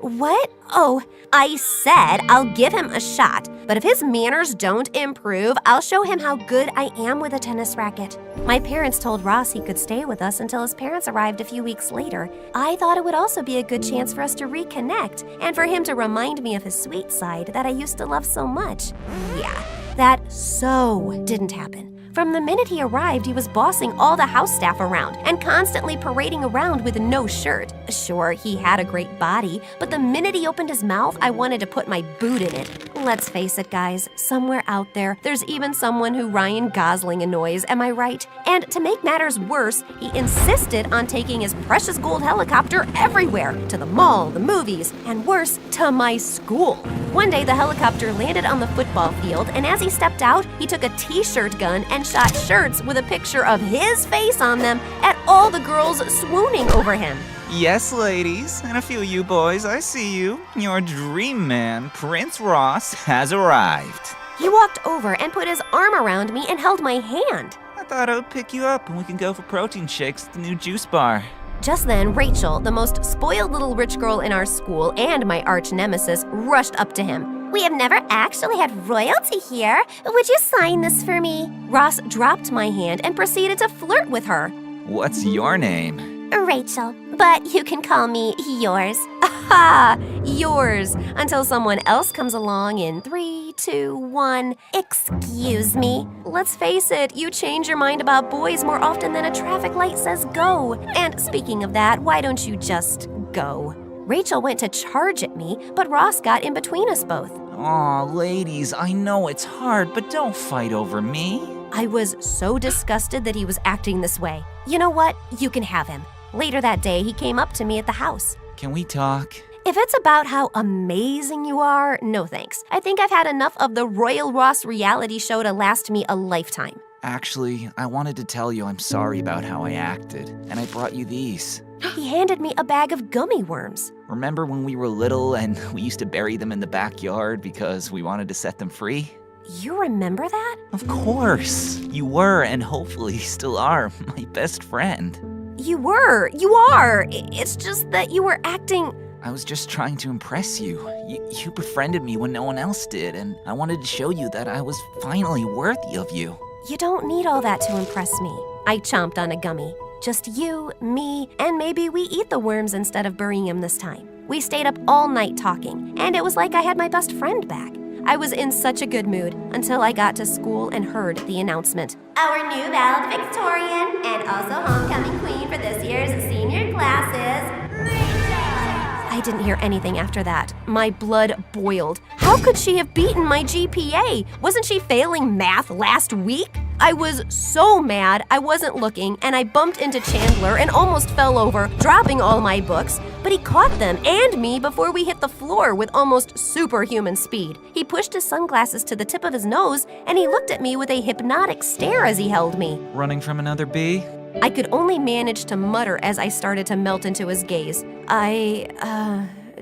What? Oh, I said I'll give him a shot, but if his manners don't improve, I'll show him how good I am with a tennis racket. My parents told Ross he could stay with us until his parents arrived a few weeks later. I thought it would also be a good chance for us to reconnect and for him to remind me of his sweet side that I used to love so much. Yeah, that so didn't happen. From the minute he arrived, he was bossing all the house staff around and constantly parading around with no shirt. Sure, he had a great body, but the minute he opened his mouth, I wanted to put my boot in it. Let's face it, guys, somewhere out there, there's even someone who Ryan Gosling annoys, am I right? And to make matters worse, he insisted on taking his precious gold helicopter everywhere, to the mall, the movies, and worse, to my school. One day, the helicopter landed on the football field, and as he stepped out, he took a t-shirt gun and shot shirts with a picture of his face on them at all the girls swooning over him. Yes, ladies, and a few of you boys, I see you. Your dream man, Prince Ross, has arrived. He walked over and put his arm around me and held my hand. I thought I would pick you up and we can go for protein shakes at the new juice bar. Just then, Rachel, the most spoiled little rich girl in our school and my arch nemesis, rushed up to him. We have never actually had royalty here. Would you sign this for me? Ross dropped my hand and proceeded to flirt with her. What's your name? Rachel, but you can call me yours. Aha! Yours. Until someone else comes along in 3, 2, 1. Excuse me. Let's face it, you change your mind about boys more often than a traffic light says go. And speaking of that, why don't you just go? Rachel went to charge at me, but Ross got in between us both. Aw, ladies, I know it's hard, but don't fight over me. I was so disgusted that he was acting this way. You know what? You can have him. Later that day, he came up to me at the house. Can we talk? If it's about how amazing you are, no thanks. I think I've had enough of the Royal Ross reality show to last me a lifetime. Actually, I wanted to tell you I'm sorry about how I acted, and I brought you these. He handed me a bag of gummy worms. Remember when we were little and we used to bury them in the backyard because we wanted to set them free? You remember that? Of course. You were, and hopefully still are, my best friend. You were. You are. It's just that you were acting... I was just trying to impress you. You befriended me when no one else did, and I wanted to show you that I was finally worthy of you. You don't need all that to impress me. I chomped on a gummy. Just you, me, and maybe we eat the worms instead of burying them this time. We stayed up all night talking, and it was like I had my best friend back. I was in such a good mood until I got to school and heard the announcement. Our new valedictorian and also homecoming queen for this year's senior classes, I didn't hear anything after that. My blood boiled. How could she have beaten my GPA? Wasn't she failing math last week? I was so mad I wasn't looking, and I bumped into Chandler and almost fell over, dropping all my books, but he caught them and me before we hit the floor with almost superhuman speed. He pushed his sunglasses to the tip of his nose, and he looked at me with a hypnotic stare as he held me. Running from another bee? I could only manage to mutter as I started to melt into his gaze.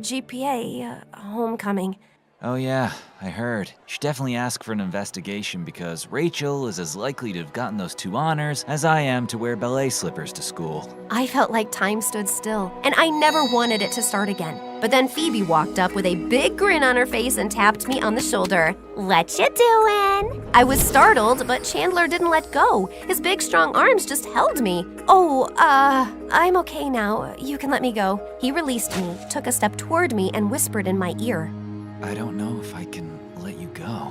GPA, homecoming. Oh yeah, I heard. You should definitely ask for an investigation because Rachel is as likely to have gotten those 2 honors as I am to wear ballet slippers to school. I felt like time stood still, and I never wanted it to start again. But then Phoebe walked up with a big grin on her face and tapped me on the shoulder. What you doing? I was startled, but Chandler didn't let go. His big, strong arms just held me. I'm okay now. You can let me go. He released me, took a step toward me, and whispered in my ear. I don't know if I can let you go.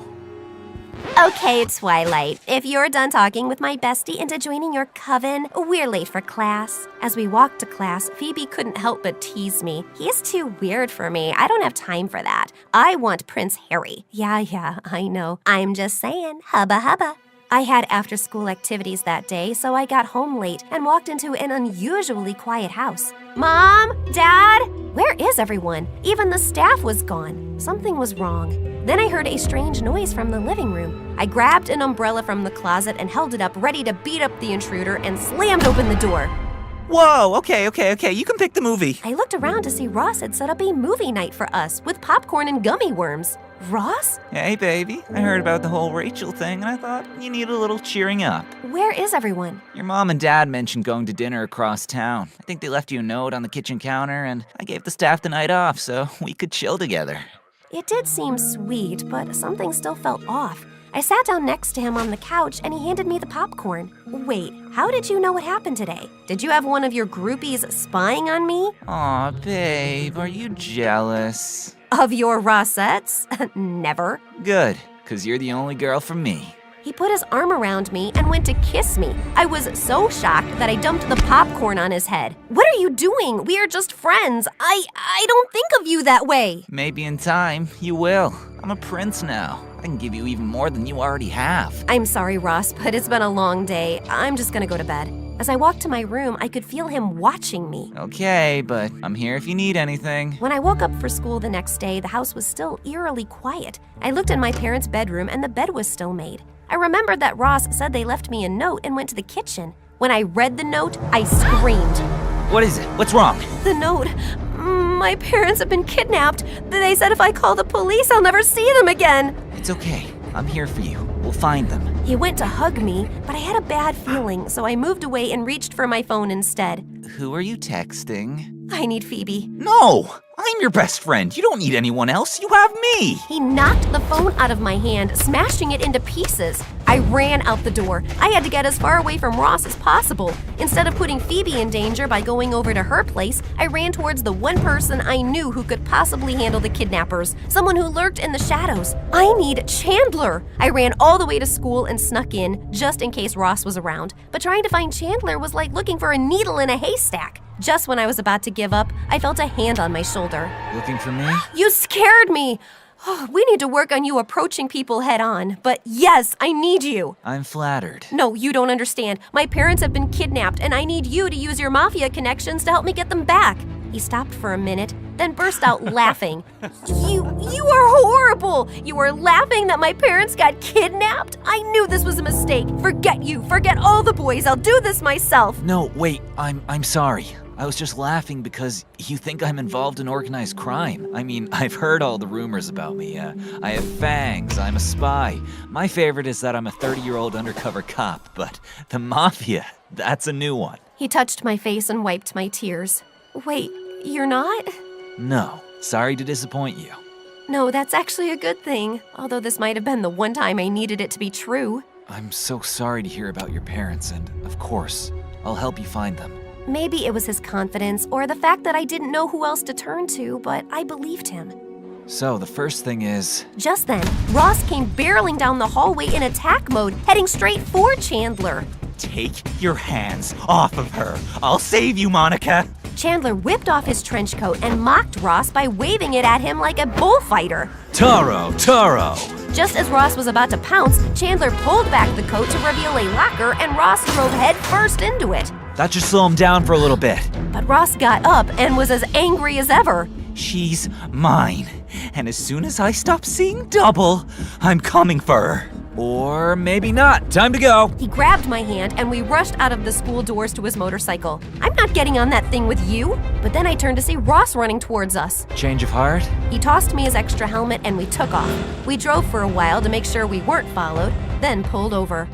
Okay, Twilight. If you're done talking with my bestie into joining your coven, we're late for class. As we walked to class, Phoebe couldn't help but tease me. He's too weird for me. I don't have time for that. I want Prince Harry. Yeah, I know. I'm just saying. Hubba hubba. I had after-school activities that day, so I got home late and walked into an unusually quiet house. Mom? Dad? Where is everyone? Even the staff was gone. Something was wrong. Then I heard a strange noise from the living room. I grabbed an umbrella from the closet and held it up, ready to beat up the intruder, and slammed open the door. Whoa, okay, you can pick the movie. I looked around to see Ross had set up a movie night for us with popcorn and gummy worms. Ross? Hey, baby, I heard about the whole Rachel thing, and I thought you need a little cheering up. Where is everyone? Your mom and dad mentioned going to dinner across town. I think they left you a note on the kitchen counter, and I gave the staff the night off so we could chill together. It did seem sweet, but something still felt off. I sat down next to him on the couch and he handed me the popcorn. Wait, how did you know what happened today? Did you have one of your groupies spying on me? Aw, babe, are you jealous? Of your Rossettes? Never. Good, 'cause you're the only girl for me. He put his arm around me and went to kiss me. I was so shocked that I dumped the popcorn on his head. What are you doing? We are just friends. I don't think of you that way. Maybe in time, you will. I'm a prince now. I can give you even more than you already have. I'm sorry, Ross, but it's been a long day. I'm just gonna go to bed. As I walked to my room, I could feel him watching me. Okay, but I'm here if you need anything. When I woke up for school the next day, the house was still eerily quiet. I looked in my parents' bedroom and the bed was still made. I remembered that Ross said they left me a note and went to the kitchen. When I read the note, I screamed. What is it? What's wrong? The note. My parents have been kidnapped. They said if I call the police, I'll never see them again. It's okay. I'm here for you. We'll find them. He went to hug me, but I had a bad feeling, so I moved away and reached for my phone instead. Who are you texting? I need Phoebe. No! I'm your best friend. You don't need anyone else. You have me. He knocked the phone out of my hand, smashing it into pieces. I ran out the door. I had to get as far away from Ross as possible. Instead of putting Phoebe in danger by going over to her place, I ran towards the one person I knew who could possibly handle the kidnappers, someone who lurked in the shadows. I need Chandler. I ran all the way to school and snuck in, just in case Ross was around. But trying to find Chandler was like looking for a needle in a haystack. Just when I was about to give up, I felt a hand on my shoulder. Looking for me? You scared me! We need to work on you approaching people head on, but yes, I need you. I'm flattered. No, you don't understand. My parents have been kidnapped, and I need you to use your mafia connections to help me get them back. He stopped for a minute, then burst out laughing. You are horrible! You are laughing that my parents got kidnapped? I knew this was a mistake. Forget you. Forget all the boys. I'll do this myself. No, wait. I'm sorry. I was just laughing because you think I'm involved in organized crime. I mean, I've heard all the rumors about me. I have fangs, I'm a spy. My favorite is that I'm a 30-year-old undercover cop, but the mafia, that's a new one. He touched my face and wiped my tears. Wait, you're not? No, sorry to disappoint you. No, that's actually a good thing, although this might have been the one time I needed it to be true. I'm so sorry to hear about your parents, and of course, I'll help you find them. Maybe it was his confidence or the fact that I didn't know who else to turn to, but I believed him. So, the first thing is... Just then, Ross came barreling down the hallway in attack mode, heading straight for Chandler. Take your hands off of her. I'll save you, Monica. Chandler whipped off his trench coat and mocked Ross by waving it at him like a bullfighter. Taro! Just as Ross was about to pounce, Chandler pulled back the coat to reveal a locker, and Ross drove headfirst into it. That should slow him down for a little bit. But Ross got up and was as angry as ever. She's mine. And as soon as I stop seeing double, I'm coming for her. Or maybe not. Time to go. He grabbed my hand and we rushed out of the school doors to his motorcycle. I'm not getting on that thing with you. But then I turned to see Ross running towards us. Change of heart? He tossed me his extra helmet and we took off. We drove for a while to make sure we weren't followed, then pulled over.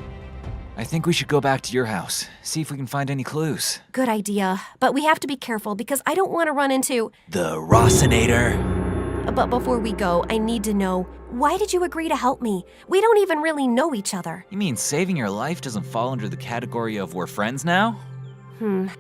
I think we should go back to your house, see if we can find any clues. Good idea, but we have to be careful because I don't want to run into... the Rossinator. But before we go, I need to know, why did you agree to help me? We don't even really know each other. You mean saving your life doesn't fall under the category of we're friends now?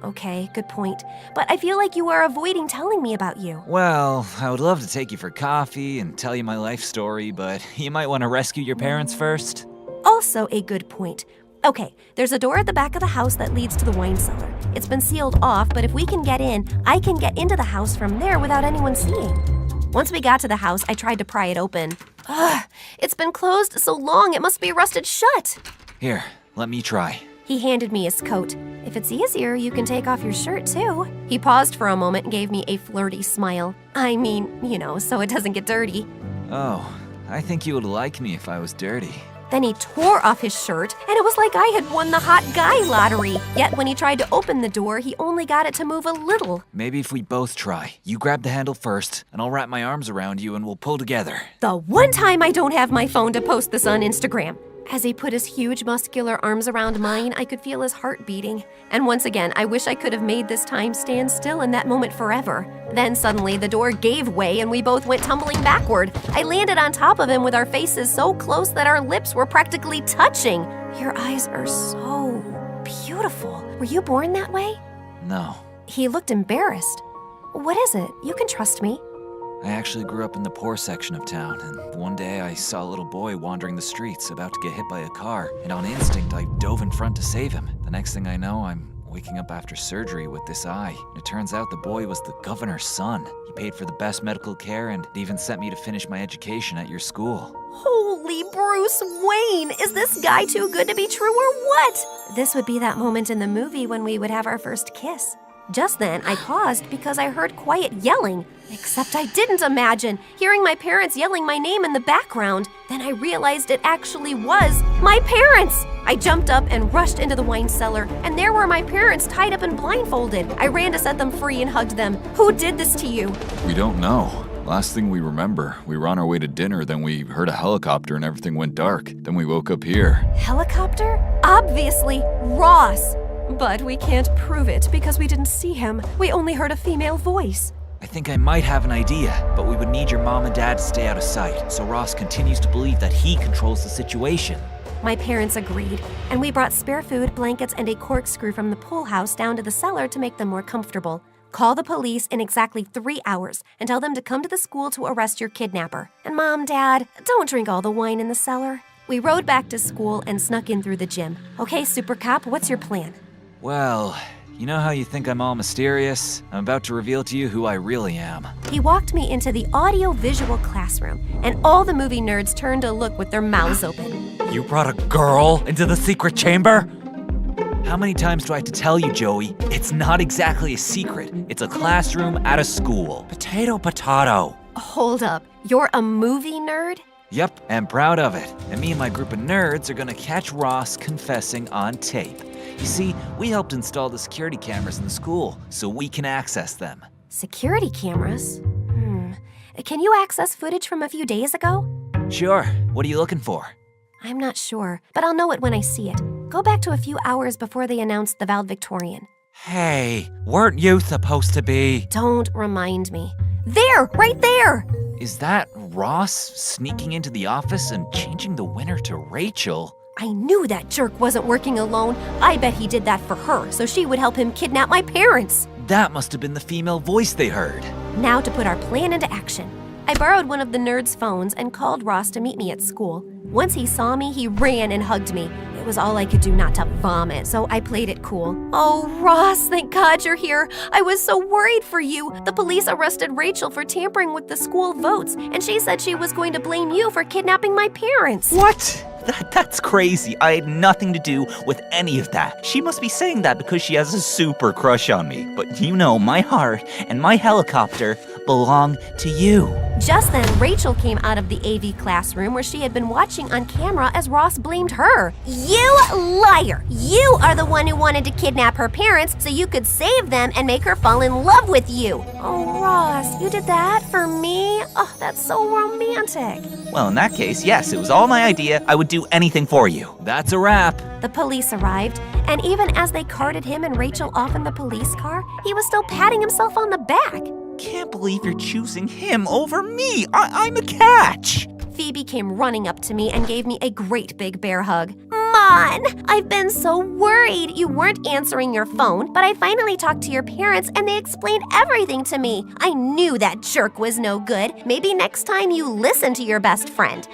Okay, good point. But I feel like you are avoiding telling me about you. Well, I would love to take you for coffee and tell you my life story, but you might want to rescue your parents first. Also a good point. Okay, there's a door at the back of the house that leads to the wine cellar. It's been sealed off, but if we can get in, I can get into the house from there without anyone seeing. Once we got to the house, I tried to pry it open. Ugh, it's been closed so long, it must be rusted shut. Here, let me try. He handed me his coat. If it's easier, you can take off your shirt too. He paused for a moment and gave me a flirty smile. I mean, so it doesn't get dirty. Oh, I think you would like me if I was dirty. Then he tore off his shirt, and it was like I had won the hot guy lottery. Yet when he tried to open the door, he only got it to move a little. Maybe if we both try. You grab the handle first, and I'll wrap my arms around you and we'll pull together. The one time I don't have my phone to post this on Instagram. As he put his huge muscular arms around mine, I could feel his heart beating. And once again, I wish I could have made this time stand still in that moment forever. Then suddenly the door gave way and we both went tumbling backward. I landed on top of him with our faces so close that our lips were practically touching. Your eyes are so beautiful. Were you born that way? No. He looked embarrassed. What is it? You can trust me. I actually grew up in the poor section of town, and one day I saw a little boy wandering the streets, about to get hit by a car, and on instinct I dove in front to save him. The next thing I know, I'm waking up after surgery with this eye. And it turns out the boy was the governor's son. He paid for the best medical care and even sent me to finish my education at your school. Holy Bruce Wayne! Is this guy too good to be true or what? This would be that moment in the movie when we would have our first kiss. Just then, I paused because I heard quiet yelling. Except I didn't imagine hearing my parents yelling my name in the background. Then I realized it actually was my parents! I jumped up and rushed into the wine cellar, and there were my parents tied up and blindfolded. I ran to set them free and hugged them. Who did this to you? We don't know. Last thing we remember, we were on our way to dinner, then we heard a helicopter and everything went dark. Then we woke up here. Helicopter? Obviously, Ross! But we can't prove it because we didn't see him. We only heard a female voice. I think I might have an idea, but we would need your mom and dad to stay out of sight, so Ross continues to believe that he controls the situation. My parents agreed, and we brought spare food, blankets, and a corkscrew from the pool house down to the cellar to make them more comfortable. Call the police in exactly 3 hours and tell them to come to the school to arrest your kidnapper. And Mom, Dad, don't drink all the wine in the cellar. We rode back to school and snuck in through the gym. Okay, Super Cop, what's your plan? Well, you know how you think I'm all mysterious? I'm about to reveal to you who I really am. He walked me into the audio-visual classroom, and all the movie nerds turned to look with their mouths open. You brought a girl into the secret chamber? How many times do I have to tell you, Joey? It's not exactly a secret. It's a classroom at a school. Potato, potato. Hold up, you're a movie nerd? Yep, I'm proud of it. And me and my group of nerds are gonna catch Ross confessing on tape. You see, we helped install the security cameras in the school so we can access them. Security cameras? Can you access footage from a few days ago? Sure. What are you looking for? I'm not sure, but I'll know it when I see it. Go back to a few hours before they announced the valedictorian. Hey, weren't you supposed to be? Don't remind me. There! Right there! Is that Ross sneaking into the office and changing the winner to Rachel? I knew that jerk wasn't working alone. I bet he did that for her, so she would help him kidnap my parents. That must have been the female voice they heard. Now to put our plan into action. I borrowed one of the nerds' phones and called Ross to meet me at school. Once he saw me, he ran and hugged me. It was all I could do not to vomit, so I played it cool. Oh, Ross, thank God you're here. I was so worried for you. The police arrested Rachel for tampering with the school votes, and she said she was going to blame you for kidnapping my parents. What? That's crazy. I had nothing to do with any of that. She must be saying that because she has a super crush on me. But you know, my heart and my helicopter belong to you. Just then, Rachel came out of the AV classroom where she had been watching on camera as Ross blamed her. You liar! You are the one who wanted to kidnap her parents so you could save them and make her fall in love with you. Oh, Ross, you did that for me? Oh, that's so romantic. Well, in that case, yes, it was all my idea. I would do anything for you. That's a wrap. The police arrived, and even as they carted him and Rachel off in the police car, he was still patting himself on the back. Can't believe you're choosing him over me. I'm a catch. Phoebe came running up to me and gave me a great big bear hug. Mon, I've been so worried you weren't answering your phone, but I finally talked to your parents and they explained everything to me. I knew that jerk was no good. Maybe next time you listen to your best friend.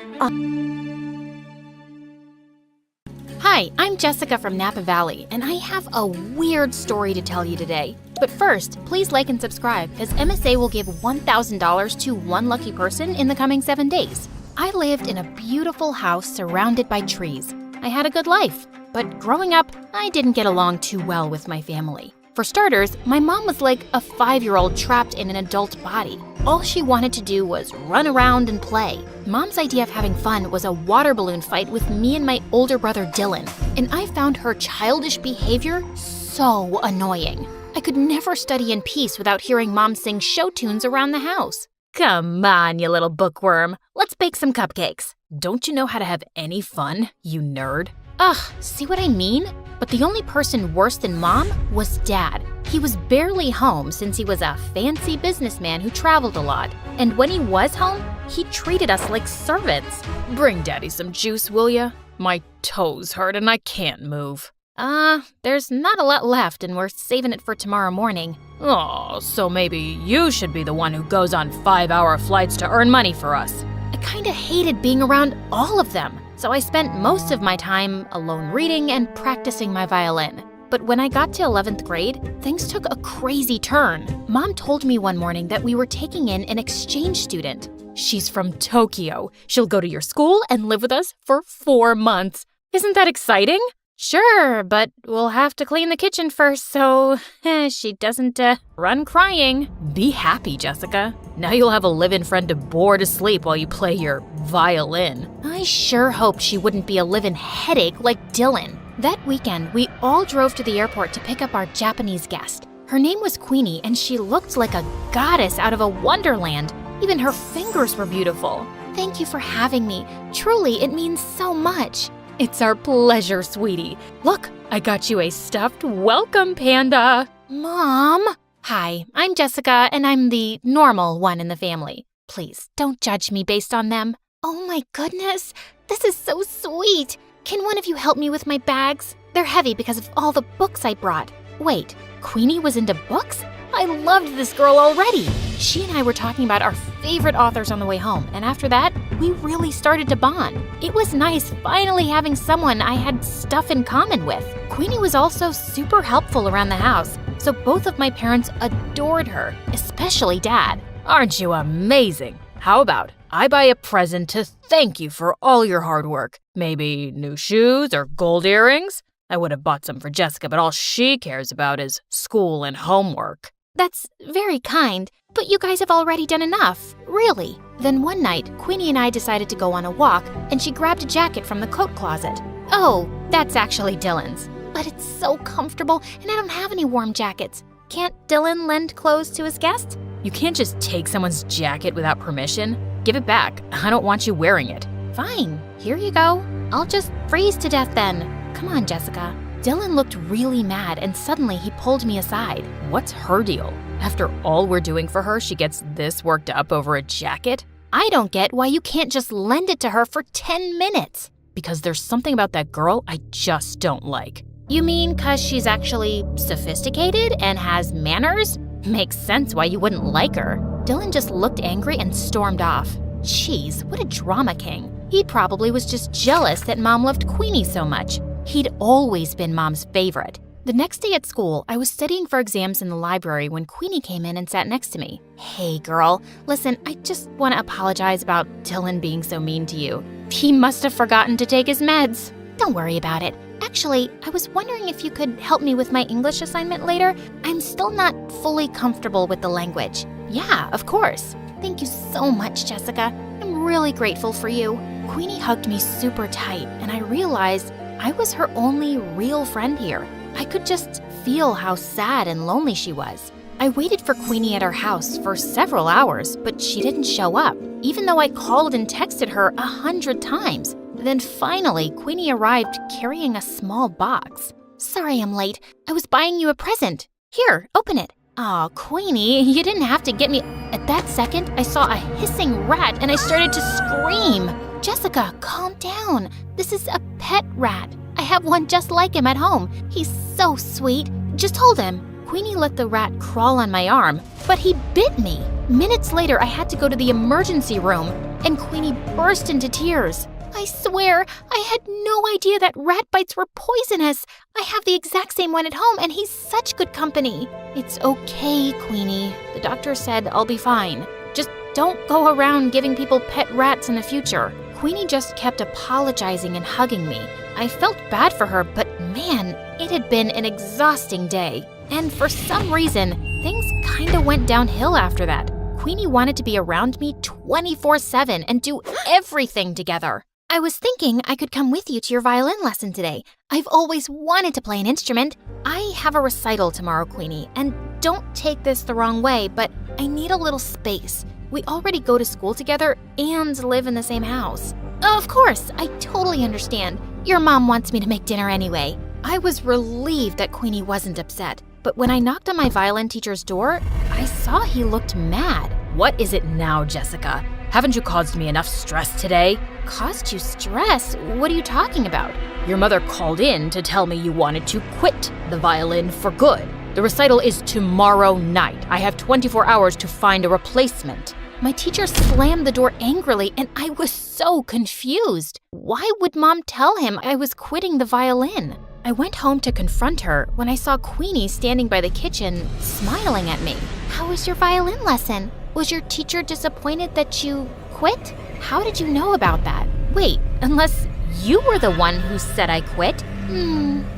Hi, I'm Jessica from Napa Valley, and I have a weird story to tell you today. But first, please like and subscribe, as MSA will give $1,000 to one lucky person in the coming 7 days. I lived in a beautiful house surrounded by trees. I had a good life. But growing up, I didn't get along too well with my family. For starters, my mom was like a 5-year-old trapped in an adult body. All she wanted to do was run around and play. Mom's idea of having fun was a water balloon fight with me and my older brother Dylan, and I found her childish behavior so annoying. I could never study in peace without hearing Mom sing show tunes around the house. Come on, you little bookworm. Let's bake some cupcakes. Don't you know how to have any fun, you nerd? Ugh, see what I mean? But the only person worse than Mom was Dad. He was barely home since he was a fancy businessman who traveled a lot. And when he was home, he treated us like servants. Bring Daddy some juice, will ya? My toes hurt and I can't move. There's not a lot left and we're saving it for tomorrow morning. Oh, so maybe you should be the one who goes on 5-hour flights to earn money for us. I kinda hated being around all of them, so I spent most of my time alone reading and practicing my violin. But when I got to 11th grade, things took a crazy turn. Mom told me one morning that we were taking in an exchange student. She's from Tokyo. She'll go to your school and live with us for 4 months. Isn't that exciting? Sure, but we'll have to clean the kitchen first so she doesn't run crying. Be happy, Jessica. Now you'll have a live-in friend to bore to sleep while you play your violin. I sure hoped she wouldn't be a live-in headache like Dylan. That weekend, we all drove to the airport to pick up our Japanese guest. Her name was Queenie, and she looked like a goddess out of a wonderland. Even her fingers were beautiful. Thank you for having me. Truly, it means so much. It's our pleasure, sweetie. Look, I got you a stuffed welcome panda. Mom? Hi, I'm Jessica, and I'm the normal one in the family. Please, don't judge me based on them. Oh my goodness, this is so sweet. Can one of you help me with my bags? They're heavy because of all the books I brought. Wait, Queenie was into books? I loved this girl already. She and I were talking about our favorite authors on the way home, and after that, we really started to bond. It was nice finally having someone I had stuff in common with. Queenie was also super helpful around the house, so both of my parents adored her, especially Dad. Aren't you amazing? How about I buy a present to thank you for all your hard work? Maybe new shoes or gold earrings? I would have bought some for Jessica, but all she cares about is school and homework. That's very kind, but you guys have already done enough, really. Then one night, Queenie and I decided to go on a walk, and she grabbed a jacket from the coat closet. Oh, that's actually Dylan's. But it's so comfortable, and I don't have any warm jackets. Can't Dylan lend clothes to his guest? You can't just take someone's jacket without permission. Give it back. I don't want you wearing it. Fine, here you go. I'll just freeze to death then. Come on, Jessica. Dylan looked really mad, and suddenly he pulled me aside. What's her deal? After all we're doing for her, she gets this worked up over a jacket? I don't get why you can't just lend it to her for 10 minutes. Because there's something about that girl I just don't like. You mean 'cause she's actually sophisticated and has manners? Makes sense why you wouldn't like her. Dylan just looked angry and stormed off. Jeez, what a drama king. He probably was just jealous that Mom loved Queenie so much. He'd always been Mom's favorite. The next day at school, I was studying for exams in the library when Queenie came in and sat next to me. Hey girl, listen, I just want to apologize about Dylan being so mean to you. He must have forgotten to take his meds. Don't worry about it. Actually, I was wondering if you could help me with my English assignment later. I'm still not fully comfortable with the language. Yeah, of course. Thank you so much, Jessica. I'm really grateful for you. Queenie hugged me super tight, and I realized I was her only real friend here. I could just feel how sad and lonely she was. I waited for Queenie at our house for several hours, but she didn't show up, even though I called and texted her 100 times. Then finally, Queenie arrived carrying a small box. Sorry I'm late. I was buying you a present. Here, open it. Aw, Queenie, you didn't have to get me. At that second, I saw a hissing rat and I started to scream. Jessica, calm down. This is a pet rat. I have one just like him at home. He's so sweet. Just hold him. Queenie let the rat crawl on my arm, but he bit me. Minutes later, I had to go to the emergency room, and Queenie burst into tears. I swear, I had no idea that rat bites were poisonous. I have the exact same one at home, and he's such good company. It's okay, Queenie. The doctor said I'll be fine. Just don't go around giving people pet rats in the future. Queenie just kept apologizing and hugging me. I felt bad for her, but man, it had been an exhausting day. And for some reason, things kinda went downhill after that. Queenie wanted to be around me 24/7 and do everything together. I was thinking I could come with you to your violin lesson today. I've always wanted to play an instrument. I have a recital tomorrow, Queenie, and don't take this the wrong way, but I need a little space. We already go to school together and live in the same house. Of course, I totally understand. Your mom wants me to make dinner anyway. I was relieved that Queenie wasn't upset, but when I knocked on my violin teacher's door, I saw he looked mad. What is it now, Jessica? Haven't you caused me enough stress today? Caused you stress? What are you talking about? Your mother called in to tell me you wanted to quit the violin for good. The recital is tomorrow night. I have 24 hours to find a replacement. My teacher slammed the door angrily, and I was so confused. Why would Mom tell him I was quitting the violin? I went home to confront her when I saw Queenie standing by the kitchen, smiling at me. How was your violin lesson? Was your teacher disappointed that you quit? How did you know about that? Wait, unless you were the one who said I quit?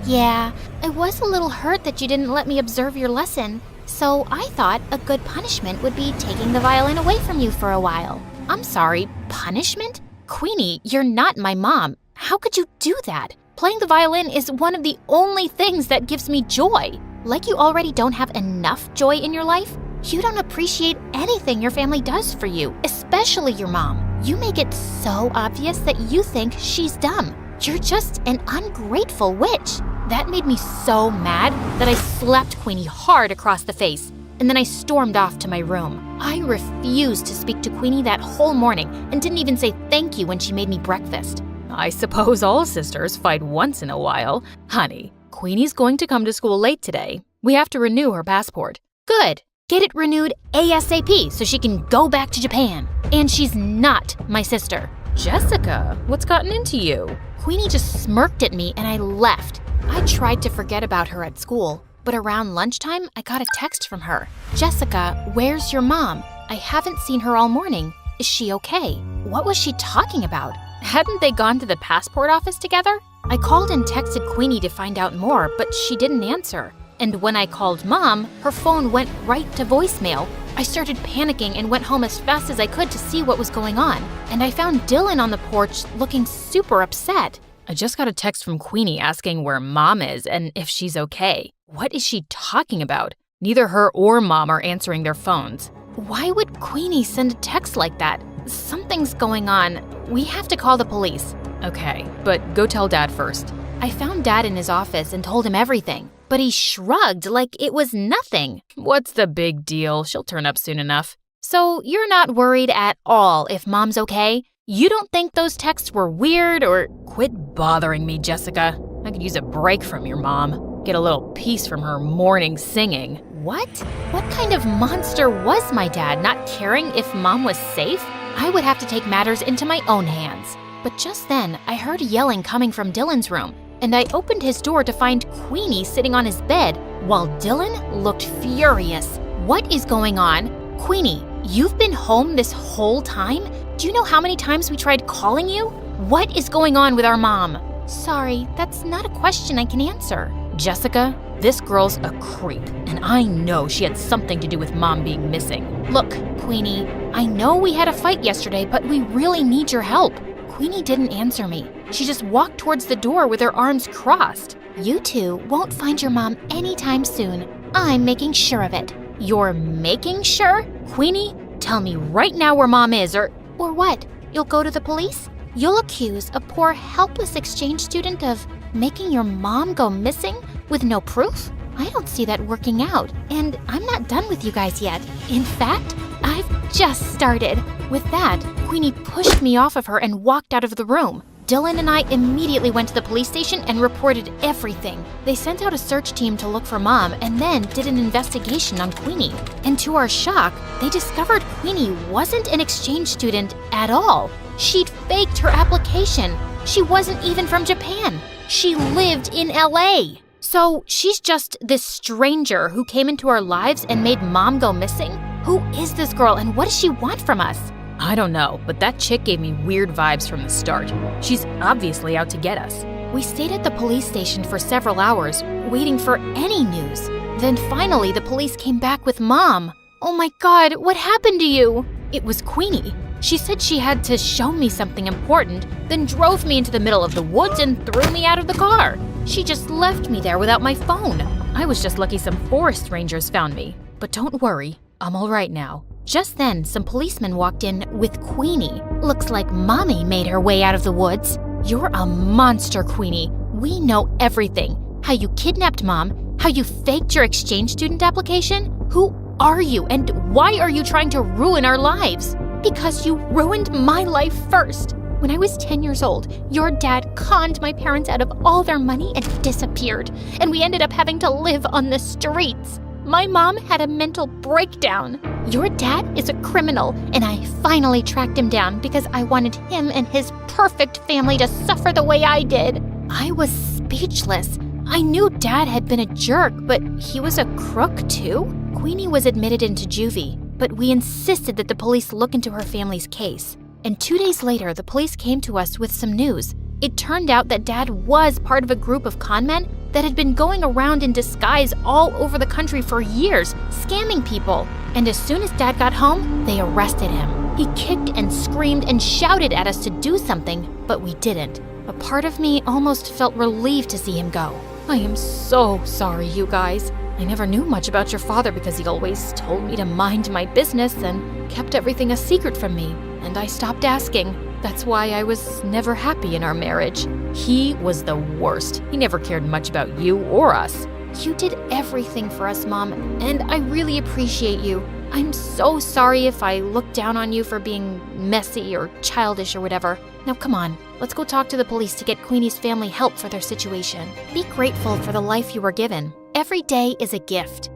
Yeah. I was a little hurt that you didn't let me observe your lesson. So I thought a good punishment would be taking the violin away from you for a while. I'm sorry, punishment? Queenie, you're not my mom. How could you do that? Playing the violin is one of the only things that gives me joy. Like you already don't have enough joy in your life? You don't appreciate anything your family does for you, especially your mom. You make it so obvious that you think she's dumb. You're just an ungrateful witch. That made me so mad that I slapped Queenie hard across the face, and then I stormed off to my room. I refused to speak to Queenie that whole morning and didn't even say thank you when she made me breakfast. I suppose all sisters fight once in a while. Honey, Queenie's going to come to school late today. We have to renew her passport. Good. Get it renewed ASAP so she can go back to Japan. And she's not my sister. Jessica, what's gotten into you? Queenie just smirked at me and I left. I tried to forget about her at school, but around lunchtime, I got a text from her. Jessica, where's your mom? I haven't seen her all morning. Is she okay? What was she talking about? Hadn't they gone to the passport office together? I called and texted Queenie to find out more, but she didn't answer. And when I called Mom, her phone went right to voicemail. I started panicking and went home as fast as I could to see what was going on. And I found Dylan on the porch looking super upset. I just got a text from Queenie asking where Mom is and if she's okay. What is she talking about? Neither her or Mom are answering their phones. Why would Queenie send a text like that? Something's going on. We have to call the police. Okay, but go tell Dad first. I found Dad in his office and told him everything, but he shrugged like it was nothing. What's the big deal? She'll turn up soon enough. So you're not worried at all if Mom's okay? You don't think those texts were weird or... Quit bothering me, Jessica. I could use a break from your mom. Get a little peace from her morning singing. What? What kind of monster was my dad, not caring if Mom was safe? I would have to take matters into my own hands. But just then, I heard yelling coming from Dylan's room, and I opened his door to find Queenie sitting on his bed, while Dylan looked furious. What is going on? Queenie, you've been home this whole time? Do you know how many times we tried calling you? What is going on with our mom? Sorry, that's not a question I can answer. Jessica, this girl's a creep, and I know she had something to do with Mom being missing. Look, Queenie, I know we had a fight yesterday, but we really need your help. Queenie didn't answer me. She just walked towards the door with her arms crossed. You two won't find your mom anytime soon. I'm making sure of it. You're making sure? Queenie, tell me right now where Mom is, or what? You'll go to the police? You'll accuse a poor, helpless exchange student of making your mom go missing with no proof? I don't see that working out, and I'm not done with you guys yet. In fact, I've just started. With that, Queenie pushed me off of her and walked out of the room. Dylan and I immediately went to the police station and reported everything. They sent out a search team to look for Mom and then did an investigation on Queenie. And to our shock, they discovered Queenie wasn't an exchange student at all. She'd faked her application. She wasn't even from Japan. She lived in LA. So she's just this stranger who came into our lives and made Mom go missing? Who is this girl and what does she want from us? I don't know, but that chick gave me weird vibes from the start. She's obviously out to get us. We stayed at the police station for several hours, waiting for any news. Then finally, the police came back with Mom. Oh my God, what happened to you? It was Queenie. She said she had to show me something important, then drove me into the middle of the woods and threw me out of the car. She just left me there without my phone. I was just lucky some forest rangers found me. But don't worry, I'm all right now. Just then, some policemen walked in with Queenie. Looks like Mommy made her way out of the woods. You're a monster, Queenie. We know everything. How you kidnapped Mom, how you faked your exchange student application. Who are you, and why are you trying to ruin our lives? Because you ruined my life first. When I was 10 years old, your dad conned my parents out of all their money and disappeared, and we ended up having to live on the streets. My mom had a mental breakdown. Your dad is a criminal, and I finally tracked him down because I wanted him and his perfect family to suffer the way I did. I was speechless. I knew Dad had been a jerk, but he was a crook too? Queenie was admitted into juvie, but we insisted that the police look into her family's case. And 2 days later, the police came to us with some news. It turned out that Dad was part of a group of con men that had been going around in disguise all over the country for years, scamming people. And as soon as Dad got home, they arrested him. He kicked and screamed and shouted at us to do something, but we didn't. A part of me almost felt relieved to see him go. I am so sorry, you guys. I never knew much about your father because he always told me to mind my business and kept everything a secret from me, and I stopped asking. That's why I was never happy in our marriage. He was the worst. He never cared much about you or us. You did everything for us, Mom, and I really appreciate you. I'm so sorry if I looked down on you for being messy or childish or whatever. Now come on, let's go talk to the police to get Queenie's family help for their situation. Be grateful for the life you were given. Every day is a gift.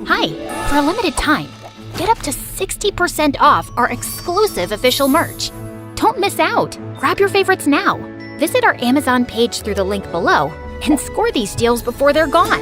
Hi, for a limited time, get up to 60% off our exclusive official merch. Don't miss out. Grab your favorites now. Visit our Amazon page through the link below and score these deals before they're gone.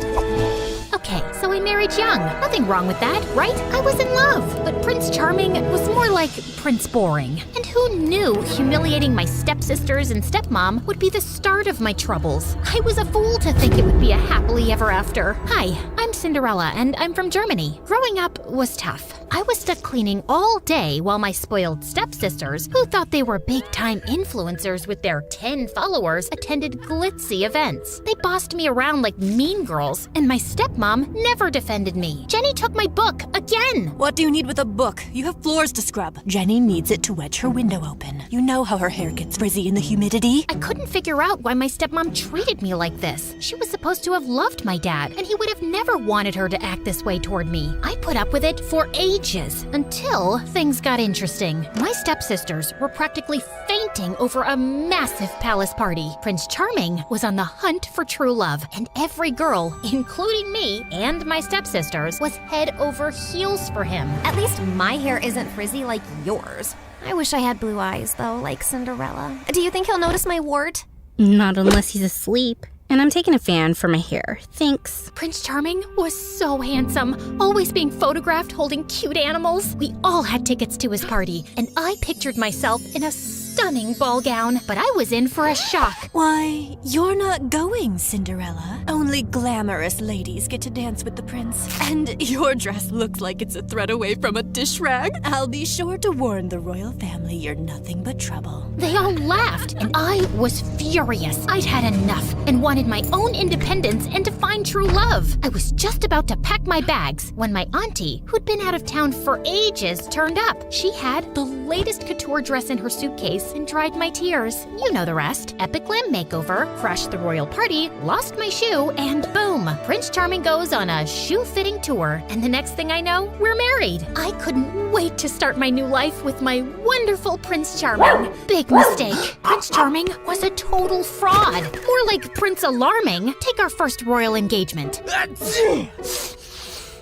Okay, so I married young. Nothing wrong with that, right? I was in love. But Prince Charming was more like Prince Boring. And who knew humiliating my stepsisters and stepmom would be the start of my troubles? I was a fool to think it would be a happily ever after. Hi, I'm Cinderella, and I'm from Germany. Growing up was tough. I was stuck cleaning all day while my spoiled stepsisters, who thought they were big-time influencers with their 10 followers, attended glitzy events. They bossed me around like mean girls, and my stepmom never defended me. Jenny took my book again. What do you need with a book? You have floors to scrub. Jenny needs it to wedge her window open. You know how her hair gets frizzy in the humidity. I couldn't figure out why my stepmom treated me like this. She was supposed to have loved my dad, and he would have never wanted her to act this way toward me. I put up with it for ages, until things got interesting. My stepsisters were practically fainting over a massive palace party. Prince Charming was on the hunt for true love, and every girl, including me and my stepsisters, was head over heels for him. At least my hair isn't frizzy like yours. I wish I had blue eyes, though, like Cinderella. Do you think he'll notice my wart? Not unless he's asleep. And I'm taking a fan for my hair. Thanks. Prince Charming was so handsome, always being photographed holding cute animals. We all had tickets to his party, and I pictured myself in a stunning ball gown, but I was in for a shock. Why, you're not going, Cinderella. Only glamorous ladies get to dance with the prince. And your dress looks like it's a thread away from a dish rag. I'll be sure to warn the royal family you're nothing but trouble. They all laughed, and I was furious. I'd had enough and wanted my own independence and to find true love. I was just about to pack my bags when my auntie, who'd been out of town for ages, turned up. She had the latest couture dress in her suitcase and dried my tears. You know the rest. Epic glam makeover, crashed the royal party, lost my shoe, and boom, Prince Charming goes on a shoe-fitting tour. And the next thing I know, we're married. I couldn't wait to start my new life with my wonderful Prince Charming. Big mistake. Prince Charming was a total fraud. More like Prince Alarming. Take our first royal engagement.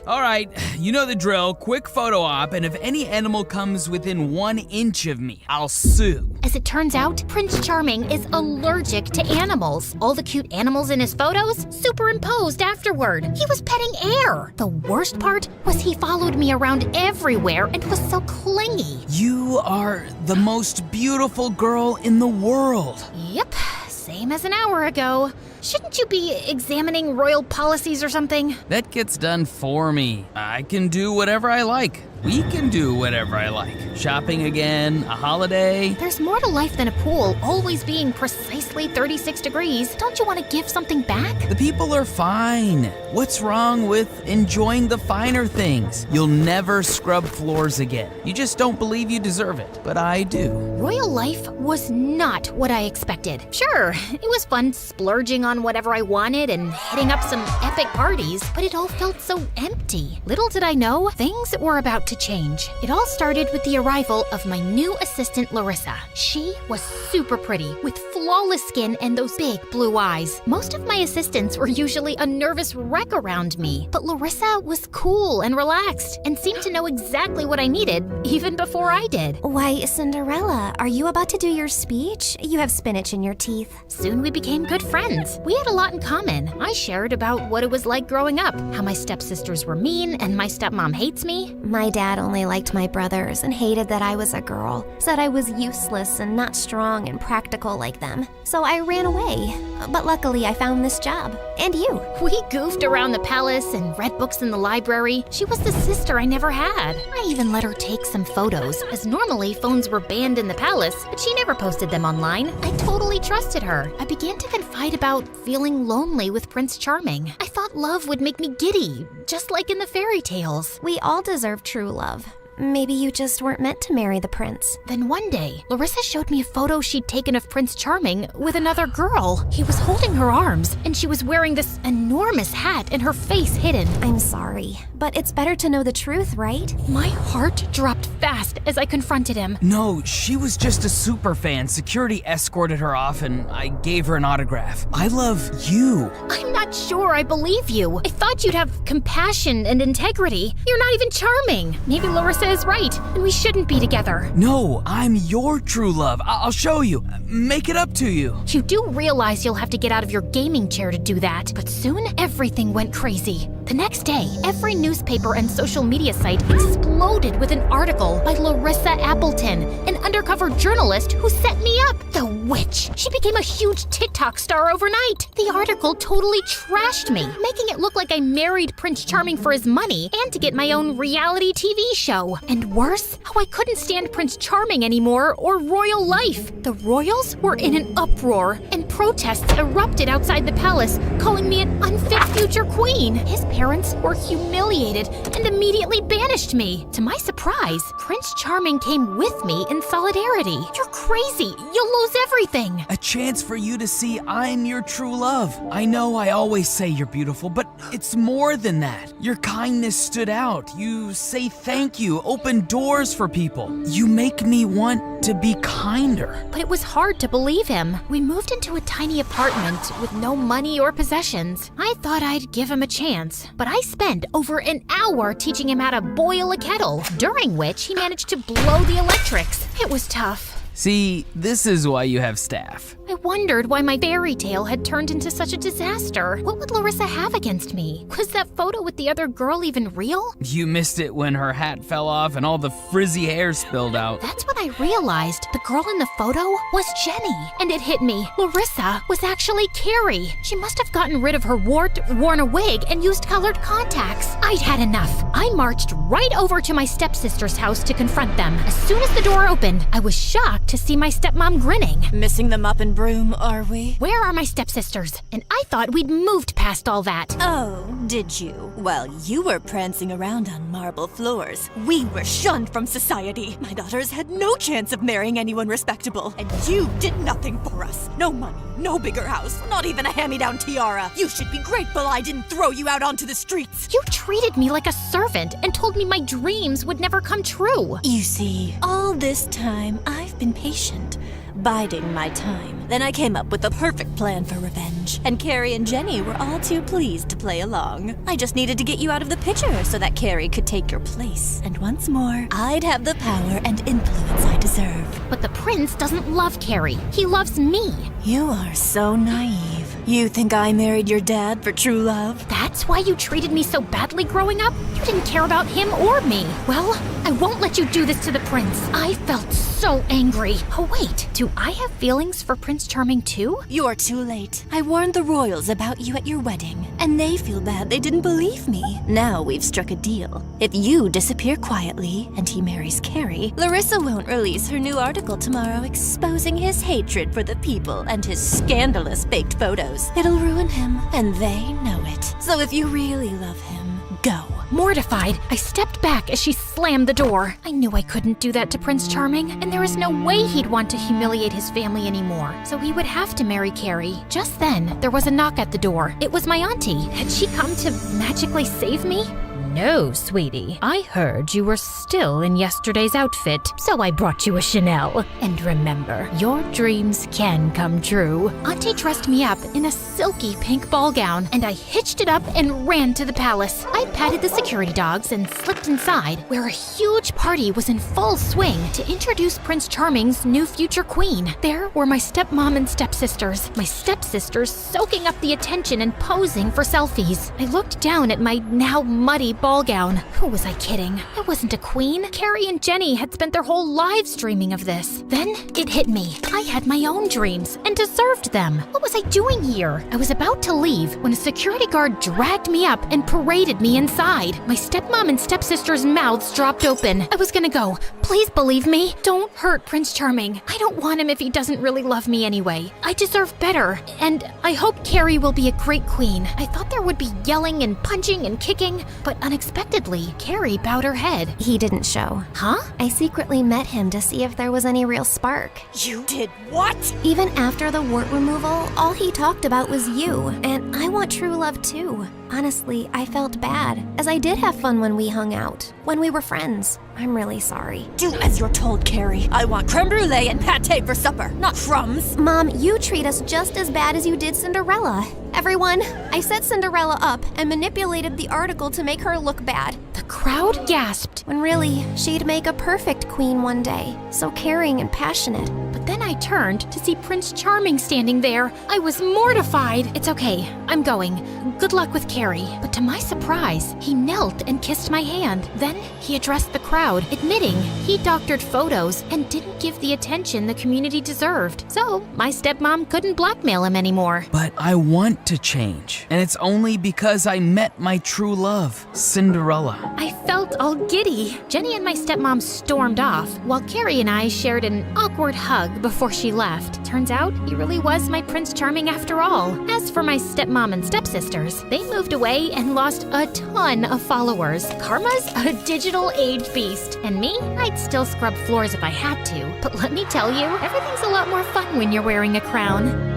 Alright, you know the drill. Quick photo op, and if any animal comes within 1 inch of me, I'll sue. As it turns out, Prince Charming is allergic to animals. All the cute animals in his photos superimposed afterward. He was petting air. The worst part was he followed me around everywhere and was so clingy. You are the most beautiful girl in the world. Yep, same as an hour ago. Shouldn't you be examining royal policies or something? That gets done for me. I can do whatever I like. We can do whatever I like. Shopping again, a holiday. There's more to life than a pool always being precisely 36 degrees. Don't you want to give something back? The people are fine. What's wrong with enjoying the finer things? You'll never scrub floors again. You just don't believe you deserve it, but I do. Royal life was not what I expected. Sure, it was fun splurging on whatever I wanted and hitting up some epic parties, but it all felt so empty. Little did I know, things were about to change. It all started with the arrival of my new assistant, Larissa. She was super pretty, with flawless skin and those big blue eyes. Most of my assistants were usually a nervous wreck around me, but Larissa was cool and relaxed and seemed to know exactly what I needed, even before I did. Why, Cinderella, are you about to do your speech? You have spinach in your teeth. Soon we became good friends. We had a lot in common. I shared about what it was like growing up, how my stepsisters were mean and my stepmom hates me. My dad only liked my brothers and hated that I was a girl, said I was useless and not strong and practical like them. So I ran away. But luckily I found this job. And you. We goofed around the palace and read books in the library. She was the sister I never had. I even let her take some photos, as normally phones were banned in the palace, but she never posted them online. I totally trusted her. I began to confide about feeling lonely with Prince Charming. I thought love would make me giddy, just like in the fairy tales. We all deserve true love. Maybe you just weren't meant to marry the prince. Then one day, Larissa showed me a photo she'd taken of Prince Charming with another girl. He was holding her arms, and she was wearing this enormous hat and her face hidden. I'm sorry, but it's better to know the truth, right? My heart dropped fast as I confronted him. No, she was just a super fan. Security escorted her off and I gave her an autograph. I love you. I'm not sure I believe you. I thought you'd have compassion and integrity. You're not even charming. Maybe Larissa is right, and we shouldn't be together. No, I'm your true love. I'll show you. Make it up to you. You do realize you'll have to get out of your gaming chair to do that, but soon everything went crazy. The next day, every newspaper and social media site exploded with an article by Larissa Appleton, an undercover journalist who set me up. The witch. She became a huge TikTok star overnight. The article totally trashed me, making it look like I married Prince Charming for his money and to get my own reality TV show. And worse, how I couldn't stand Prince Charming anymore or royal life. The royals were in an uproar, and protests erupted outside the palace, calling me an unfit future queen. His parents were humiliated and immediately banished me. To my surprise, Prince Charming came with me in solidarity. You're crazy. You'll lose everything. A chance for you to see I'm your true love. I know I always say you're beautiful, but it's more than that. Your kindness stood out. You say thank you, open doors for people. You make me want to be kinder. But it was hard to believe him. We moved into a tiny apartment with no money or possessions. I thought I'd give him a chance, but I spent over an hour teaching him how to boil a kettle, during which he managed to blow the electrics. It was tough. See, this is why you have staff. I wondered why my fairy tale had turned into such a disaster. What would Larissa have against me? Was that photo with the other girl even real? You missed it when her hat fell off and all the frizzy hair spilled out. That's when I realized the girl in the photo was Jenny. And it hit me. Larissa was actually Carrie. She must have gotten rid of her wart, worn a wig, and used colored contacts. I'd had enough. I marched right over to my stepsister's house to confront them. As soon as the door opened, I was shocked to see my stepmom grinning. Missing the mop and broom, are we? Where are my stepsisters? And I thought we'd moved past all that. Oh, did you? Well, you were prancing around on marble floors. We were shunned from society. My daughters had no chance of marrying anyone respectable. And you did nothing for us. No money, no bigger house, not even a hand-me-down tiara. You should be grateful I didn't throw you out onto the streets. You treated me like a servant and told me my dreams would never come true. You see, all this time I've been patient, biding my time. Then I came up with the perfect plan for revenge, and Carrie and Jenny were all too pleased to play along. I just needed to get you out of the picture so that Carrie could take your place. And once more, I'd have the power and influence I deserve. But the prince doesn't love Carrie. He loves me. You are so naive. You think I married your dad for true love? That's why you treated me so badly growing up? You didn't care about him or me. Well, I won't let you do this to the prince. I felt so angry. Oh wait, do I have feelings for Prince Charming too? You're too late. I warned the royals about you at your wedding, and they feel bad they didn't believe me. Now we've struck a deal. If you disappear quietly and he marries Carrie, Larissa won't release her new article tomorrow exposing his hatred for the people and his scandalous faked photos. It'll ruin him, and they know it. So if you really love him, go. Mortified, I stepped back as she slammed the door. I knew I couldn't do that to Prince Charming, and there was no way he'd want to humiliate his family anymore, so he would have to marry Carrie. Just then, there was a knock at the door. It was my auntie. Had she come to magically save me? No, sweetie. I heard you were still in yesterday's outfit, so I brought you a Chanel. And remember, your dreams can come true. Auntie dressed me up in a silky pink ball gown, and I hitched it up and ran to the palace. I patted the security dogs and slipped inside, where a huge party was in full swing to introduce Prince Charming's new future queen. There were my stepmom and stepsisters. My stepsisters soaking up the attention and posing for selfies. I looked down at my now muddy ball gown. Who was I kidding? I wasn't a queen. Carrie and Jenny had spent their whole lives dreaming of this. Then it hit me. I had my own dreams and deserved them. What was I doing here? I was about to leave when a security guard dragged me up and paraded me inside. My stepmom and stepsister's mouths dropped open. I was gonna go. Please believe me. Don't hurt Prince Charming. I don't want him if he doesn't really love me anyway. I deserve better. And I hope Carrie will be a great queen. I thought there would be yelling and punching and kicking, but unexpectedly, Carrie bowed her head. He didn't show. Huh? I secretly met him to see if there was any real spark. You did what? Even after the wart removal, all he talked about was you. And I want true love too. Honestly, I felt bad, as I did have fun when we hung out, when we were friends. I'm really sorry. Do as you're told, Carrie. I want creme brulee and pate for supper, not crumbs. Mom, you treat us just as bad as you did Cinderella. Everyone, I set Cinderella up and manipulated the article to make her look bad. The crowd gasped. When really, she'd make a perfect queen one day. So caring and passionate. But then I turned to see Prince Charming standing there. I was mortified. It's okay. I'm going. Good luck with Carrie. But to my surprise, he knelt and kissed my hand. Then he addressed the crowd, admitting he doctored photos and didn't give the attention the community deserved. So my stepmom couldn't blackmail him anymore. But I want to change, and it's only because I met my true love, Cinderella. I felt all giddy. Jenny and my stepmom stormed off, while Carrie and I shared an awkward hug before she left. Turns out he really was my Prince Charming after all. As for my stepmom and stepsisters, they moved away and lost a ton of followers. Karma's a digital age beast, and me, I'd still scrub floors if I had to. But let me tell you, everything's a lot more fun when you're wearing a crown.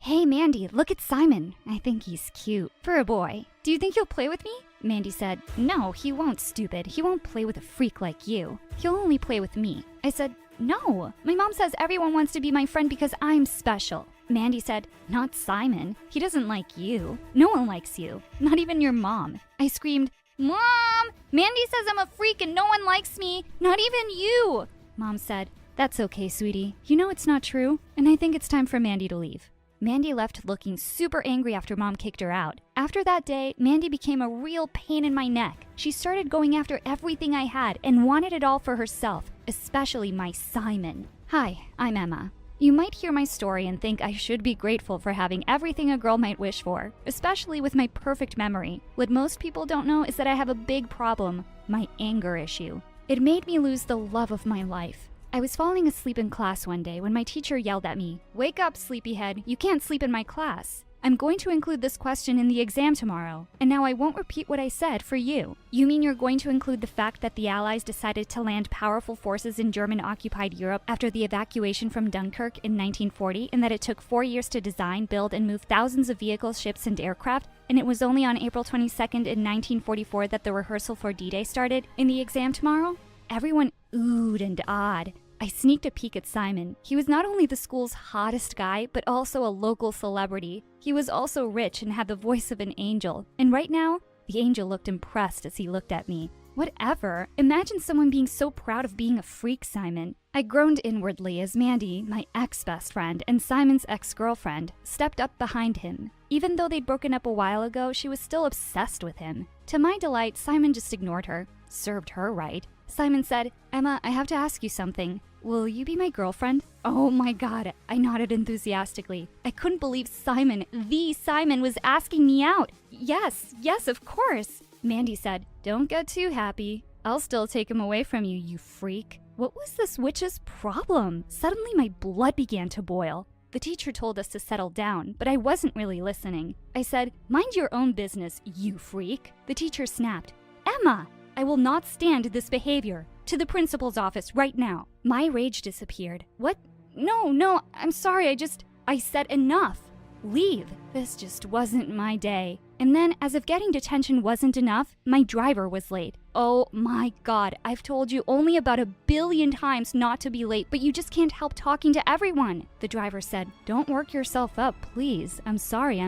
Hey, Mandy, look at Simon. I think he's cute. For a boy. Do you think he'll play with me? Mandy said, no, he won't, stupid. He won't play with a freak like you. He'll only play with me. I said, no. My mom says everyone wants to be my friend because I'm special. Mandy said, not Simon. He doesn't like you. No one likes you. Not even your mom. I screamed, Mom! Mandy says I'm a freak and no one likes me. Not even you. Mom said, that's okay, sweetie. You know it's not true, and I think it's time for Mandy to leave. Mandy left looking super angry after Mom kicked her out. After that day, Mandy became a real pain in my neck. She started going after everything I had and wanted it all for herself, especially my Simon. Hi, I'm Emma. You might hear my story and think I should be grateful for having everything a girl might wish for, especially with my perfect memory. What most people don't know is that I have a big problem, my anger issue. It made me lose the love of my life. I was falling asleep in class one day when my teacher yelled at me, "Wake up, sleepyhead, you can't sleep in my class." I'm going to include this question in the exam tomorrow. And now I won't repeat what I said for you. You mean you're going to include the fact that the Allies decided to land powerful forces in German-occupied Europe after the evacuation from Dunkirk in 1940, and that it took 4 years to design, build, and move thousands of vehicles, ships, and aircraft, and it was only on April 22nd in 1944 that the rehearsal for D-Day started in the exam tomorrow? Everyone oohed and ahed. I sneaked a peek at Simon. He was not only the school's hottest guy, but also a local celebrity. He was also rich and had the voice of an angel. And right now, the angel looked impressed as he looked at me. Whatever. Imagine someone being so proud of being a freak, Simon. I groaned inwardly as Mandy, my ex-best friend, and Simon's ex-girlfriend, stepped up behind him. Even though they'd broken up a while ago, she was still obsessed with him. To my delight, Simon just ignored her. Served her right. Simon said, "Emma, I have to ask you something. Will you be my girlfriend?" Oh my god, I nodded enthusiastically. I couldn't believe Simon, the Simon, was asking me out. Yes, of course. Mandy said, "Don't get too happy. I'll still take him away from you, you freak." What was this witch's problem? Suddenly my blood began to boil. The teacher told us to settle down, but I wasn't really listening. I said, "Mind your own business, you freak." The teacher snapped, "Emma, I will not stand this behavior. To the principal's office right now." My rage disappeared. What? No, I'm sorry, I said enough. Leave. This just wasn't my day. And then, as if getting detention wasn't enough, my driver was late. Oh my god, I've told you only about 1 billion times not to be late, but you just can't help talking to everyone. The driver said, "Don't work yourself up, please. I'm sorry,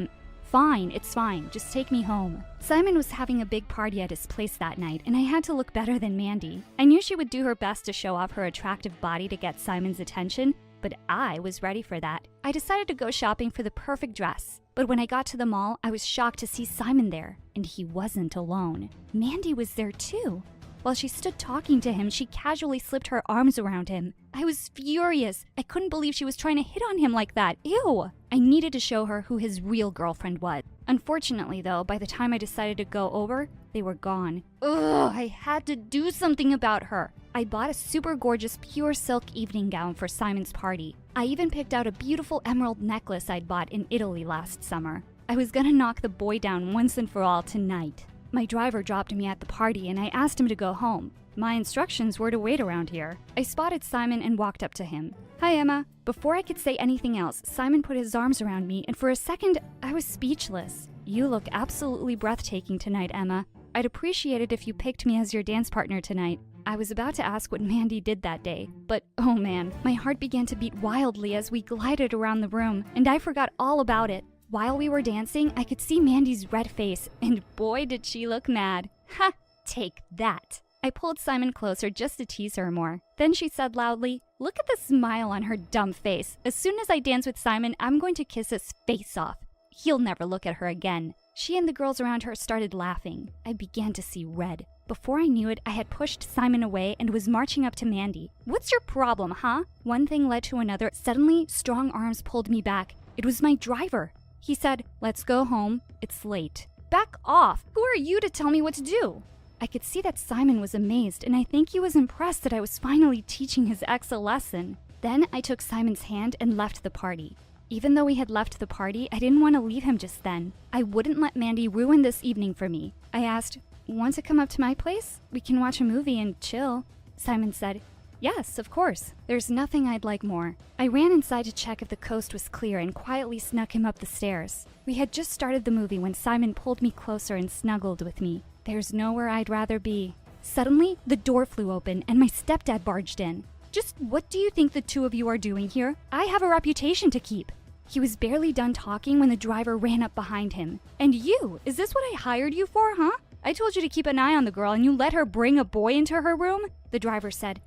Fine, it's fine. Just take me home." Simon was having a big party at his place that night, and I had to look better than Mandy. I knew she would do her best to show off her attractive body to get Simon's attention, but I was ready for that. I decided to go shopping for the perfect dress. But when I got to the mall, I was shocked to see Simon there, and he wasn't alone. Mandy was there too. While she stood talking to him, she casually slipped her arms around him. I was furious. I couldn't believe she was trying to hit on him like that. Ew! I needed to show her who his real girlfriend was. Unfortunately, though, by the time I decided to go over, they were gone. Ugh, I had to do something about her. I bought a super gorgeous pure silk evening gown for Simon's party. I even picked out a beautiful emerald necklace I'd bought in Italy last summer. I was gonna knock the boy down once and for all tonight. My driver dropped me at the party and I asked him to go home. My instructions were to wait around here. I spotted Simon and walked up to him. "Hi, Emma." Before I could say anything else, Simon put his arms around me, and for a second, I was speechless. "You look absolutely breathtaking tonight, Emma. I'd appreciate it if you picked me as your dance partner tonight." I was about to ask what Mandy did that day, but oh man, my heart began to beat wildly as we glided around the room, and I forgot all about it. While we were dancing, I could see Mandy's red face, and boy did she look mad. Ha! Take that! I pulled Simon closer just to tease her more. Then she said loudly, "Look at the smile on her dumb face. As soon as I dance with Simon, I'm going to kiss his face off. He'll never look at her again." She and the girls around her started laughing. I began to see red. Before I knew it, I had pushed Simon away and was marching up to Mandy. "What's your problem, huh?" One thing led to another. Suddenly, strong arms pulled me back. It was my driver. He said, "Let's go home. It's late." Back off! Who are you to tell me what to do? I could see that Simon was amazed, and I think he was impressed that I was finally teaching his ex a lesson. Then I took Simon's hand and left the party. Even though we had left the party, I didn't want to leave him just then. I wouldn't let Mandy ruin this evening for me. I asked, "Want to come up to my place? We can watch a movie and chill." Simon said, "Yes, of course. There's nothing I'd like more." I ran inside to check if the coast was clear and quietly snuck him up the stairs. We had just started the movie when Simon pulled me closer and snuggled with me. There's nowhere I'd rather be. Suddenly, the door flew open and my stepdad barged in. "Just what do you think the two of you are doing here? I have a reputation to keep." He was barely done talking when the driver ran up behind him. "And you, is this what I hired you for, huh? I told you to keep an eye on the girl and you let her bring a boy into her room?" The driver said,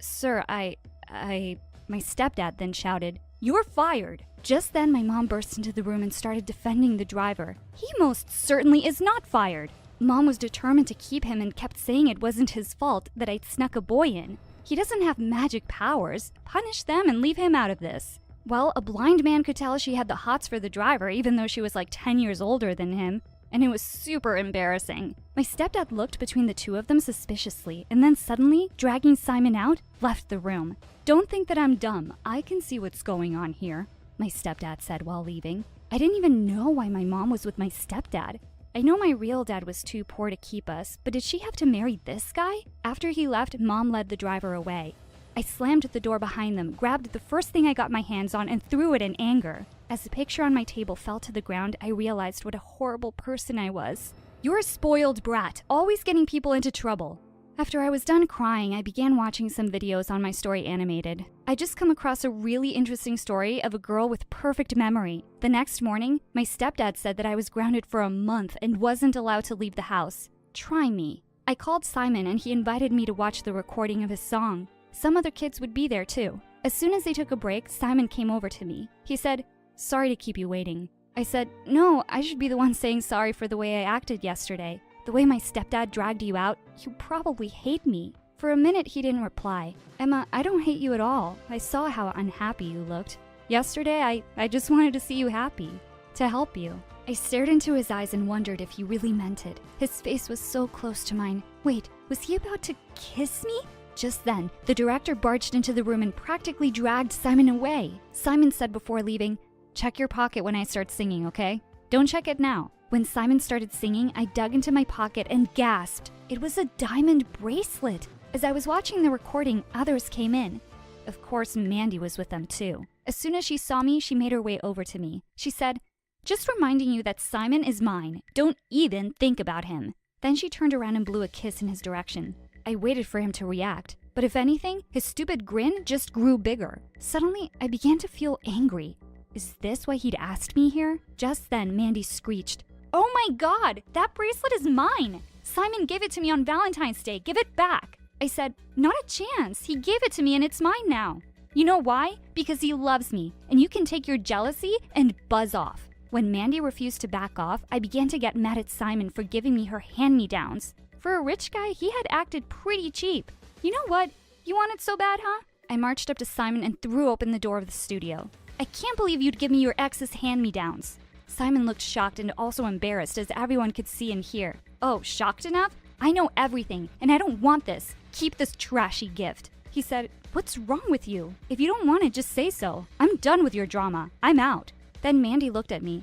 "Sir, My stepdad then shouted, "You're fired!" Just then, my mom burst into the room and started defending the driver. "He most certainly is not fired." Mom was determined to keep him and kept saying it wasn't his fault that I'd snuck a boy in. He doesn't have magic powers. Punish them and leave him out of this. Well, a blind man could tell she had the hots for the driver even though she was like 10 years older than him. And it was super embarrassing. My stepdad looked between the two of them suspiciously, and then suddenly, dragging Simon out, left the room. "Don't think that I'm dumb. I can see what's going on here," my stepdad said while leaving. I didn't even know why my mom was with my stepdad. I know my real dad was too poor to keep us, but did she have to marry this guy? After he left, Mom led the driver away. I slammed the door behind them, grabbed the first thing I got my hands on, and threw it in anger. As the picture on my table fell to the ground, I realized what a horrible person I was. You're a spoiled brat, always getting people into trouble. After I was done crying, I began watching some videos on my story animated. I just come across a really interesting story of a girl with perfect memory. The next morning, my stepdad said that I was grounded for a month and wasn't allowed to leave the house. Try me. I called Simon and he invited me to watch the recording of his song. Some other kids would be there too. As soon as they took a break, Simon came over to me. He said, "Sorry to keep you waiting." I said, "No, I should be the one saying sorry for the way I acted yesterday. The way my stepdad dragged you out, you probably hate me." For a minute, he didn't reply. "Emma, I don't hate you at all. I saw how unhappy you looked. Yesterday, I just wanted to see you happy, to help you." I stared into his eyes and wondered if he really meant it. His face was so close to mine. Wait, was he about to kiss me? Just then, the director barged into the room and practically dragged Simon away. Simon said before leaving, "Check your pocket when I start singing, okay? Don't check it now." When Simon started singing, I dug into my pocket and gasped. It was a diamond bracelet. As I was watching the recording, others came in. Of course, Mandy was with them too. As soon as she saw me, she made her way over to me. She said, "Just reminding you that Simon is mine. Don't even think about him." Then she turned around and blew a kiss in his direction. I waited for him to react, but if anything, his stupid grin just grew bigger. Suddenly, I began to feel angry. Is this why he'd asked me here? Just then, Mandy screeched, "Oh my God, that bracelet is mine! Simon gave it to me on Valentine's Day. Give it back." I said, "Not a chance. He gave it to me and it's mine now." You know why? Because he loves me, and you can take your jealousy and buzz off. When Mandy refused to back off, I began to get mad at Simon for giving me her hand-me-downs. For a rich guy, he had acted pretty cheap. You know what? You want it so bad, huh? I marched up to Simon and threw open the door of the studio. "I can't believe you'd give me your ex's hand-me-downs." Simon looked shocked and also embarrassed, as everyone could see and hear. "Oh, shocked enough? I know everything, and I don't want this. Keep this trashy gift." He said, "What's wrong with you? If you don't want it, just say so. I'm done with your drama. I'm out." Then Mandy looked at me.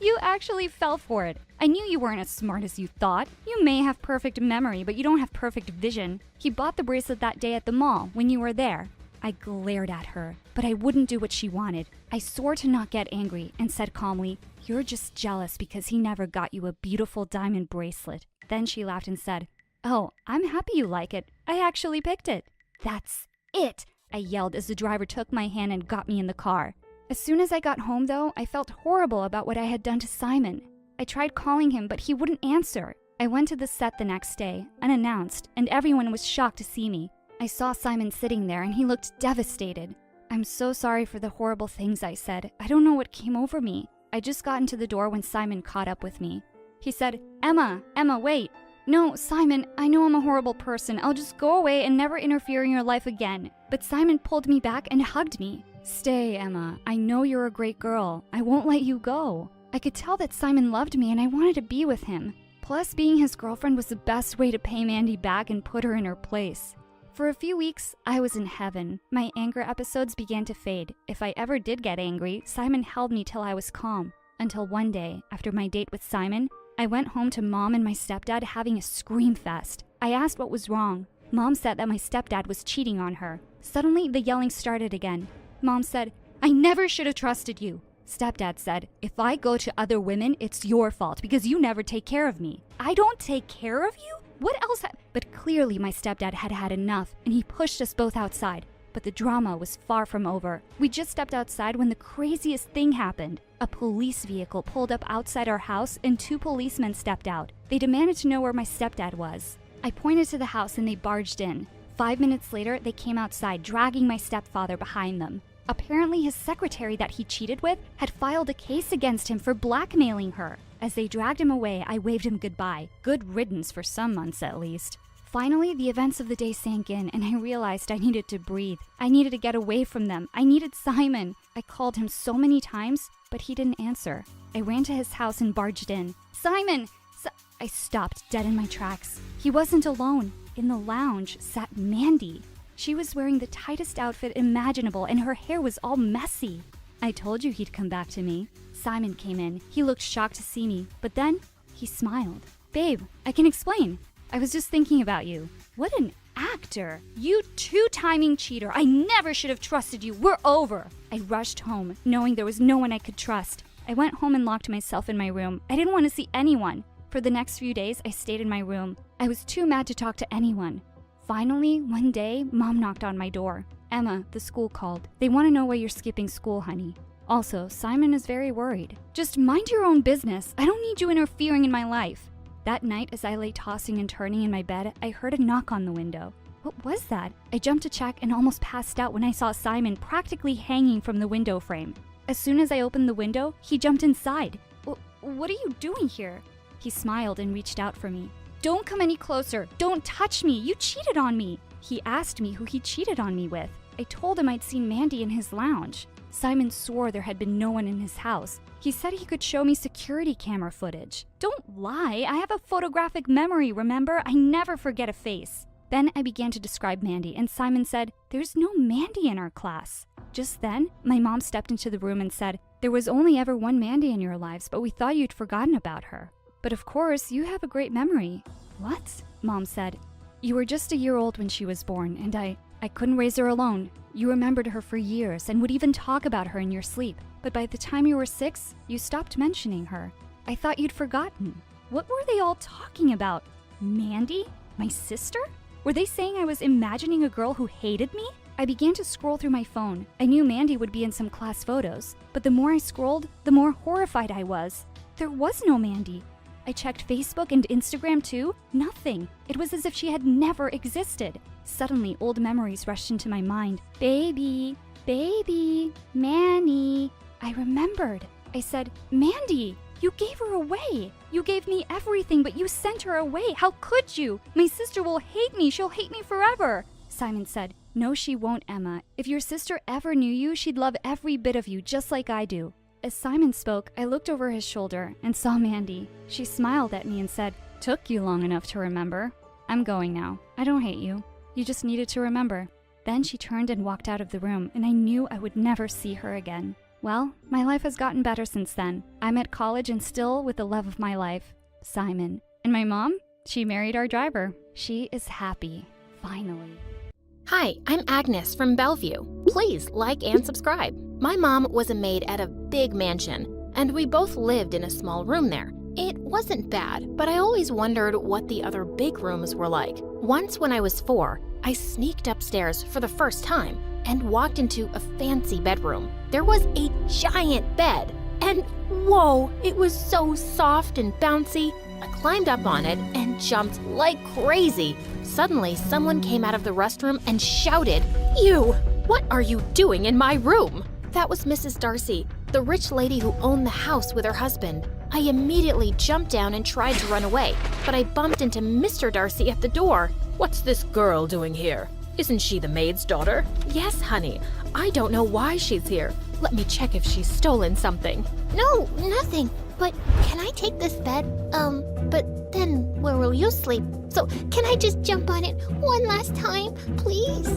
"You actually fell for it. I knew you weren't as smart as you thought. You may have perfect memory, but you don't have perfect vision. He bought the bracelet that day at the mall when you were there." I glared at her, but I wouldn't do what she wanted. I swore to not get angry and said calmly, "You're just jealous because he never got you a beautiful diamond bracelet." Then she laughed and said, "Oh, I'm happy you like it. I actually picked it." "That's it!" I yelled as the driver took my hand and got me in the car. As soon as I got home, though, I felt horrible about what I had done to Simon. I tried calling him, but he wouldn't answer. I went to the set the next day, unannounced, and everyone was shocked to see me. I saw Simon sitting there, and he looked devastated. "I'm so sorry for the horrible things I said. I don't know what came over me." I just got into the door when Simon caught up with me. He said, Emma, wait. "No, Simon, I know I'm a horrible person. I'll just go away and never interfere in your life again." But Simon pulled me back and hugged me. "Stay, Emma. I know you're a great girl. I won't let you go." I could tell that Simon loved me and I wanted to be with him. Plus, being his girlfriend was the best way to pay Mandy back and put her in her place. For a few weeks, I was in heaven. My anger episodes began to fade. If I ever did get angry, Simon held me till I was calm. Until one day, after my date with Simon, I went home to Mom and my stepdad having a scream fest. I asked what was wrong. Mom said that my stepdad was cheating on her. Suddenly, the yelling started again. Mom said, "I never should have trusted you." Stepdad said, "If I go to other women, it's your fault because you never take care of me." "I don't take care of you? What else?" But clearly my stepdad had had enough, and he pushed us both outside. But the drama was far from over. We just stepped outside when the craziest thing happened. A police vehicle pulled up outside our house, and 2 policemen stepped out. They demanded to know where my stepdad was. I pointed to the house, and they barged in. 5 minutes later, they came outside, dragging my stepfather behind them. Apparently, his secretary that he cheated with had filed a case against him for blackmailing her. As they dragged him away, I waved him goodbye. Good riddance for some months at least. Finally, the events of the day sank in, and I realized I needed to breathe. I needed to get away from them. I needed Simon. I called him so many times, but he didn't answer. I ran to his house and barged in. "Simon!" I stopped dead in my tracks. He wasn't alone. In the lounge sat Mandy. She was wearing the tightest outfit imaginable, and her hair was all messy. I told you he'd come back to me. Simon came in. He looked shocked to see me, but then he smiled. Babe, I can explain. I was just thinking about you. What an actor. You two-timing cheater. I never should have trusted you. We're over. I rushed home, knowing there was no one I could trust. I went home and locked myself in my room. I didn't want to see anyone. For the next few days, I stayed in my room. I was too mad to talk to anyone. Finally, one day, Mom knocked on my door. Emma, the school called. They want to know why you're skipping school, honey. Also, Simon is very worried. Just mind your own business. I don't need you interfering in my life. That night, as I lay tossing and turning in my bed, I heard a knock on the window. What was that? I jumped to check and almost passed out when I saw Simon practically hanging from the window frame. As soon as I opened the window, he jumped inside. What are you doing here? He smiled and reached out for me. Don't come any closer. Don't touch me. You cheated on me. He asked me who he cheated on me with. I told him I'd seen Mandy in his lounge. Simon swore there had been no one in his house. He said he could show me security camera footage. Don't lie. I have a photographic memory, remember? I never forget a face. Then I began to describe Mandy, and Simon said, "There's no Mandy in our class." Just then, my mom stepped into the room and said, "There was only ever one Mandy in your lives, but we thought you'd forgotten about her. But of course, you have a great memory." "What?" Mom said. "You were just a year old when she was born, and I couldn't raise her alone. You remembered her for years and would even talk about her in your sleep. But by the time you were 6, you stopped mentioning her. I thought you'd forgotten." What were they all talking about? Mandy? My sister? Were they saying I was imagining a girl who hated me? I began to scroll through my phone. I knew Mandy would be in some class photos, but the more I scrolled, the more horrified I was. There was no Mandy. I checked Facebook and Instagram too. Nothing. It was as if she had never existed. Suddenly, old memories rushed into my mind. Baby, Manny. I remembered. I said, "Mandy, you gave her away. You gave me everything, but you sent her away. How could you? My sister will hate me. She'll hate me forever." Simon said, "No, she won't, Emma. If your sister ever knew you, she'd love every bit of you, just like I do." As Simon spoke, I looked over his shoulder and saw Mandy. She smiled at me and said, "Took you long enough to remember. I'm going now. I don't hate you. You just needed to remember." Then she turned and walked out of the room, and I knew I would never see her again. Well, my life has gotten better since then. I'm at college and still with the love of my life, Simon. And my mom? She married our driver. She is happy. Finally. Hi, I'm Agnes from Bellevue. Please like and subscribe. My mom was a maid at a big mansion, and we both lived in a small room there. It wasn't bad, but I always wondered what the other big rooms were like. Once when I was 4, I sneaked upstairs for the first time and walked into a fancy bedroom. There was a giant bed, and whoa, it was so soft and bouncy. I climbed up on it and jumped like crazy. Suddenly, someone came out of the restroom and shouted, "You! What are you doing in my room?" That was Mrs. Darcy, the rich lady who owned the house with her husband. I immediately jumped down and tried to run away, but I bumped into Mr. Darcy at the door. "What's this girl doing here? Isn't she the maid's daughter?" "Yes, honey. I don't know why she's here. Let me check if she's stolen something." No, nothing. But can I take this bed? But then where will you sleep? So can I just jump on it one last time, please?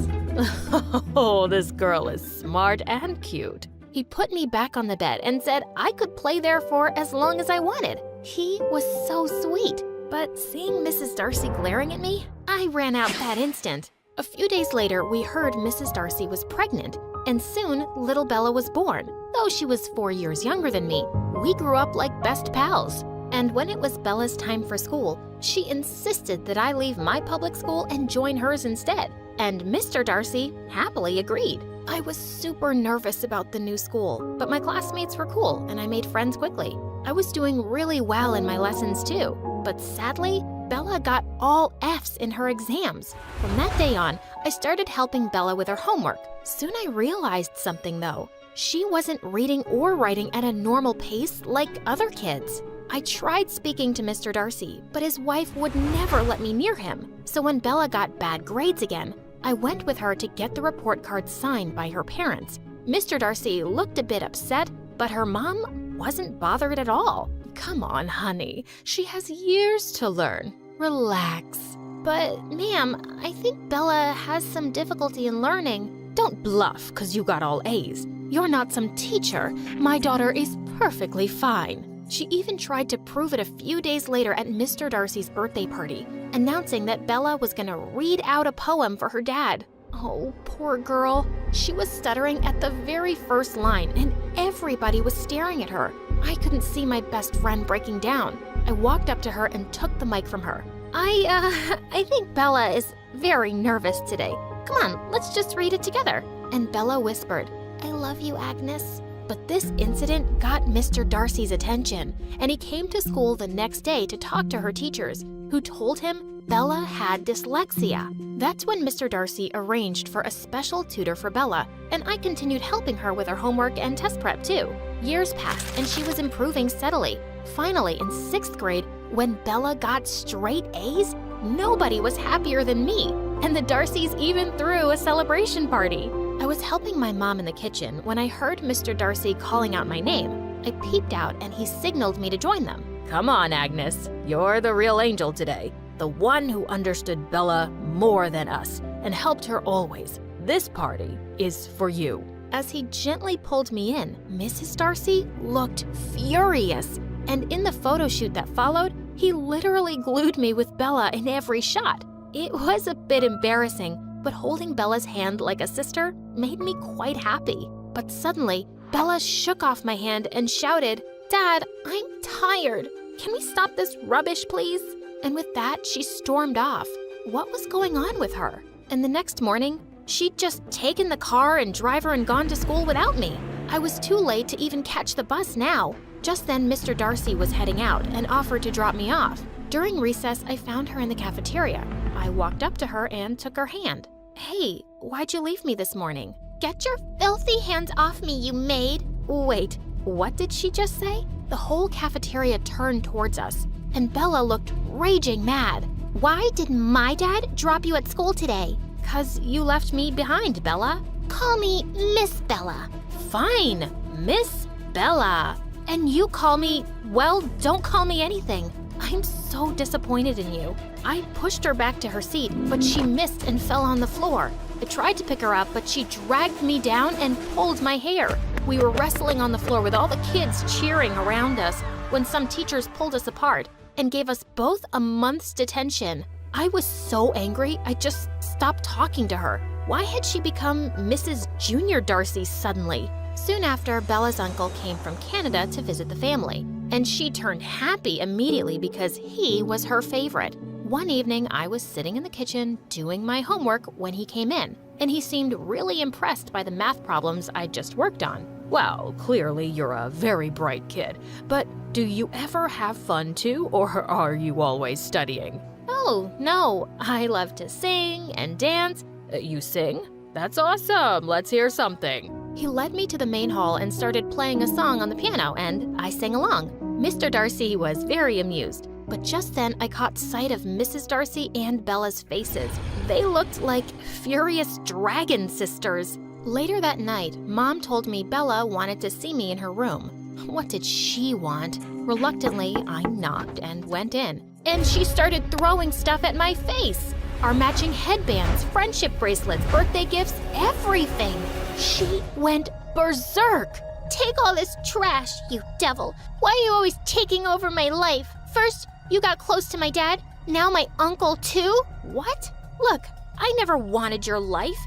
Oh, this girl is smart and cute. He put me back on the bed and said I could play there for as long as I wanted. He was so sweet. But seeing Mrs. Darcy glaring at me, I ran out that instant. A few days later, we heard Mrs. Darcy was pregnant, and soon little Bella was born. Though she was 4 years younger than me, we grew up like best pals. And when it was Bella's time for school, she insisted that I leave my public school and join hers instead. And Mr. Darcy happily agreed. I was super nervous about the new school, but my classmates were cool and I made friends quickly. I was doing really well in my lessons too, but sadly, Bella got all F's in her exams. From that day on, I started helping Bella with her homework. Soon I realized something though. She wasn't reading or writing at a normal pace like other kids. I tried speaking to Mr. Darcy, but his wife would never let me near him. So when Bella got bad grades again, I went with her to get the report card signed by her parents. Mr. Darcy looked a bit upset, but her mom wasn't bothered at all. "Come on, honey. She has years to learn. Relax." "But, ma'am, I think Bella has some difficulty in learning." Don't bluff 'cause you got all A's. You're not some teacher. My daughter is perfectly fine." She even tried to prove it a few days later at Mr. Darcy's birthday party, announcing that Bella was gonna read out a poem for her dad. Oh, poor girl. She was stuttering at the very first line, and everybody was staring at her. I couldn't see my best friend breaking down. I walked up to her and took the mic from her. I think Bella is very nervous today. Come on, let's just read it together." And Bella whispered, "I love you, Agnes." But this incident got Mr. Darcy's attention, and he came to school the next day to talk to her teachers, who told him Bella had dyslexia. That's when Mr. Darcy arranged for a special tutor for Bella, and I continued helping her with her homework and test prep too. Years passed, and she was improving steadily. Finally, in 6th grade, when Bella got straight A's, nobody was happier than me, and the Darcys even threw a celebration party. I was helping my mom in the kitchen when I heard Mr. Darcy calling out my name. I peeked out and he signaled me to join them. Come on, Agnes. You're the real angel today. The one who understood Bella more than us and helped her always. This party is for you. As he gently pulled me in, Mrs. Darcy looked furious. And in the photo shoot that followed, he literally glued me with Bella in every shot. It was a bit embarrassing, but holding Bella's hand like a sister made me quite happy. But suddenly, Bella shook off my hand and shouted, "Dad, I'm tired. Can we stop this rubbish, please?" And with that, she stormed off. What was going on with her? And the next morning, she'd just taken the car and driver and gone to school without me. I was too late to even catch the bus now. Just then, Mr. Darcy was heading out and offered to drop me off. During recess, I found her in the cafeteria. I walked up to her and took her hand. "Hey, why'd you leave me this morning?" "Get your filthy hands off me, you maid." Wait, what did she just say? The whole cafeteria turned towards us, and Bella looked raging mad. "Why did my dad drop you at school today?" "'Cause you left me behind, Bella." "Call me Miss Bella." "Fine, Miss Bella. And you call me, well, don't call me anything. I'm so disappointed in you." I pushed her back to her seat, but she missed and fell on the floor. I tried to pick her up, but she dragged me down and pulled my hair. We were wrestling on the floor with all the kids cheering around us when some teachers pulled us apart and gave us both a month's detention. I was so angry, I just stopped talking to her. Why had she become Mrs. Junior Darcy suddenly? Soon after, Bella's uncle came from Canada to visit the family, and she turned happy immediately because he was her favorite. One evening, I was sitting in the kitchen doing my homework when he came in, and he seemed really impressed by the math problems I'd just worked on. Well, clearly you're a very bright kid, but do you ever have fun too, or are you always studying? Oh, no, I love to sing and dance. You sing? That's awesome. Let's hear something. He led me to the main hall and started playing a song on the piano, and I sang along. Mr. Darcy was very amused, but just then I caught sight of Mrs. Darcy and Bella's faces. They looked like furious dragon sisters. Later that night, Mom told me Bella wanted to see me in her room. What did she want? Reluctantly, I knocked and went in, and she started throwing stuff at my face. Our matching headbands, friendship bracelets, birthday gifts, everything. She went berserk. "Take all this trash, you devil. Why are you always taking over my life? First, you got close to my dad. Now my uncle, too?" What? Look, I never wanted your life.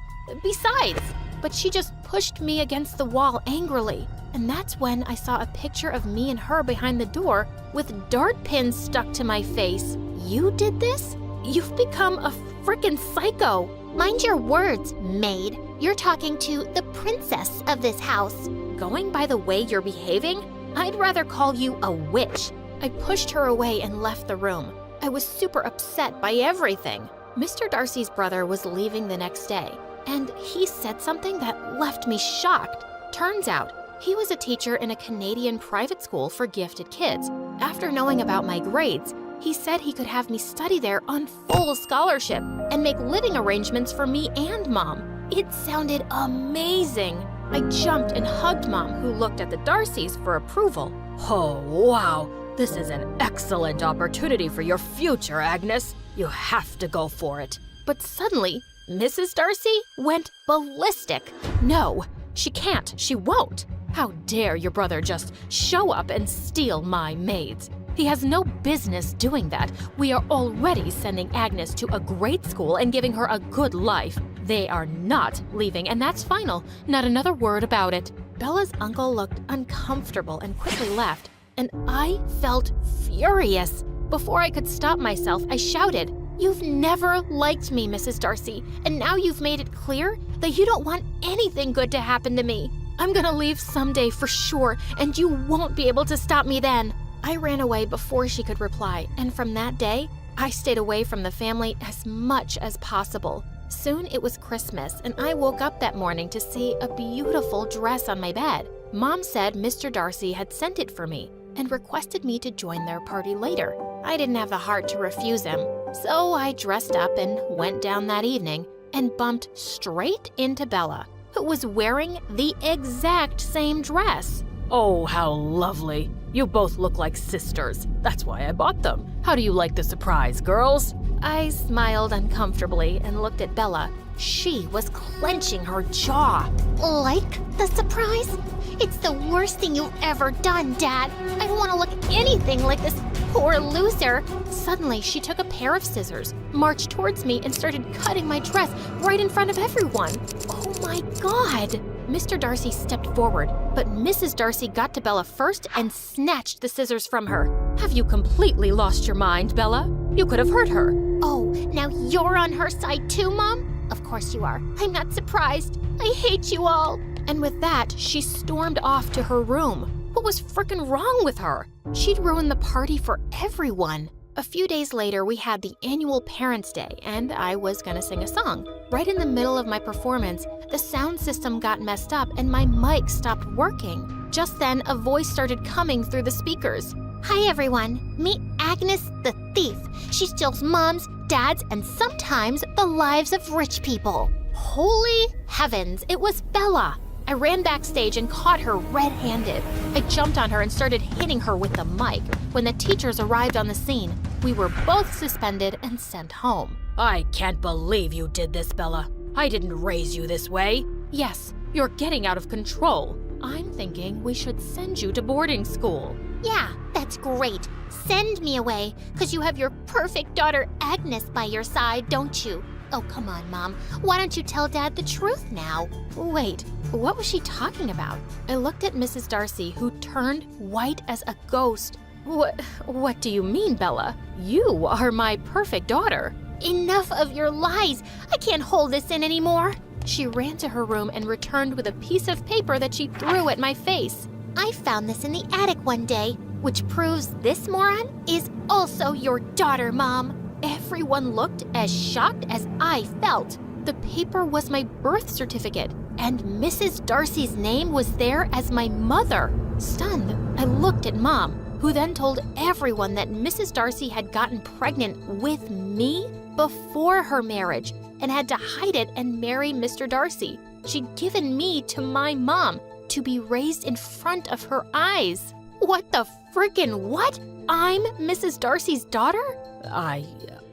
Besides, but she just pushed me against the wall angrily. And that's when I saw a picture of me and her behind the door with dart pins stuck to my face. You did this? You've become a frickin' psycho. "Mind your words, maid. You're talking to the princess of this house." Going by the way you're behaving, I'd rather call you a witch. I pushed her away and left the room. I was super upset by everything. Mr. Darcy's brother was leaving the next day, and he said something that left me shocked. Turns out, he was a teacher in a Canadian private school for gifted kids. After knowing about my grades, he said he could have me study there on full scholarship and make living arrangements for me and Mom. It sounded amazing. I jumped and hugged Mom, who looked at the Darcys for approval. Oh, wow. This is an excellent opportunity for your future, Agnes. You have to go for it. But suddenly, Mrs. Darcy went ballistic. No, She can't. She won't. How dare your brother just show up and steal my maids? He has no business doing that. We are already sending Agnes to a great school and giving her a good life. They are not leaving, and that's final. Not another word about it. Bella's uncle looked uncomfortable and quickly left, and I felt furious. Before I could stop myself, I shouted, "You've never liked me, Mrs. Darcy, and now you've made it clear that you don't want anything good to happen to me. I'm gonna leave someday for sure, and you won't be able to stop me then." I ran away before she could reply, and from that day, I stayed away from the family as much as possible. Soon it was Christmas, and I woke up that morning to see a beautiful dress on my bed. Mom said Mr. Darcy had sent it for me and requested me to join their party later. I didn't have the heart to refuse him, so I dressed up and went down that evening and bumped straight into Bella, who was wearing the exact same dress. Oh, how lovely. You both look like sisters. That's why I bought them. How do you like the surprise, girls? I smiled uncomfortably and looked at Bella. She was clenching her jaw. Like the surprise? It's the worst thing you've ever done, Dad. I don't want to look anything like this poor loser. Suddenly, she took a pair of scissors, marched towards me, and started cutting my dress right in front of everyone. Oh my God! Mr. Darcy stepped forward, but Mrs. Darcy got to Bella first and snatched the scissors from her. Have you completely lost your mind, Bella? You could have hurt her. Oh, now you're on her side too, Mom? Of course you are. I'm not surprised. I hate you all. And with that, she stormed off to her room. What was frickin' wrong with her? She'd ruined the party for everyone. A few days later, we had the annual Parents' Day, and I was gonna sing a song. Right in the middle of my performance, the sound system got messed up and my mic stopped working. Just then, a voice started coming through the speakers. Hi everyone, meet Agnes the Thief. She steals moms, dads, and sometimes the lives of rich people. Holy heavens, it was Bella! I ran backstage and caught her red-handed. I jumped on her and started hitting her with the mic. When the teachers arrived on the scene, we were both suspended and sent home. I can't believe you did this, Bella. I didn't raise you this way. Yes, you're getting out of control. I'm thinking we should send you to boarding school. Yeah, that's great. Send me away, because you have your perfect daughter Agnes by your side, don't you? Oh, come on, Mom. Why don't you tell Dad the truth now? Wait, what was she talking about? I looked at Mrs. Darcy, who turned white as a ghost. What do you mean, Bella? You are my perfect daughter. Enough of your lies. I can't hold this in anymore. She ran to her room and returned with a piece of paper that she threw at my face. I found this in the attic one day, which proves this moron is also your daughter, Mom. Everyone looked as shocked as I felt. The paper was my birth certificate, and Mrs. Darcy's name was there as my mother. Stunned, I looked at Mom, who then told everyone that Mrs. Darcy had gotten pregnant with me before her marriage and had to hide it and marry Mr. Darcy. She'd given me to my mom to be raised in front of her eyes. What the frickin' what? I'm Mrs. Darcy's daughter?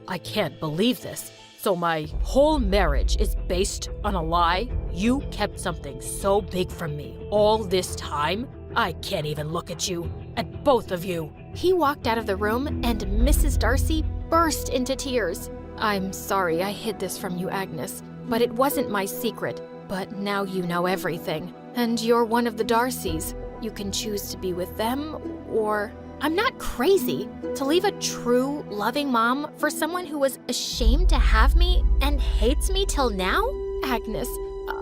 I can't believe this. So my whole marriage is based on a lie? You kept something so big from me all this time? I can't even look at you, at both of you. He walked out of the room and Mrs. Darcy burst into tears. I'm sorry I hid this from you, Agnes, but it wasn't my secret. But now you know everything, and you're one of the Darcys. You can choose to be with them, or... I'm not crazy. To leave a true, loving mom for someone who was ashamed to have me and hates me till now? Agnes,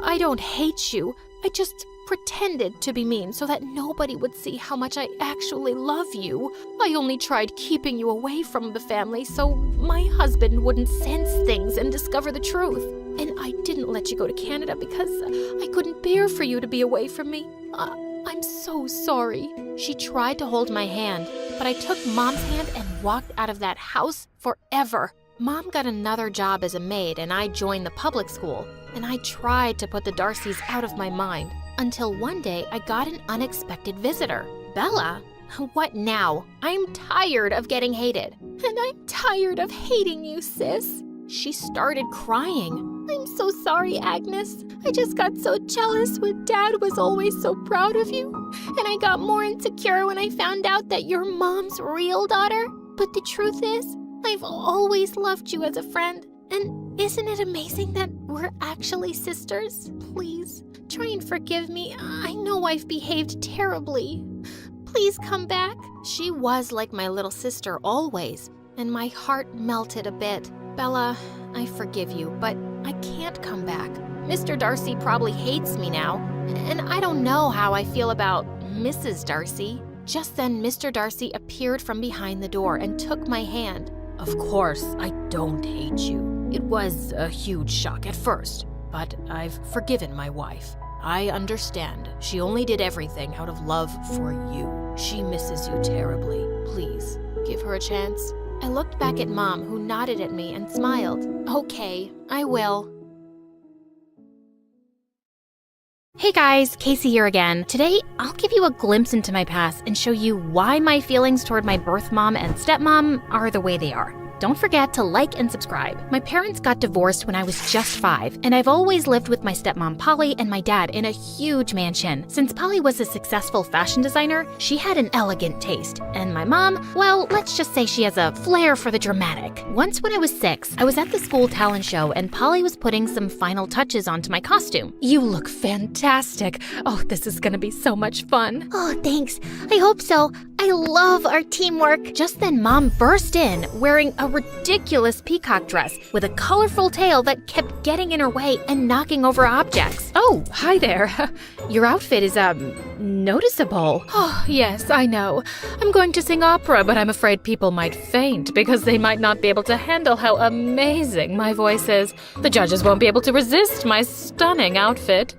I don't hate you. I just pretended to be mean so that nobody would see how much I actually love you. I only tried keeping you away from the family so my husband wouldn't sense things and discover the truth. And I didn't let you go to Canada because I couldn't bear for you to be away from me. I'm so sorry. She tried to hold my hand, but I took Mom's hand and walked out of that house forever. Mom got another job as a maid and I joined the public school, and I tried to put the Darcys out of my mind until one day I got an unexpected visitor. Bella? What now? I'm tired of getting hated. And I'm tired of hating you, sis. She started crying. I'm so sorry, Agnes. I just got so jealous when Dad was always so proud of you. And I got more insecure when I found out that you're Mom's real daughter. But the truth is, I've always loved you as a friend. And isn't it amazing that we're actually sisters? Please, try and forgive me. I know I've behaved terribly. Please come back. She was like my little sister always, and my heart melted a bit. Bella, I forgive you, but I can't come back. Mr. Darcy probably hates me now, and I don't know how I feel about Mrs. Darcy. Just then, Mr. Darcy appeared from behind the door and took my hand. Of course, I don't hate you. It was a huge shock at first, but I've forgiven my wife. I understand. She only did everything out of love for you. She misses you terribly. Please, give her a chance. I looked back at Mom, who nodded at me and smiled. Okay, I will. Hey guys, Casey here again. Today, I'll give you a glimpse into my past and show you why my feelings toward my birth mom and stepmom are the way they are. Don't forget to like and subscribe. My parents got divorced when I was just 5, and I've always lived with my stepmom Polly and my dad in a huge mansion. Since Polly was a successful fashion designer, she had an elegant taste. And my mom, well, let's just say she has a flair for the dramatic. Once when I was 6, I was at the school talent show and Polly was putting some final touches onto my costume. You look fantastic. Oh, this is gonna be so much fun. Oh, thanks. I hope so. I love our teamwork. Just then, Mom burst in wearing a ridiculous peacock dress with a colorful tail that kept getting in her way and knocking over objects. Oh, hi there. Your outfit is, noticeable. Oh, yes, I know. I'm going to sing opera, but I'm afraid people might faint because they might not be able to handle how amazing my voice is. The judges won't be able to resist my stunning outfit.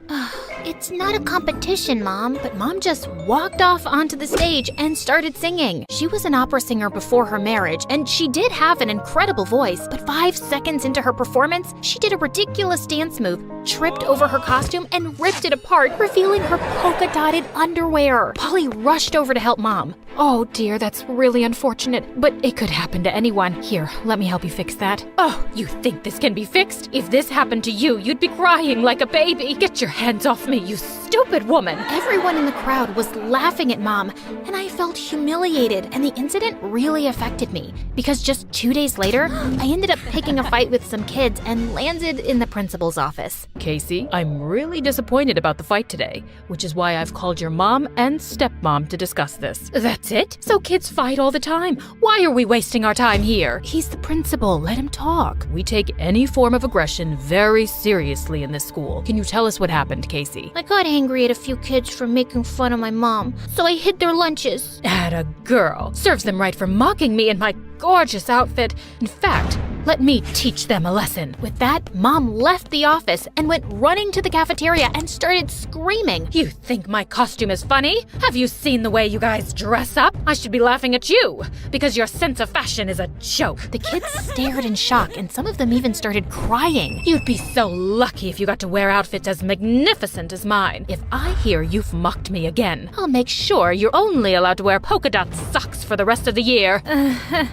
It's not a competition, Mom. But Mom just walked off onto the stage and started singing. She was an opera singer before her marriage, and she did have an incredible voice, but 5 seconds into her performance, she did a ridiculous dance move, tripped over her costume, and ripped it apart, revealing her polka-dotted underwear. Polly rushed over to help Mom. Oh dear, that's really unfortunate, but it could happen to anyone. Here, let me help you fix that. Oh, you think this can be fixed? If this happened to you, you'd be crying like a baby. Get your hands off me, you stupid woman. Everyone in the crowd was laughing at Mom, and I felt humiliated, and the incident really affected me, because just 2 days later, I ended up picking a fight with some kids and landed in the principal's office. Casey, I'm really disappointed about the fight today, which is why I've called your mom and stepmom to discuss this. That's it? So kids fight all the time. Why are we wasting our time here? He's the principal. Let him talk. We take any form of aggression very seriously in this school. Can you tell us what happened, Casey? I got angry at a few kids for making fun of my mom, so I hid their lunches. Atta girl. Serves them right for mocking me in my gorgeous outfit. In fact, let me teach them a lesson. With that, Mom left the office and went running to the cafeteria and started screaming. You think my costume is funny? Have you seen the way you guys dress up? I should be laughing at you, because your sense of fashion is a joke. The kids stared in shock, and some of them even started crying. You'd be so lucky if you got to wear outfits as magnificent as mine. If I hear you've mocked me again, I'll make sure you're only allowed to wear polka dot socks for the rest of the year.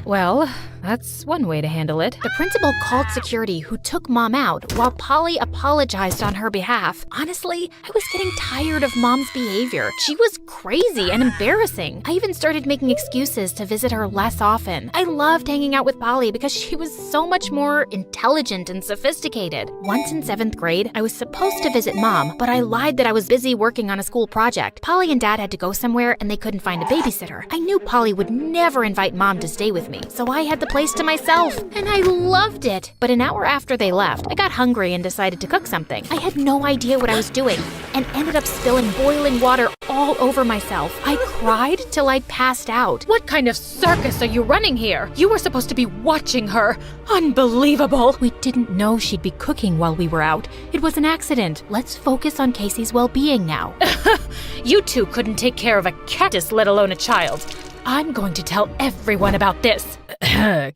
Well, that's one way to handle it. The principal called security, who took Mom out, while Polly apologized on her behalf. Honestly, I was getting tired of Mom's behavior. She was crazy and embarrassing. I even started making excuses to visit her less often. I loved hanging out with Polly because she was so much more intelligent and sophisticated. Once in 7th grade, I was supposed to visit Mom, but I lied that I was busy working on a school project. Polly and Dad had to go somewhere and they couldn't find a babysitter. I knew Polly would never invite Mom to stay with me, so I had the place to myself, and I loved it. But an hour after they left, I got hungry and decided to cook something. I had no idea what I was doing and ended up spilling boiling water all over myself. I cried till I passed out. What kind of circus are you running here? You were supposed to be watching her. Unbelievable. We didn't know she'd be cooking while we were out. It was an accident. Let's focus on Casey's well-being now. You two couldn't take care of a cactus, let alone a child. I'm going to tell everyone about this.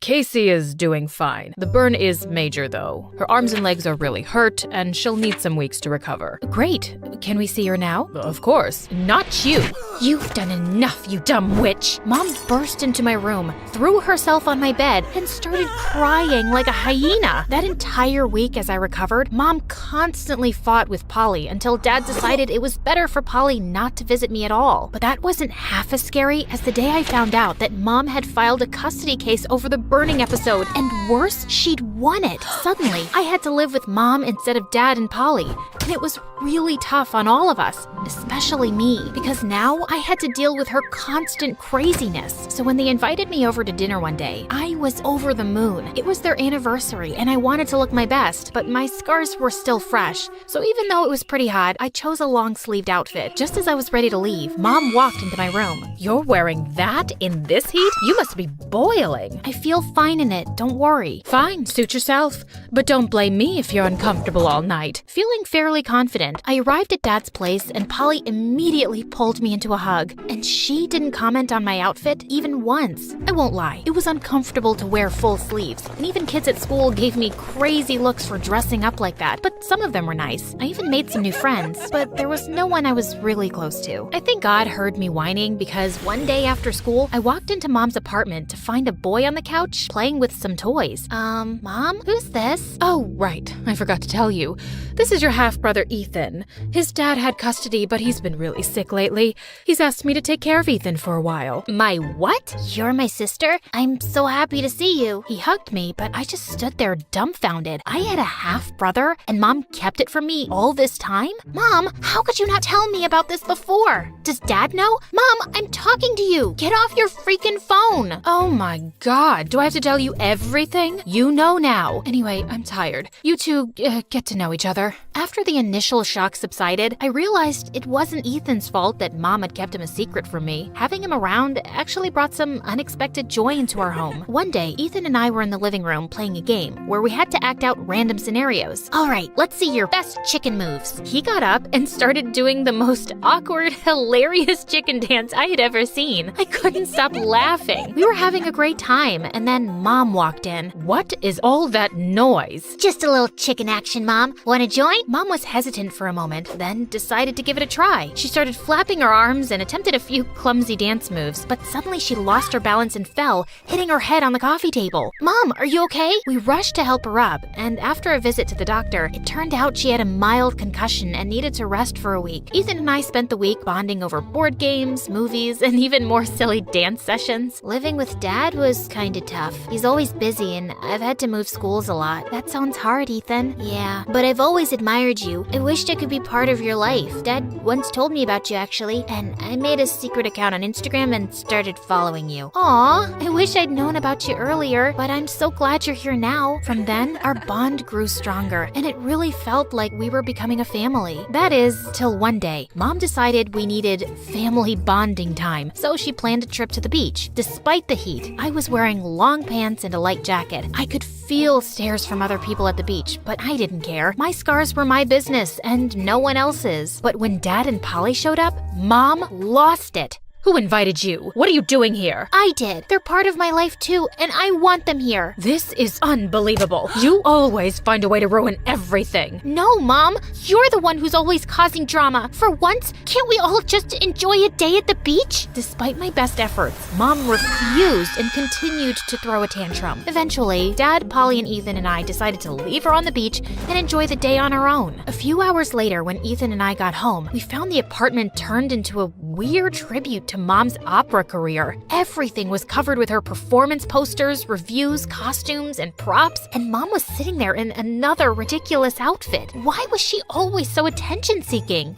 Casey is doing fine. The burn is major, though. Her arms and legs are really hurt, and she'll need some weeks to recover. Great. Can we see her now? Of course. Not you. You've done enough, you dumb witch. Mom burst into my room, threw herself on my bed, and started crying like a hyena. That entire week as I recovered, Mom constantly fought with Polly until Dad decided it was better for Polly not to visit me at all. But that wasn't half as scary as the day I found out that Mom had filed a custody case over the burning episode, and worse, she'd won it. Suddenly, I had to live with Mom instead of Dad and Polly, and it was really tough on all of us, especially me, because now I had to deal with her constant craziness. So when they invited me over to dinner one day, I was over the moon. It was their anniversary, and I wanted to look my best, but my scars were still fresh. So even though it was pretty hot, I chose a long-sleeved outfit. Just as I was ready to leave, Mom walked into my room. You're wearing that in this heat? You must be boiling. I feel fine in it, don't worry. Fine, suit yourself. But don't blame me if you're uncomfortable all night. Feeling fairly confident, I arrived at Dad's place and Polly immediately pulled me into a hug. And she didn't comment on my outfit even once. I won't lie, it was uncomfortable to wear full sleeves, and even kids at school gave me crazy looks for dressing up like that, but some of them were nice. I even made some new friends, but there was no one I was really close to. I think God heard me whining because one day after school, I walked into Mom's apartment to find a boy on the couch playing with some toys. Mom, who's this? Oh, right, I forgot to tell you. This is your half-brother Ethan. His dad had custody, but he's been really sick lately. He's asked me to take care of Ethan for a while. My what? You're my sister? I'm so happy to see you. He hugged me, but I just stood there dumbfounded. I had a half-brother, and Mom kept it from me all this time? Mom, how could you not tell me about this before? Does Dad know? Mom, I'm talking to you. Get off your freaking phone. Oh my God, do I have to tell you everything? You know now. Anyway, I'm tired. You two get to know each other. After the initial shock subsided, I realized it wasn't Ethan's fault that Mom had kept him a secret from me. Having him around actually brought some unexpected joy into our home. One day, Ethan and I were in the living room playing a game where we had to act out random scenarios. All right, let's see your best chicken moves. He got up and started doing the most awkward, hilarious chicken dance I had ever seen. I couldn't stop laughing. We were having a great time, and then Mom walked in. What is all that noise? Just a little chicken action, Mom. Wanna join? Mom was hesitant for a moment, then decided to give it a try. She started flapping her arms and attempted a few clumsy dance moves, but suddenly she lost her balance and fell, hitting her head on the coffee table. Mom, are you okay? We rushed to help her up, and after a visit to the doctor, it turned out she had a mild concussion and needed to rest for a week. Ethan and I spent the week bonding over board games, movies, and even more silly dance sessions. Living with Dad was kinda tough. He's always busy, and I've had to move schools a lot. That sounds hard, Ethan. Yeah, but I've always admired you. I wished I could be part of your life. Dad once told me about you, actually, and I made a secret account on Instagram and started following you. Aw, I wish I'd known about you earlier, but I'm so glad you're here now. From then, our bond grew stronger, and it really felt like we were becoming a family. That is, till one day, Mom decided we needed family bonding time, so she planned a trip to the beach. Despite the heat, I was wearing long pants and a light jacket. I could feel stares from other people at the beach, but I didn't care. My scars were my business, and no one else's. But when Dad and Polly showed up, Mom lost it. Who invited you? What are you doing here? I did. They're part of my life too, and I want them here. This is unbelievable. You always find a way to ruin everything. No, Mom. You're the one who's always causing drama. For once, can't we all just enjoy a day at the beach? Despite my best efforts, Mom refused and continued to throw a tantrum. Eventually, Dad, Polly, and Ethan and I decided to leave her on the beach and enjoy the day on our own. A few hours later, when Ethan and I got home, we found the apartment turned into a weird tribute to Mom's opera career. Everything was covered with her performance posters, reviews, costumes, and props, and Mom was sitting there in another ridiculous outfit. Why was she always so attention-seeking?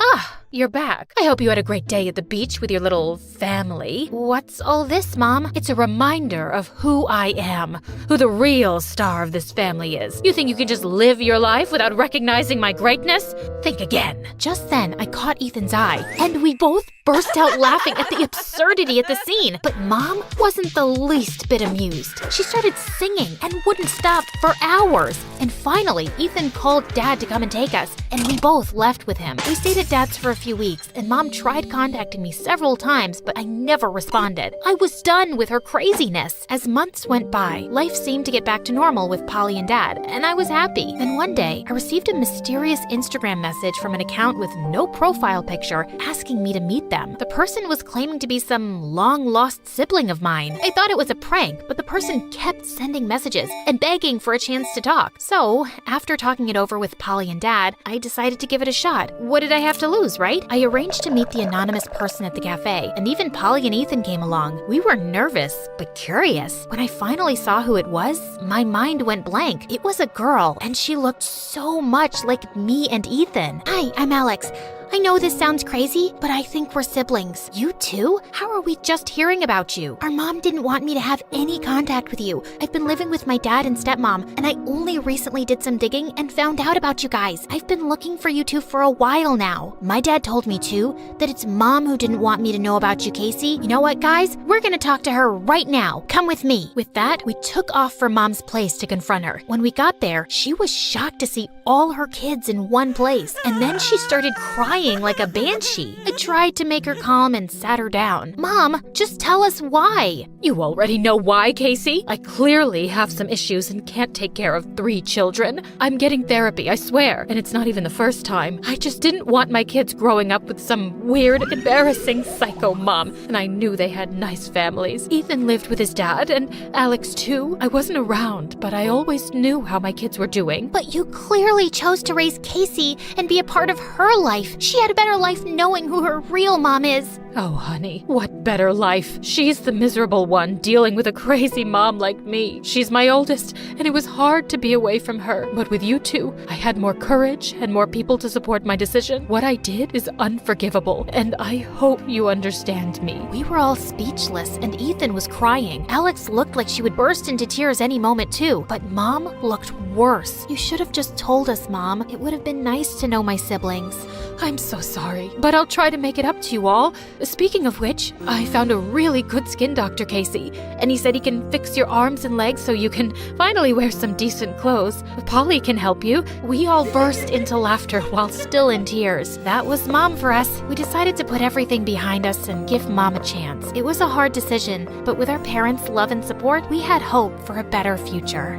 You're back. I hope you had a great day at the beach with your little family. What's all this, Mom? It's a reminder of who I am, who the real star of this family is. You think you can just live your life without recognizing my greatness? Think again. Just then, I caught Ethan's eye, and we both burst out laughing at the absurdity at the scene. But Mom wasn't the least bit amused. She started singing and wouldn't stop for hours. And finally, Ethan called Dad to come and take us, and we both left with him. We stayed at Dad's for a few weeks, and Mom tried contacting me several times, but I never responded. I was done with her craziness. As months went by, life seemed to get back to normal with Polly and Dad, and I was happy. Then one day, I received a mysterious Instagram message from an account with no profile picture asking me to meet them. The person was claiming to be some long-lost sibling of mine. I thought it was a prank, but the person kept sending messages and begging for a chance to talk. So, after talking it over with Polly and Dad, I decided to give it a shot. What did I have to lose, right? I arranged to meet the anonymous person at the cafe, and even Polly and Ethan came along. We were nervous, but curious. When I finally saw who it was, my mind went blank. It was a girl, and she looked so much like me and Ethan. Hi, I'm Alex. I know this sounds crazy, but I think we're siblings. You too? How are we just hearing about you? Our mom didn't want me to have any contact with you. I've been living with my dad and stepmom, and I only recently did some digging and found out about you guys. I've been looking for you two for a while now. My dad told me too that it's Mom who didn't want me to know about you, Casey. You know what, guys? We're gonna talk to her right now. Come with me. With that, we took off for Mom's place to confront her. When we got there, she was shocked to see all her kids in one place, and then she started crying like a banshee. I tried to make her calm and sat her down. Mom, just tell us why. You already know why, Casey. I clearly have some issues and can't take care of 3 children. I'm getting therapy, I swear, and it's not even the first time. I just didn't want my kids growing up with some weird, embarrassing psycho mom, and I knew they had nice families. Ethan lived with his dad, and Alex too. I wasn't around, but I always knew how my kids were doing. But you clearly chose to raise Casey and be a part of her life. She had a better life knowing who her real mom is. Oh, honey, what better life? She's the miserable one dealing with a crazy mom like me. She's my oldest, and it was hard to be away from her. But with you two, I had more courage and more people to support my decision. What I did is unforgivable, and I hope you understand me. We were all speechless, and Ethan was crying. Alex looked like she would burst into tears any moment too, but Mom looked worse. You should have just told us, Mom. It would have been nice to know my siblings. I'm so sorry, but I'll try to make it up to you all. Speaking of which, I found a really good skin doctor, Casey, and he said he can fix your arms and legs so you can finally wear some decent clothes. Polly can help you. We all burst into laughter while still in tears. That was Mom for us. We decided to put everything behind us and give Mom a chance. It was a hard decision, but with our parents' love and support, we had hope for a better future.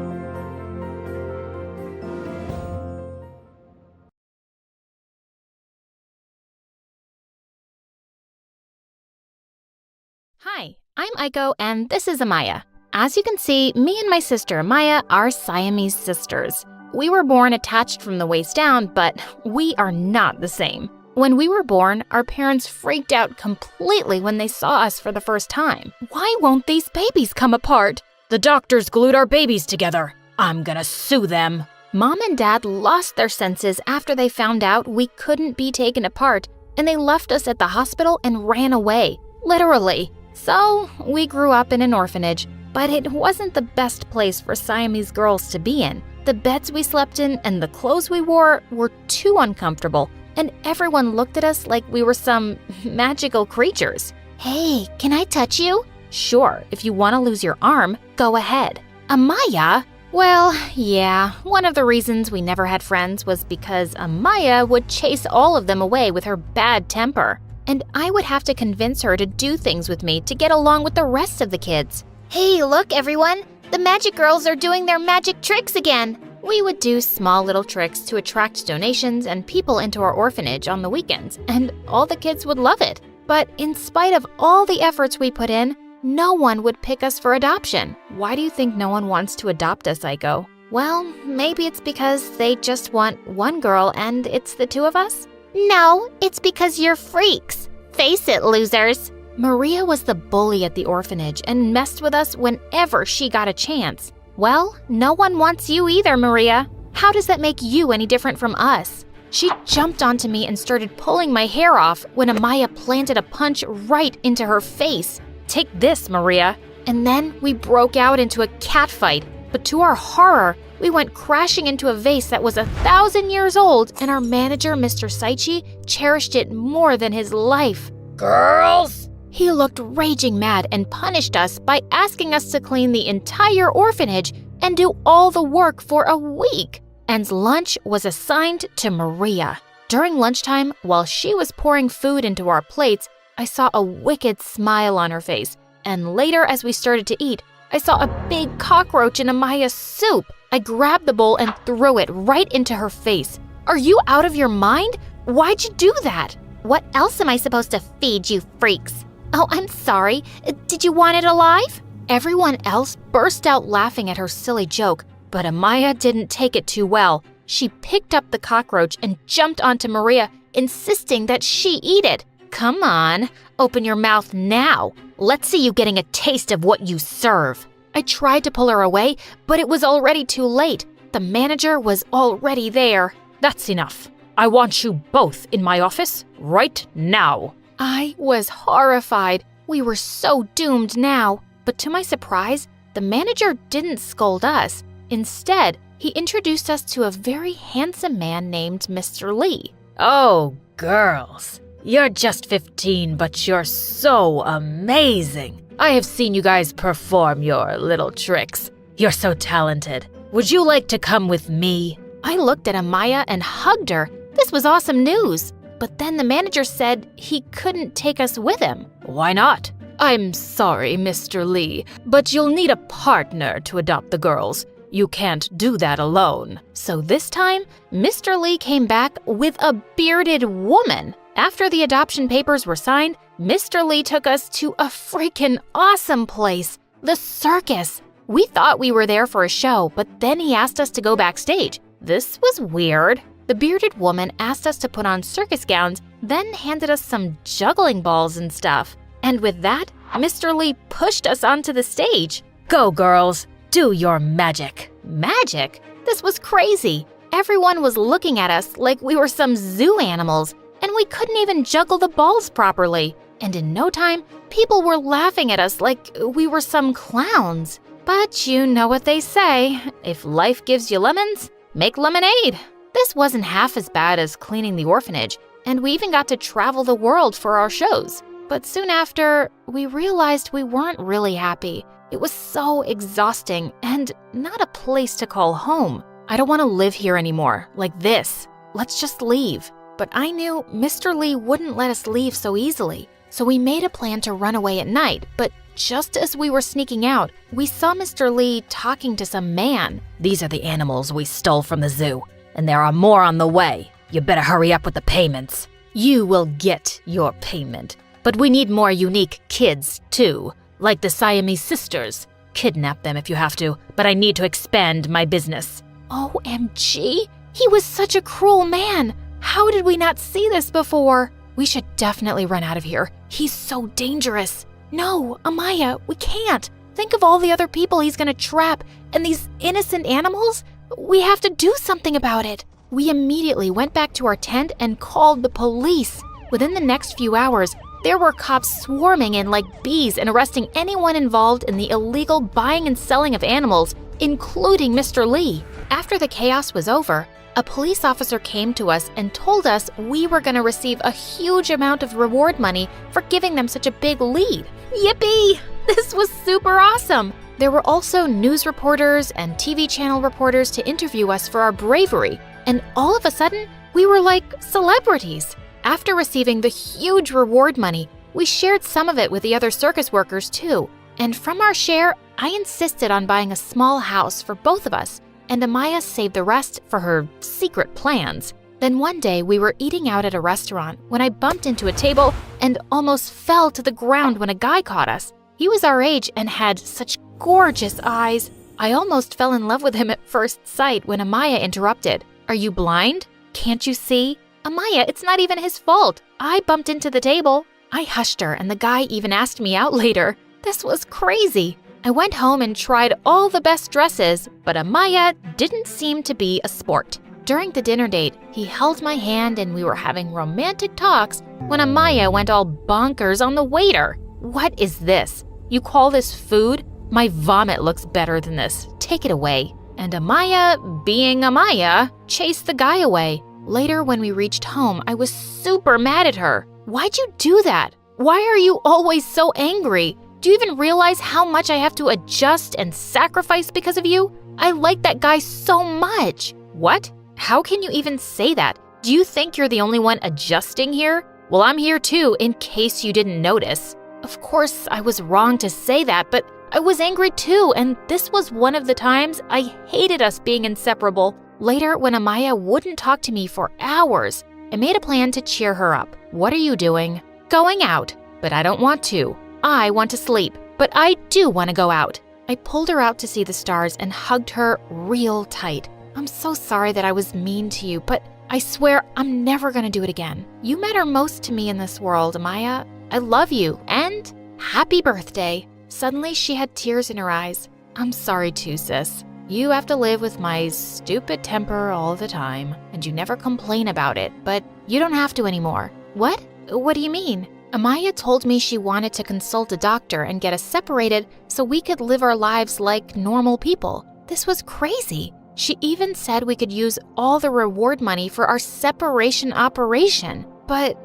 Hi, I'm Aiko, and this is Amaya. As you can see, me and my sister Amaya are Siamese sisters. We were born attached from the waist down, but we are not the same. When we were born, our parents freaked out completely when they saw us for the first time. Why won't these babies come apart? The doctors glued our babies together. I'm gonna sue them. Mom and Dad lost their senses after they found out we couldn't be taken apart, and they left us at the hospital and ran away, literally. So, we grew up in an orphanage, but it wasn't the best place for Siamese girls to be in. The beds we slept in and the clothes we wore were too uncomfortable, and everyone looked at us like we were some magical creatures. Hey, can I touch you? Sure, if you want to lose your arm, go ahead. Amaya? Well, yeah, one of the reasons we never had friends was because Amaya would chase all of them away with her bad temper. And I would have to convince her to do things with me to get along with the rest of the kids. Hey, look everyone! The magic girls are doing their magic tricks again! We would do small little tricks to attract donations and people into our orphanage on the weekends, and all the kids would love it. But in spite of all the efforts we put in, no one would pick us for adoption. Why do you think no one wants to adopt us, Aiko? Well, maybe it's because they just want one girl and it's the two of us? No, it's because you're freaks. Face it, losers. Maria was the bully at the orphanage and messed with us whenever she got a chance. Well, no one wants you either, Maria. How does that make you any different from us? She jumped onto me and started pulling my hair off when Amaya planted a punch right into her face. Take this, Maria. And then we broke out into a catfight. But to our horror, we went crashing into a vase that was 1,000 years old, and our manager, Mr. Saichi, cherished it more than his life. Girls! He looked raging mad and punished us by asking us to clean the entire orphanage and do all the work for a week. And lunch was assigned to Maria. During lunchtime, while she was pouring food into our plates, I saw a wicked smile on her face. And later, as we started to eat, I saw a big cockroach in Amaya's soup. I grabbed the bowl and threw it right into her face. Are you out of your mind? Why'd you do that? What else am I supposed to feed you freaks? Oh, I'm sorry. Did you want it alive? Everyone else burst out laughing at her silly joke, but Amaya didn't take it too well. She picked up the cockroach and jumped onto Maria, insisting that she eat it. Come on, open your mouth now. Let's see you getting a taste of what you serve. I tried to pull her away, but it was already too late. The manager was already there. That's enough. I want you both in my office right now. I was horrified. We were so doomed now. But to my surprise, the manager didn't scold us. Instead, he introduced us to a very handsome man named Mr. Lee. Oh, girls. You're just 15, but you're so amazing. I have seen you guys perform your little tricks. You're so talented. Would you like to come with me? I looked at Amaya and hugged her. This was awesome news. But then the manager said he couldn't take us with him. Why not? I'm sorry, Mr. Lee, but you'll need a partner to adopt the girls. You can't do that alone. So this time, Mr. Lee came back with a bearded woman. After the adoption papers were signed, Mr. Lee took us to a freaking awesome place, the circus. We thought we were there for a show, but then he asked us to go backstage. This was weird. The bearded woman asked us to put on circus gowns, then handed us some juggling balls and stuff. And with that, Mr. Lee pushed us onto the stage. Go, girls. Do your magic. Magic? This was crazy. Everyone was looking at us like we were some zoo animals, and we couldn't even juggle the balls properly. And in no time, people were laughing at us like we were some clowns. But you know what they say, if life gives you lemons, make lemonade. This wasn't half as bad as cleaning the orphanage, and we even got to travel the world for our shows. But soon after, we realized we weren't really happy. It was so exhausting and not a place to call home. I don't want to live here anymore, like this. Let's just leave. But I knew Mr. Lee wouldn't let us leave so easily. So we made a plan to run away at night, but just as we were sneaking out, we saw Mr. Lee talking to some man. These are the animals we stole from the zoo, and there are more on the way. You better hurry up with the payments. You will get your payment. But we need more unique kids, too, like the Siamese sisters. Kidnap them if you have to, but I need to expand my business. OMG! He was such a cruel man! How did we not see this before? We should definitely run out of here. He's so dangerous. No, Amaya, we can't. Think of all the other people he's gonna trap, and these innocent animals? We have to do something about it. We immediately went back to our tent and called the police. Within the next few hours, there were cops swarming in like bees and arresting anyone involved in the illegal buying and selling of animals, including Mr. Lee. After the chaos was over, a police officer came to us and told us we were going to receive a huge amount of reward money for giving them such a big lead. Yippee! This was super awesome! There were also news reporters and TV channel reporters to interview us for our bravery, and all of a sudden, we were like celebrities. After receiving the huge reward money, we shared some of it with the other circus workers too. And from our share, I insisted on buying a small house for both of us, and Amaya saved the rest for her secret plans. Then one day we were eating out at a restaurant when I bumped into a table and almost fell to the ground when a guy caught us. He was our age and had such gorgeous eyes. I almost fell in love with him at first sight when Amaya interrupted. Are you blind? Can't you see? Amaya, it's not even his fault. I bumped into the table. I hushed her, and the guy even asked me out later. This was crazy. I went home and tried all the best dresses, but Amaya didn't seem to be a sport. During the dinner date, he held my hand and we were having romantic talks when Amaya went all bonkers on the waiter. What is this? You call this food? My vomit looks better than this. Take it away. And Amaya, being Amaya, chased the guy away. Later, when we reached home, I was super mad at her. Why'd you do that? Why are you always so angry? Do you even realize how much I have to adjust and sacrifice because of you? I like that guy so much. What? How can you even say that? Do you think you're the only one adjusting here? Well, I'm here too, in case you didn't notice. Of course, I was wrong to say that, but I was angry too, and this was one of the times I hated us being inseparable. Later, when Amaya wouldn't talk to me for hours, I made a plan to cheer her up. What are you doing? Going out. But I don't want to. I want to sleep. But I do want to go out. I pulled her out to see the stars and hugged her real tight. I'm so sorry that I was mean to you, but I swear I'm never gonna do it again. You matter most to me in this world, Amaya. I love you, and happy birthday. Suddenly, she had tears in her eyes. I'm sorry too, sis. You have to live with my stupid temper all the time, and you never complain about it, but you don't have to anymore. What? What do you mean? Amaya told me she wanted to consult a doctor and get us separated so we could live our lives like normal people. This was crazy. She even said we could use all the reward money for our separation operation. But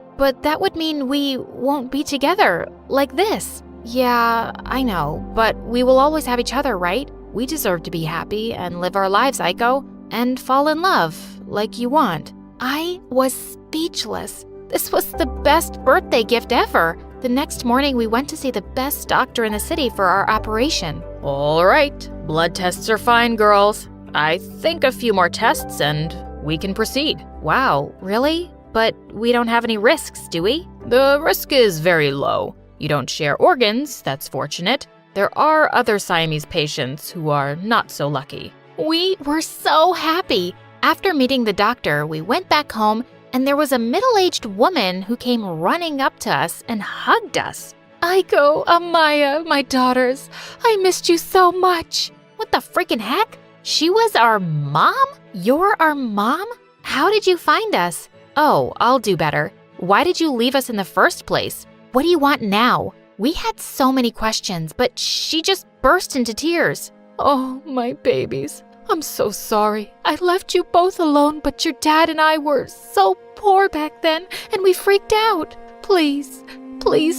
that would mean we won't be together like this. Yeah, I know, but we will always have each other, right? We deserve to be happy and live our lives, Aiko, and fall in love like you want. I was speechless. This was the best birthday gift ever. The next morning, we went to see the best doctor in the city for our operation. All right, blood tests are fine, girls. I think a few more tests and we can proceed. Wow, really? But we don't have any risks, do we? The risk is very low. You don't share organs, that's fortunate. There are other Siamese patients who are not so lucky. We were so happy. After meeting the doctor, we went back home, and there was a middle-aged woman who came running up to us and hugged us. Aiko, Amaya, my daughters, I missed you so much. What the freaking heck? She was our mom? You're our mom? How did you find us? Oh, I'll do better. Why did you leave us in the first place? What do you want now? We had so many questions, but she just burst into tears. Oh, my babies. I'm so sorry. I left you both alone, but your dad and I were so poor back then, and we freaked out. Please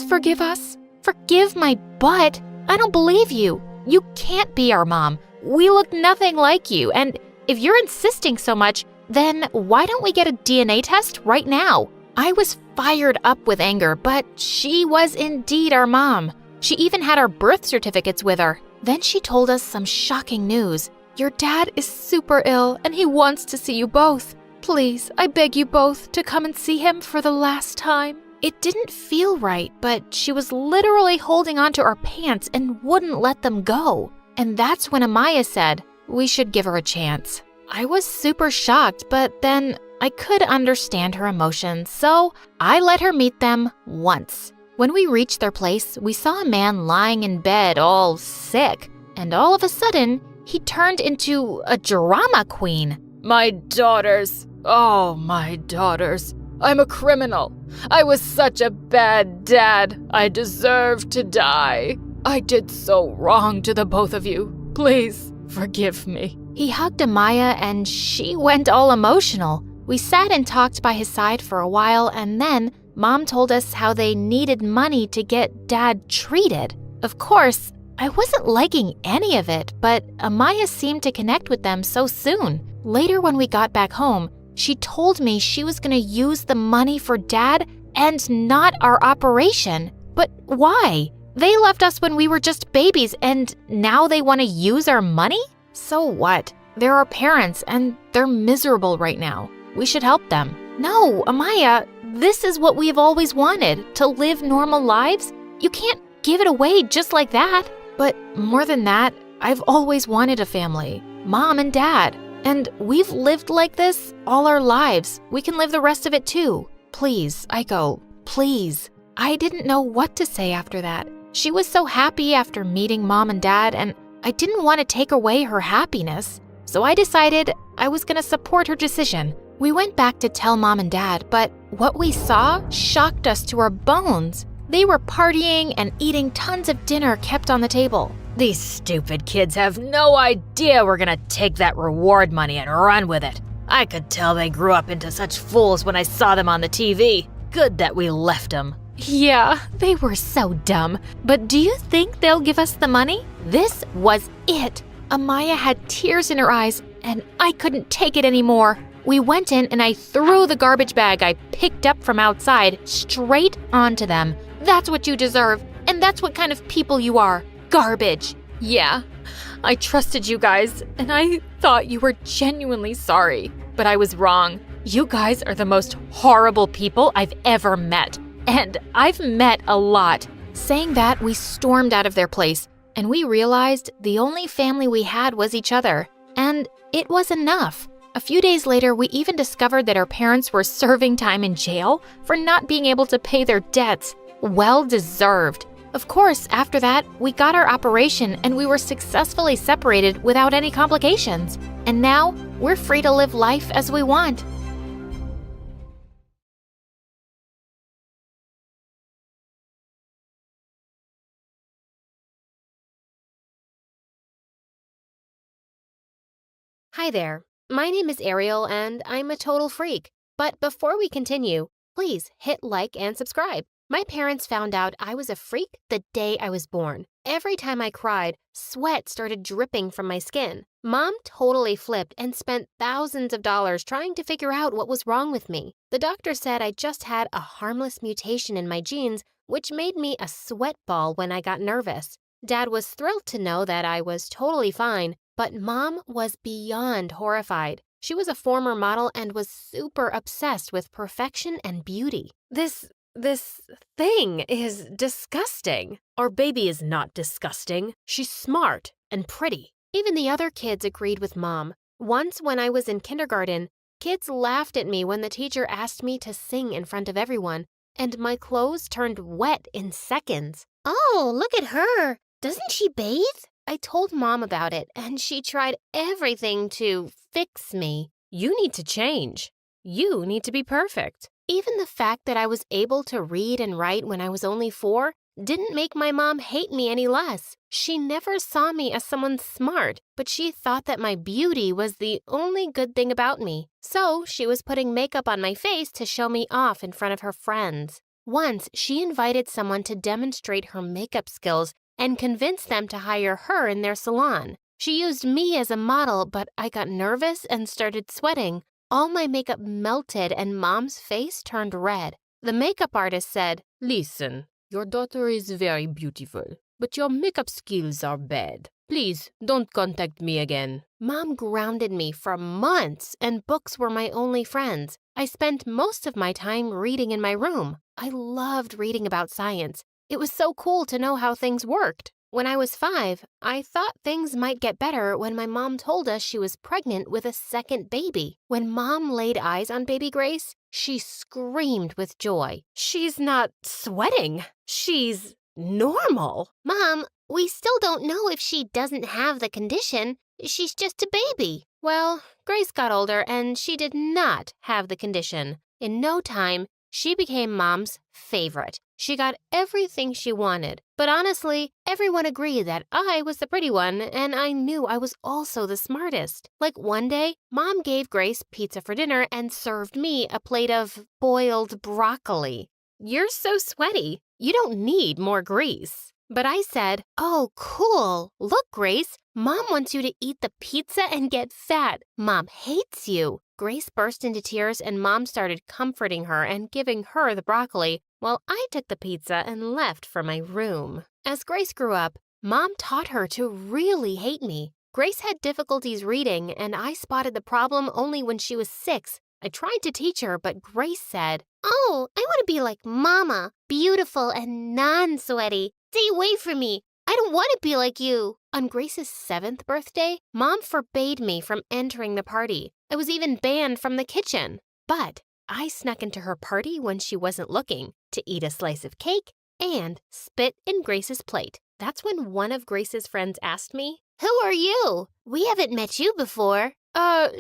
forgive us. Forgive my butt? I don't believe you. You can't be our mom. We look nothing like you, and if you're insisting so much, then why don't we get a DNA test right now? I was fired up with anger, but she was indeed our mom. She even had our birth certificates with her. Then she told us some shocking news. Your dad is super ill, and he wants to see you both. Please, I beg you both to come and see him for the last time. It didn't feel right, but she was literally holding onto our pants and wouldn't let them go. And that's when Amaya said, we should give her a chance. I was super shocked, but then I could understand her emotions, so I let her meet them once. When we reached their place, we saw a man lying in bed all sick, and all of a sudden, he turned into a drama queen. My daughters. Oh, my daughters. I'm a criminal. I was such a bad dad. I deserve to die. I did so wrong to the both of you. Please, forgive me. He hugged Amaya and she went all emotional. We sat and talked by his side for a while, and then Mom told us how they needed money to get Dad treated. Of course, I wasn't liking any of it, but Amaya seemed to connect with them so soon. Later, when we got back home, she told me she was going to use the money for Dad and not our operation. But why? They left us when we were just babies, and now they want to use our money? So what? They're our parents, and they're miserable right now. We should help them. No, Amaya, this is what we've always wanted, to live normal lives. You can't give it away just like that. But more than that, I've always wanted a family, Mom and Dad. And we've lived like this all our lives. We can live the rest of it too. Please, Aiko, please. I didn't know what to say after that. She was so happy after meeting Mom and Dad, and I didn't want to take away her happiness. So I decided I was going to support her decision. We went back to tell Mom and Dad, but what we saw shocked us to our bones. They were partying and eating tons of dinner kept on the table. These stupid kids have no idea we're gonna take that reward money and run with it. I could tell they grew up into such fools when I saw them on the TV. Good that we left them. Yeah, they were so dumb. But do you think they'll give us the money? This was it. Amaya had tears in her eyes, and I couldn't take it anymore. We went in and I threw the garbage bag I picked up from outside straight onto them. That's what you deserve, and that's what kind of people you are. Garbage. Yeah, I trusted you guys, and I thought you were genuinely sorry. But I was wrong. You guys are the most horrible people I've ever met. And I've met a lot. Saying that, we stormed out of their place, and we realized the only family we had was each other. And it was enough. A few days later, we even discovered that our parents were serving time in jail for not being able to pay their debts. Well deserved. Of course, after that, we got our operation and we were successfully separated without any complications. And now, we're free to live life as we want. Hi there. My name is Ariel and I'm a total freak. But before we continue, please hit like and subscribe. My parents found out I was a freak the day I was born. Every time I cried, sweat started dripping from my skin. Mom totally flipped and spent thousands of dollars trying to figure out what was wrong with me. The doctor said I just had a harmless mutation in my genes, which made me a sweat ball when I got nervous. Dad was thrilled to know that I was totally fine, but Mom was beyond horrified. She was a former model and was super obsessed with perfection and beauty. This thing is disgusting. Our baby is not disgusting. She's smart and pretty. Even the other kids agreed with Mom. Once when I was in kindergarten, kids laughed at me when the teacher asked me to sing in front of everyone, and my clothes turned wet in seconds. Oh, look at her. Doesn't she bathe? I told Mom about it, and she tried everything to fix me. You need to change. You need to be perfect. Even the fact that I was able to read and write when I was only 4 didn't make my mom hate me any less. She never saw me as someone smart, but she thought that my beauty was the only good thing about me. So she was putting makeup on my face to show me off in front of her friends. Once, she invited someone to demonstrate her makeup skills and convinced them to hire her in their salon. She used me as a model, but I got nervous and started sweating. All my makeup melted and Mom's face turned red. The makeup artist said, "Listen, your daughter is very beautiful, but your makeup skills are bad. Please don't contact me again." Mom grounded me for months, and books were my only friends. I spent most of my time reading in my room. I loved reading about science. It was so cool to know how things worked. When I was 5, I thought things might get better when my mom told us she was pregnant with a second baby. When Mom laid eyes on baby Grace, she screamed with joy. She's not sweating. She's normal. Mom, we still don't know if she doesn't have the condition. She's just a baby. Well, Grace got older and she did not have the condition. In no time, she became Mom's favorite. She got everything she wanted. But honestly, everyone agreed that I was the pretty one, and I knew I was also the smartest. Like one day, Mom gave Grace pizza for dinner and served me a plate of boiled broccoli. "You're so sweaty. You don't need more grease." But I said, "Oh, cool. Look, Grace, Mom wants you to eat the pizza and get fat. Mom hates you." Grace burst into tears and Mom started comforting her and giving her the broccoli while I took the pizza and left for my room. As Grace grew up, Mom taught her to really hate me. Grace had difficulties reading and I spotted the problem only when she was 6. I tried to teach her, but Grace said, "Oh, I want to be like Mama, beautiful and non-sweaty. Stay away from me. I don't want to be like you." On Grace's 7th birthday, Mom forbade me from entering the party. I was even banned from the kitchen. But I snuck into her party when she wasn't looking to eat a slice of cake and spit in Grace's plate. That's when one of Grace's friends asked me, "Who are you? We haven't met you before."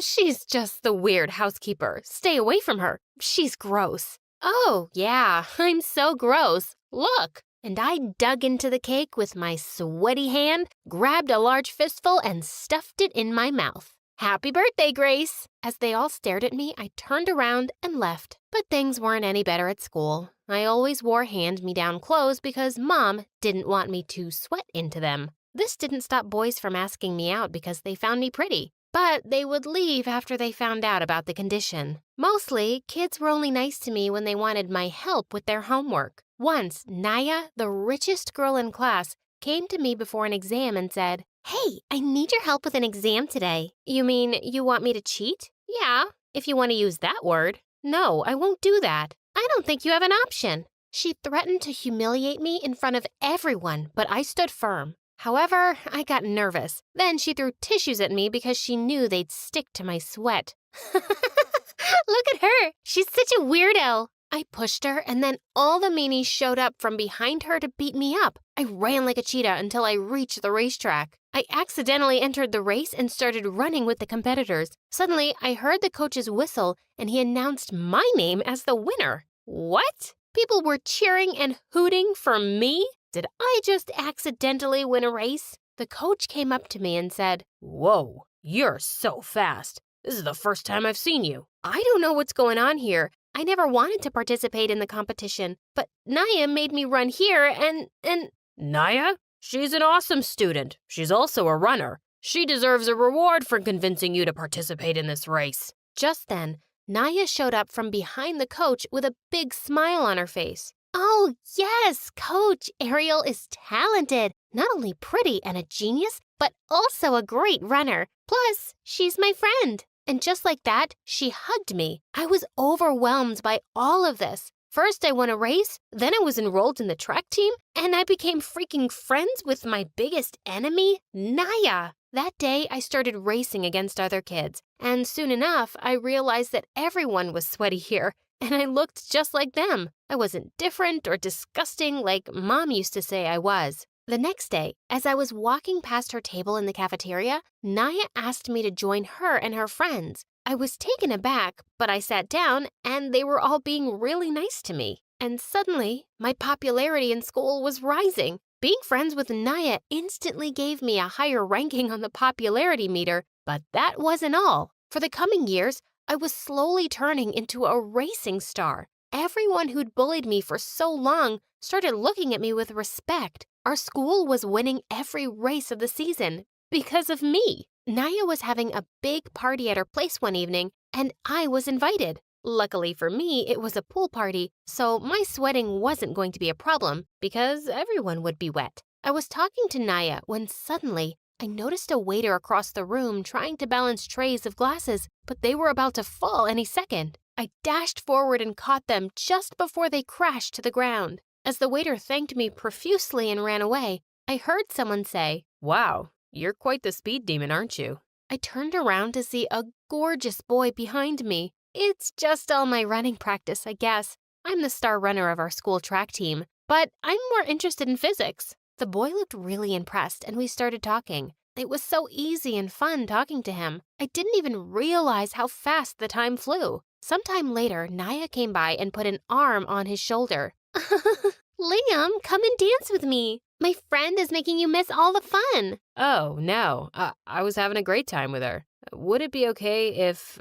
She's just the weird housekeeper. Stay away from her. She's gross." "Oh, yeah, I'm so gross. Look." And I dug into the cake with my sweaty hand, grabbed a large fistful, and stuffed it in my mouth. "Happy birthday, Grace." As they all stared at me, I turned around and left. But things weren't any better at school. I always wore hand-me-down clothes because Mom didn't want me to sweat into them. This didn't stop boys from asking me out because they found me pretty. but they would leave after they found out about the condition. Mostly, kids were only nice to me when they wanted my help with their homework. Once, Naya, the richest girl in class, came to me before an exam and said, "Hey, I need your help with an exam today." "You mean you want me to cheat?" "Yeah, if you want to use that word." "No, I won't do that." "I don't think you have an option." She threatened to humiliate me in front of everyone, but I stood firm. However, I got nervous. Then she threw tissues at me because she knew they'd stick to my sweat. Look at her. She's such a weirdo. I pushed her, and then all the meanies showed up from behind her to beat me up. I ran like a cheetah until I reached the racetrack. I accidentally entered the race and started running with the competitors. Suddenly, I heard the coach's whistle, and he announced my name as the winner. What? People were cheering and hooting for me? Did I just accidentally win a race? The coach came up to me and said, "Whoa, you're so fast. This is the first time I've seen you. I don't know what's going on here. I never wanted to participate in the competition, but Naya made me run here and... Naya? She's an awesome student. She's also a runner. She deserves a reward for convincing you to participate in this race." Just then, Naya showed up from behind the coach with a big smile on her face. "Oh, yes, Coach. Ariel is talented. Not only pretty and a genius, but also a great runner. Plus, she's my friend." And just like that, she hugged me. I was overwhelmed by all of this. First, I won a race, then I was enrolled in the track team, and I became freaking friends with my biggest enemy, Naya. That day, I started racing against other kids, and soon enough, I realized that everyone was sweaty here, and I looked just like them. I wasn't different or disgusting like Mom used to say I was. The next day, as I was walking past her table in the cafeteria, Naya asked me to join her and her friends. I was taken aback, but I sat down, and they were all being really nice to me. And suddenly, my popularity in school was rising. Being friends with Naya instantly gave me a higher ranking on the popularity meter, but that wasn't all. For the coming years, I was slowly turning into a racing star. Everyone who'd bullied me for so long started looking at me with respect. Our school was winning every race of the season because of me. Naya was having a big party at her place one evening, and I was invited. Luckily for me, it was a pool party, so my sweating wasn't going to be a problem because everyone would be wet. I was talking to Naya when suddenly I noticed a waiter across the room trying to balance trays of glasses, but they were about to fall any second. I dashed forward and caught them just before they crashed to the ground. As the waiter thanked me profusely and ran away, I heard someone say, "Wow, you're quite the speed demon, aren't you?" I turned around to see a gorgeous boy behind me. It's just all my running practice, I guess. I'm the star runner of our school track team, but I'm more interested in physics. The boy looked really impressed, and we started talking. It was so easy and fun talking to him. I didn't even realize how fast the time flew. Sometime later, Naya came by and put an arm on his shoulder. "Liam, come and dance with me. My friend is making you miss all the fun." Oh, no. I was having a great time with her. Would it be okay if,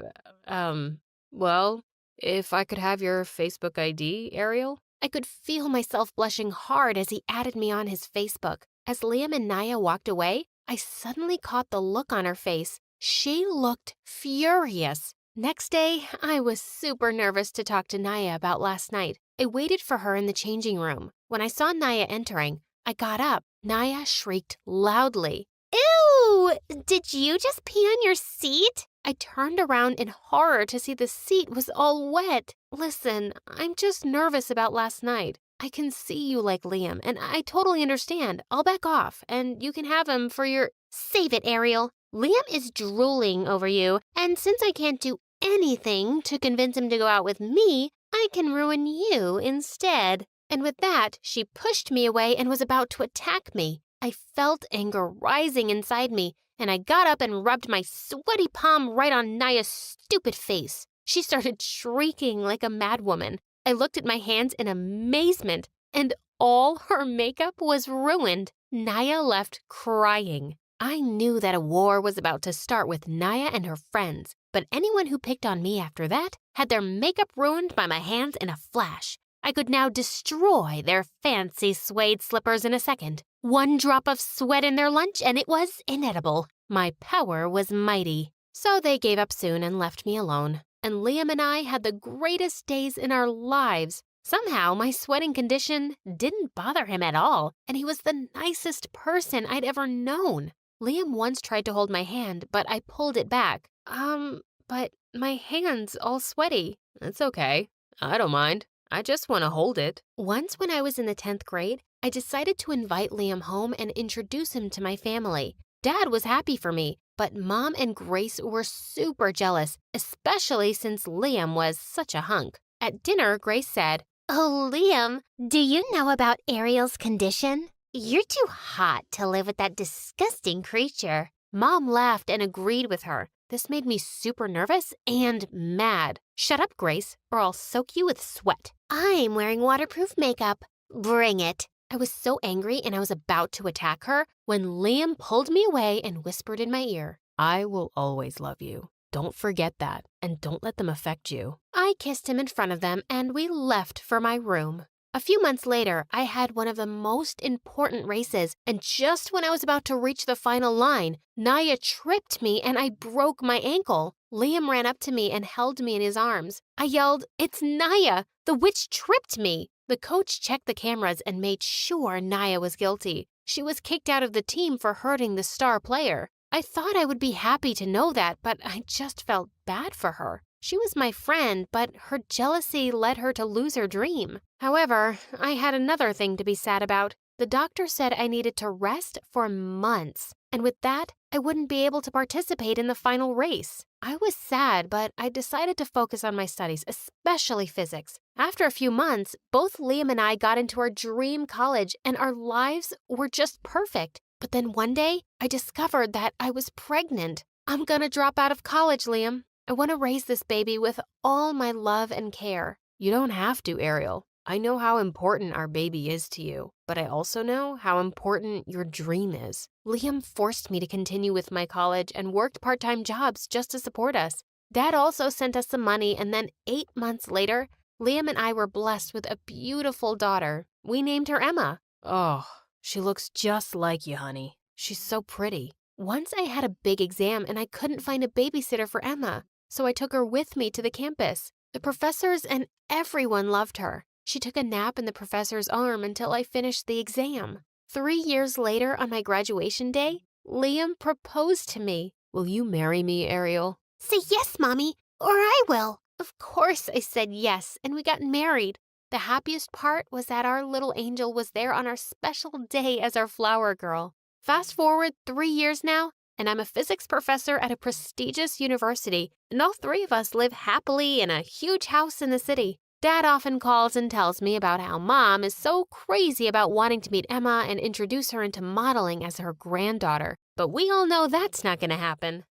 if I could have your Facebook ID, Ariel? I could feel myself blushing hard as he added me on his Facebook. As Liam and Naya walked away, I suddenly caught the look on her face. She looked furious. Next day, I was super nervous to talk to Naya about last night. I waited for her in the changing room. When I saw Naya entering, I got up. Naya shrieked loudly. "Ew! Did you just pee on your seat?" I turned around in horror to see the seat was all wet. Listen, I'm just nervous about last night. I can see you like Liam, and I totally understand. I'll back off, and you can have him for your... Save it, Ariel. Liam is drooling over you, and since I can't do anything to convince him to go out with me, I can ruin you instead. And with that, she pushed me away and was about to attack me. I felt anger rising inside me, and I got up and rubbed my sweaty palm right on Naya's stupid face. She started shrieking like a madwoman. I looked at my hands in amazement, and all her makeup was ruined. Naya left crying. I knew that a war was about to start with Naya and her friends, but anyone who picked on me after that had their makeup ruined by my hands in a flash. I could now destroy their fancy suede slippers in a second. One drop of sweat in their lunch and it was inedible. My power was mighty. So they gave up soon and left me alone. And Liam and I had the greatest days in our lives. Somehow, my sweating condition didn't bother him at all, and he was the nicest person I'd ever known. Liam once tried to hold my hand, but I pulled it back. But my hand's all sweaty. It's okay. I don't mind. I just want to hold it. Once when I was in the 10th grade, I decided to invite Liam home and introduce him to my family. Dad was happy for me, but Mom and Grace were super jealous, especially since Liam was such a hunk. At dinner, Grace said, "Oh, Liam, do you know about Ariel's condition? You're too hot to live with that disgusting creature." Mom laughed and agreed with her. This made me super nervous and mad. Shut up, Grace, or I'll soak you with sweat. "I'm wearing waterproof makeup. Bring it." I was so angry and I was about to attack her when Liam pulled me away and whispered in my ear, "I will always love you. Don't forget that, and don't let them affect you." I kissed him in front of them and we left for my room. A few months later, I had one of the most important races, and just when I was about to reach the final line, Naya tripped me and I broke my ankle. Liam ran up to me and held me in his arms. I yelled, "It's Naya! The witch tripped me!" The coach checked the cameras and made sure Naya was guilty. She was kicked out of the team for hurting the star player. I thought I would be happy to know that, but I just felt bad for her. She was my friend, but her jealousy led her to lose her dream. However, I had another thing to be sad about. The doctor said I needed to rest for months, and with that, I wouldn't be able to participate in the final race. I was sad, but I decided to focus on my studies, especially physics. After a few months, both Liam and I got into our dream college, and our lives were just perfect. But then one day, I discovered that I was pregnant. I'm gonna drop out of college, Liam. I want to raise this baby with all my love and care. You don't have to, Ariel. I know how important our baby is to you, but I also know how important your dream is. Liam forced me to continue with my college and worked part-time jobs just to support us. Dad also sent us some money, and then 8 months later, Liam and I were blessed with a beautiful daughter. We named her Emma. Oh, she looks just like you, honey. She's so pretty. Once I had a big exam and I couldn't find a babysitter for Emma, so I took her with me to the campus. The professors and everyone loved her. She took a nap in the professor's arm until I finished the exam. 3 years later, on my graduation day, Liam proposed to me. Will you marry me, Ariel? "Say yes, Mommy, or I will." Of course I said yes, and we got married. The happiest part was that our little angel was there on our special day as our flower girl. Fast forward 3 years now, and I'm a physics professor at a prestigious university, and all 3 of us live happily in a huge house in the city. Dad often calls and tells me about how Mom is so crazy about wanting to meet Emma and introduce her into modeling as her granddaughter, but we all know that's not going to happen.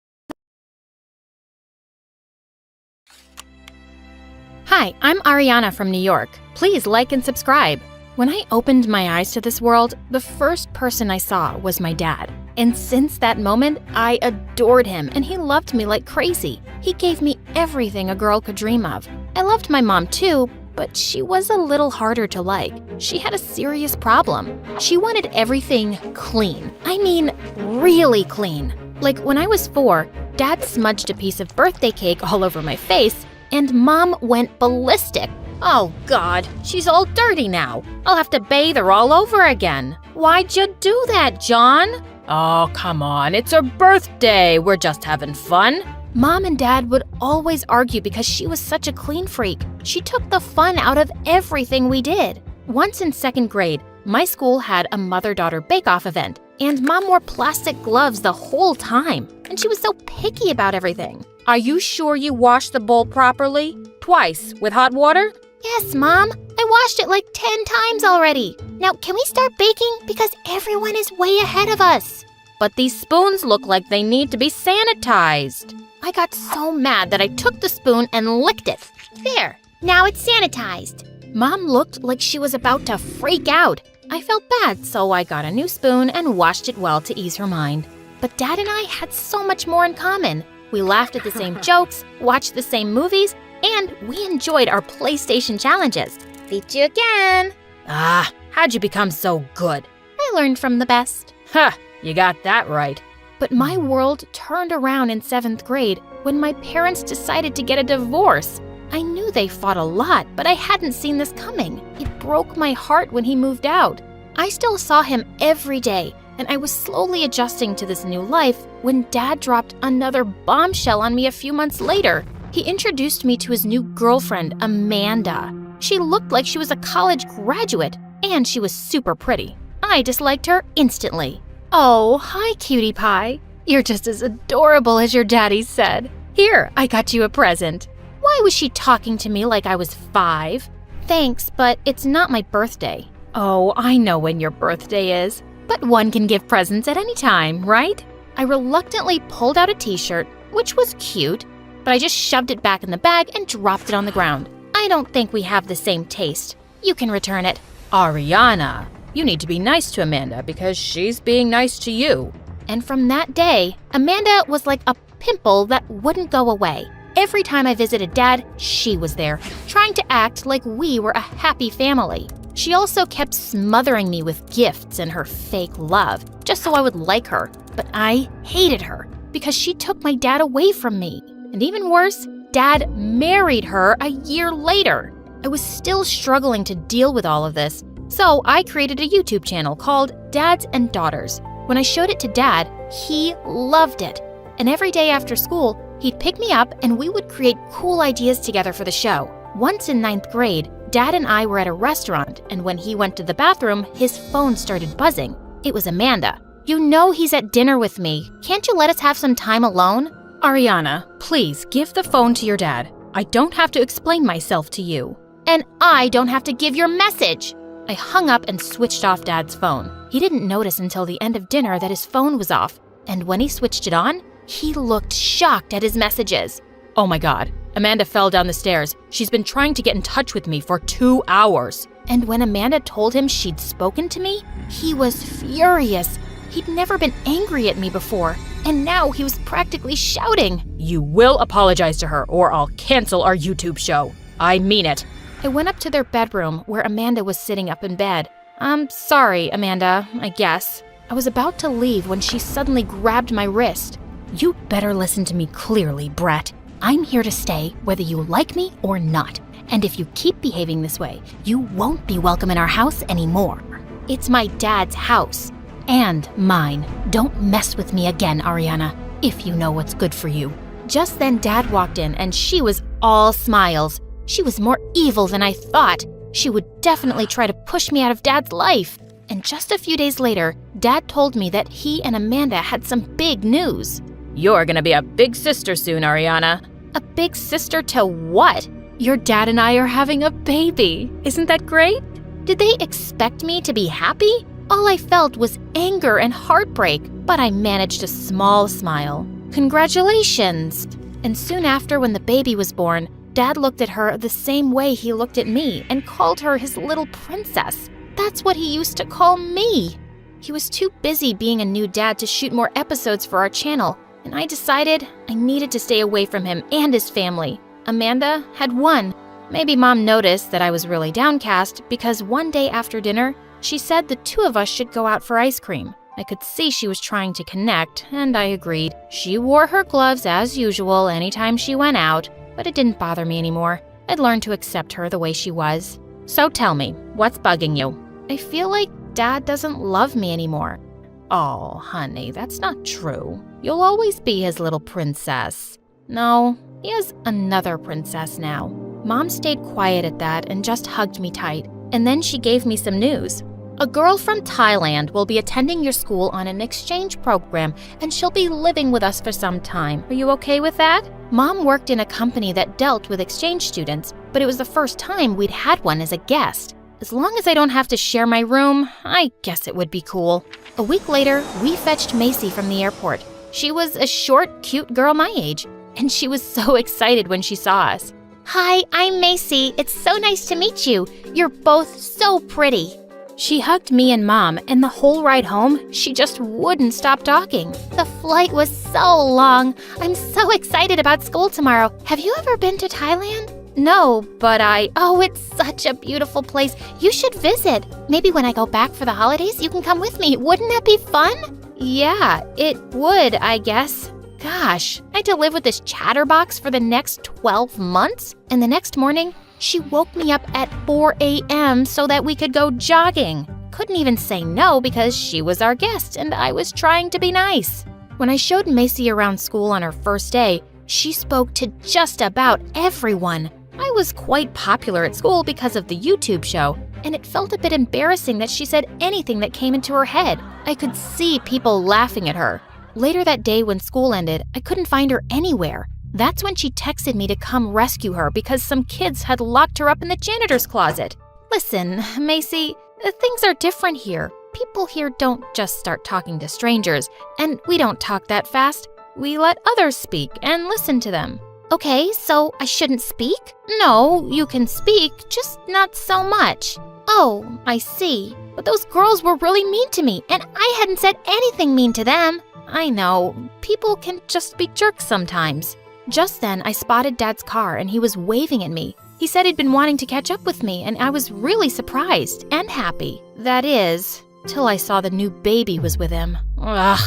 Hi, I'm Ariana from New York. Please like and subscribe. When I opened my eyes to this world, the first person I saw was my dad. And since that moment, I adored him and he loved me like crazy. He gave me everything a girl could dream of. I loved my mom too, but she was a little harder to like. She had a serious problem. She wanted everything clean. I mean, really clean. Like when I was 4, Dad smudged a piece of birthday cake all over my face, and Mom went ballistic. Oh God, she's all dirty now. I'll have to bathe her all over again. Why'd you do that, John? Oh, come on, it's her birthday. We're just having fun. Mom and Dad would always argue because she was such a clean freak. She took the fun out of everything we did. Once in 2nd grade, my school had a mother-daughter bake-off event, and Mom wore plastic gloves the whole time, and she was so picky about everything. Are you sure you washed the bowl properly? Twice, with hot water? Yes, Mom. I washed it like 10 times already. Now, can we start baking? Because everyone is way ahead of us. But these spoons look like they need to be sanitized. I got so mad that I took the spoon and licked it. There, now it's sanitized. Mom looked like she was about to freak out. I felt bad, so I got a new spoon and washed it well to ease her mind. But Dad and I had so much more in common. We laughed at the same jokes, watched the same movies, and we enjoyed our PlayStation challenges. Beat you again. Ah, how'd you become so good? I learned from the best. Ha, you got that right. But my world turned around in 7th grade when my parents decided to get a divorce. I knew they fought a lot, but I hadn't seen this coming. It broke my heart when he moved out. I still saw him every day, and I was slowly adjusting to this new life when Dad dropped another bombshell on me a few months later. He introduced me to his new girlfriend, Amanda. She looked like she was a college graduate, and she was super pretty. I disliked her instantly. Oh, hi, cutie pie. You're just as adorable as your daddy said. Here, I got you a present. Why was she talking to me like I was 5? Thanks, but it's not my birthday. Oh, I know when your birthday is. But one can give presents at any time, right? I reluctantly pulled out a t-shirt, which was cute, but I just shoved it back in the bag and dropped it on the ground. I don't think we have the same taste. You can return it. Ariana, you need to be nice to Amanda because she's being nice to you. And from that day, Amanda was like a pimple that wouldn't go away. Every time I visited Dad, she was there, trying to act like we were a happy family. She also kept smothering me with gifts and her fake love, just so I would like her. But I hated her because she took my dad away from me. And even worse, Dad married her a year later. I was still struggling to deal with all of this, so I created a YouTube channel called Dads and Daughters. When I showed it to Dad, he loved it. And every day after school, he'd pick me up and we would create cool ideas together for the show. Once in 9th grade, Dad and I were at a restaurant, and when he went to the bathroom, his phone started buzzing. It was Amanda. You know he's at dinner with me. Can't you let us have some time alone? Ariana, please give the phone to your dad. I don't have to explain myself to you. And I don't have to give your message. I hung up and switched off Dad's phone. He didn't notice until the end of dinner that his phone was off, and when he switched it on, he looked shocked at his messages. Oh my God, Amanda fell down the stairs. She's been trying to get in touch with me for 2 hours. And when Amanda told him she'd spoken to me, he was furious. He'd never been angry at me before, and now he was practically shouting. You will apologize to her or I'll cancel our YouTube show. I mean it. I went up to their bedroom where Amanda was sitting up in bed. I'm sorry, Amanda, I guess. I was about to leave when she suddenly grabbed my wrist. You better listen to me clearly, Brett. I'm here to stay whether you like me or not. And if you keep behaving this way, you won't be welcome in our house anymore. It's my dad's house. And mine. Don't mess with me again, Ariana, if you know what's good for you. Just then Dad walked in and she was all smiles. She was more evil than I thought. She would definitely try to push me out of Dad's life. And just a few days later, Dad told me that he and Amanda had some big news. You're gonna be a big sister soon, Ariana. A big sister to what? Your dad and I are having a baby. Isn't that great? Did they expect me to be happy? All I felt was anger and heartbreak, but I managed a small smile. Congratulations! And soon after, when the baby was born, Dad looked at her the same way he looked at me and called her his little princess. That's what he used to call me. He was too busy being a new dad to shoot more episodes for our channel, and I decided I needed to stay away from him and his family. Amanda had won. Maybe Mom noticed that I was really downcast because one day after dinner, she said the two of us should go out for ice cream. I could see she was trying to connect, and I agreed. She wore her gloves as usual anytime she went out, but it didn't bother me anymore. I'd learned to accept her the way she was. So tell me, what's bugging you? I feel like Dad doesn't love me anymore. Oh, honey, that's not true. You'll always be his little princess. No, he has another princess now. Mom stayed quiet at that and just hugged me tight. And then she gave me some news. A girl from Thailand will be attending your school on an exchange program, and she'll be living with us for some time. Are you okay with that? Mom worked in a company that dealt with exchange students, but it was the first time we'd had one as a guest. As long as I don't have to share my room, I guess it would be cool. A week later, we fetched Macy from the airport. She was a short, cute girl my age, and she was so excited when she saw us. Hi, I'm Macy. It's so nice to meet you. You're both so pretty. She hugged me and Mom, and the whole ride home, she just wouldn't stop talking. The flight was so long. I'm so excited about school tomorrow. Have you ever been to Thailand? No, but Oh, it's such a beautiful place. You should visit. Maybe when I go back for the holidays, you can come with me. Wouldn't that be fun? Yeah, it would, I guess. Gosh, I had to live with this chatterbox for the next 12 months. And the next morning, she woke me up at 4 a.m. so that we could go jogging. Couldn't even say no because she was our guest and I was trying to be nice. When I showed Macy around school on her first day, she spoke to just about everyone. I was quite popular at school because of the YouTube show, and it felt a bit embarrassing that she said anything that came into her head. I could see people laughing at her. Later that day when school ended, I couldn't find her anywhere. That's when she texted me to come rescue her because some kids had locked her up in the janitor's closet. Listen, Macy, things are different here. People here don't just start talking to strangers, and we don't talk that fast. We let others speak and listen to them. Okay, so I shouldn't speak? No, you can speak, just not so much. Oh, I see. But those girls were really mean to me, and I hadn't said anything mean to them. I know, people can just be jerks sometimes. Just then, I spotted Dad's car and he was waving at me. He said he'd been wanting to catch up with me, and I was really surprised and happy. That is, till I saw the new baby was with him. Ugh.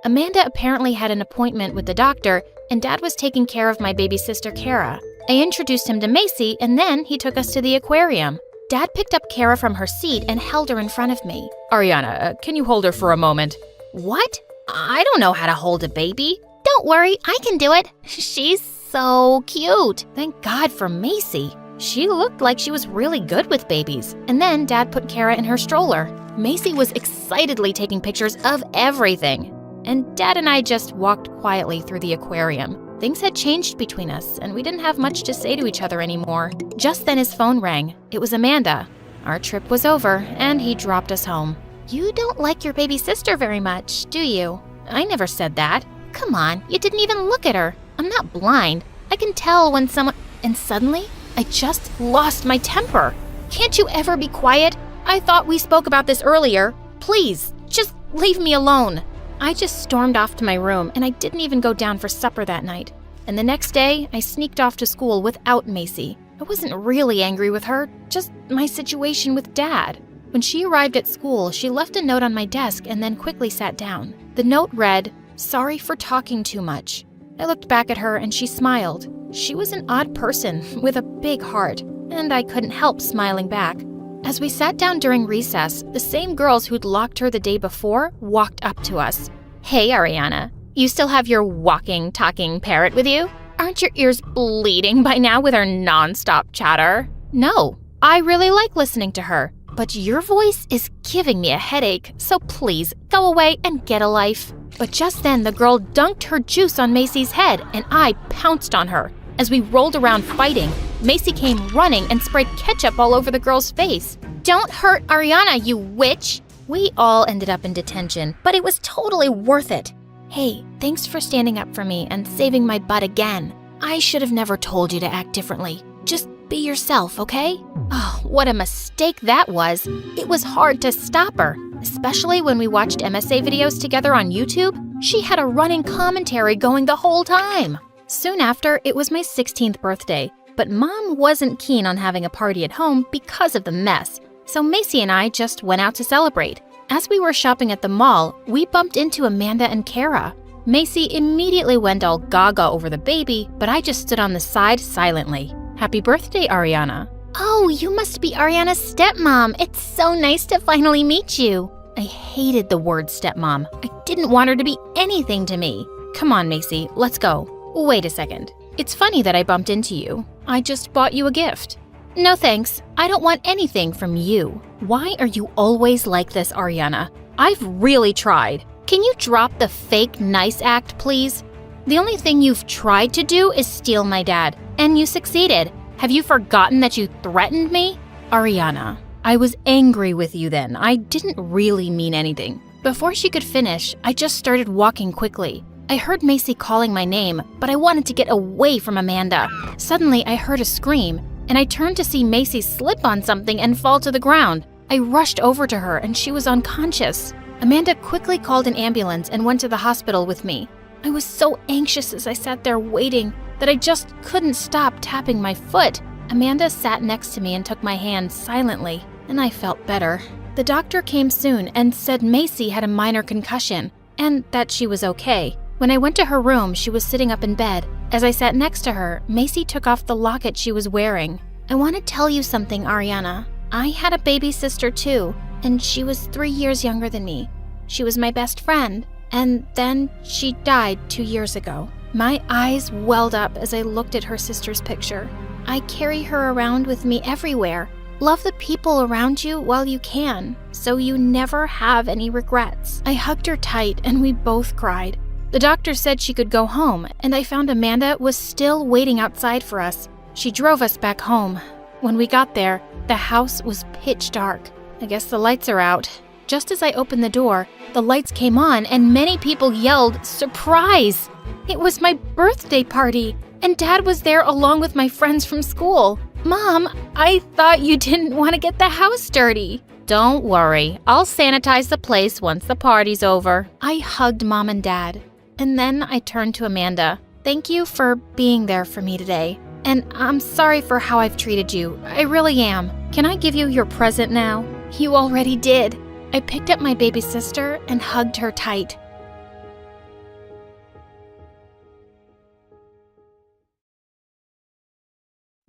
Amanda apparently had an appointment with the doctor, and Dad was taking care of my baby sister, Kara. I introduced him to Macy, and then he took us to the aquarium. Dad picked up Kara from her seat and held her in front of me. Ariana, can you hold her for a moment? What? I don't know how to hold a baby. Don't worry, I can do it. She's so cute. Thank God for Macy. She looked like she was really good with babies. And then Dad put Kara in her stroller. Macy was excitedly taking pictures of everything. And Dad and I just walked quietly through the aquarium. Things had changed between us, and we didn't have much to say to each other anymore. Just then his phone rang. It was Amanda. Our trip was over, and he dropped us home. You don't like your baby sister very much, do you? I never said that. Come on, you didn't even look at her. I'm not blind. I can tell when someone... And suddenly, I just lost my temper. Can't you ever be quiet? I thought we spoke about this earlier. Please, just leave me alone. I just stormed off to my room, and I didn't even go down for supper that night. And the next day, I sneaked off to school without Macy. I wasn't really angry with her, just my situation with Dad. When she arrived at school, she left a note on my desk and then quickly sat down. The note read, "Sorry for talking too much." I looked back at her and she smiled. She was an odd person with a big heart, and I couldn't help smiling back. As we sat down during recess, the same girls who'd locked her the day before walked up to us. Hey, Ariana, you still have your walking, talking parrot with you? Aren't your ears bleeding by now with her non-stop chatter? No, I really like listening to her, but your voice is giving me a headache, so please go away and get a life. But just then, the girl dunked her juice on Macy's head, and I pounced on her. As we rolled around fighting, Macy came running and sprayed ketchup all over the girl's face. Don't hurt Ariana, you witch! We all ended up in detention, but it was totally worth it. Hey, thanks for standing up for me and saving my butt again. I should have never told you to act differently. Just be yourself, okay? Oh, what a mistake that was. It was hard to stop her, especially when we watched MSA videos together on YouTube. She had a running commentary going the whole time. Soon after, it was my 16th birthday, but Mom wasn't keen on having a party at home because of the mess, so Macy and I just went out to celebrate. As we were shopping at the mall, we bumped into Amanda and Kara. Macy immediately went all gaga over the baby, but I just stood on the side silently. Happy birthday, Ariana. Oh, you must be Ariana's stepmom. It's so nice to finally meet you. I hated the word stepmom. I didn't want her to be anything to me. Come on, Macy, let's go. Wait a second. It's funny that I bumped into you. I just bought you a gift. No thanks. I don't want anything from you. Why are you always like this, Ariana? I've really tried. Can you drop the fake nice act, please? The only thing you've tried to do is steal my dad, and you succeeded. Have you forgotten that you threatened me? Ariana, I was angry with you then. I didn't really mean anything. Before she could finish, I just started walking quickly. I heard Macy calling my name, but I wanted to get away from Amanda. Suddenly, I heard a scream, and I turned to see Macy slip on something and fall to the ground. I rushed over to her, and she was unconscious. Amanda quickly called an ambulance and went to the hospital with me. I was so anxious as I sat there waiting that I just couldn't stop tapping my foot. Amanda sat next to me and took my hand silently, and I felt better. The doctor came soon and said Macy had a minor concussion, and that she was okay. When I went to her room, she was sitting up in bed. As I sat next to her, Macy took off the locket she was wearing. I want to tell you something, Ariana. I had a baby sister too, and she was 3 years younger than me. She was my best friend, and then she died 2 years ago. My eyes welled up as I looked at her sister's picture. I carry her around with me everywhere. Love the people around you while you can, so you never have any regrets. I hugged her tight and we both cried. The doctor said she could go home, and I found Amanda was still waiting outside for us. She drove us back home. When we got there, the house was pitch dark. I guess the lights are out. Just as I opened the door, the lights came on and many people yelled, "Surprise!" It was my birthday party, and Dad was there along with my friends from school. Mom, I thought you didn't want to get the house dirty. Don't worry, I'll sanitize the place once the party's over. I hugged Mom and Dad, and then I turned to Amanda. Thank you for being there for me today. And I'm sorry for how I've treated you. I really am. Can I give you your present now? You already did. I picked up my baby sister and hugged her tight.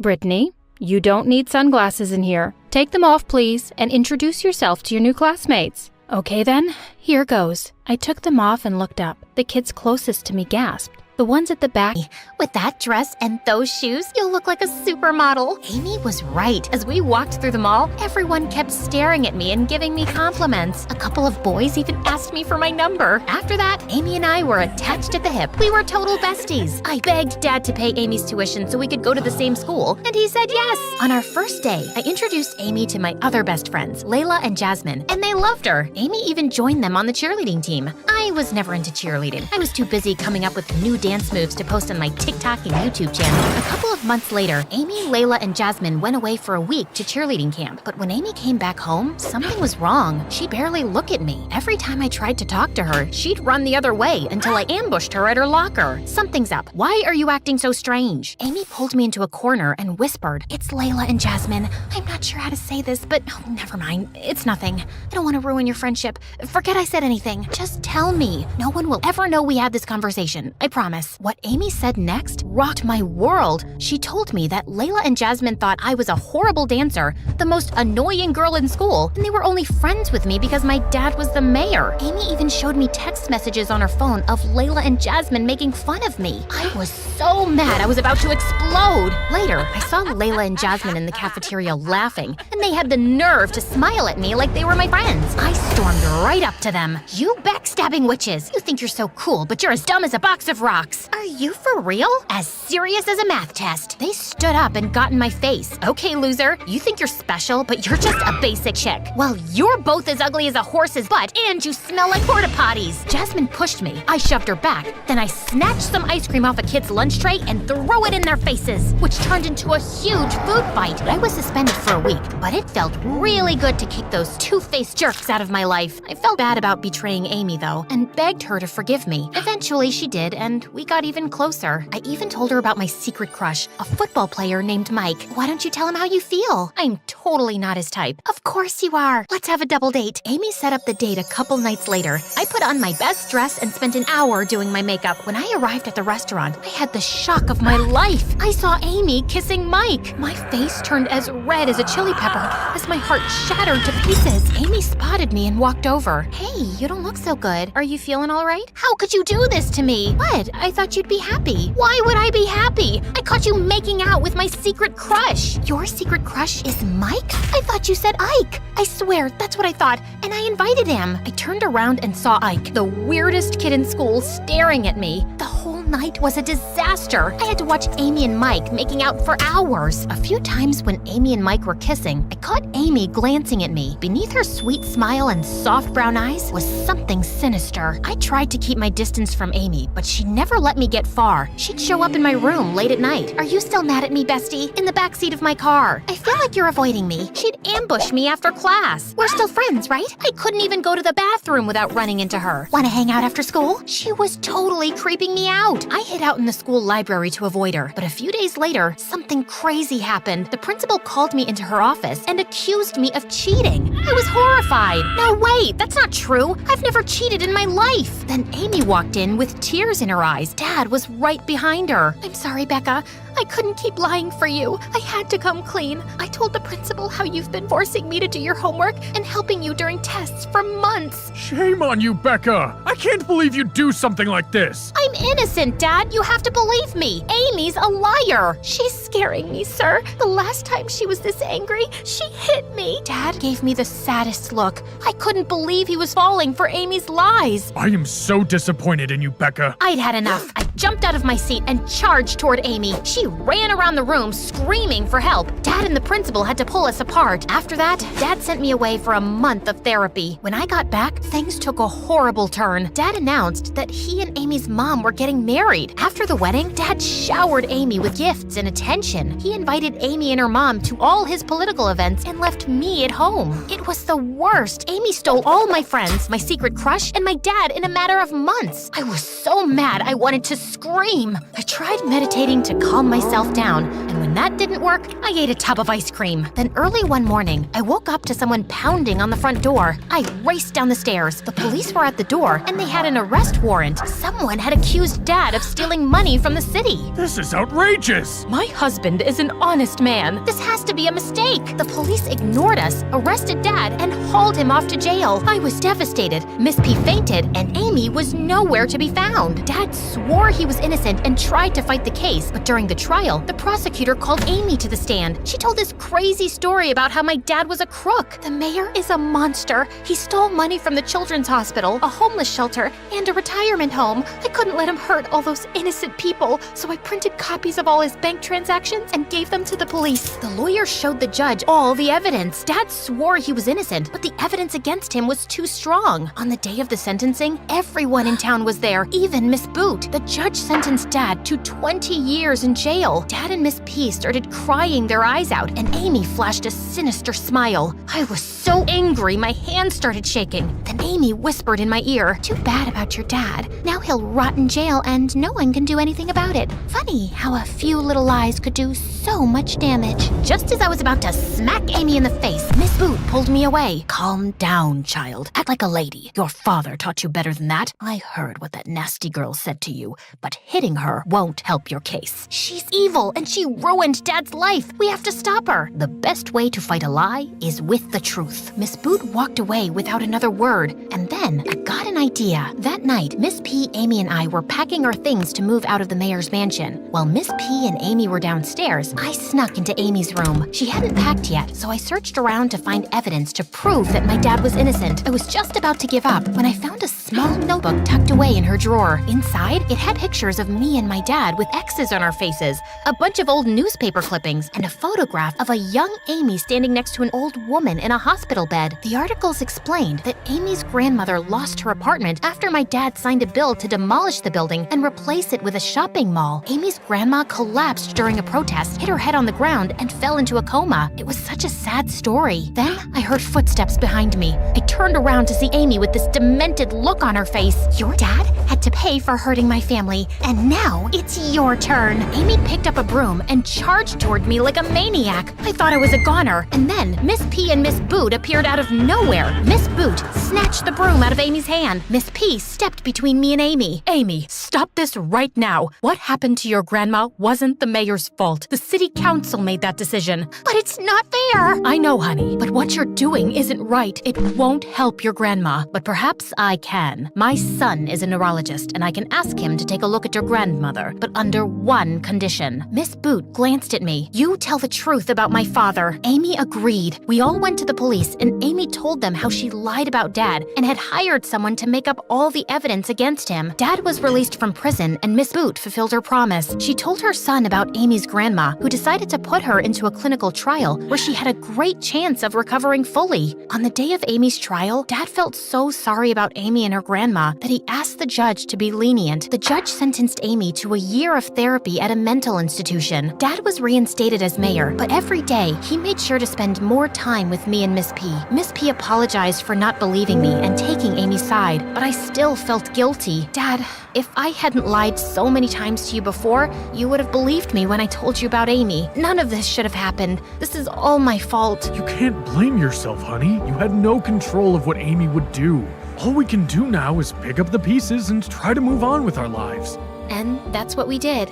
Brittany, you don't need sunglasses in here. Take them off, please, and introduce yourself to your new classmates. Okay then, here goes. I took them off and looked up. The kids closest to me gasped. The ones at the back. With that dress and those shoes, you'll look like a supermodel. Amy was right. As we walked through the mall, everyone kept staring at me and giving me compliments. A couple of boys even asked me for my number. After that, Amy and I were attached at the hip. We were total besties. I begged Dad to pay Amy's tuition so we could go to the same school, and he said yes. On our first day, I introduced Amy to my other best friends, Layla and Jasmine, and they loved her. Amy even joined them on the cheerleading team. I was never into cheerleading. I was too busy coming up with new dance moves to post on my TikTok and YouTube channel. A couple of months later, Amy, Layla, and Jasmine went away for a week to cheerleading camp. But when Amy came back home, something was wrong. She barely looked at me. Every time I tried to talk to her, she'd run the other way until I ambushed her at her locker. Something's up. Why are you acting so strange? Amy pulled me into a corner and whispered, "It's Layla and Jasmine. I'm not sure how to say this, but oh, never mind. It's nothing. I don't want to ruin your friendship. Forget I said anything. Just tell me. No one will ever know we had this conversation. I promise." What Amy said next rocked my world. She told me that Layla and Jasmine thought I was a horrible dancer, the most annoying girl in school, and they were only friends with me because my dad was the mayor. Amy even showed me text messages on her phone of Layla and Jasmine making fun of me. I was so mad I was about to explode. Later, I saw Layla and Jasmine in the cafeteria laughing, and they had the nerve to smile at me like they were my friends. I stormed right up to them. "You backstabbing witches! You think you're so cool, but you're as dumb as a box of rocks. Are you for real? As serious as a math test." They stood up and got in my face. "Okay, loser, you think you're special, but you're just a basic chick. Well, you're both as ugly as a horse's butt, and you smell like porta potties." Jasmine pushed me. I shoved her back. Then I snatched some ice cream off a kid's lunch tray and threw it in their faces, which turned into a huge food fight. I was suspended for a week, but it felt really good to kick those two-faced jerks out of my life. I felt bad about betraying Amy, though, and begged her to forgive me. Eventually, she did, and we got even closer. I even told her about my secret crush, a football player named Mike. "Why don't you tell him how you feel?" "I'm totally not his type." "Of course you are. Let's have a double date." Amy set up the date a couple nights later. I put on my best dress and spent an hour doing my makeup. When I arrived at the restaurant, I had the shock of my life. I saw Amy kissing Mike. My face turned as red as a chili pepper as my heart shattered to pieces. Amy spotted me and walked over. "Hey, you don't look so good. Are you feeling all right? How could you do this to me?" "What? I thought you'd be happy." "Why would I be happy? I caught you making out with my secret crush." "Your secret crush is Mike? I thought you said Ike." "I swear, that's what I thought, and I invited him." I turned around and saw Ike, the weirdest kid in school, staring at me. The whole night was a disaster. I had to watch Amy and Mike making out for hours. A few times when Amy and Mike were kissing, I caught Amy glancing at me. Beneath her sweet smile and soft brown eyes was something sinister. I tried to keep my distance from Amy, but she never let me get far. She'd show up in my room late at night. "Are you still mad at me, bestie?" "In the backseat of my car." "I feel like you're avoiding me." She'd ambush me after class. "We're still friends, right?" I couldn't even go to the bathroom without running into her. "Want to hang out after school?" She was totally creeping me out. out. I hid out in the school library to avoid her, but a few days later, something crazy happened. The principal called me into her office and accused me of cheating. I was horrified. No, wait, that's not true. I've never cheated in my life. Then Amy walked in with tears in her eyes. Dad was right behind her. I'm sorry, Becca. I couldn't keep lying for you. I had to come clean. I told the principal how you've been forcing me to do your homework and helping you during tests for months. Shame on you, Becca! I can't believe you'd do something like this! I'm innocent, Dad. You have to believe me. Amy's a liar. She's scaring me, sir. The last time she was this angry, she hit me. Dad gave me the saddest look. I couldn't believe he was falling for Amy's lies. I am so disappointed in you, Becca. I'd had enough. I jumped out of my seat and charged toward Amy. She ran around the room screaming for help. Dad and the principal had to pull us apart. After that, Dad sent me away for a month of therapy. When I got back, things took a horrible turn. Dad announced that he and Amy's mom were getting married. After the wedding, Dad showered Amy with gifts and attention. He invited Amy and her mom to all his political events and left me at home. It was the worst. Amy stole all my friends, my secret crush, and my dad in a matter of months. I was so mad I wanted to scream. I tried meditating to calm myself down, and when that didn't work, I ate a tub of ice cream. Then early one morning, I woke up to someone pounding on the front door. I raced down the stairs. The police were at the door, and they had an arrest warrant. Someone had accused Dad of stealing money from the city. This is outrageous! My husband is an honest man. This has to be a mistake. The police ignored us, arrested Dad, and hauled him off to jail. I was devastated. Miss P fainted, and Amy was nowhere to be found. Dad swore he was innocent and tried to fight the case, but during the trial, the prosecutor called Amy to the stand. She told this crazy story about how my dad was a crook. The mayor is a monster. He stole money from the children's hospital, a homeless shelter, and a retirement home. I couldn't let him hurt all those innocent people, so I printed copies of all his bank transactions and gave them to the police. The lawyer showed the judge all the evidence. Dad swore he was innocent, but the evidence against him was too strong. On the day of the sentencing, everyone in town was there, even Miss Boot. The judge sentenced Dad to 20 years in jail. Dad and Miss P started crying their eyes out, and Amy flashed a sinister smile. I was so angry, my hands started shaking. Then Amy whispered in my ear, "Too bad about your dad. Now he'll rot in jail and no one can do anything about it." Funny how a few little lies could do so much damage. Just as I was about to smack Amy in the face, Miss Boot pulled me away. "Calm down, child. Act like a lady. Your father taught you better than that. I heard what that nasty girl said to you, but hitting her won't help your case. She's evil and she ruined Dad's life. We have to stop her. The best way to fight a lie is with the truth." Miss Boot walked away without another word, and then I got an idea. That night, Miss P, Amy, and I were packing our things to move out of the mayor's mansion. While Miss P and Amy were downstairs, I snuck into Amy's room. She hadn't packed yet, so I searched around to find evidence to prove that my dad was innocent. I was just about to give up when I found a small notebook tucked away in her drawer. Inside, it had pictures of me and my dad with X's on our faces, a bunch of old newspaper clippings, and a photograph of a young Amy standing next to an old woman in a hospital bed. The articles explained that Amy's grandmother lost her apartment after my dad signed a bill to demolish the building and replace it with a shopping mall. Amy's grandma collapsed during a protest, hit her head on the ground, and fell into a coma. It was such a sad story. Then I heard footsteps behind me. I turned around to see Amy with this demented look on her face. "Your dad had to pay for hurting my family, and now it's your turn." Amy picked up a broom and charged toward me like a maniac. I thought I was a goner, and then Miss P and Miss Boot appeared out of nowhere. Miss Boot snatched the broom out of Amy's hand. Miss P stepped between me and Amy. "Amy, stop this right now. What happened to your grandma wasn't the mayor's fault. The city council made that decision." "But it's not fair." "I know, honey, but what you're doing isn't right. It won't help your grandma, but perhaps I can. My son is a neurologist, and I can ask him to take a look at your grandmother, but under one condition." Miss Boot glanced at me. "You tell the truth about my father." Amy agreed. We all went to the police, and Amy told them how she lied about Dad and had hired someone to make up all the evidence against him. Dad was released from prison, and Miss Boot fulfilled her promise. She told her son about Amy's grandma, who decided to put her into a clinical trial where she had a great chance of recovering fully. On the day of Amy's trial, Dad felt so sorry about Amy and and her grandma that he asked the judge to be lenient. The judge sentenced Amy to a year of therapy at a mental institution. Dad was reinstated as mayor, but every day he made sure to spend more time with me and Miss P. Miss P apologized for not believing me and taking Amy's side, but I still felt guilty. Dad, if I hadn't lied so many times to you before, you would have believed me when I told you about Amy. None of this should have happened. This is all my fault. You can't blame yourself, honey. You had no control of what Amy would do. All we can do now is pick up the pieces and try to move on with our lives. And that's what we did.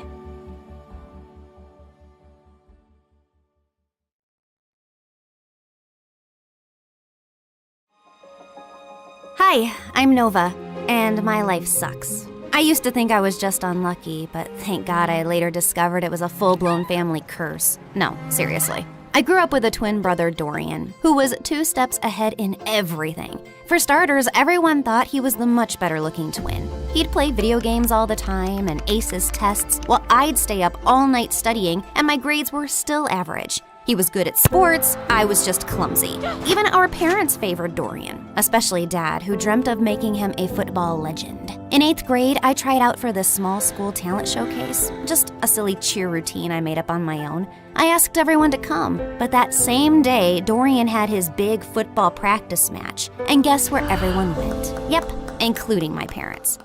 Hi, I'm Nova, and my life sucks. I used to think I was just unlucky, but thank God I later discovered it was a full-blown family curse. No, seriously. I grew up with a twin brother, Dorian, who was 2 steps ahead in everything. For starters, everyone thought he was the much better-looking twin. He'd play video games all the time and ace his tests, while I'd stay up all night studying, and my grades were still average. He was good at sports, I was just clumsy. Even our parents favored Dorian, especially Dad, who dreamt of making him a football legend. In 8th grade, I tried out for the small school talent showcase, just a silly cheer routine I made up on my own. I asked everyone to come, but that same day, Dorian had his big football practice match. And guess where everyone went? Yep, including my parents.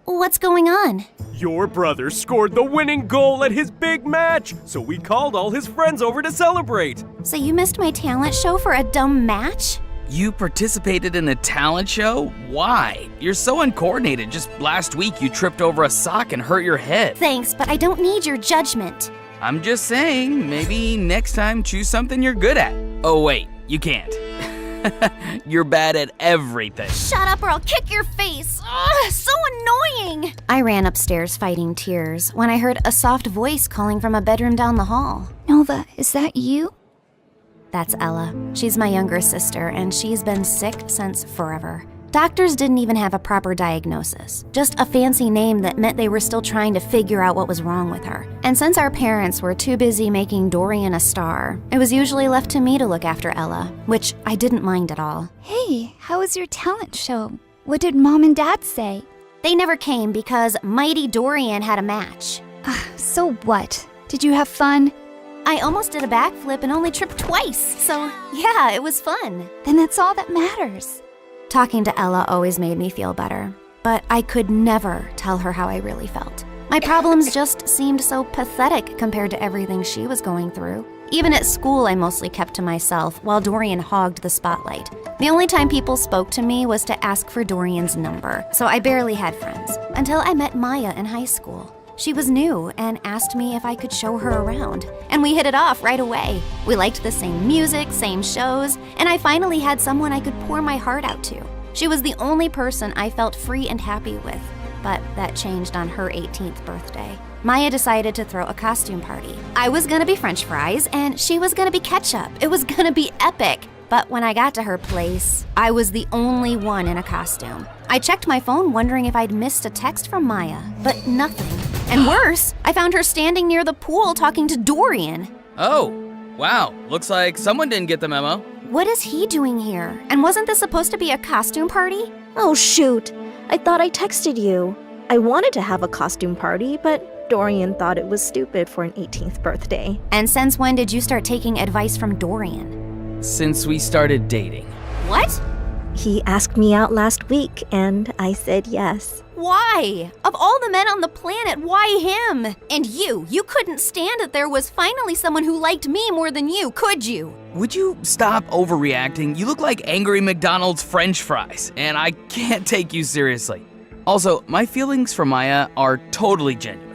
What's going on? Your brother scored the winning goal at his big match, so we called all his friends over to celebrate. So you missed my talent show for a dumb match? You participated in a talent show? Why? You're so uncoordinated. Just last week you tripped over a sock and hurt your head. Thanks, but I don't need your judgment. I'm just saying, maybe next time choose something you're good at. Oh wait, you can't. You're bad at everything. Shut up or I'll kick your face. Ugh, so annoying. I ran upstairs fighting tears when I heard a soft voice calling from a bedroom down the hall. Nova, is that you? That's Ella. She's my younger sister, and she's been sick since forever. Doctors didn't even have a proper diagnosis, just a fancy name that meant they were still trying to figure out what was wrong with her. And since our parents were too busy making Dorian a star, it was usually left to me to look after Ella, which I didn't mind at all. Hey, how was your talent show? What did Mom and Dad say? They never came because Mighty Dorian had a match. So what? Did you have fun? I almost did a backflip and only tripped twice, so yeah, it was fun. Then that's all that matters. Talking to Ella always made me feel better, but I could never tell her how I really felt. My problems just seemed so pathetic compared to everything she was going through. Even at school, I mostly kept to myself while Dorian hogged the spotlight. The only time people spoke to me was to ask for Dorian's number, so I barely had friends, until I met Maya in high school. She was new and asked me if I could show her around, and we hit it off right away. We liked the same music, same shows, and I finally had someone I could pour my heart out to. She was the only person I felt free and happy with, but that changed on her 18th birthday. Maya decided to throw a costume party. I was gonna be French fries, and she was gonna be ketchup. It was gonna be epic. But when I got to her place, I was the only one in a costume. I checked my phone wondering if I'd missed a text from Maya, but nothing. And worse, I found her standing near the pool talking to Dorian. Oh, wow. Looks like someone didn't get the memo. What is he doing here? And wasn't this supposed to be a costume party? Oh, shoot. I thought I texted you. I wanted to have a costume party, but Dorian thought it was stupid for an 18th birthday. And since when did you start taking advice from Dorian? Since we started dating. What? He asked me out last week, and I said yes. Why? Of all the men on the planet, why him? And you couldn't stand that there was finally someone who liked me more than you, could you? Would you stop overreacting? You look like angry McDonald's French fries, and I can't take you seriously. Also, my feelings for Maya are totally genuine.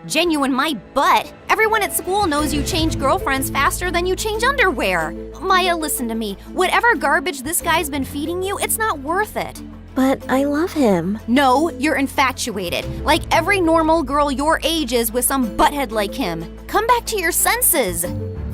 Genuine my butt. Everyone at school knows you change girlfriends faster than you change underwear. Maya, listen to me. Whatever garbage this guy's been feeding you, it's not worth it. But I love him. No, you're infatuated. Like every normal girl your age is with some butthead like him. Come back to your senses.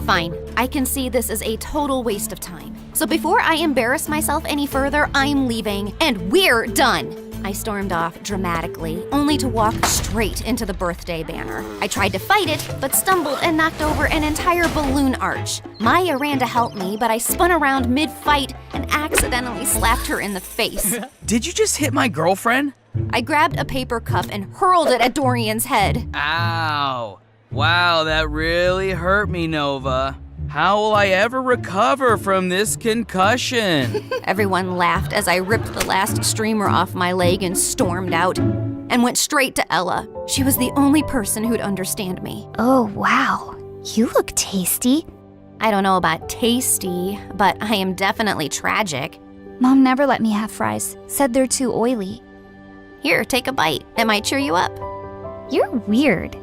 Fine, I can see this is a total waste of time. So before I embarrass myself any further, I'm leaving, and we're done. I stormed off dramatically, only to walk straight into the birthday banner. I tried to fight it, but stumbled and knocked over an entire balloon arch. Maya ran to help me, but I spun around mid-fight and accidentally slapped her in the face. Did you just hit my girlfriend? I grabbed a paper cup and hurled it at Dorian's head. Ow. Wow, that really hurt me, Nova. How will I ever recover from this concussion? Everyone laughed as I ripped the last streamer off my leg and stormed out, and went straight to Ella. She was the only person who'd understand me. Oh, wow. You look tasty. I don't know about tasty, but I am definitely tragic. Mom never let me have fries. Said they're too oily. Here, take a bite. It might cheer you up. You're weird.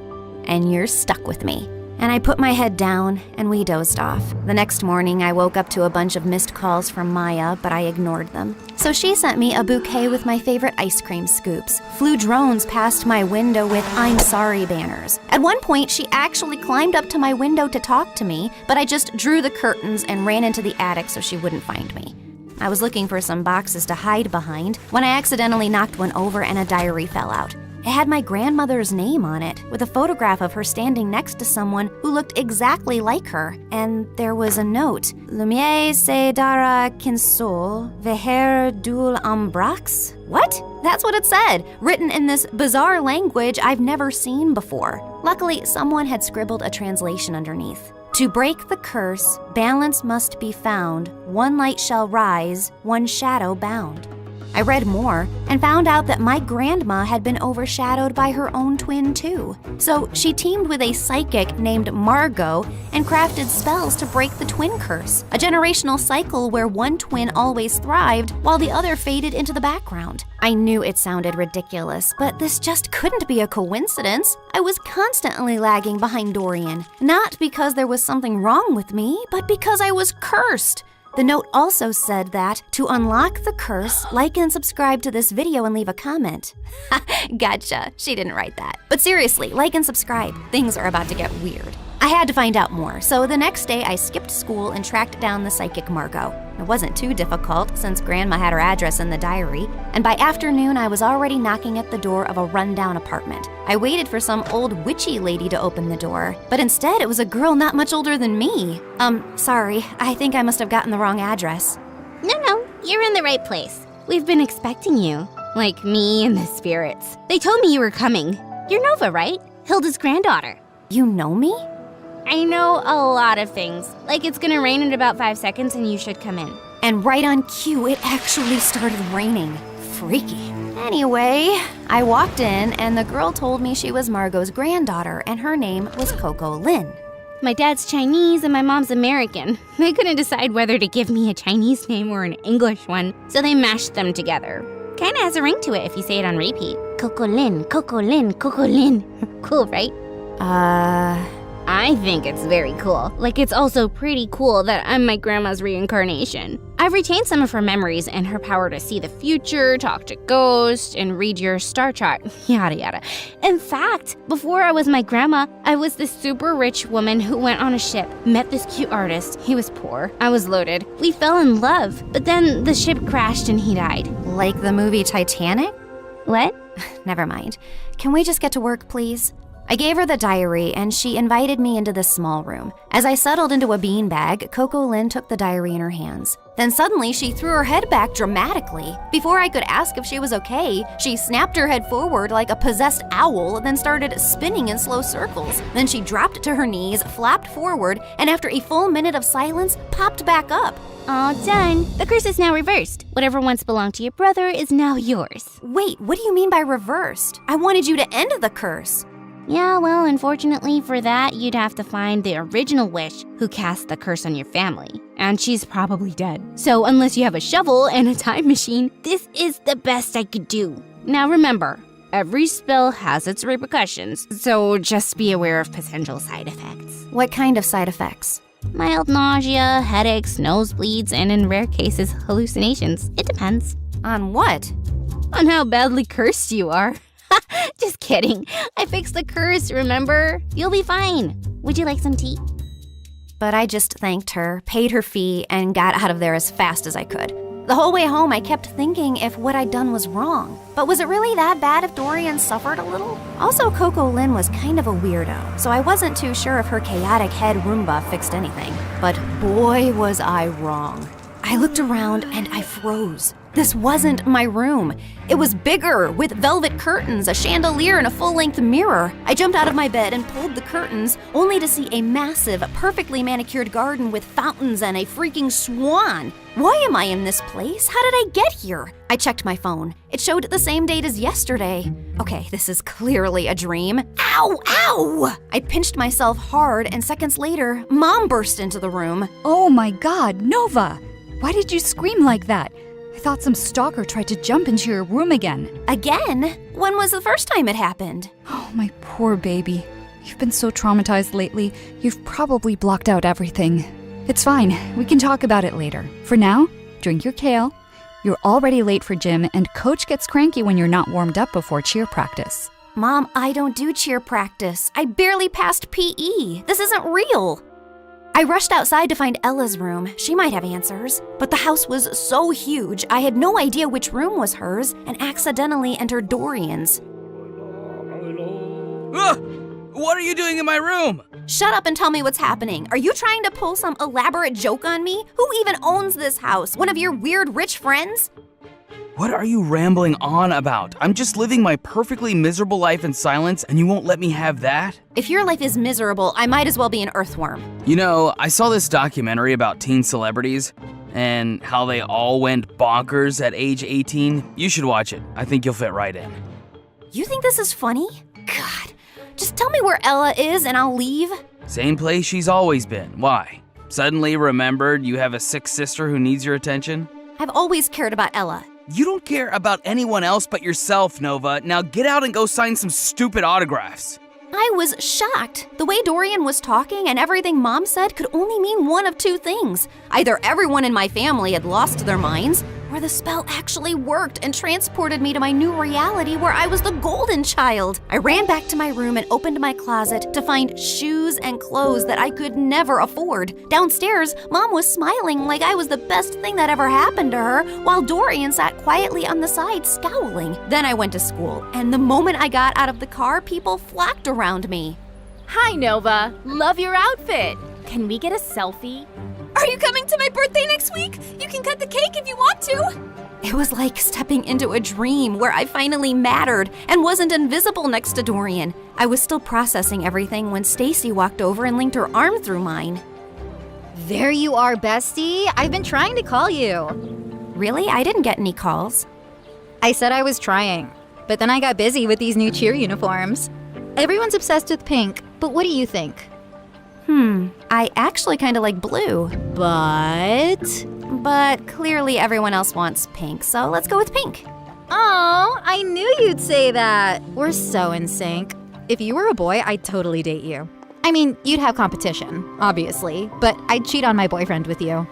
And you're stuck with me. And I put my head down, and we dozed off. The next morning, I woke up to a bunch of missed calls from Maya, but I ignored them. So she sent me a bouquet with my favorite ice cream scoops, flew drones past my window with "I'm sorry" banners. At one point, she actually climbed up to my window to talk to me, but I just drew the curtains and ran into the attic so she wouldn't find me. I was looking for some boxes to hide behind when I accidentally knocked one over and a diary fell out. It had my grandmother's name on it, with a photograph of her standing next to someone who looked exactly like her. And there was a note. Lumiere se dara kinsol veher dul ambrax? What? That's what it said, written in this bizarre language I've never seen before. Luckily, someone had scribbled a translation underneath. To break the curse, balance must be found. One light shall rise, one shadow bound. I read more and found out that my grandma had been overshadowed by her own twin too. So she teamed with a psychic named Margot and crafted spells to break the twin curse, a generational cycle where one twin always thrived while the other faded into the background. I knew it sounded ridiculous, but this just couldn't be a coincidence. I was constantly lagging behind Dorian, not because there was something wrong with me, but because I was cursed. The note also said that to unlock the curse, like and subscribe to this video and leave a comment. Gotcha, she didn't write that. But seriously, like and subscribe. Things are about to get weird. I had to find out more, so the next day I skipped school and tracked down the psychic Margot. It wasn't too difficult since Grandma had her address in the diary, and by afternoon I was already knocking at the door of a rundown apartment. I waited for some old witchy lady to open the door, but instead it was a girl not much older than me. Sorry, I think I must have gotten the wrong address. No, you're in the right place. We've been expecting you. Like me and the spirits. They told me you were coming. You're Nova, right? Hilda's granddaughter. You know me? I know a lot of things. Like it's gonna rain in about 5 seconds and you should come in. And right on cue, it actually started raining. Freaky. Anyway, I walked in and the girl told me she was Margot's granddaughter and her name was Coco Lin. My dad's Chinese and my mom's American. They couldn't decide whether to give me a Chinese name or an English one, so they mashed them together. Kinda has a ring to it if you say it on repeat. Coco Lin, Coco Lin, Coco Lin. Cool, right? I think it's very cool. Like, it's also pretty cool that I'm my grandma's reincarnation. I've retained some of her memories and her power to see the future, talk to ghosts, and read your star chart, yada yada. In fact, before I was my grandma, I was this super rich woman who went on a ship, met this cute artist. He was poor. I was loaded. We fell in love, but then the ship crashed and he died. Like the movie Titanic? What? Never mind. Can we just get to work, please? I gave her the diary, and she invited me into this small room. As I settled into a beanbag, Coco Lin took the diary in her hands. Then suddenly, she threw her head back dramatically. Before I could ask if she was okay, she snapped her head forward like a possessed owl, then started spinning in slow circles. Then she dropped to her knees, flapped forward, and after a full minute of silence, popped back up. All done. The curse is now reversed. Whatever once belonged to your brother is now yours. Wait, what do you mean by reversed? I wanted you to end the curse. Yeah, well, unfortunately for that, you'd have to find the original witch who cast the curse on your family. And she's probably dead. So unless you have a shovel and a time machine, this is the best I could do. Now remember, every spell has its repercussions, so just be aware of potential side effects. What kind of side effects? Mild nausea, headaches, nosebleeds, and in rare cases, hallucinations. It depends. On what? On how badly cursed you are. Just kidding. I fixed the curse, remember? You'll be fine. Would you like some tea? But I just thanked her, paid her fee, and got out of there as fast as I could. The whole way home, I kept thinking if what I'd done was wrong. But was it really that bad if Dorian suffered a little? Also, Coco Lynn was kind of a weirdo, so I wasn't too sure if her chaotic head Roomba fixed anything. But boy, was I wrong. I looked around and I froze. This wasn't my room. It was bigger, with velvet curtains, a chandelier, and a full-length mirror. I jumped out of my bed and pulled the curtains, only to see a massive, perfectly manicured garden with fountains and a freaking swan. Why am I in this place? How did I get here? I checked my phone. It showed the same date as yesterday. Okay, this is clearly a dream. Ow, ow! I pinched myself hard, and seconds later, Mom burst into the room. Oh my god, Nova! Why did you scream like that? I thought some stalker tried to jump into your room again. Again? When was the first time it happened? Oh, my poor baby. You've been so traumatized lately, you've probably blocked out everything. It's fine, we can talk about it later. For now, drink your kale. You're already late for gym, and Coach gets cranky when you're not warmed up before cheer practice. Mom, I don't do cheer practice. I barely passed PE. This isn't real. I rushed outside to find Ella's room. She might have answers. But the house was so huge, I had no idea which room was hers and accidentally entered Dorian's. What are you doing in my room? Shut up and tell me what's happening. Are you trying to pull some elaborate joke on me? Who even owns this house? One of your weird rich friends? What are you rambling on about? I'm just living my perfectly miserable life in silence, and you won't let me have that? If your life is miserable, I might as well be an earthworm. You know, I saw this documentary about teen celebrities and how they all went bonkers at age 18. You should watch it. I think you'll fit right in. You think this is funny? God, just tell me where Ella is and I'll leave. Same place she's always been. Why? Suddenly remembered you have a sick sister who needs your attention? I've always cared about Ella. You don't care about anyone else but yourself, Nova. Now get out and go sign some stupid autographs. I was shocked. The way Dorian was talking and everything Mom said could only mean one of two things. Either everyone in my family had lost their minds, or the spell actually worked and transported me to my new reality where I was the golden child. I ran back to my room and opened my closet to find shoes and clothes that I could never afford. Downstairs, Mom was smiling like I was the best thing that ever happened to her, while Dorian sat quietly on the side scowling. Then I went to school, and the moment I got out of the car, people flocked around me. Hi, Nova. Love your outfit. Can we get a selfie? Are you coming to my birthday next week? You can cut the cake if you want to. It was like stepping into a dream where I finally mattered and wasn't invisible next to Dorian. I was still processing everything when Stacy walked over and linked her arm through mine. There you are, bestie. I've been trying to call you. Really? I didn't get any calls. I said I was trying, but then I got busy with these new cheer uniforms. Everyone's obsessed with pink, but what do you think? I actually kind of like blue. But clearly everyone else wants pink, so let's go with pink. Oh, I knew you'd say that. We're so in sync. If you were a boy, I'd totally date you. I mean, you'd have competition, obviously, but I'd cheat on my boyfriend with you.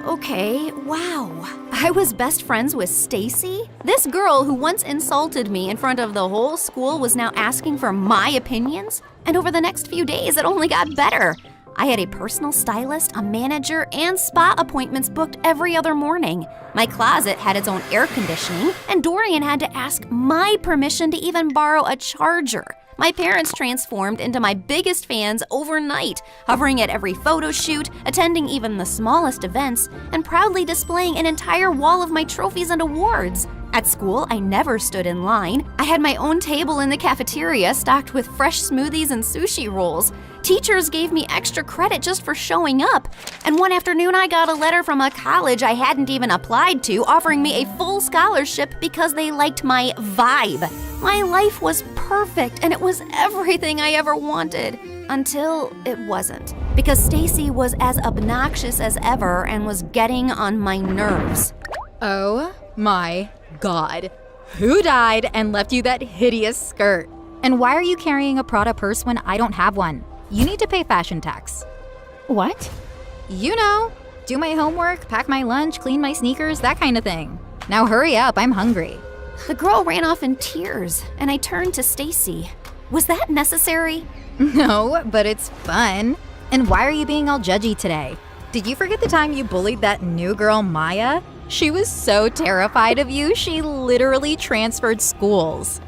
Okay, wow. I was best friends with Stacy? This girl who once insulted me in front of the whole school was now asking for my opinions? And over the next few days, it only got better. I had a personal stylist, a manager, and spa appointments booked every other morning. My closet had its own air conditioning, and Dorian had to ask my permission to even borrow a charger. My parents transformed into my biggest fans overnight, hovering at every photo shoot, attending even the smallest events, and proudly displaying an entire wall of my trophies and awards. At school, I never stood in line. I had my own table in the cafeteria stocked with fresh smoothies and sushi rolls. Teachers gave me extra credit just for showing up. And one afternoon, I got a letter from a college I hadn't even applied to offering me a full scholarship because they liked my vibe. My life was perfect and it was everything I ever wanted. Until it wasn't. Because Stacy was as obnoxious as ever and was getting on my nerves. Oh my God. Who died and left you that hideous skirt? And why are you carrying a Prada purse when I don't have one? You need to pay fashion tax. What? You know, do my homework, pack my lunch, clean my sneakers, that kind of thing. Now hurry up, I'm hungry. The girl ran off in tears, and I turned to Stacy. Was that necessary? No, but it's fun. And why are you being all judgy today? Did you forget the time you bullied that new girl, Maya? She was so terrified of you, she literally transferred schools.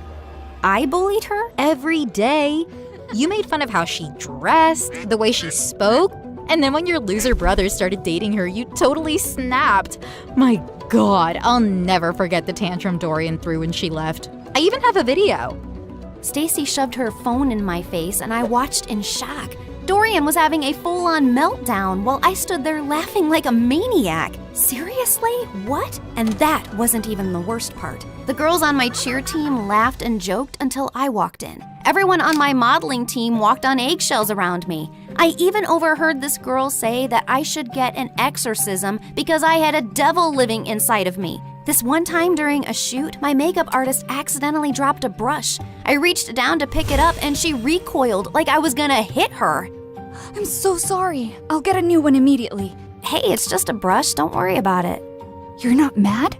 I bullied her every day. You made fun of how she dressed, the way she spoke, and then when your loser brother started dating her, you totally snapped. My God, I'll never forget the tantrum Dorian threw when she left. I even have a video. Stacy shoved her phone in my face and I watched in shock. Dorian was having a full-on meltdown while I stood there laughing like a maniac. Seriously? What? And that wasn't even the worst part. The girls on my cheer team laughed and joked until I walked in. Everyone on my modeling team walked on eggshells around me. I even overheard this girl say that I should get an exorcism because I had a devil living inside of me. This one time during a shoot, my makeup artist accidentally dropped a brush. I reached down to pick it up and she recoiled like I was gonna hit her. I'm so sorry. I'll get a new one immediately. Hey, it's just a brush, don't worry about it. You're not mad?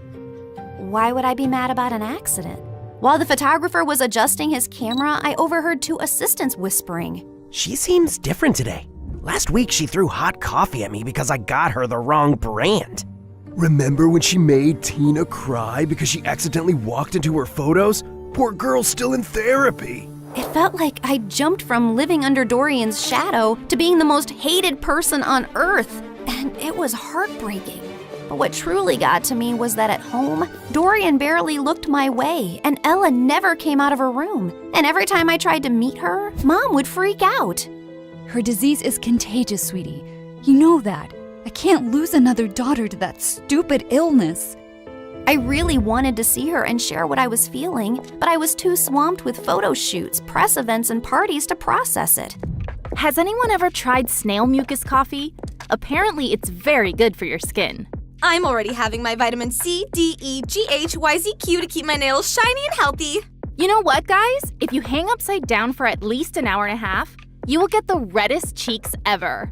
Why would I be mad about an accident? While the photographer was adjusting his camera, I overheard two assistants whispering. She seems different today. Last week she threw hot coffee at me because I got her the wrong brand. Remember when she made Tina cry because she accidentally walked into her photos? Poor girl's still in therapy. It felt like I jumped from living under Dorian's shadow to being the most hated person on earth, and it was heartbreaking. But what truly got to me was that at home, Dorian barely looked my way, and Ella never came out of her room. And every time I tried to meet her, Mom would freak out. Her disease is contagious, sweetie. You know that. I can't lose another daughter to that stupid illness. I really wanted to see her and share what I was feeling, but I was too swamped with photo shoots, press events, and parties to process it. Has anyone ever tried snail mucus coffee? Apparently, it's very good for your skin. I'm already having my vitamin C, D, E, G, H, Y, Z, Q to keep my nails shiny and healthy. You know what, guys? If you hang upside down for at least an hour and a half, you will get the reddest cheeks ever.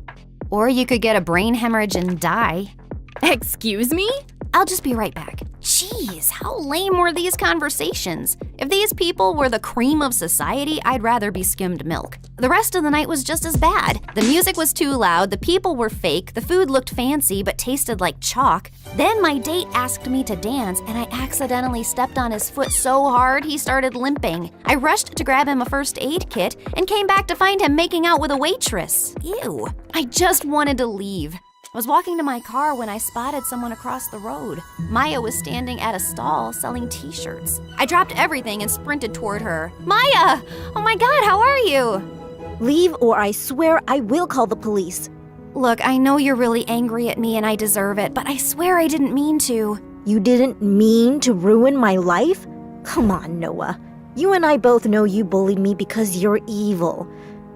Or you could get a brain hemorrhage and die. Excuse me? I'll just be right back. Jeez, how lame were these conversations? If these people were the cream of society, I'd rather be skimmed milk. The rest of the night was just as bad. The music was too loud, the people were fake, the food looked fancy but tasted like chalk. Then my date asked me to dance and I accidentally stepped on his foot so hard he started limping. I rushed to grab him a first aid kit and came back to find him making out with a waitress. Ew. I just wanted to leave. I was walking to my car when I spotted someone across the road. Maya was standing at a stall selling t-shirts. I dropped everything and sprinted toward her. Maya! Oh my God, how are you? Leave or I swear I will call the police. Look, I know you're really angry at me and I deserve it, but I swear I didn't mean to. You didn't mean to ruin my life? Come on, Noah. You and I both know you bullied me because you're evil.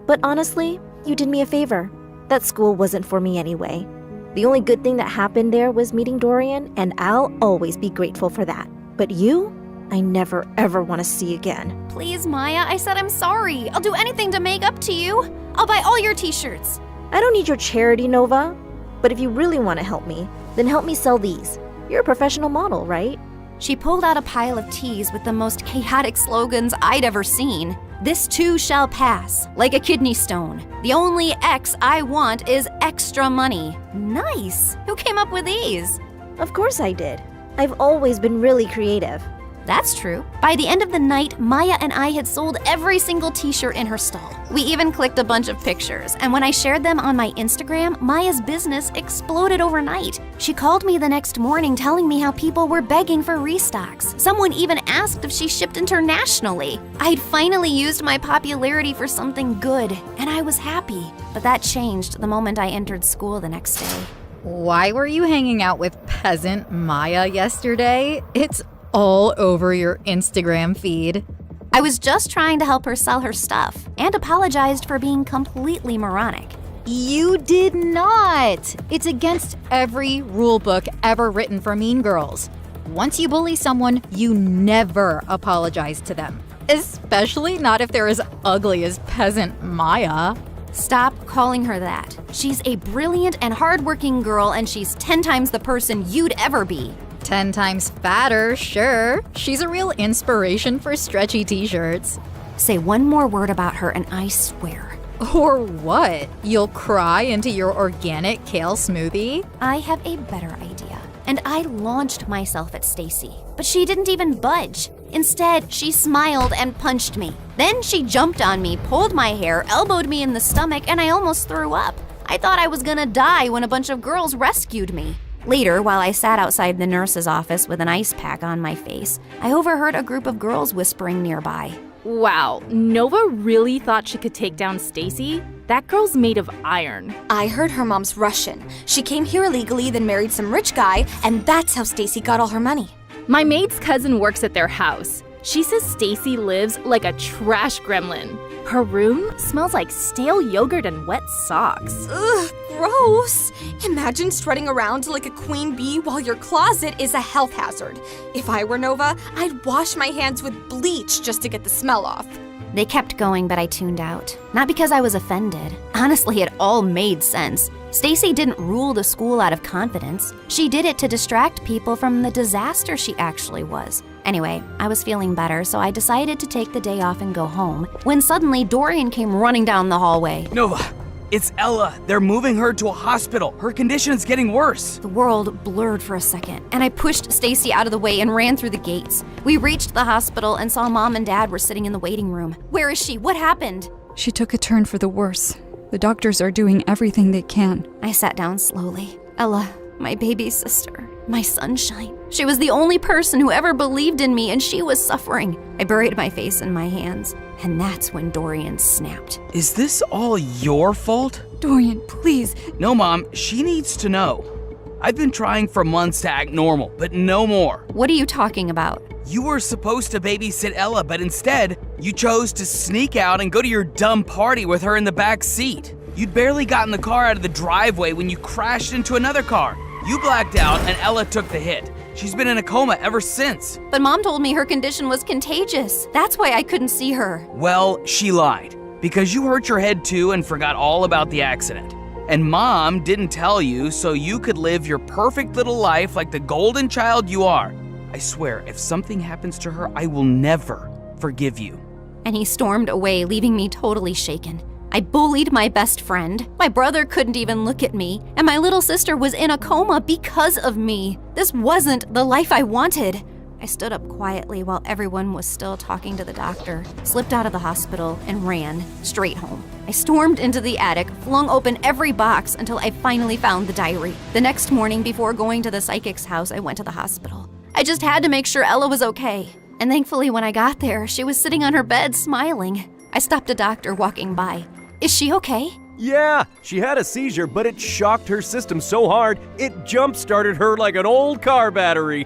But honestly, you did me a favor. That school wasn't for me anyway. The only good thing that happened there was meeting Dorian, and I'll always be grateful for that. But you, I never ever want to see again. Please, Maya, I said I'm sorry. I'll do anything to make up to you. I'll buy all your t-shirts. I don't need your charity, Nova. But if you really want to help me, then help me sell these. You're a professional model, right? She pulled out a pile of tees with the most chaotic slogans I'd ever seen. This too shall pass, like a kidney stone. The only X I want is extra money. Nice! Who came up with these? Of course I did. I've always been really creative. That's true. By the end of the night, Maya and I had sold every single t-shirt in her stall. We even clicked a bunch of pictures, and when I shared them on my Instagram, Maya's business exploded overnight. She called me the next morning telling me how people were begging for restocks. Someone even asked if she shipped internationally. I'd finally used my popularity for something good, and I was happy. But that changed the moment I entered school the next day. Why were you hanging out with peasant Maya yesterday? It's all over your Instagram feed. I was just trying to help her sell her stuff and apologized for being completely moronic. You did not! It's against every rule book ever written for mean girls. Once you bully someone, you never apologize to them. Especially not if they're as ugly as peasant Maya. Stop calling her that. She's a brilliant and hardworking girl, and she's 10 times the person you'd ever be. 10 times fatter, sure. She's a real inspiration for stretchy t-shirts. Say one more word about her and I swear. Or what? You'll cry into your organic kale smoothie? I have a better idea. and I launched myself at Stacy, but she didn't even budge. Instead, she smiled and punched me. Then she jumped on me, pulled my hair, elbowed me in the stomach, and I almost threw up. I thought I was gonna die when a bunch of girls rescued me. Later, while I sat outside the nurse's office with an ice pack on my face, I overheard a group of girls whispering nearby. Wow, Nova really thought she could take down Stacy? That girl's made of iron. I heard her mom's Russian. She came here illegally, then married some rich guy, and that's how Stacy got all her money. My maid's cousin works at their house. She says Stacy lives like a trash gremlin. Her room smells like stale yogurt and wet socks. Ugh, gross. Imagine strutting around like a queen bee while your closet is a health hazard. If I were Nova, I'd wash my hands with bleach just to get the smell off. They kept going, but I tuned out. Not because I was offended. Honestly, it all made sense. Stacy didn't rule the school out of confidence. She did it to distract people from the disaster she actually was. Anyway, I was feeling better, so I decided to take the day off and go home, when suddenly Dorian came running down the hallway. Nova, it's Ella. They're moving her to a hospital. Her condition is getting worse. The world blurred for a second, and I pushed Stacy out of the way and ran through the gates. We reached the hospital and saw Mom and Dad were sitting in the waiting room. Where is she? What happened? She took a turn for the worse. The doctors are doing everything they can. I sat down slowly. Ella, my baby sister, my sunshine. She was the only person who ever believed in me, and she was suffering. I buried my face in my hands, and that's when Dorian snapped. Is this all your fault? Dorian, please. No, Mom, she needs to know. I've been trying for months to act normal, but no more. What are you talking about? You were supposed to babysit Ella, but instead, you chose to sneak out and go to your dumb party with her in the back seat. You'd barely gotten the car out of the driveway when you crashed into another car. You blacked out and Ella took the hit. She's been in a coma ever since. But Mom told me her condition was contagious. That's why I couldn't see her. Well, she lied. Because you hurt your head too and forgot all about the accident. And Mom didn't tell you so you could live your perfect little life like the golden child you are. I swear, if something happens to her, I will never forgive you. And he stormed away, leaving me totally shaken. I bullied my best friend. My brother couldn't even look at me. And my little sister was in a coma because of me. This wasn't the life I wanted. I stood up quietly while everyone was still talking to the doctor, slipped out of the hospital, and ran straight home. I stormed into the attic, flung open every box until I finally found the diary. The next morning, before going to the psychic's house, I went to the hospital. I just had to make sure Ella was okay. And thankfully, when I got there, she was sitting on her bed smiling. I stopped a doctor walking by. Is she okay? Yeah, she had a seizure, but it shocked her system so hard, it jump-started her like an old car battery.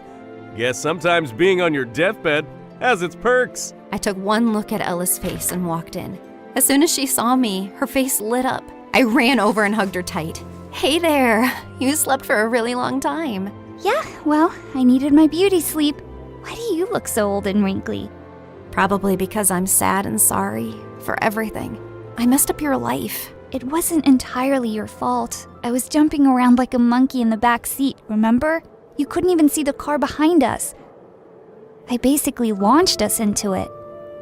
Guess sometimes being on your deathbed has its perks. I took one look at Ella's face and walked in. As soon as she saw me, her face lit up. I ran over and hugged her tight. Hey there, you slept for a really long time. Yeah, well, I needed my beauty sleep. Why do you look so old and wrinkly? Probably because I'm sad and sorry for everything. I messed up your life. It wasn't entirely your fault. I was jumping around like a monkey in the back seat, remember? You couldn't even see the car behind us. I basically launched us into it.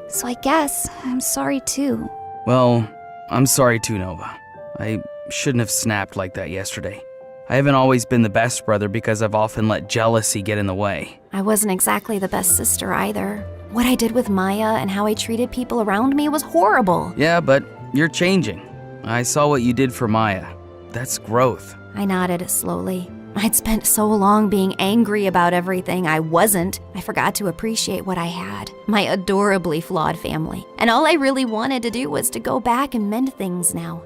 So I guess I'm sorry too. Well, I'm sorry too, Nova. I shouldn't have snapped like that yesterday. I haven't always been the best brother because I've often let jealousy get in the way. I wasn't exactly the best sister either. What I did with Maya and how I treated people around me was horrible. Yeah, but you're changing. I saw what you did for Maya. That's growth. I nodded slowly. I'd spent so long being angry about everything I wasn't. I forgot to appreciate what I had. My adorably flawed family. And all I really wanted to do was to go back and mend things now.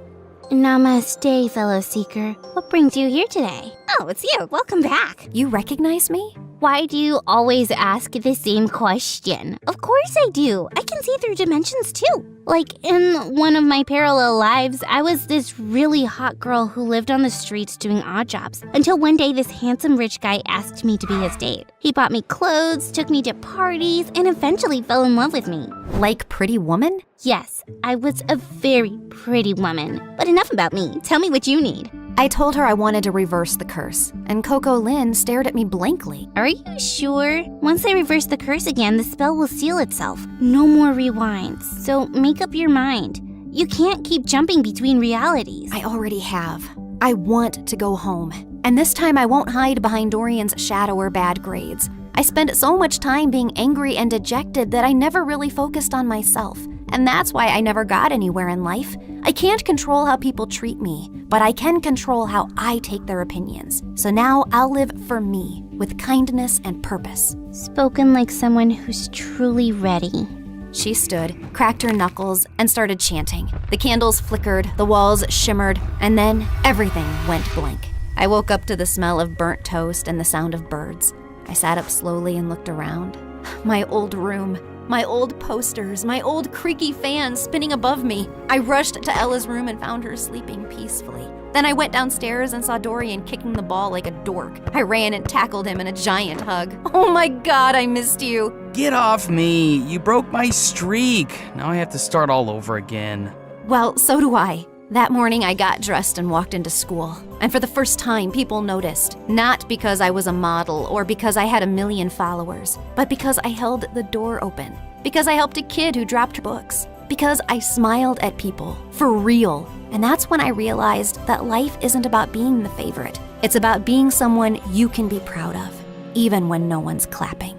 Namaste, fellow seeker. What brings you here today? Oh, it's you. Welcome back. You recognize me? Why do you always ask the same question? Of course I do. I can see through dimensions too. Like in one of my parallel lives, I was this really hot girl who lived on the streets doing odd jobs until one day this handsome rich guy asked me to be his date. He bought me clothes, took me to parties, and eventually fell in love with me. Like Pretty Woman? Yes, I was a very pretty woman. But enough about me. Tell me what you need. I told her I wanted to reverse the curse, and Coco Lynn stared at me blankly. Are you sure? Once I reverse the curse again, the spell will seal itself. No more rewinds. So make up your mind. You can't keep jumping between realities. I already have. I want to go home. And this time I won't hide behind Dorian's shadow or bad grades. I spent so much time being angry and dejected that I never really focused on myself. And that's why I never got anywhere in life. I can't control how people treat me, but I can control how I take their opinions. So now I'll live for me, with kindness and purpose. Spoken like someone who's truly ready. She stood, cracked her knuckles, and started chanting. The candles flickered, the walls shimmered, and then everything went blank. I woke up to the smell of burnt toast and the sound of birds. I sat up slowly and looked around. My old room, my old posters, my old creaky fan spinning above me. I rushed to Ella's room and found her sleeping peacefully. Then I went downstairs and saw Dorian kicking the ball like a dork. I ran and tackled him in a giant hug. Oh my God, I missed you. Get off me. You broke my streak. Now I have to start all over again. Well, so do I. That morning, I got dressed and walked into school. And for the first time, people noticed. Not because I was a model or because I had a million followers, but because I held the door open. Because I helped a kid who dropped books. Because I smiled at people. For real. And that's when I realized that life isn't about being the favorite. It's about being someone you can be proud of, even when no one's clapping.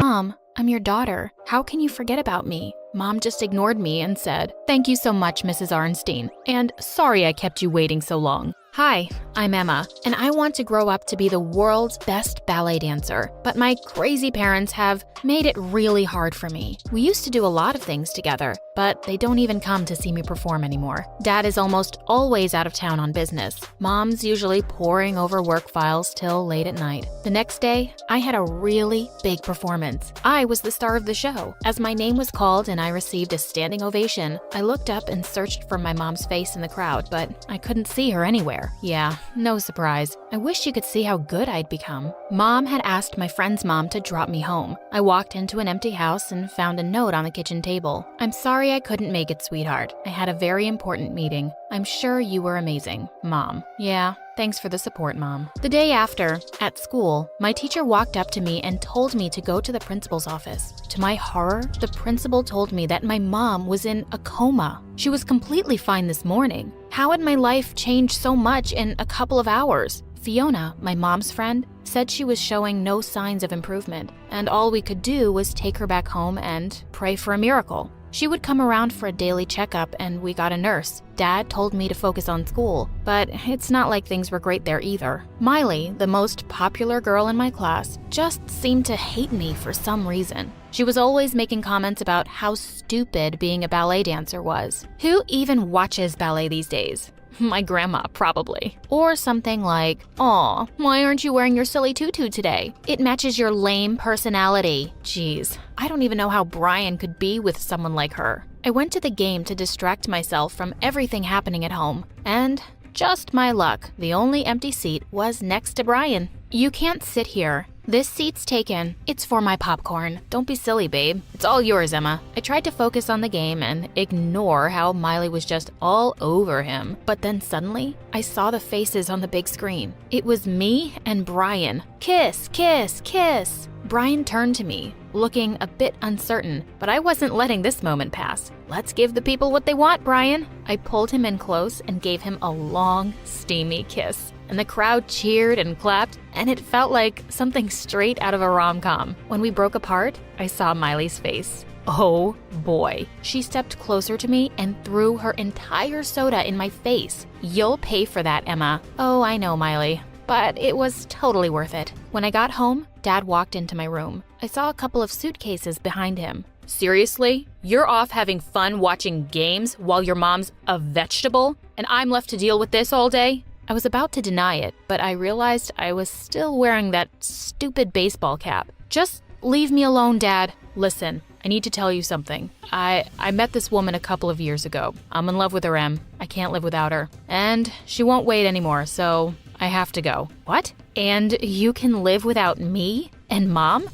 Mom, I'm your daughter. How can you forget about me? Mom just ignored me and said, "Thank you so much, Mrs. Arnstein, and sorry I kept you waiting so long." Hi, I'm Emma, and I want to grow up to be the world's best ballet dancer, but my crazy parents have made it really hard for me. We used to do a lot of things together, but they don't even come to see me perform anymore. Dad is almost always out of town on business. Mom's usually poring over work files till late at night. The next day, I had a really big performance. I was the star of the show. As my name was called and I received a standing ovation, I looked up and searched for my mom's face in the crowd, but I couldn't see her anywhere. Yeah, no surprise. I wish you could see how good I'd become. Mom had asked my friend's mom to drop me home. I walked into an empty house and found a note on the kitchen table. "I'm sorry I couldn't make it, sweetheart. I had a very important meeting. I'm sure you were amazing, Mom." Yeah, thanks for the support, Mom. The day after, at school, my teacher walked up to me and told me to go to the principal's office. To my horror, the principal told me that my mom was in a coma. She was completely fine this morning. How had my life changed so much in a couple of hours? Fiona, my mom's friend, said she was showing no signs of improvement, and all we could do was take her back home and pray for a miracle. She would come around for a daily checkup, and we got a nurse. Dad told me to focus on school, but it's not like things were great there either. Miley, the most popular girl in my class, just seemed to hate me for some reason. She was always making comments about how stupid being a ballet dancer was. Who even watches ballet these days? My grandma, probably. Or something like, "Aw, why aren't you wearing your silly tutu today? It matches your lame personality." Jeez, I don't even know how Brian could be with someone like her. I went to the game to distract myself from everything happening at home, and just my luck, the only empty seat was next to Brian. "You can't sit here. This seat's taken. It's for my popcorn. Don't be silly, babe. It's all yours, Emma." I tried to focus on the game and ignore how Miley was just all over him. But then suddenly, I saw the faces on the big screen. It was me and Brian. Kiss, kiss, kiss. Brian turned to me, looking a bit uncertain, but I wasn't letting this moment pass. "Let's give the people what they want, Brian." I pulled him in close and gave him a long, steamy kiss. And the crowd cheered and clapped, and it felt like something straight out of a rom-com. When we broke apart, I saw Miley's face. Oh boy. She stepped closer to me and threw her entire soda in my face. "You'll pay for that, Emma." "Oh, I know, Miley. But it was totally worth it." When I got home, Dad walked into my room. I saw a couple of suitcases behind him. "Seriously? You're off having fun watching games while your mom's a vegetable, and I'm left to deal with this all day?" I was about to deny it, but I realized I was still wearing that stupid baseball cap. "Just leave me alone, Dad. Listen, I need to tell you something. I met this woman a couple of years ago. I'm in love with her, Em. I can't live without her. And she won't wait anymore, so I have to go." "What? And you can live without me and Mom?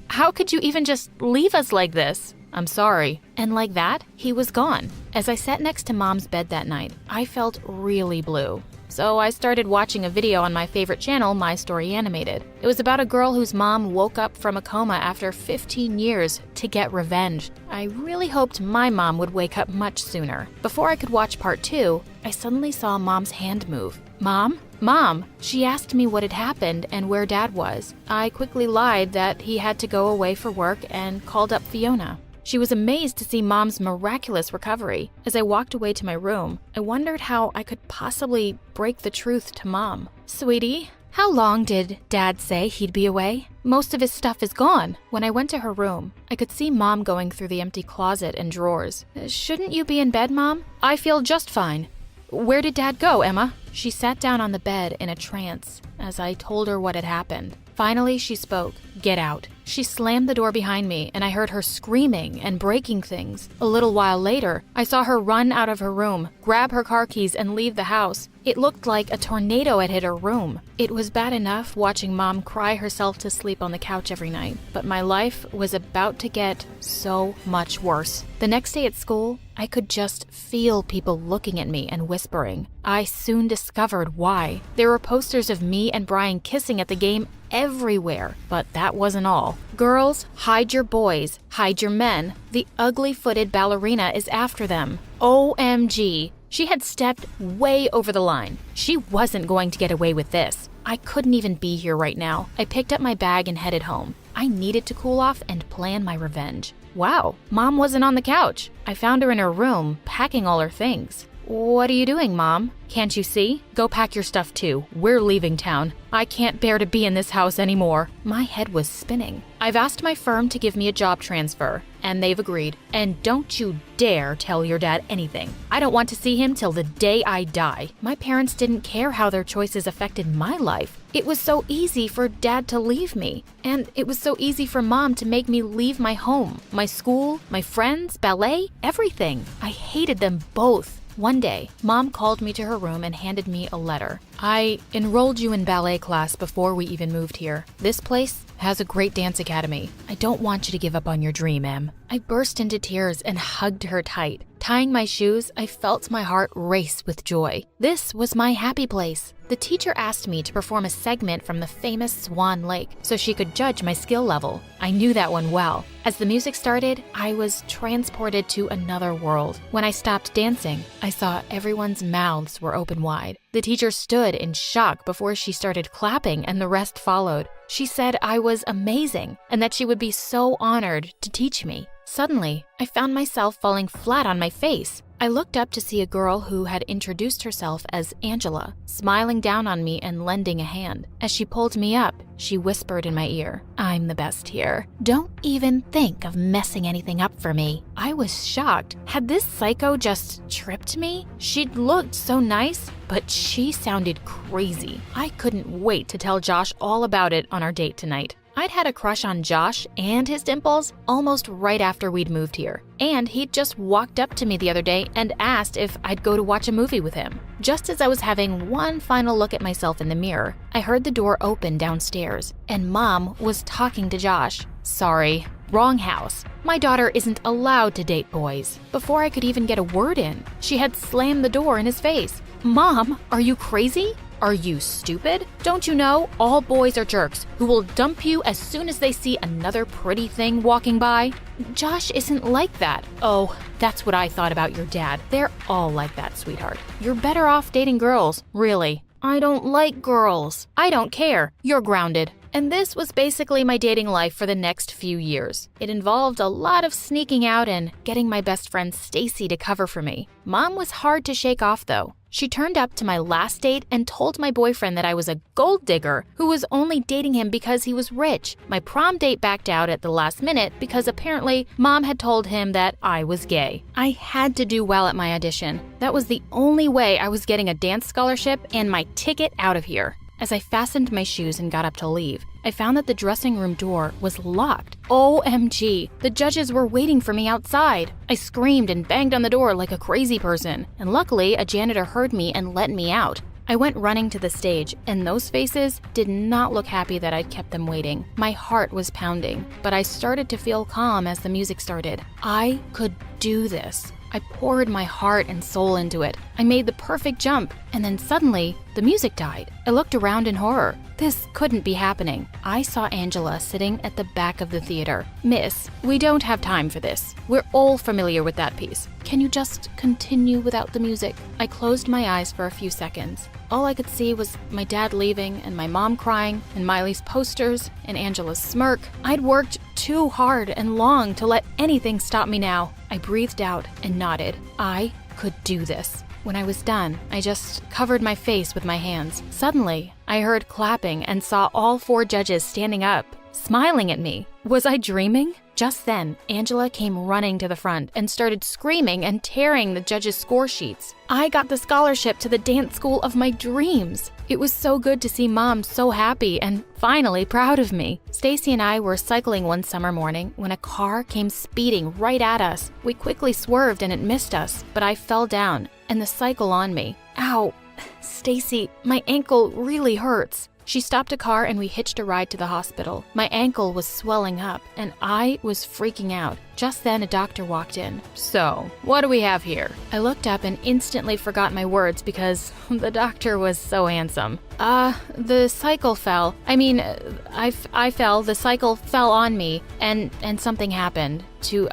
How could you even just leave us like this?" "I'm sorry." And like that, he was gone. As I sat next to Mom's bed that night, I felt really blue. So I started watching a video on my favorite channel, My Story Animated. It was about a girl whose mom woke up from a coma after 15 years to get revenge. I really hoped my mom would wake up much sooner. Before I could watch part 2, I suddenly saw Mom's hand move. Mom? Mom! She asked me what had happened and where Dad was. I quickly lied that he had to go away for work and called up Fiona. She was amazed to see Mom's miraculous recovery. As I walked away to my room, I wondered how I could possibly break the truth to Mom. Sweetie, how long did Dad say he'd be away? Most of his stuff is gone. When I went to her room, I could see Mom going through the empty closet and drawers. Shouldn't you be in bed, Mom? I feel just fine. Where did Dad go, Emma? She sat down on the bed in a trance as I told her what had happened. Finally, she spoke. Get out. She slammed the door behind me, and I heard her screaming and breaking things. A little while later, I saw her run out of her room, grab her car keys, and leave the house. It looked like a tornado had hit her room. It was bad enough watching Mom cry herself to sleep on the couch every night, but my life was about to get so much worse. The next day at school, I could just feel people looking at me and whispering. I soon discovered why. There were posters of me and Brian kissing at the game everywhere, but that wasn't all. Girls, hide your boys, hide your men. The ugly-footed ballerina is after them. OMG. She had stepped way over the line. She wasn't going to get away with this. I couldn't even be here right now. I picked up my bag and headed home. I needed to cool off and plan my revenge. Wow, Mom wasn't on the couch. I found her in her room, packing all her things. What are you doing, Mom? Can't you see? Go pack your stuff too. We're leaving town. I can't bear to be in this house anymore. My head was spinning. I've asked my firm to give me a job transfer, and they've agreed. And don't you dare tell your dad anything. I don't want to see him till the day I die. My parents didn't care how their choices affected my life. It was so easy for Dad to leave me. And it was so easy for Mom to make me leave my home, my school, my friends, ballet, everything. I hated them both. One day, Mom called me to her room and handed me a letter. I enrolled you in ballet class before we even moved here. This place has a great dance academy. I don't want you to give up on your dream, Em. I burst into tears and hugged her tight. Tying my shoes, I felt my heart race with joy. This was my happy place. The teacher asked me to perform a segment from the famous Swan Lake so she could judge my skill level. I knew that one well. As the music started, I was transported to another world. When I stopped dancing, I saw everyone's mouths were open wide. The teacher stood in shock before she started clapping, and the rest followed. She said I was amazing and that she would be so honored to teach me. Suddenly, I found myself falling flat on my face. I looked up to see a girl who had introduced herself as Angela, smiling down on me and lending a hand. As she pulled me up, she whispered in my ear, "I'm the best here. Don't even think of messing anything up for me." I was shocked. Had this psycho just tripped me? She'd looked so nice, but she sounded crazy. I couldn't wait to tell Josh all about it on our date tonight. I'd had a crush on Josh and his dimples almost right after we'd moved here. And he'd just walked up to me the other day and asked if I'd go to watch a movie with him. Just as I was having one final look at myself in the mirror, I heard the door open downstairs, and Mom was talking to Josh. Sorry, wrong house. My daughter isn't allowed to date boys. Before I could even get a word in, she had slammed the door in his face. Mom, are you crazy? Are you stupid? Don't you know all boys are jerks who will dump you as soon as they see another pretty thing walking by? Josh isn't like that. Oh, that's what I thought about your dad. They're all like that, sweetheart. You're better off dating girls, really. I don't like girls. I don't care. You're grounded. And this was basically my dating life for the next few years. It involved a lot of sneaking out and getting my best friend Stacy to cover for me. Mom was hard to shake off though. She turned up to my last date and told my boyfriend that I was a gold digger who was only dating him because he was rich. My prom date backed out at the last minute because apparently Mom had told him that I was gay. I had to do well at my audition. That was the only way I was getting a dance scholarship and my ticket out of here. As I fastened my shoes and got up to leave, I found that the dressing room door was locked. OMG, the judges were waiting for me outside. I screamed and banged on the door like a crazy person, and luckily a janitor heard me and let me out. I went running to the stage, and those faces did not look happy that I'd kept them waiting. My heart was pounding, but I started to feel calm as the music started. I could do this. I I poured my heart and soul into it. I made the perfect jump, and then suddenly, the music died. I looked around in horror. This couldn't be happening. I saw Angela sitting at the back of the theater. Miss, we don't have time for this. We're all familiar with that piece. Can you just continue without the music? I closed my eyes for a few seconds. All I could see was my dad leaving and my mom crying and Miley's posters and Angela's smirk. I'd worked too hard and long to let anything stop me now. I breathed out and nodded. I could do this. When I was done, I just covered my face with my hands. Suddenly, I heard clapping and saw all 4 judges standing up, smiling at me. Was I dreaming? Just then, Angela came running to the front and started screaming and tearing the judges' score sheets. I got the scholarship to the dance school of my dreams. It was so good to see Mom so happy and finally proud of me. Stacy and I were cycling one summer morning when a car came speeding right at us. We quickly swerved and it missed us, but I fell down and the cycle on me. Ow, Stacy, my ankle really hurts. She stopped a car and we hitched a ride to the hospital. My ankle was swelling up and I was freaking out. Just then a doctor walked in. So, what do we have here? I looked up and instantly forgot my words because the doctor was so handsome. The cycle fell. I fell, the cycle fell on me and something happened to,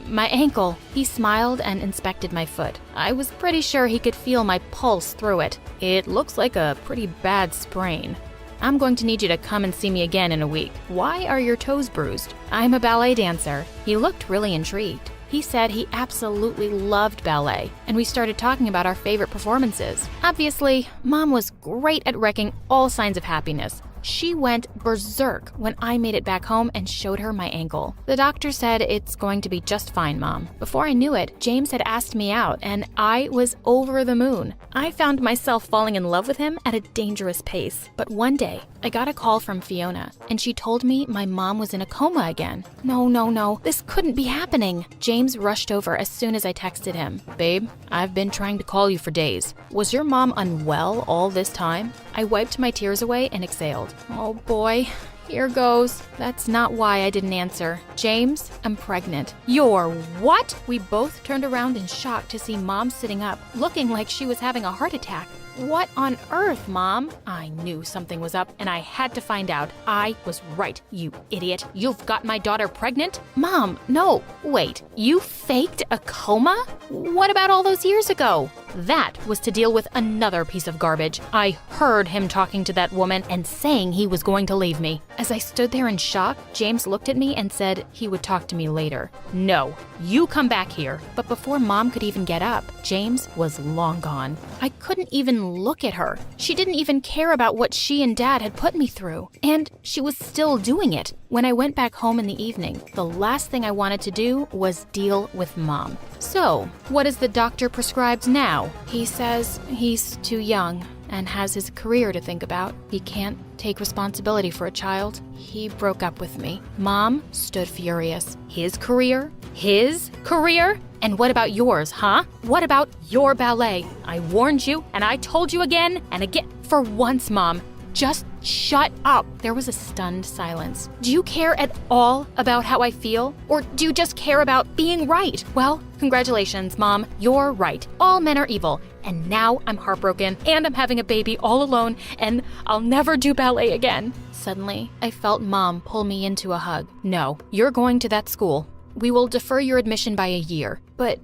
my ankle. He smiled and inspected my foot. I was pretty sure he could feel my pulse through it. It looks like a pretty bad sprain. I'm going to need you to come and see me again in a week. Why are your toes bruised? I'm a ballet dancer. He looked really intrigued. He said he absolutely loved ballet, and we started talking about our favorite performances. Obviously, Mom was great at wrecking all signs of happiness. She went berserk when I made it back home and showed her my ankle. The doctor said it's going to be just fine, Mom. Before I knew it, James had asked me out, and I was over the moon. I found myself falling in love with him at a dangerous pace. But one day, I got a call from Fiona, and she told me my mom was in a coma again. No, this couldn't be happening. James rushed over as soon as I texted him. Babe, I've been trying to call you for days. Was your mom unwell all this time? I wiped my tears away and exhaled. Oh boy, here goes. That's not why I didn't answer. James, I'm pregnant. You're what? We both turned around in shock to see Mom sitting up, looking like she was having a heart attack. What on earth, Mom? I knew something was up and I had to find out. I was right, you idiot. You've got my daughter pregnant? Mom, no. Wait, you faked a coma? What about all those years ago? That was to deal with another piece of garbage. I heard him talking to that woman and saying he was going to leave me. As I stood there in shock, James looked at me and said he would talk to me later. No, you come back here. But before Mom could even get up, James was long gone. I couldn't even look at her. She didn't even care about what she and Dad had put me through. And she was still doing it. When I went back home in the evening, the last thing I wanted to do was deal with Mom. So, what is the doctor prescribed now? He says he's too young and has his career to think about. He can't take responsibility for a child. He broke up with me. Mom stood furious. His career? His career? And what about yours, huh? What about your ballet? I warned you, and I told you again and again. For once, Mom, just shut up. There was a stunned silence. Do you care at all about how I feel? Or do you just care about being right? Well, congratulations, Mom. You're right. All men are evil. And now I'm heartbroken, and I'm having a baby all alone, and I'll never do ballet again. Suddenly, I felt Mom pull me into a hug. No, you're going to that school. We will defer your admission by a year. But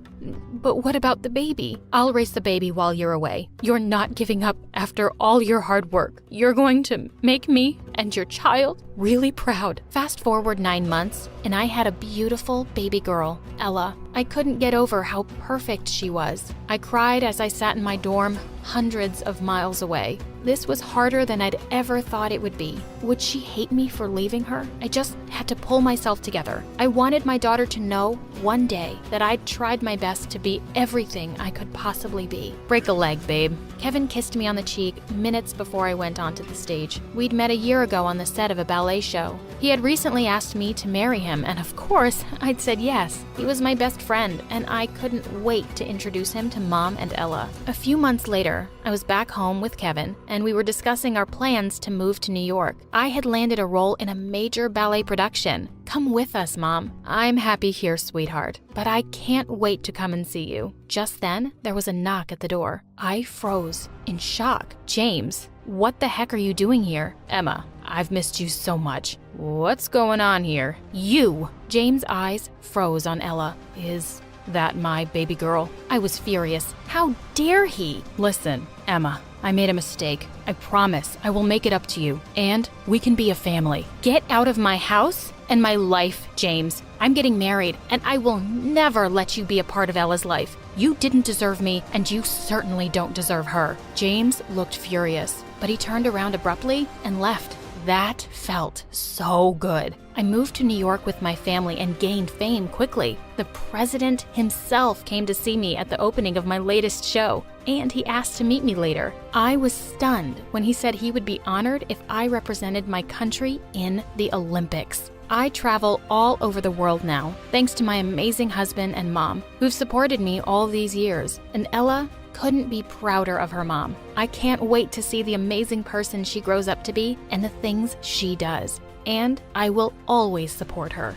what about the baby? I'll raise the baby while you're away. You're not giving up after all your hard work. You're going to make me and your child really proud. Fast forward 9 months, and I had a beautiful baby girl, Ella. I couldn't get over how perfect she was. I cried as I sat in my dorm, hundreds of miles away. This was harder than I'd ever thought it would be. Would she hate me for leaving her? I just had to pull myself together. I wanted my daughter to know one day that I'd tried my best to be everything I could possibly be. Break a leg, babe. Kevin kissed me on the cheek minutes before I went onto the stage. We'd met a year ago on the set of a ballet show. He had recently asked me to marry him, and of course, I'd said yes. He was my best friend, and I couldn't wait to introduce him to Mom and Ella. A few months later, summer, I was back home with Kevin, and we were discussing our plans to move to New York. I had landed a role in a major ballet production. Come with us, Mom. I'm happy here, sweetheart, but I can't wait to come and see you. Just then, there was a knock at the door. I froze in shock. James, what the heck are you doing here? Emma, I've missed you so much. What's going on here? You! James' eyes froze on Ella. Is that my baby girl? I was furious. How dare he? Listen, Emma, I made a mistake. I promise I will make it up to you, and we can be a family. Get out of my house and my life, James. I'm getting married, and I will never let you be a part of Ella's life. You didn't deserve me, and you certainly don't deserve her. James looked furious, but he turned around abruptly and left. That felt so good. I moved to New York with my family and gained fame quickly. The president himself came to see me at the opening of my latest show, and he asked to meet me later. I was stunned when he said he would be honored if I represented my country in the Olympics. I travel all over the world now, thanks to my amazing husband and mom, who've supported me all these years. And Ella couldn't be prouder of her mom. I can't wait to see the amazing person she grows up to be and the things she does. And I will always support her.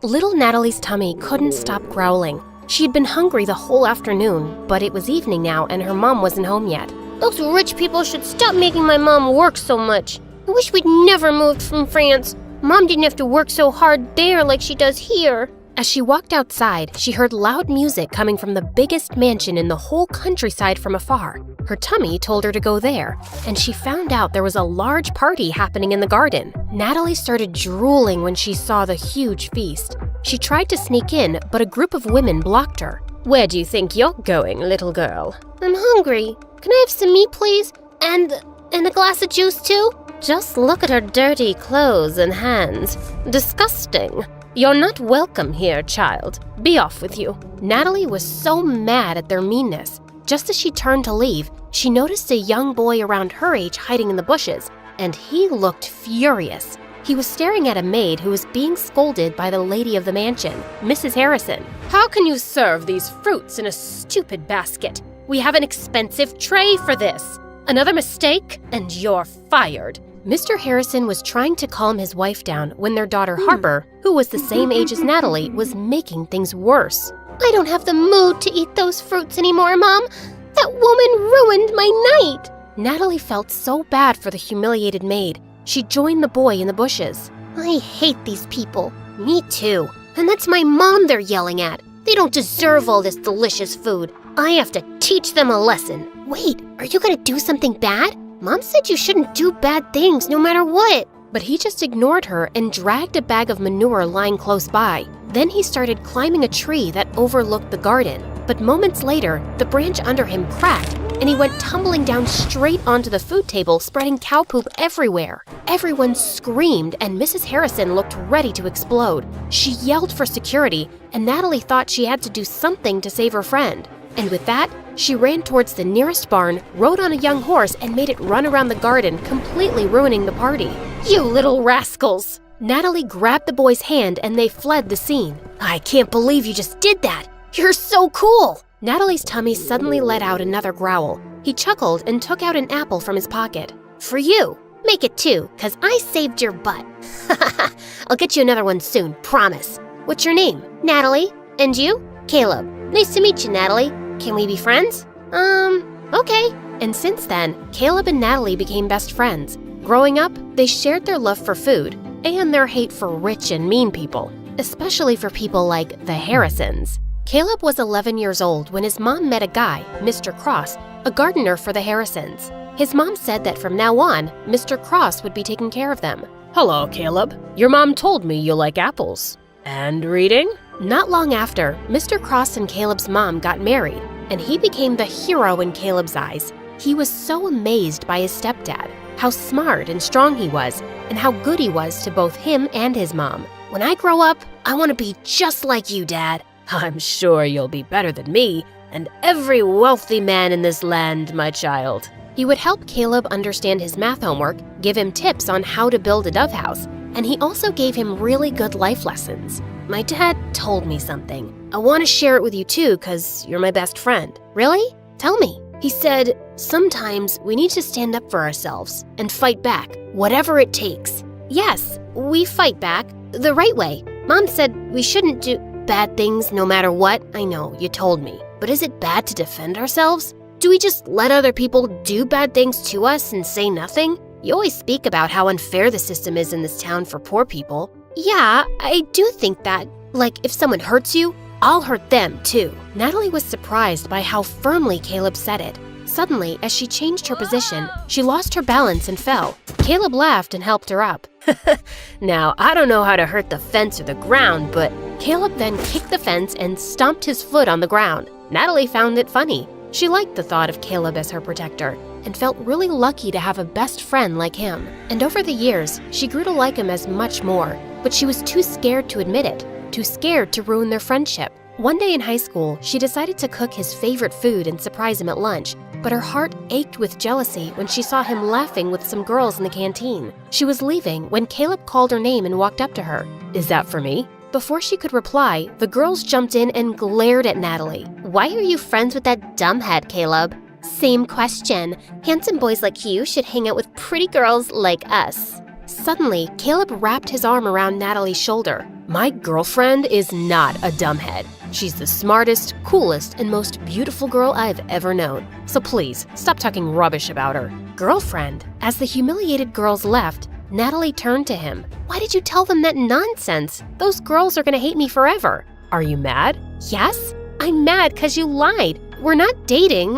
Little Natalie's tummy couldn't stop growling. She had been hungry the whole afternoon, but it was evening now and her mom wasn't home yet. Those rich people should stop making my mom work so much. I wish we'd never moved from France. Mom didn't have to work so hard there like she does here. As she walked outside, she heard loud music coming from the biggest mansion in the whole countryside from afar. Her tummy told her to go there, and she found out there was a large party happening in the garden. Natalie started drooling when she saw the huge feast. She tried to sneak in, but a group of women blocked her. Where do you think you're going, little girl? I'm hungry. Can I have some meat, please? And a glass of juice, too? Just look at her dirty clothes and hands. Disgusting. You're not welcome here, child. Be off with you. Natalie was so mad at their meanness. Just as she turned to leave, she noticed a young boy around her age hiding in the bushes, and he looked furious. He was staring at a maid who was being scolded by the lady of the mansion, Mrs. Harrison. How can you serve these fruits in a stupid basket? We have an expensive tray for this. Another mistake, and you're fired. Mr. Harrison was trying to calm his wife down when their daughter Harper, who was the same age as Natalie, was making things worse. I don't have the mood to eat those fruits anymore, Mom. That woman ruined my night. Natalie felt so bad for the humiliated maid. She joined the boy in the bushes. I hate these people. Me too. And that's my mom they're yelling at. They don't deserve all this delicious food. I have to teach them a lesson. Wait, are you gonna do something bad? Mom said you shouldn't do bad things no matter what. But he just ignored her and dragged a bag of manure lying close by. Then he started climbing a tree that overlooked the garden. But moments later, the branch under him cracked and he went tumbling down straight onto the food table, spreading cow poop everywhere. Everyone screamed and Mrs. Harrison looked ready to explode. She yelled for security and Natalie thought she had to do something to save her friend. And with that, she ran towards the nearest barn, rode on a young horse, and made it run around the garden, completely ruining the party. You little rascals! Natalie grabbed the boy's hand and they fled the scene. I can't believe you just did that! You're so cool! Natalie's tummy suddenly let out another growl. He chuckled and took out an apple from his pocket. For you! Make it 2, 'cause I saved your butt. I'll get you another one soon, promise. What's your name? Natalie. And you? Caleb. Nice to meet you, Natalie. Can we be friends? Okay. And since then, Caleb and Natalie became best friends. Growing up, they shared their love for food and their hate for rich and mean people, especially for people like the Harrisons. Caleb was 11 years old when his mom met a guy, Mr. Cross, a gardener for the Harrisons. His mom said that from now on, Mr. Cross would be taking care of them. Hello, Caleb. Your mom told me you like apples. And reading? Not long after, Mr. Cross and Caleb's mom got married, and he became the hero in Caleb's eyes. He was so amazed by his stepdad, how smart and strong he was, and how good he was to both him and his mom. When I grow up, I want to be just like you, Dad. I'm sure you'll be better than me, and every wealthy man in this land, my child. He would help Caleb understand his math homework, give him tips on how to build a dove house, and he also gave him really good life lessons. My dad told me something. I want to share it with you too, because you're my best friend. Really? Tell me. He said, sometimes we need to stand up for ourselves and fight back, whatever it takes. Yes, we fight back the right way. Mom said we shouldn't do Bad things no matter what, I know, you told me. But is it bad to defend ourselves? Do we just let other people do bad things to us and say nothing? You always speak about how unfair the system is in this town for poor people. Yeah, I do think that. Like, if someone hurts you, I'll hurt them too. Natalie was surprised by how firmly Caleb said it. Suddenly, as she changed her position, she lost her balance and fell. Caleb laughed and helped her up. Now, I don't know how to hurt the fence or the ground, but Caleb then kicked the fence and stomped his foot on the ground. Natalie found it funny. She liked the thought of Caleb as her protector and felt really lucky to have a best friend like him. And over the years, she grew to like him as much more, but she was too scared to admit it, too scared to ruin their friendship. One day in high school, she decided to cook his favorite food and surprise him at lunch, but her heart ached with jealousy when she saw him laughing with some girls in the canteen. She was leaving when Caleb called her name and walked up to her. "Is that for me?" Before she could reply, the girls jumped in and glared at Natalie. Why are you friends with that dumbhead, Caleb? Same question. Handsome boys like you should hang out with pretty girls like us. Suddenly, Caleb wrapped his arm around Natalie's shoulder. My girlfriend is not a dumbhead. She's the smartest, coolest, and most beautiful girl I've ever known. So please, stop talking rubbish about her. Girlfriend? As the humiliated girls left, Natalie turned to him. Why did you tell them that nonsense? Those girls are gonna hate me forever. Are you mad? Yes, I'm mad because you lied. We're not dating.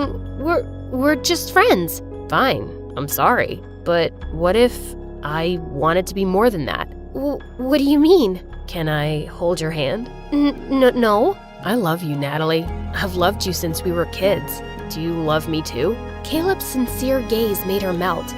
We're just friends. Fine, I'm sorry. But what if I wanted to be more than that? What do you mean? Can I hold your hand? No. I love you, Natalie. I've loved you since we were kids. Do you love me too? Caleb's sincere gaze made her melt.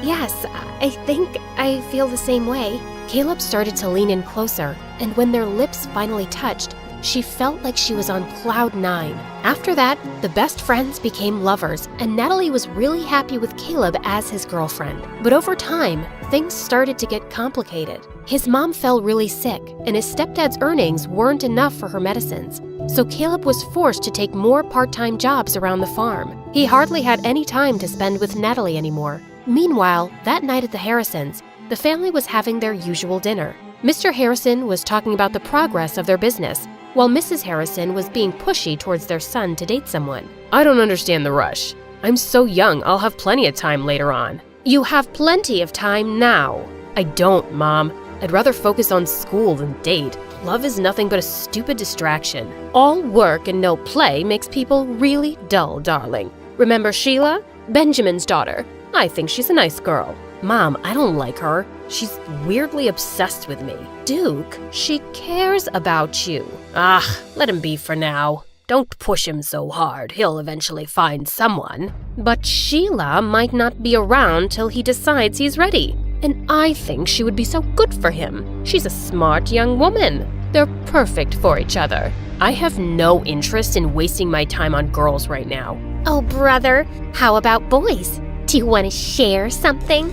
Yes, I think I feel the same way. Caleb started to lean in closer, and when their lips finally touched, she felt like she was on cloud 9. After that, the best friends became lovers, and Natalie was really happy with Caleb as his girlfriend. But over time, things started to get complicated. His mom fell really sick, and his stepdad's earnings weren't enough for her medicines. So Caleb was forced to take more part-time jobs around the farm. He hardly had any time to spend with Natalie anymore. Meanwhile, that night at the Harrisons, the family was having their usual dinner. Mr. Harrison was talking about the progress of their business, while Mrs. Harrison was being pushy towards their son to date someone. I don't understand the rush. I'm so young, I'll have plenty of time later on. You have plenty of time now. I don't, Mom. I'd rather focus on school than date. Love is nothing but a stupid distraction. All work and no play makes people really dull, darling. Remember Sheila? Benjamin's daughter. I think she's a nice girl. Mom, I don't like her. She's weirdly obsessed with me. Duke, she cares about you. Let him be for now. Don't push him so hard. He'll eventually find someone. But Sheila might not be around till he decides he's ready. And I think she would be so good for him. She's a smart young woman. They're perfect for each other. I have no interest in wasting my time on girls right now. Oh, brother, how about boys? Do you want to share something?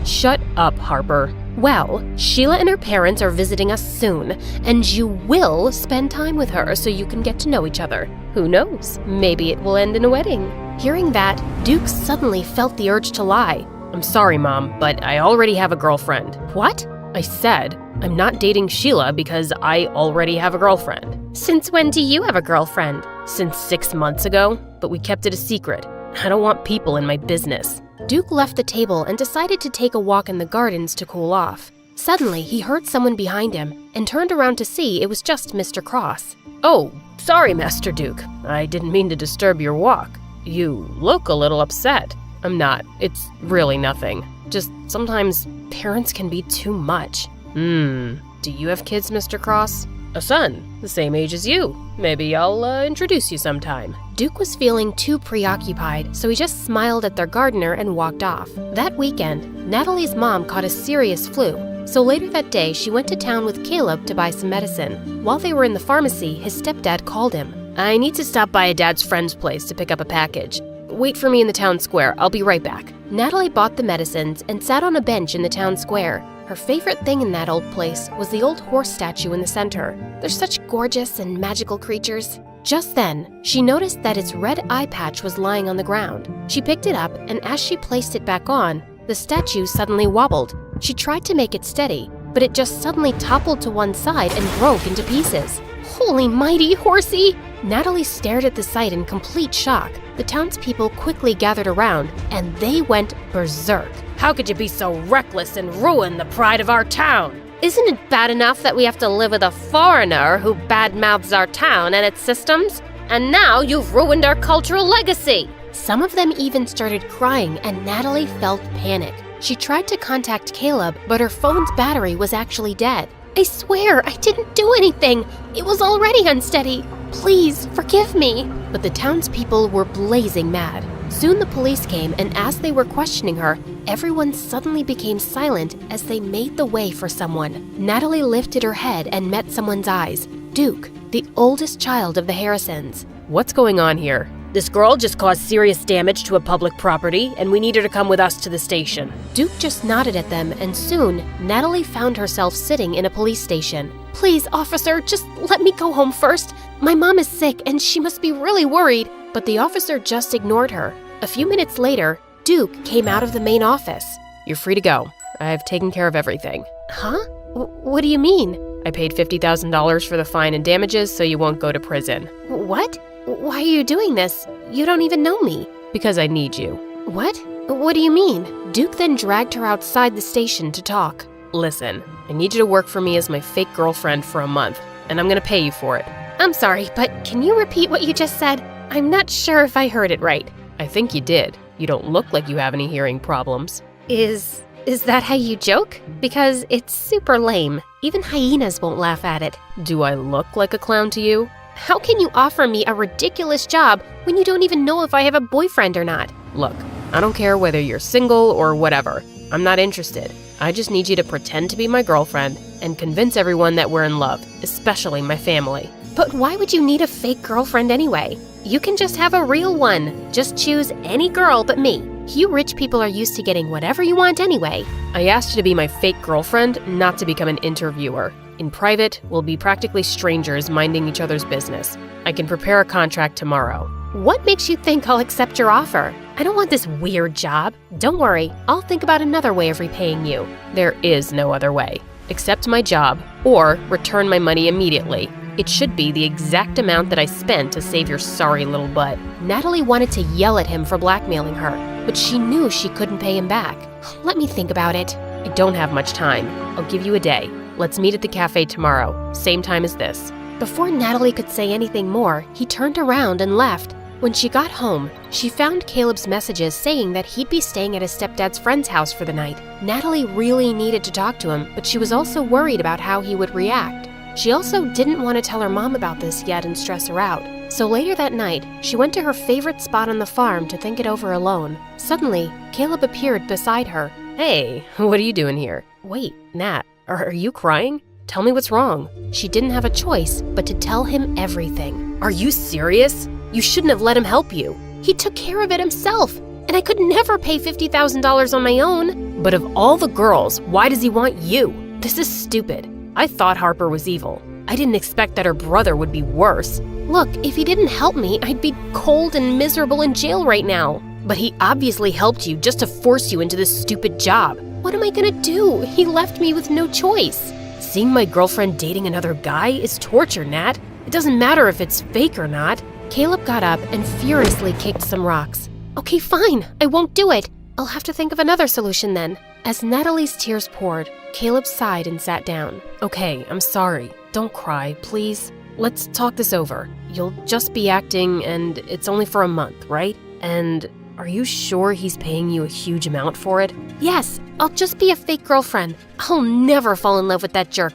Shut up, Harper. Well, Sheila and her parents are visiting us soon, and you will spend time with her so you can get to know each other. Who knows? Maybe it will end in a wedding. Hearing that, Duke suddenly felt the urge to lie. I'm sorry, Mom, but I already have a girlfriend. What? I said, I'm not dating Sheila because I already have a girlfriend. Since when do you have a girlfriend? Since 6 months ago, but we kept it a secret. I don't want people in my business. Duke left the table and decided to take a walk in the gardens to cool off. Suddenly, he heard someone behind him and turned around to see it was just Mr. Cross. Oh, sorry, Master Duke. I didn't mean to disturb your walk. You look a little upset. I'm not. It's really nothing. Just sometimes parents can be too much. Do you have kids, Mr. Cross? A son, the same age as you. Maybe I'll introduce you sometime. Duke was feeling too preoccupied, so he just smiled at their gardener and walked off. That weekend, Natalie's mom caught a serious flu, so later that day she went to town with Caleb to buy some medicine. While they were in the pharmacy, his stepdad called him. I need to stop by a dad's friend's place to pick up a package. Wait for me in the town square, I'll be right back. Natalie bought the medicines and sat on a bench in the town square. Her favorite thing in that old place was the old horse statue in the center. They're such gorgeous and magical creatures. Just then, she noticed that its red eye patch was lying on the ground. She picked it up, and as she placed it back on, the statue suddenly wobbled. She tried to make it steady, but it just suddenly toppled to one side and broke into pieces. Holy mighty horsey! Natalie stared at the sight in complete shock. The townspeople quickly gathered around, and they went berserk. How could you be so reckless and ruin the pride of our town? Isn't it bad enough that we have to live with a foreigner who badmouths our town and its systems? And now you've ruined our cultural legacy! Some of them even started crying, and Natalie felt panic. She tried to contact Caleb, but her phone's battery was actually dead. I swear, I didn't do anything. It was already unsteady. Please, forgive me. But the townspeople were blazing mad. Soon the police came, and as they were questioning her, everyone suddenly became silent as they made the way for someone. Natalie lifted her head and met someone's eyes. Duke, the oldest child of the Harrisons. What's going on here? This girl just caused serious damage to a public property, and we need her to come with us to the station. Duke just nodded at them, and soon, Natalie found herself sitting in a police station. Please, officer, just let me go home first. My mom is sick, and she must be really worried. But the officer just ignored her. A few minutes later, Duke came out of the main office. You're free to go. I've taken care of everything. Huh? What do you mean? I paid $50,000 for the fine and damages, so you won't go to prison. What? Why are you doing this? You don't even know me. Because I need you. What? What do you mean? Duke then dragged her outside the station to talk. Listen, I need you to work for me as my fake girlfriend for a month, and I'm gonna pay you for it. I'm sorry, but can you repeat what you just said? I'm not sure if I heard it right. I think you did. You don't look like you have any hearing problems. Is that how you joke? Because it's super lame. Even hyenas won't laugh at it. Do I look like a clown to you? How can you offer me a ridiculous job when you don't even know if I have a boyfriend or not? Look, I don't care whether you're single or whatever. I'm not interested. I just need you to pretend to be my girlfriend and convince everyone that we're in love, especially my family. But why would you need a fake girlfriend anyway? You can just have a real one. Just choose any girl but me. You rich people are used to getting whatever you want anyway. I asked you to be my fake girlfriend, not to become an interviewer. In private, we'll be practically strangers minding each other's business. I can prepare a contract tomorrow. What makes you think I'll accept your offer? I don't want this weird job. Don't worry, I'll think about another way of repaying you. There is no other way. Accept my job, or return my money immediately. It should be the exact amount that I spent to save your sorry little butt. Natalie wanted to yell at him for blackmailing her, but she knew she couldn't pay him back. Let me think about it. I don't have much time. I'll give you a day. Let's meet at the cafe tomorrow, same time as this. Before Natalie could say anything more, he turned around and left. When she got home, she found Caleb's messages saying that he'd be staying at his stepdad's friend's house for the night. Natalie really needed to talk to him, but she was also worried about how he would react. She also didn't want to tell her mom about this yet and stress her out. So later that night, she went to her favorite spot on the farm to think it over alone. Suddenly, Caleb appeared beside her. Hey, what are you doing here? Wait, Nat, are you crying? Tell me what's wrong. She didn't have a choice but to tell him everything. Are you serious? You shouldn't have let him help you. He took care of it himself, and I could never pay $50,000 on my own. But of all the girls, why does he want you? This is stupid. I thought Harper was evil. I didn't expect that her brother would be worse. Look, if he didn't help me, I'd be cold and miserable in jail right now. But he obviously helped you just to force you into this stupid job. What am I gonna do? He left me with no choice. Seeing my girlfriend dating another guy is torture, Nat. It doesn't matter if it's fake or not. Caleb got up and furiously kicked some rocks. Okay, fine, I won't do it. I'll have to think of another solution then. As Natalie's tears poured, Caleb sighed and sat down. Okay, I'm sorry. Don't cry, please. Let's talk this over. You'll just be acting, and it's only for a month, right? And are you sure he's paying you a huge amount for it? Yes, I'll just be a fake girlfriend. I'll never fall in love with that jerk.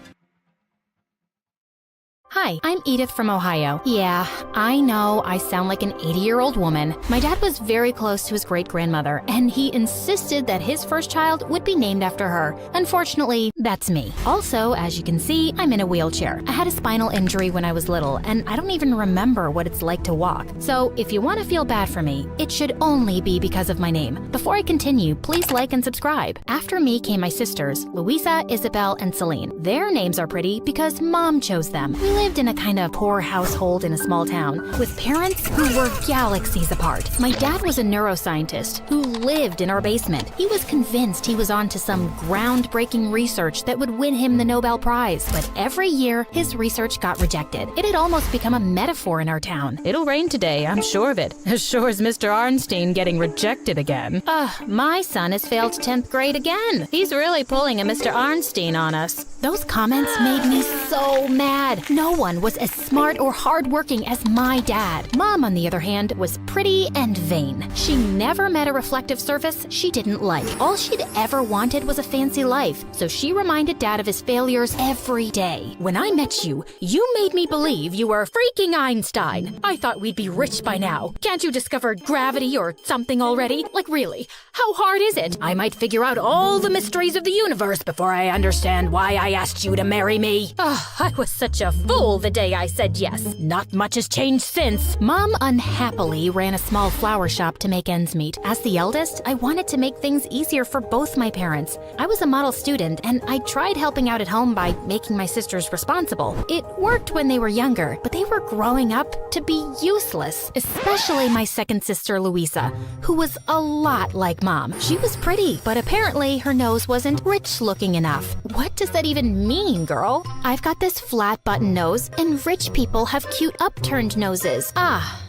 Hi, I'm Edith from Ohio. Yeah, I know I sound like an 80-year-old woman. My dad was very close to his great-grandmother, and he insisted that his first child would be named after her. Unfortunately, that's me. Also, as you can see, I'm in a wheelchair. I had a spinal injury when I was little, and I don't even remember what it's like to walk. So if you want to feel bad for me, it should only be because of my name. Before I continue, please like and subscribe. After me came my sisters, Louisa, Isabel, and Celine. Their names are pretty because Mom chose them. We lived in a kind of poor household in a small town with parents who were galaxies apart. My dad was a neuroscientist who lived in our basement. He was convinced he was onto some groundbreaking research that would win him the Nobel Prize, but every year his research got rejected. It had almost become a metaphor in our town. It'll rain today, I'm sure of it. As sure as Mr. Arnstein getting rejected again. My son has failed 10th grade again. He's really pulling a Mr. Arnstein on us. Those comments made me so mad. No one was as smart or hardworking as my dad. Mom, on the other hand, was pretty and vain. She never met a reflective surface she didn't like. All she'd ever wanted was a fancy life, so she reminded Dad of his failures every day. When I met you, you made me believe you were freaking Einstein. I thought we'd be rich by now. Can't you discover gravity or something already? Like really, how hard is it? I might figure out all the mysteries of the universe before I understand why I asked you to marry me. I was such a fool the day I said yes. Not much has changed since. Mom unhappily ran a small flower shop to make ends meet. As the eldest, I wanted to make things easier for both my parents. I was a model student, and I tried helping out at home by making my sisters responsible. It worked when they were younger, but they were growing up to be useless, especially my second sister, Louisa, who was a lot like Mom. She was pretty, but apparently her nose wasn't rich-looking enough. What does that even mean, girl? I've got this flat button nose, and rich people have cute upturned noses.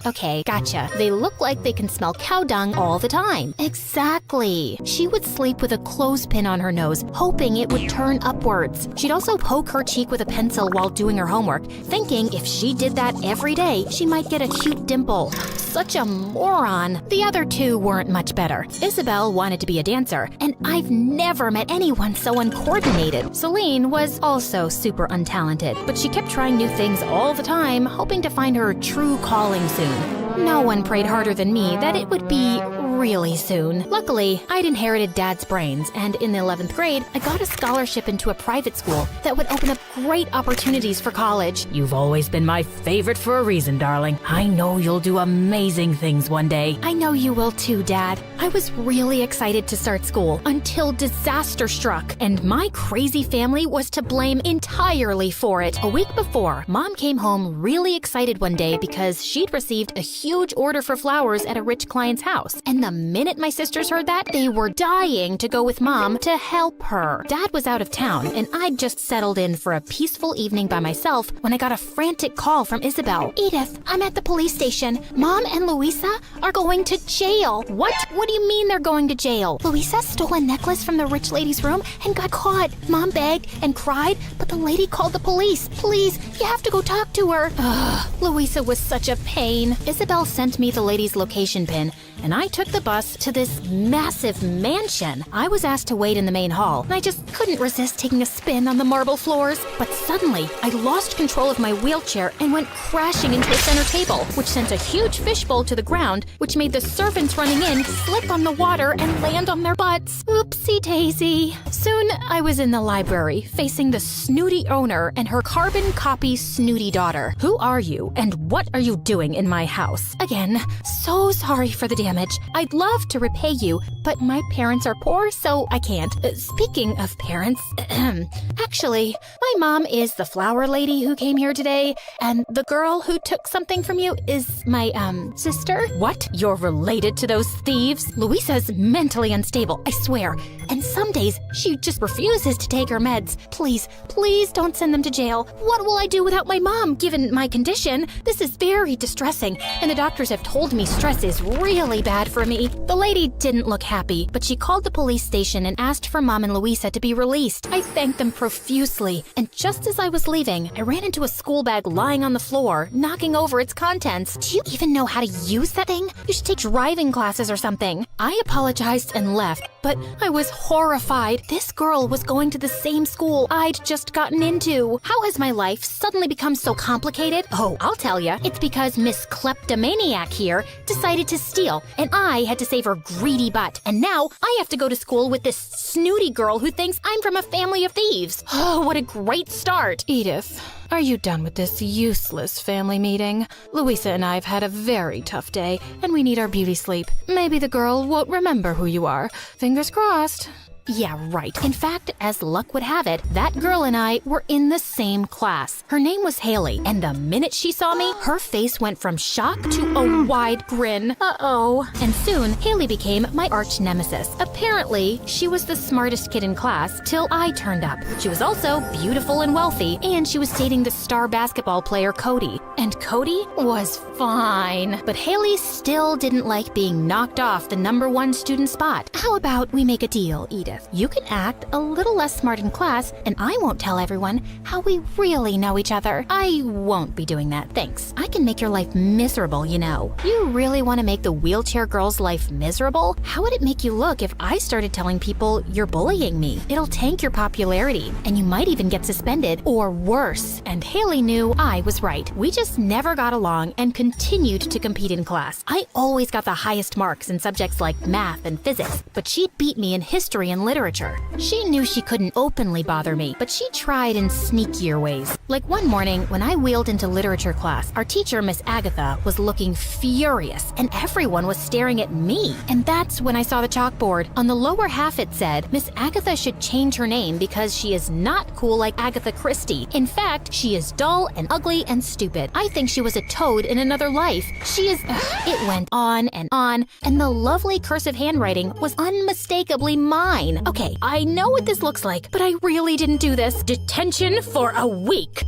Okay, gotcha. They look like they can smell cow dung all the time. Exactly. She would sleep with a clothespin on her nose, hoping it would turn upwards. She'd also poke her cheek with a pencil while doing her homework, thinking if she did that every day, she might get a cute dimple. Such a moron. The other two weren't much better. Isabel wanted to be a dancer, and I've never met anyone so uncoordinated. Celine was also super untalented, but she kept trying new things all the time, hoping to find her true calling soon. No one prayed harder than me that it would be really soon. Luckily, I'd inherited Dad's brains, and in the 11th grade, I got a scholarship into a private school that would open up great opportunities for college. You've always been my favorite for a reason, darling. I know you'll do amazing things one day. I know you will too, Dad. I was really excited to start school until disaster struck, and my crazy family was to blame entirely for it. A week before, Mom came home really excited one day because she'd received a huge order for flowers at a rich client's house, and the minute my sisters heard that, they were dying to go with Mom to help her. Dad was out of town, and I'd just settled in for a peaceful evening by myself when I got a frantic call from Isabel. Edith, I'm at the police station. Mom and Louisa are going to jail. What? What do you mean they're going to jail? Louisa stole a necklace from the rich lady's room and got caught. Mom begged and cried, but the lady called the police. Please, you have to go talk to her. Louisa was such a pain. Isabel sent me the lady's location pin, and I took the bus to this massive mansion. I was asked to wait in the main hall, and I just couldn't resist taking a spin on the marble floors. But suddenly, I lost control of my wheelchair and went crashing into the center table, which sent a huge fishbowl to the ground, which made the servants running in slip on the water and land on their butts. Oopsie daisy. Soon, I was in the library, facing the snooty owner and her carbon copy snooty daughter. Who are you, and what are you doing in my house? Again, so sorry for the damage. I'd love to repay you, but my parents are poor, so I can't. Speaking of parents, actually, my mom is the flower lady who came here today, and the girl who took something from you is my, sister? What? You're related to those thieves? Louisa's mentally unstable, I swear, and some days she just refuses to take her meds. Please, please don't send them to jail. What will I do without my mom, given my condition? This is very distressing, and the doctors have told me stress is really bad for me. The lady didn't look happy, but she called the police station and asked for Mom and Louisa to be released. I thanked them profusely, and just as I was leaving, I ran into a school bag lying on the floor, knocking over its contents. Do you even know how to use that thing? You should take driving classes or something. I apologized and left, but I was horrified. This girl was going to the same school I'd just gotten into. How has my life suddenly become so complicated? Oh, I'll tell ya. It's because Miss Kleptomaniac here decided to steal, and I had to save her greedy butt. And now I have to go to school with this snooty girl who thinks I'm from a family of thieves. Oh, what a great start. Edith, are you done with this useless family meeting? Louisa and I have had a very tough day, and we need our beauty sleep. Maybe the girl won't remember who you are. Fingers crossed. Yeah, right. In fact, as luck would have it, that girl and I were in the same class. Her name was Haley, and the minute she saw me, her face went from shock to a wide grin. Uh-oh. And soon, Haley became my arch nemesis. Apparently, she was the smartest kid in class till I turned up. She was also beautiful and wealthy, and she was dating the star basketball player Cody. And Cody was fine. But Haley still didn't like being knocked off the #1 student spot. How about we make a deal, Edith? You can act a little less smart in class, and I won't tell everyone how we really know each other. I won't be doing that, thanks. I can make your life miserable, you know. You really want to make the wheelchair girl's life miserable? How would it make you look if I started telling people you're bullying me? It'll tank your popularity, and you might even get suspended, or worse. And Haley knew I was right. We just never got along and continued to compete in class. I always got the highest marks in subjects like math and physics, but she'd beat me in history and literature. She knew she couldn't openly bother me, but she tried in sneakier ways. Like one morning, when I wheeled into literature class, our teacher, Miss Agatha, was looking furious, and everyone was staring at me. And that's when I saw the chalkboard. On the lower half it said, Miss Agatha should change her name because she is not cool like Agatha Christie. In fact, she is dull and ugly and stupid. I think she was a toad in another life. She is... It went on, and the lovely cursive handwriting was unmistakably mine. Okay, I know what this looks like, but I really didn't do this. Detention for a week.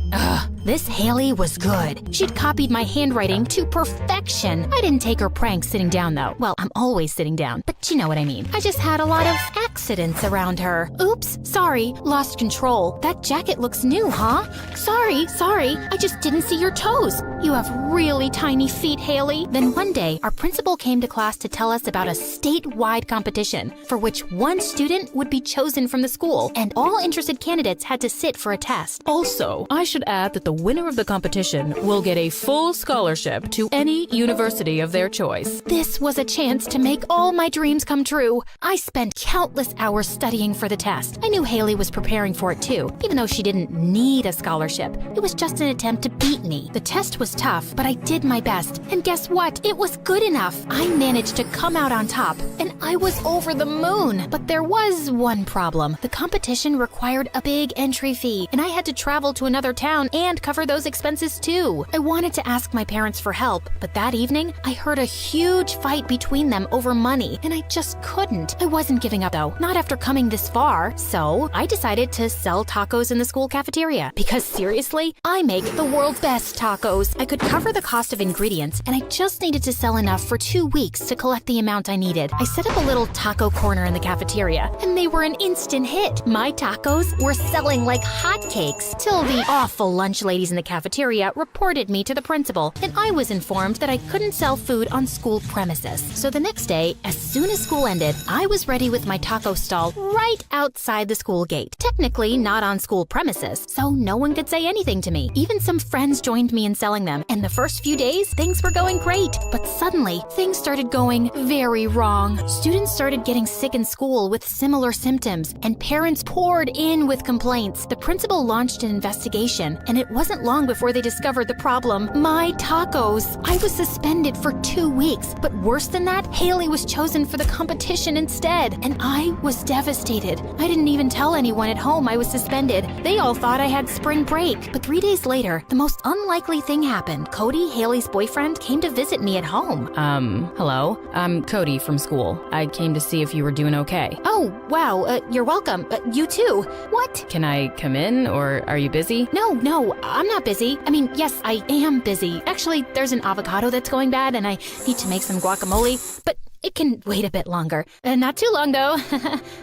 This Haley was good. She'd copied my handwriting to perfection. I didn't take her pranks sitting down, though. Well, I'm always sitting down, but you know what I mean. I just had a lot of accidents around her. Oops, sorry, lost control. That jacket looks new, huh? Sorry, I just didn't see your toes. You have really tiny feet, Haley. Then one day, our principal came to class to tell us about a statewide competition for which one student would be chosen from the school, and all interested candidates had to sit for a test. Also, I should add that the winner of the competition will get a full scholarship to any university of their choice. This was a chance to make all my dreams come true. I spent countless hours studying for the test. I knew Haley was preparing for it too, even though she didn't need a scholarship. It was just an attempt to beat me. The test was tough, but I did my best. And guess what? It was good enough. I managed to come out on top, and I was over the moon. But there was one problem. The competition required a big entry fee, and I had to travel to another town and cover those expenses too. I wanted to ask my parents for help, but that evening, I heard a huge fight between them over money, and I just couldn't. I wasn't giving up though, not after coming this far. So I decided to sell tacos in the school cafeteria, because seriously, I make the world's best tacos. I could cover the cost of ingredients, and I just needed to sell enough for 2 weeks to collect the amount I needed. I set up a little taco corner in the cafeteria, and they were an instant hit. My tacos were selling like hotcakes, till the awful lunch ladies in the cafeteria reported me to the principal, and I was informed that I couldn't sell food on school premises. So the next day, as soon as school ended, I was ready with my taco stall right outside the school gate. Technically not on school premises, so no one could say anything to me. Even some friends joined me in selling them, and the first few days, things were going great. But suddenly, things started going very wrong. Students started getting sick in school with similar symptoms, and parents poured in with complaints. The principal launched an investigation, and it wasn't long before they discovered the problem: my tacos. I was suspended for 2 weeks, but worse than that, Haley was chosen for the competition instead, and I was devastated. I didn't even tell anyone at home I was suspended. They all thought I had spring break. But 3 days later, the most unlikely thing happened. Cody, Haley's boyfriend, came to visit me at home. Hello? I'm Cody from school. I came to see if you were doing okay. Oh, wow, you're welcome. You too. What? Can I come in, or are you busy? No, I'm not busy. I mean, yes, I am busy. Actually, there's an avocado that's going bad, and I need to make some guacamole, but it can wait a bit longer. Not too long, though.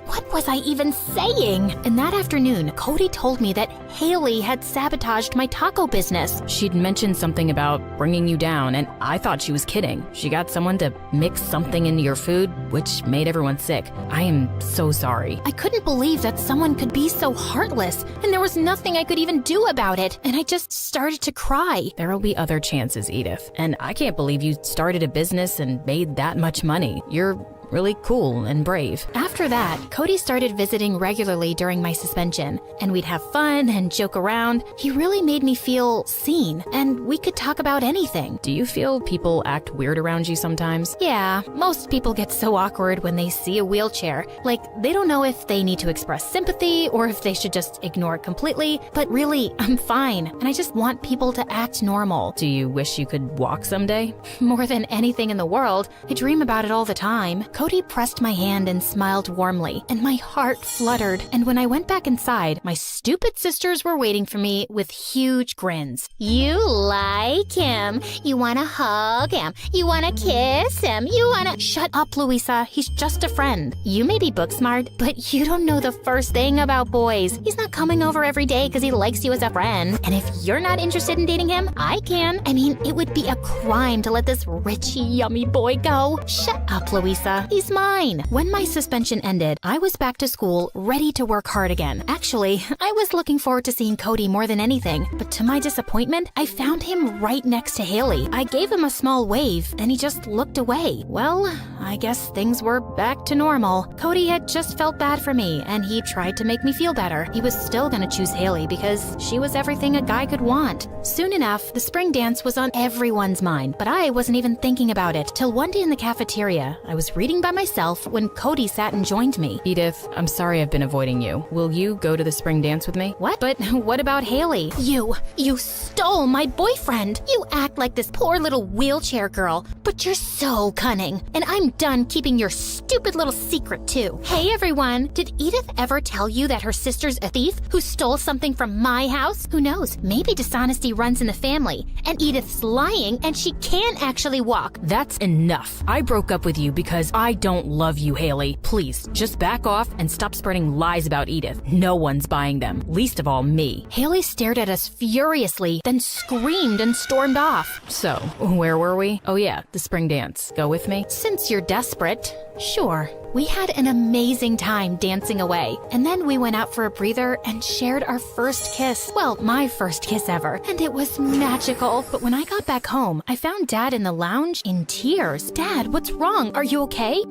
What was I even saying? And that afternoon, Cody told me that Haley had sabotaged my taco business. She'd mentioned something about bringing you down, and I thought she was kidding. She got someone to mix something into your food, which made everyone sick. I am so sorry. I couldn't believe that someone could be so heartless, and there was nothing I could even do about it, and I just started to cry. There'll be other chances, Edith, and I can't believe you started a business and made that much money. You're really cool and brave. After that, Cody started visiting regularly during my suspension, and we'd have fun and joke around. He really made me feel seen, and we could talk about anything. Do you feel people act weird around you sometimes? Yeah, most people get so awkward when they see a wheelchair. Like, they don't know if they need to express sympathy or if they should just ignore it completely. But really, I'm fine, and I just want people to act normal. Do you wish you could walk someday? More than anything in the world, I dream about it all the time. Cody pressed my hand and smiled warmly, and my heart fluttered. And when I went back inside, my stupid sisters were waiting for me with huge grins. You like him. You want to hug him. You want to kiss him. You want to... Shut up, Louisa. He's just a friend. You may be book smart, but you don't know the first thing about boys. He's not coming over every day because he likes you as a friend. And if you're not interested in dating him, I can. I mean, it would be a crime to let this rich, yummy boy go. Shut up, Louisa. He's mine. When my suspension ended, I was back to school, ready to work hard again. Actually, I was looking forward to seeing Cody more than anything, but to my disappointment, I found him right next to Haley. I gave him a small wave, and he just looked away. Well, I guess things were back to normal. Cody had just felt bad for me, and he tried to make me feel better. He was still gonna choose Haley because she was everything a guy could want. Soon enough, the spring dance was on everyone's mind, but I wasn't even thinking about it till one day in the cafeteria. I was reading by myself when Cody sat and joined me. Edith, I'm sorry I've been avoiding you. Will you go to the spring dance with me? What? But what about Haley? You stole my boyfriend. You act like this poor little wheelchair girl, but you're so cunning. And I'm done keeping your stupid little secret too. Hey everyone, did Edith ever tell you that her sister's a thief who stole something from my house? Who knows? Maybe dishonesty runs in the family, and Edith's lying and she can actually walk. That's enough. I broke up with you because I don't love you, Haley. Please, just back off and stop spreading lies about Edith. No one's buying them, least of all me. Haley stared at us furiously, then screamed and stormed off. So, where were we? Oh yeah, the spring dance. Go with me? Since you're desperate, sure. We had an amazing time dancing away, and then we went out for a breather and shared our first kiss. Well, my first kiss ever, and it was magical. But when I got back home, I found Dad in the lounge in tears. Dad, what's wrong? Are you okay?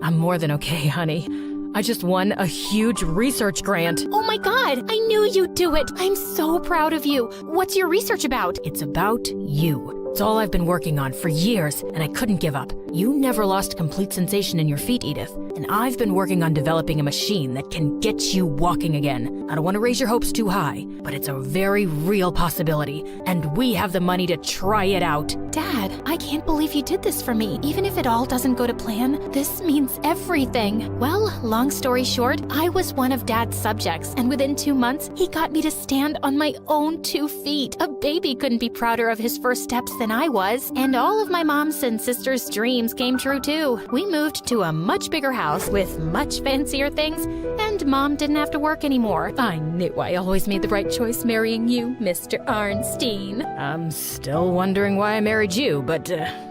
I'm more than okay, honey. I just won a huge research grant. Oh my God, I knew you'd do it. I'm so proud of you. What's your research about? It's about you. It's all I've been working on for years, and I couldn't give up. You never lost complete sensation in your feet, Edith, and I've been working on developing a machine that can get you walking again. I don't want to raise your hopes too high, but it's a very real possibility, and we have the money to try it out. Dad, I can't believe you did this for me. Even if it all doesn't go to plan, this means everything. Well, long story short, I was one of Dad's subjects, and within 2 months, he got me to stand on my own 2 feet. A baby couldn't be prouder of his first steps than I was, and all of my mom's and sister's dreams came true too. We moved to a much bigger house with much fancier things, and Mom didn't have to work anymore. I knew I always made the right choice marrying you, Mr. Arnstein. I'm still wondering why I married you, but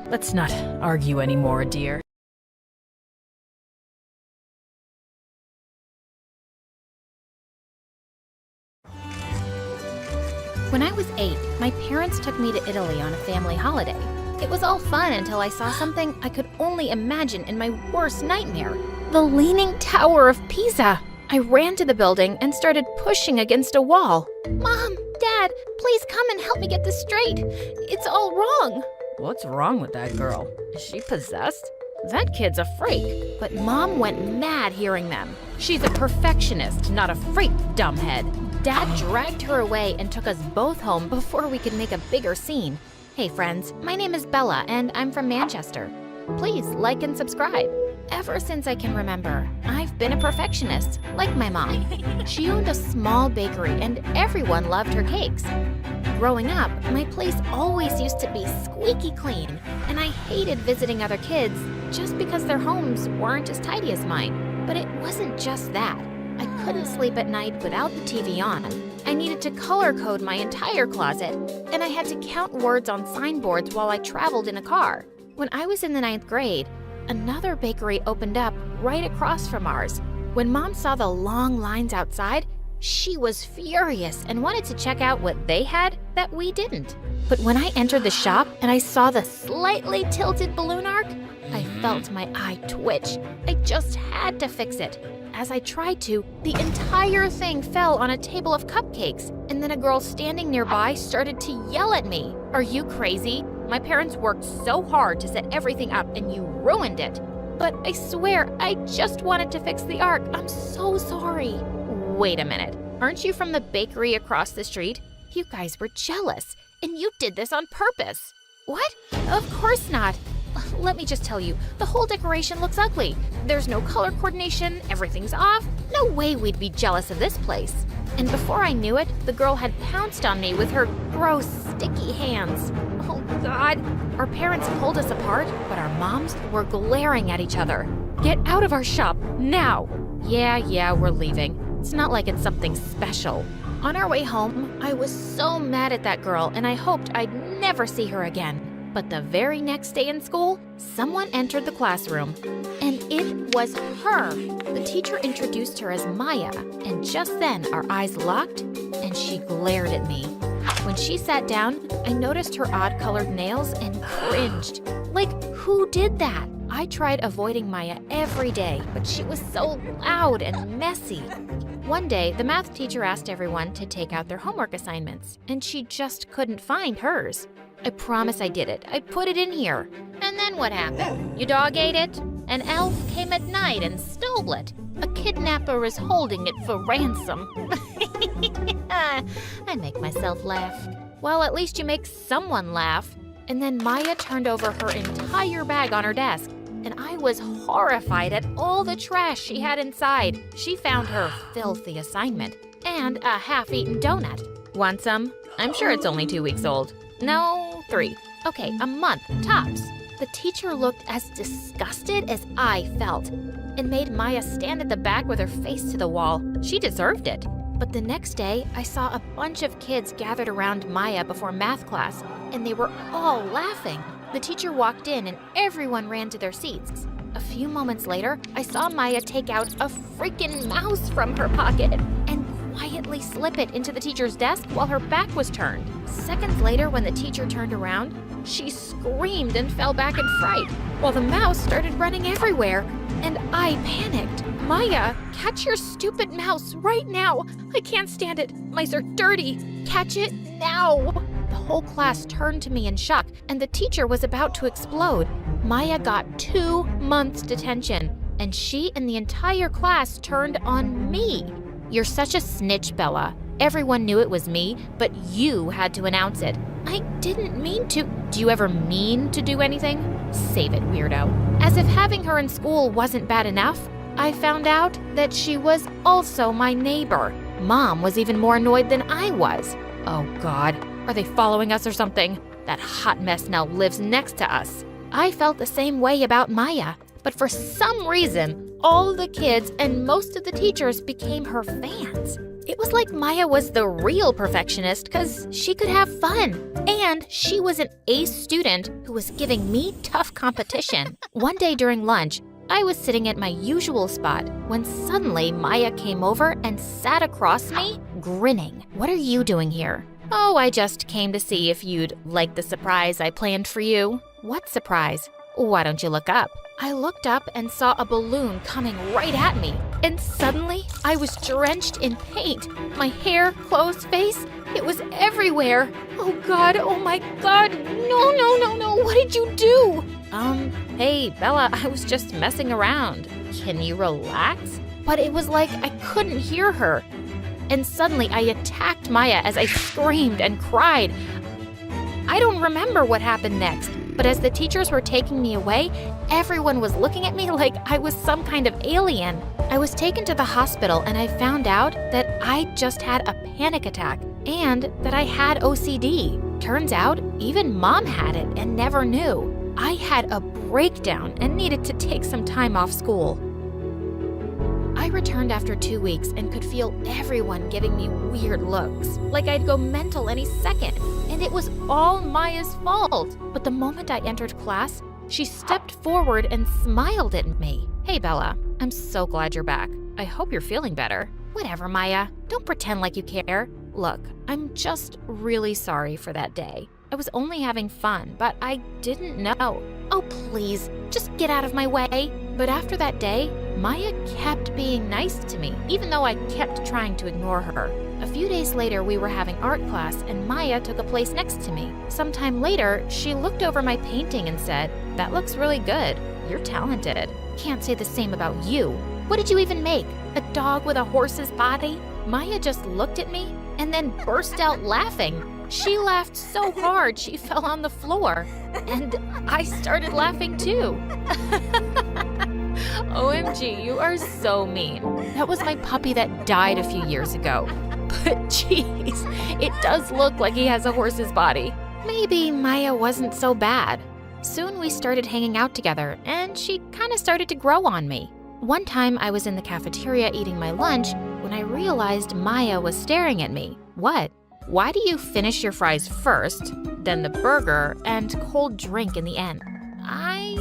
let's not argue anymore, dear. When I was 8, my parents took me to Italy on a family holiday. It was all fun until I saw something I could only imagine in my worst nightmare. The Leaning Tower of Pisa. I ran to the building and started pushing against a wall. Mom, Dad, please come and help me get this straight. It's all wrong. What's wrong with that girl? Is she possessed? That kid's a freak. But Mom went mad hearing them. She's a perfectionist, not a freak, dumbhead. Dad dragged her away and took us both home before we could make a bigger scene. Hey friends, my name is Bella and I'm from Manchester. Please like and subscribe. Ever since I can remember, I've been a perfectionist, like my mom. She owned a small bakery and everyone loved her cakes. Growing up, my place always used to be squeaky clean, and I hated visiting other kids just because their homes weren't as tidy as mine. But it wasn't just that. I couldn't sleep at night without the TV on. I needed to color code my entire closet, and I had to count words on signboards while I traveled in a car. When I was in the 9th grade, another bakery opened up right across from ours. When Mom saw the long lines outside, She was furious and wanted to check out what they had that we didn't. But when I entered the shop and I saw the slightly tilted balloon arc, I felt my eye twitch. I just had to fix it. As I tried to, the entire thing fell on a table of cupcakes, and then a girl standing nearby started to yell at me. "Are you crazy? My parents worked so hard to set everything up and you ruined it." "But I swear, I just wanted to fix the arc. I'm so sorry." "Wait a minute. Aren't you from the bakery across the street? You guys were jealous, and you did this on purpose." "What? Of course not. Let me just tell you, the whole decoration looks ugly. There's no color coordination, everything's off. No way we'd be jealous of this place." And before I knew it, the girl had pounced on me with her gross, sticky hands. Oh God. Our parents pulled us apart, but our moms were glaring at each other. "Get out of our shop, now!" Yeah, we're leaving. It's not like it's something special." On our way home, I was so mad at that girl, and I hoped I'd never see her again. But the very next day in school, someone entered the classroom, and it was her. The teacher introduced her as Maya, and just then our eyes locked, and she glared at me. When she sat down, I noticed her odd-colored nails and cringed. Like, who did that? I tried avoiding Maya every day, but she was so loud and messy. One day, the math teacher asked everyone to take out their homework assignments, and she just couldn't find hers. I promise I did it. I put it in here. And then what happened? Your dog ate it? An elf came at night and stole it. A kidnapper is holding it for ransom. I make myself laugh. Well, at least you make someone laugh. And then Maya turned over her entire bag on her desk, and I was horrified at all the trash she had inside. She found her filthy assignment and a half-eaten donut. Want some? I'm sure it's only 2 weeks old. No, 3. Okay, a month, tops. The teacher looked as disgusted as I felt and made Maya stand at the back with her face to the wall. She deserved it. But the next day, I saw a bunch of kids gathered around Maya before math class, and they were all laughing. The teacher walked in and everyone ran to their seats. A few moments later, I saw Maya take out a freaking mouse from her pocket and quietly slip it into the teacher's desk while her back was turned. Seconds later, when the teacher turned around, she screamed and fell back in fright, while the mouse started running everywhere, and I panicked. "Maya, catch your stupid mouse right now! I can't stand it! Mice are dirty! Catch it now!" The whole class turned to me in shock, and the teacher was about to explode. Maya got 2 months detention, and she and the entire class turned on me. "You're such a snitch, Bella. Everyone knew it was me, but you had to announce it." "I didn't mean to." "Do you ever mean to do anything?" "Save it, weirdo." As if having her in school wasn't bad enough, I found out that she was also my neighbor. Mom was even more annoyed than I was. Oh God, are they following us or something? That hot mess now lives next to us. I felt the same way about Maya, but for some reason, all the kids and most of the teachers became her fans. It was like Maya was the real perfectionist because she could have fun. And she was an ace student who was giving me tough competition. One day during lunch, I was sitting at my usual spot when suddenly Maya came over and sat across me, grinning. "What are you doing here?" "Oh, I just came to see if you'd like the surprise I planned for you." "What surprise?" "Why don't you look up?" I looked up and saw a balloon coming right at me. And suddenly, I was drenched in paint. My hair, clothes, face, it was everywhere. Oh God, oh my God, no, what did you do? Hey, Bella, I was just messing around. Can you relax? But it was like I couldn't hear her. And suddenly, I attacked Maya as I screamed and cried. I don't remember what happened next, but as the teachers were taking me away, everyone was looking at me like I was some kind of alien. I was taken to the hospital and I found out that I just had a panic attack and that I had OCD. Turns out, even Mom had it and never knew. I had a breakdown and needed to take some time off school. I returned after 2 weeks and could feel everyone giving me weird looks, like I'd go mental any second, and it was all Maya's fault. But the moment I entered class, she stepped forward and smiled at me. "Hey, Bella, I'm so glad you're back. I hope you're feeling better." Whatever, Maya. Don't pretend like you care. Look, I'm just really sorry for that day. I was only having fun, but I didn't know. Oh, please, just get out of my way. But after that day, Maya kept being nice to me, even though I kept trying to ignore her. A few days later, we were having art class, and Maya took a place next to me. Sometime later, she looked over my painting and said, "That looks really good. You're talented. Can't say the same about you. What did you even make? A dog with a horse's body?" Maya just looked at me and then burst out laughing. She laughed so hard she fell on the floor, and I started laughing too. OMG, you are so mean. That was my puppy that died a few years ago. But jeez, it does look like he has a horse's body. Maybe Maya wasn't so bad. Soon we started hanging out together, and she kind of started to grow on me. One time I was in the cafeteria eating my lunch when I realized Maya was staring at me. What? Why do you finish your fries first, then the burger, and cold drink in the end? I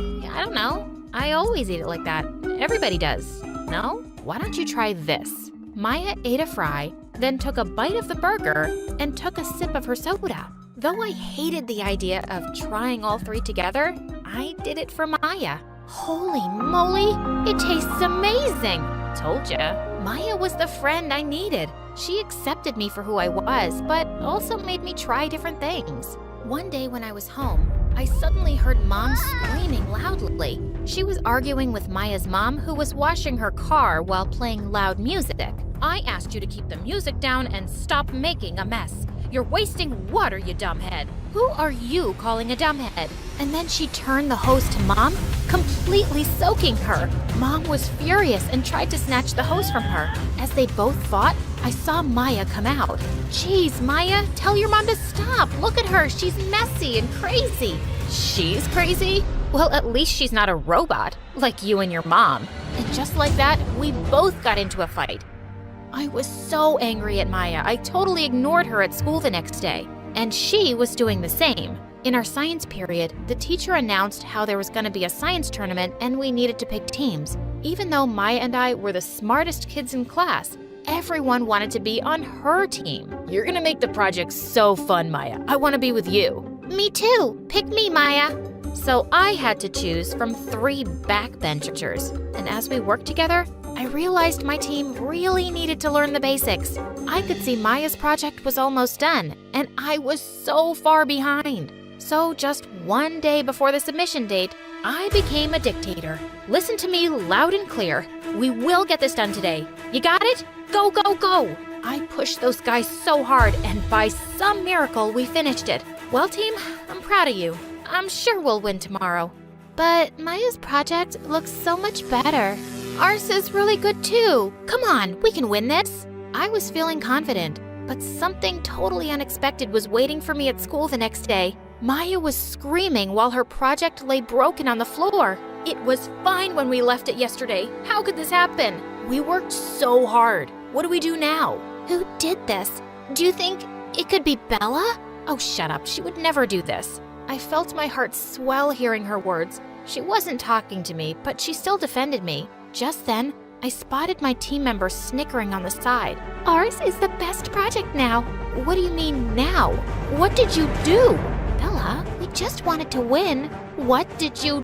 don't know. I always eat it like that. Everybody does. No? Why don't you try this? Maya ate a fry, then took a bite of the burger, and took a sip of her soda. Though I hated the idea of trying all three together, I did it for Maya. Holy moly, it tastes amazing! Told ya. Maya was the friend I needed. She accepted me for who I was, but also made me try different things. One day when I was home, I suddenly heard Mom screaming loudly. She was arguing with Maya's mom, who was washing her car while playing loud music. "I asked you to keep the music down and stop making a mess. You're wasting water, you dumbhead. Who are you calling a dumbhead?" And then she turned the hose to Mom, completely soaking her. Mom was furious and tried to snatch the hose from her. As they both fought, I saw Maya come out. "Geez, Maya, tell your mom to stop. Look at her, she's messy and crazy." She's crazy? Well, at least she's not a robot, like you and your mom. And just like that, we both got into a fight. I was so angry at Maya, I totally ignored her at school the next day. And she was doing the same. In our science period, the teacher announced how there was going to be a science tournament and we needed to pick teams. Even though Maya and I were the smartest kids in class, everyone wanted to be on her team. "You're going to make the project so fun, Maya. I want to be with you." "Me too. Pick me, Maya." So I had to choose from 3 backbenchers. And as we worked together, I realized my team really needed to learn the basics. I could see Maya's project was almost done, and I was so far behind. So just one day before the submission date, I became a dictator. "Listen to me loud and clear. We will get this done today. You got it? Go, go, go!" I pushed those guys so hard, and by some miracle, we finished it. Well, team, I'm proud of you. I'm sure we'll win tomorrow. But Maya's project looks so much better. Ours is really good too. Come on, we can win this. I was feeling confident, but something totally unexpected was waiting for me at school the next day. Maya was screaming while her project lay broken on the floor. It was fine when we left it yesterday. How could this happen? We worked so hard. What do we do now? Who did this? Do you think it could be Bella? Oh, shut up. She would never do this. I felt my heart swell hearing her words. She wasn't talking to me, but she still defended me. Just then, I spotted my team member snickering on the side. "Ours is the best project now." "What do you mean now? What did you do?" "Bella, we just wanted to win." "What did you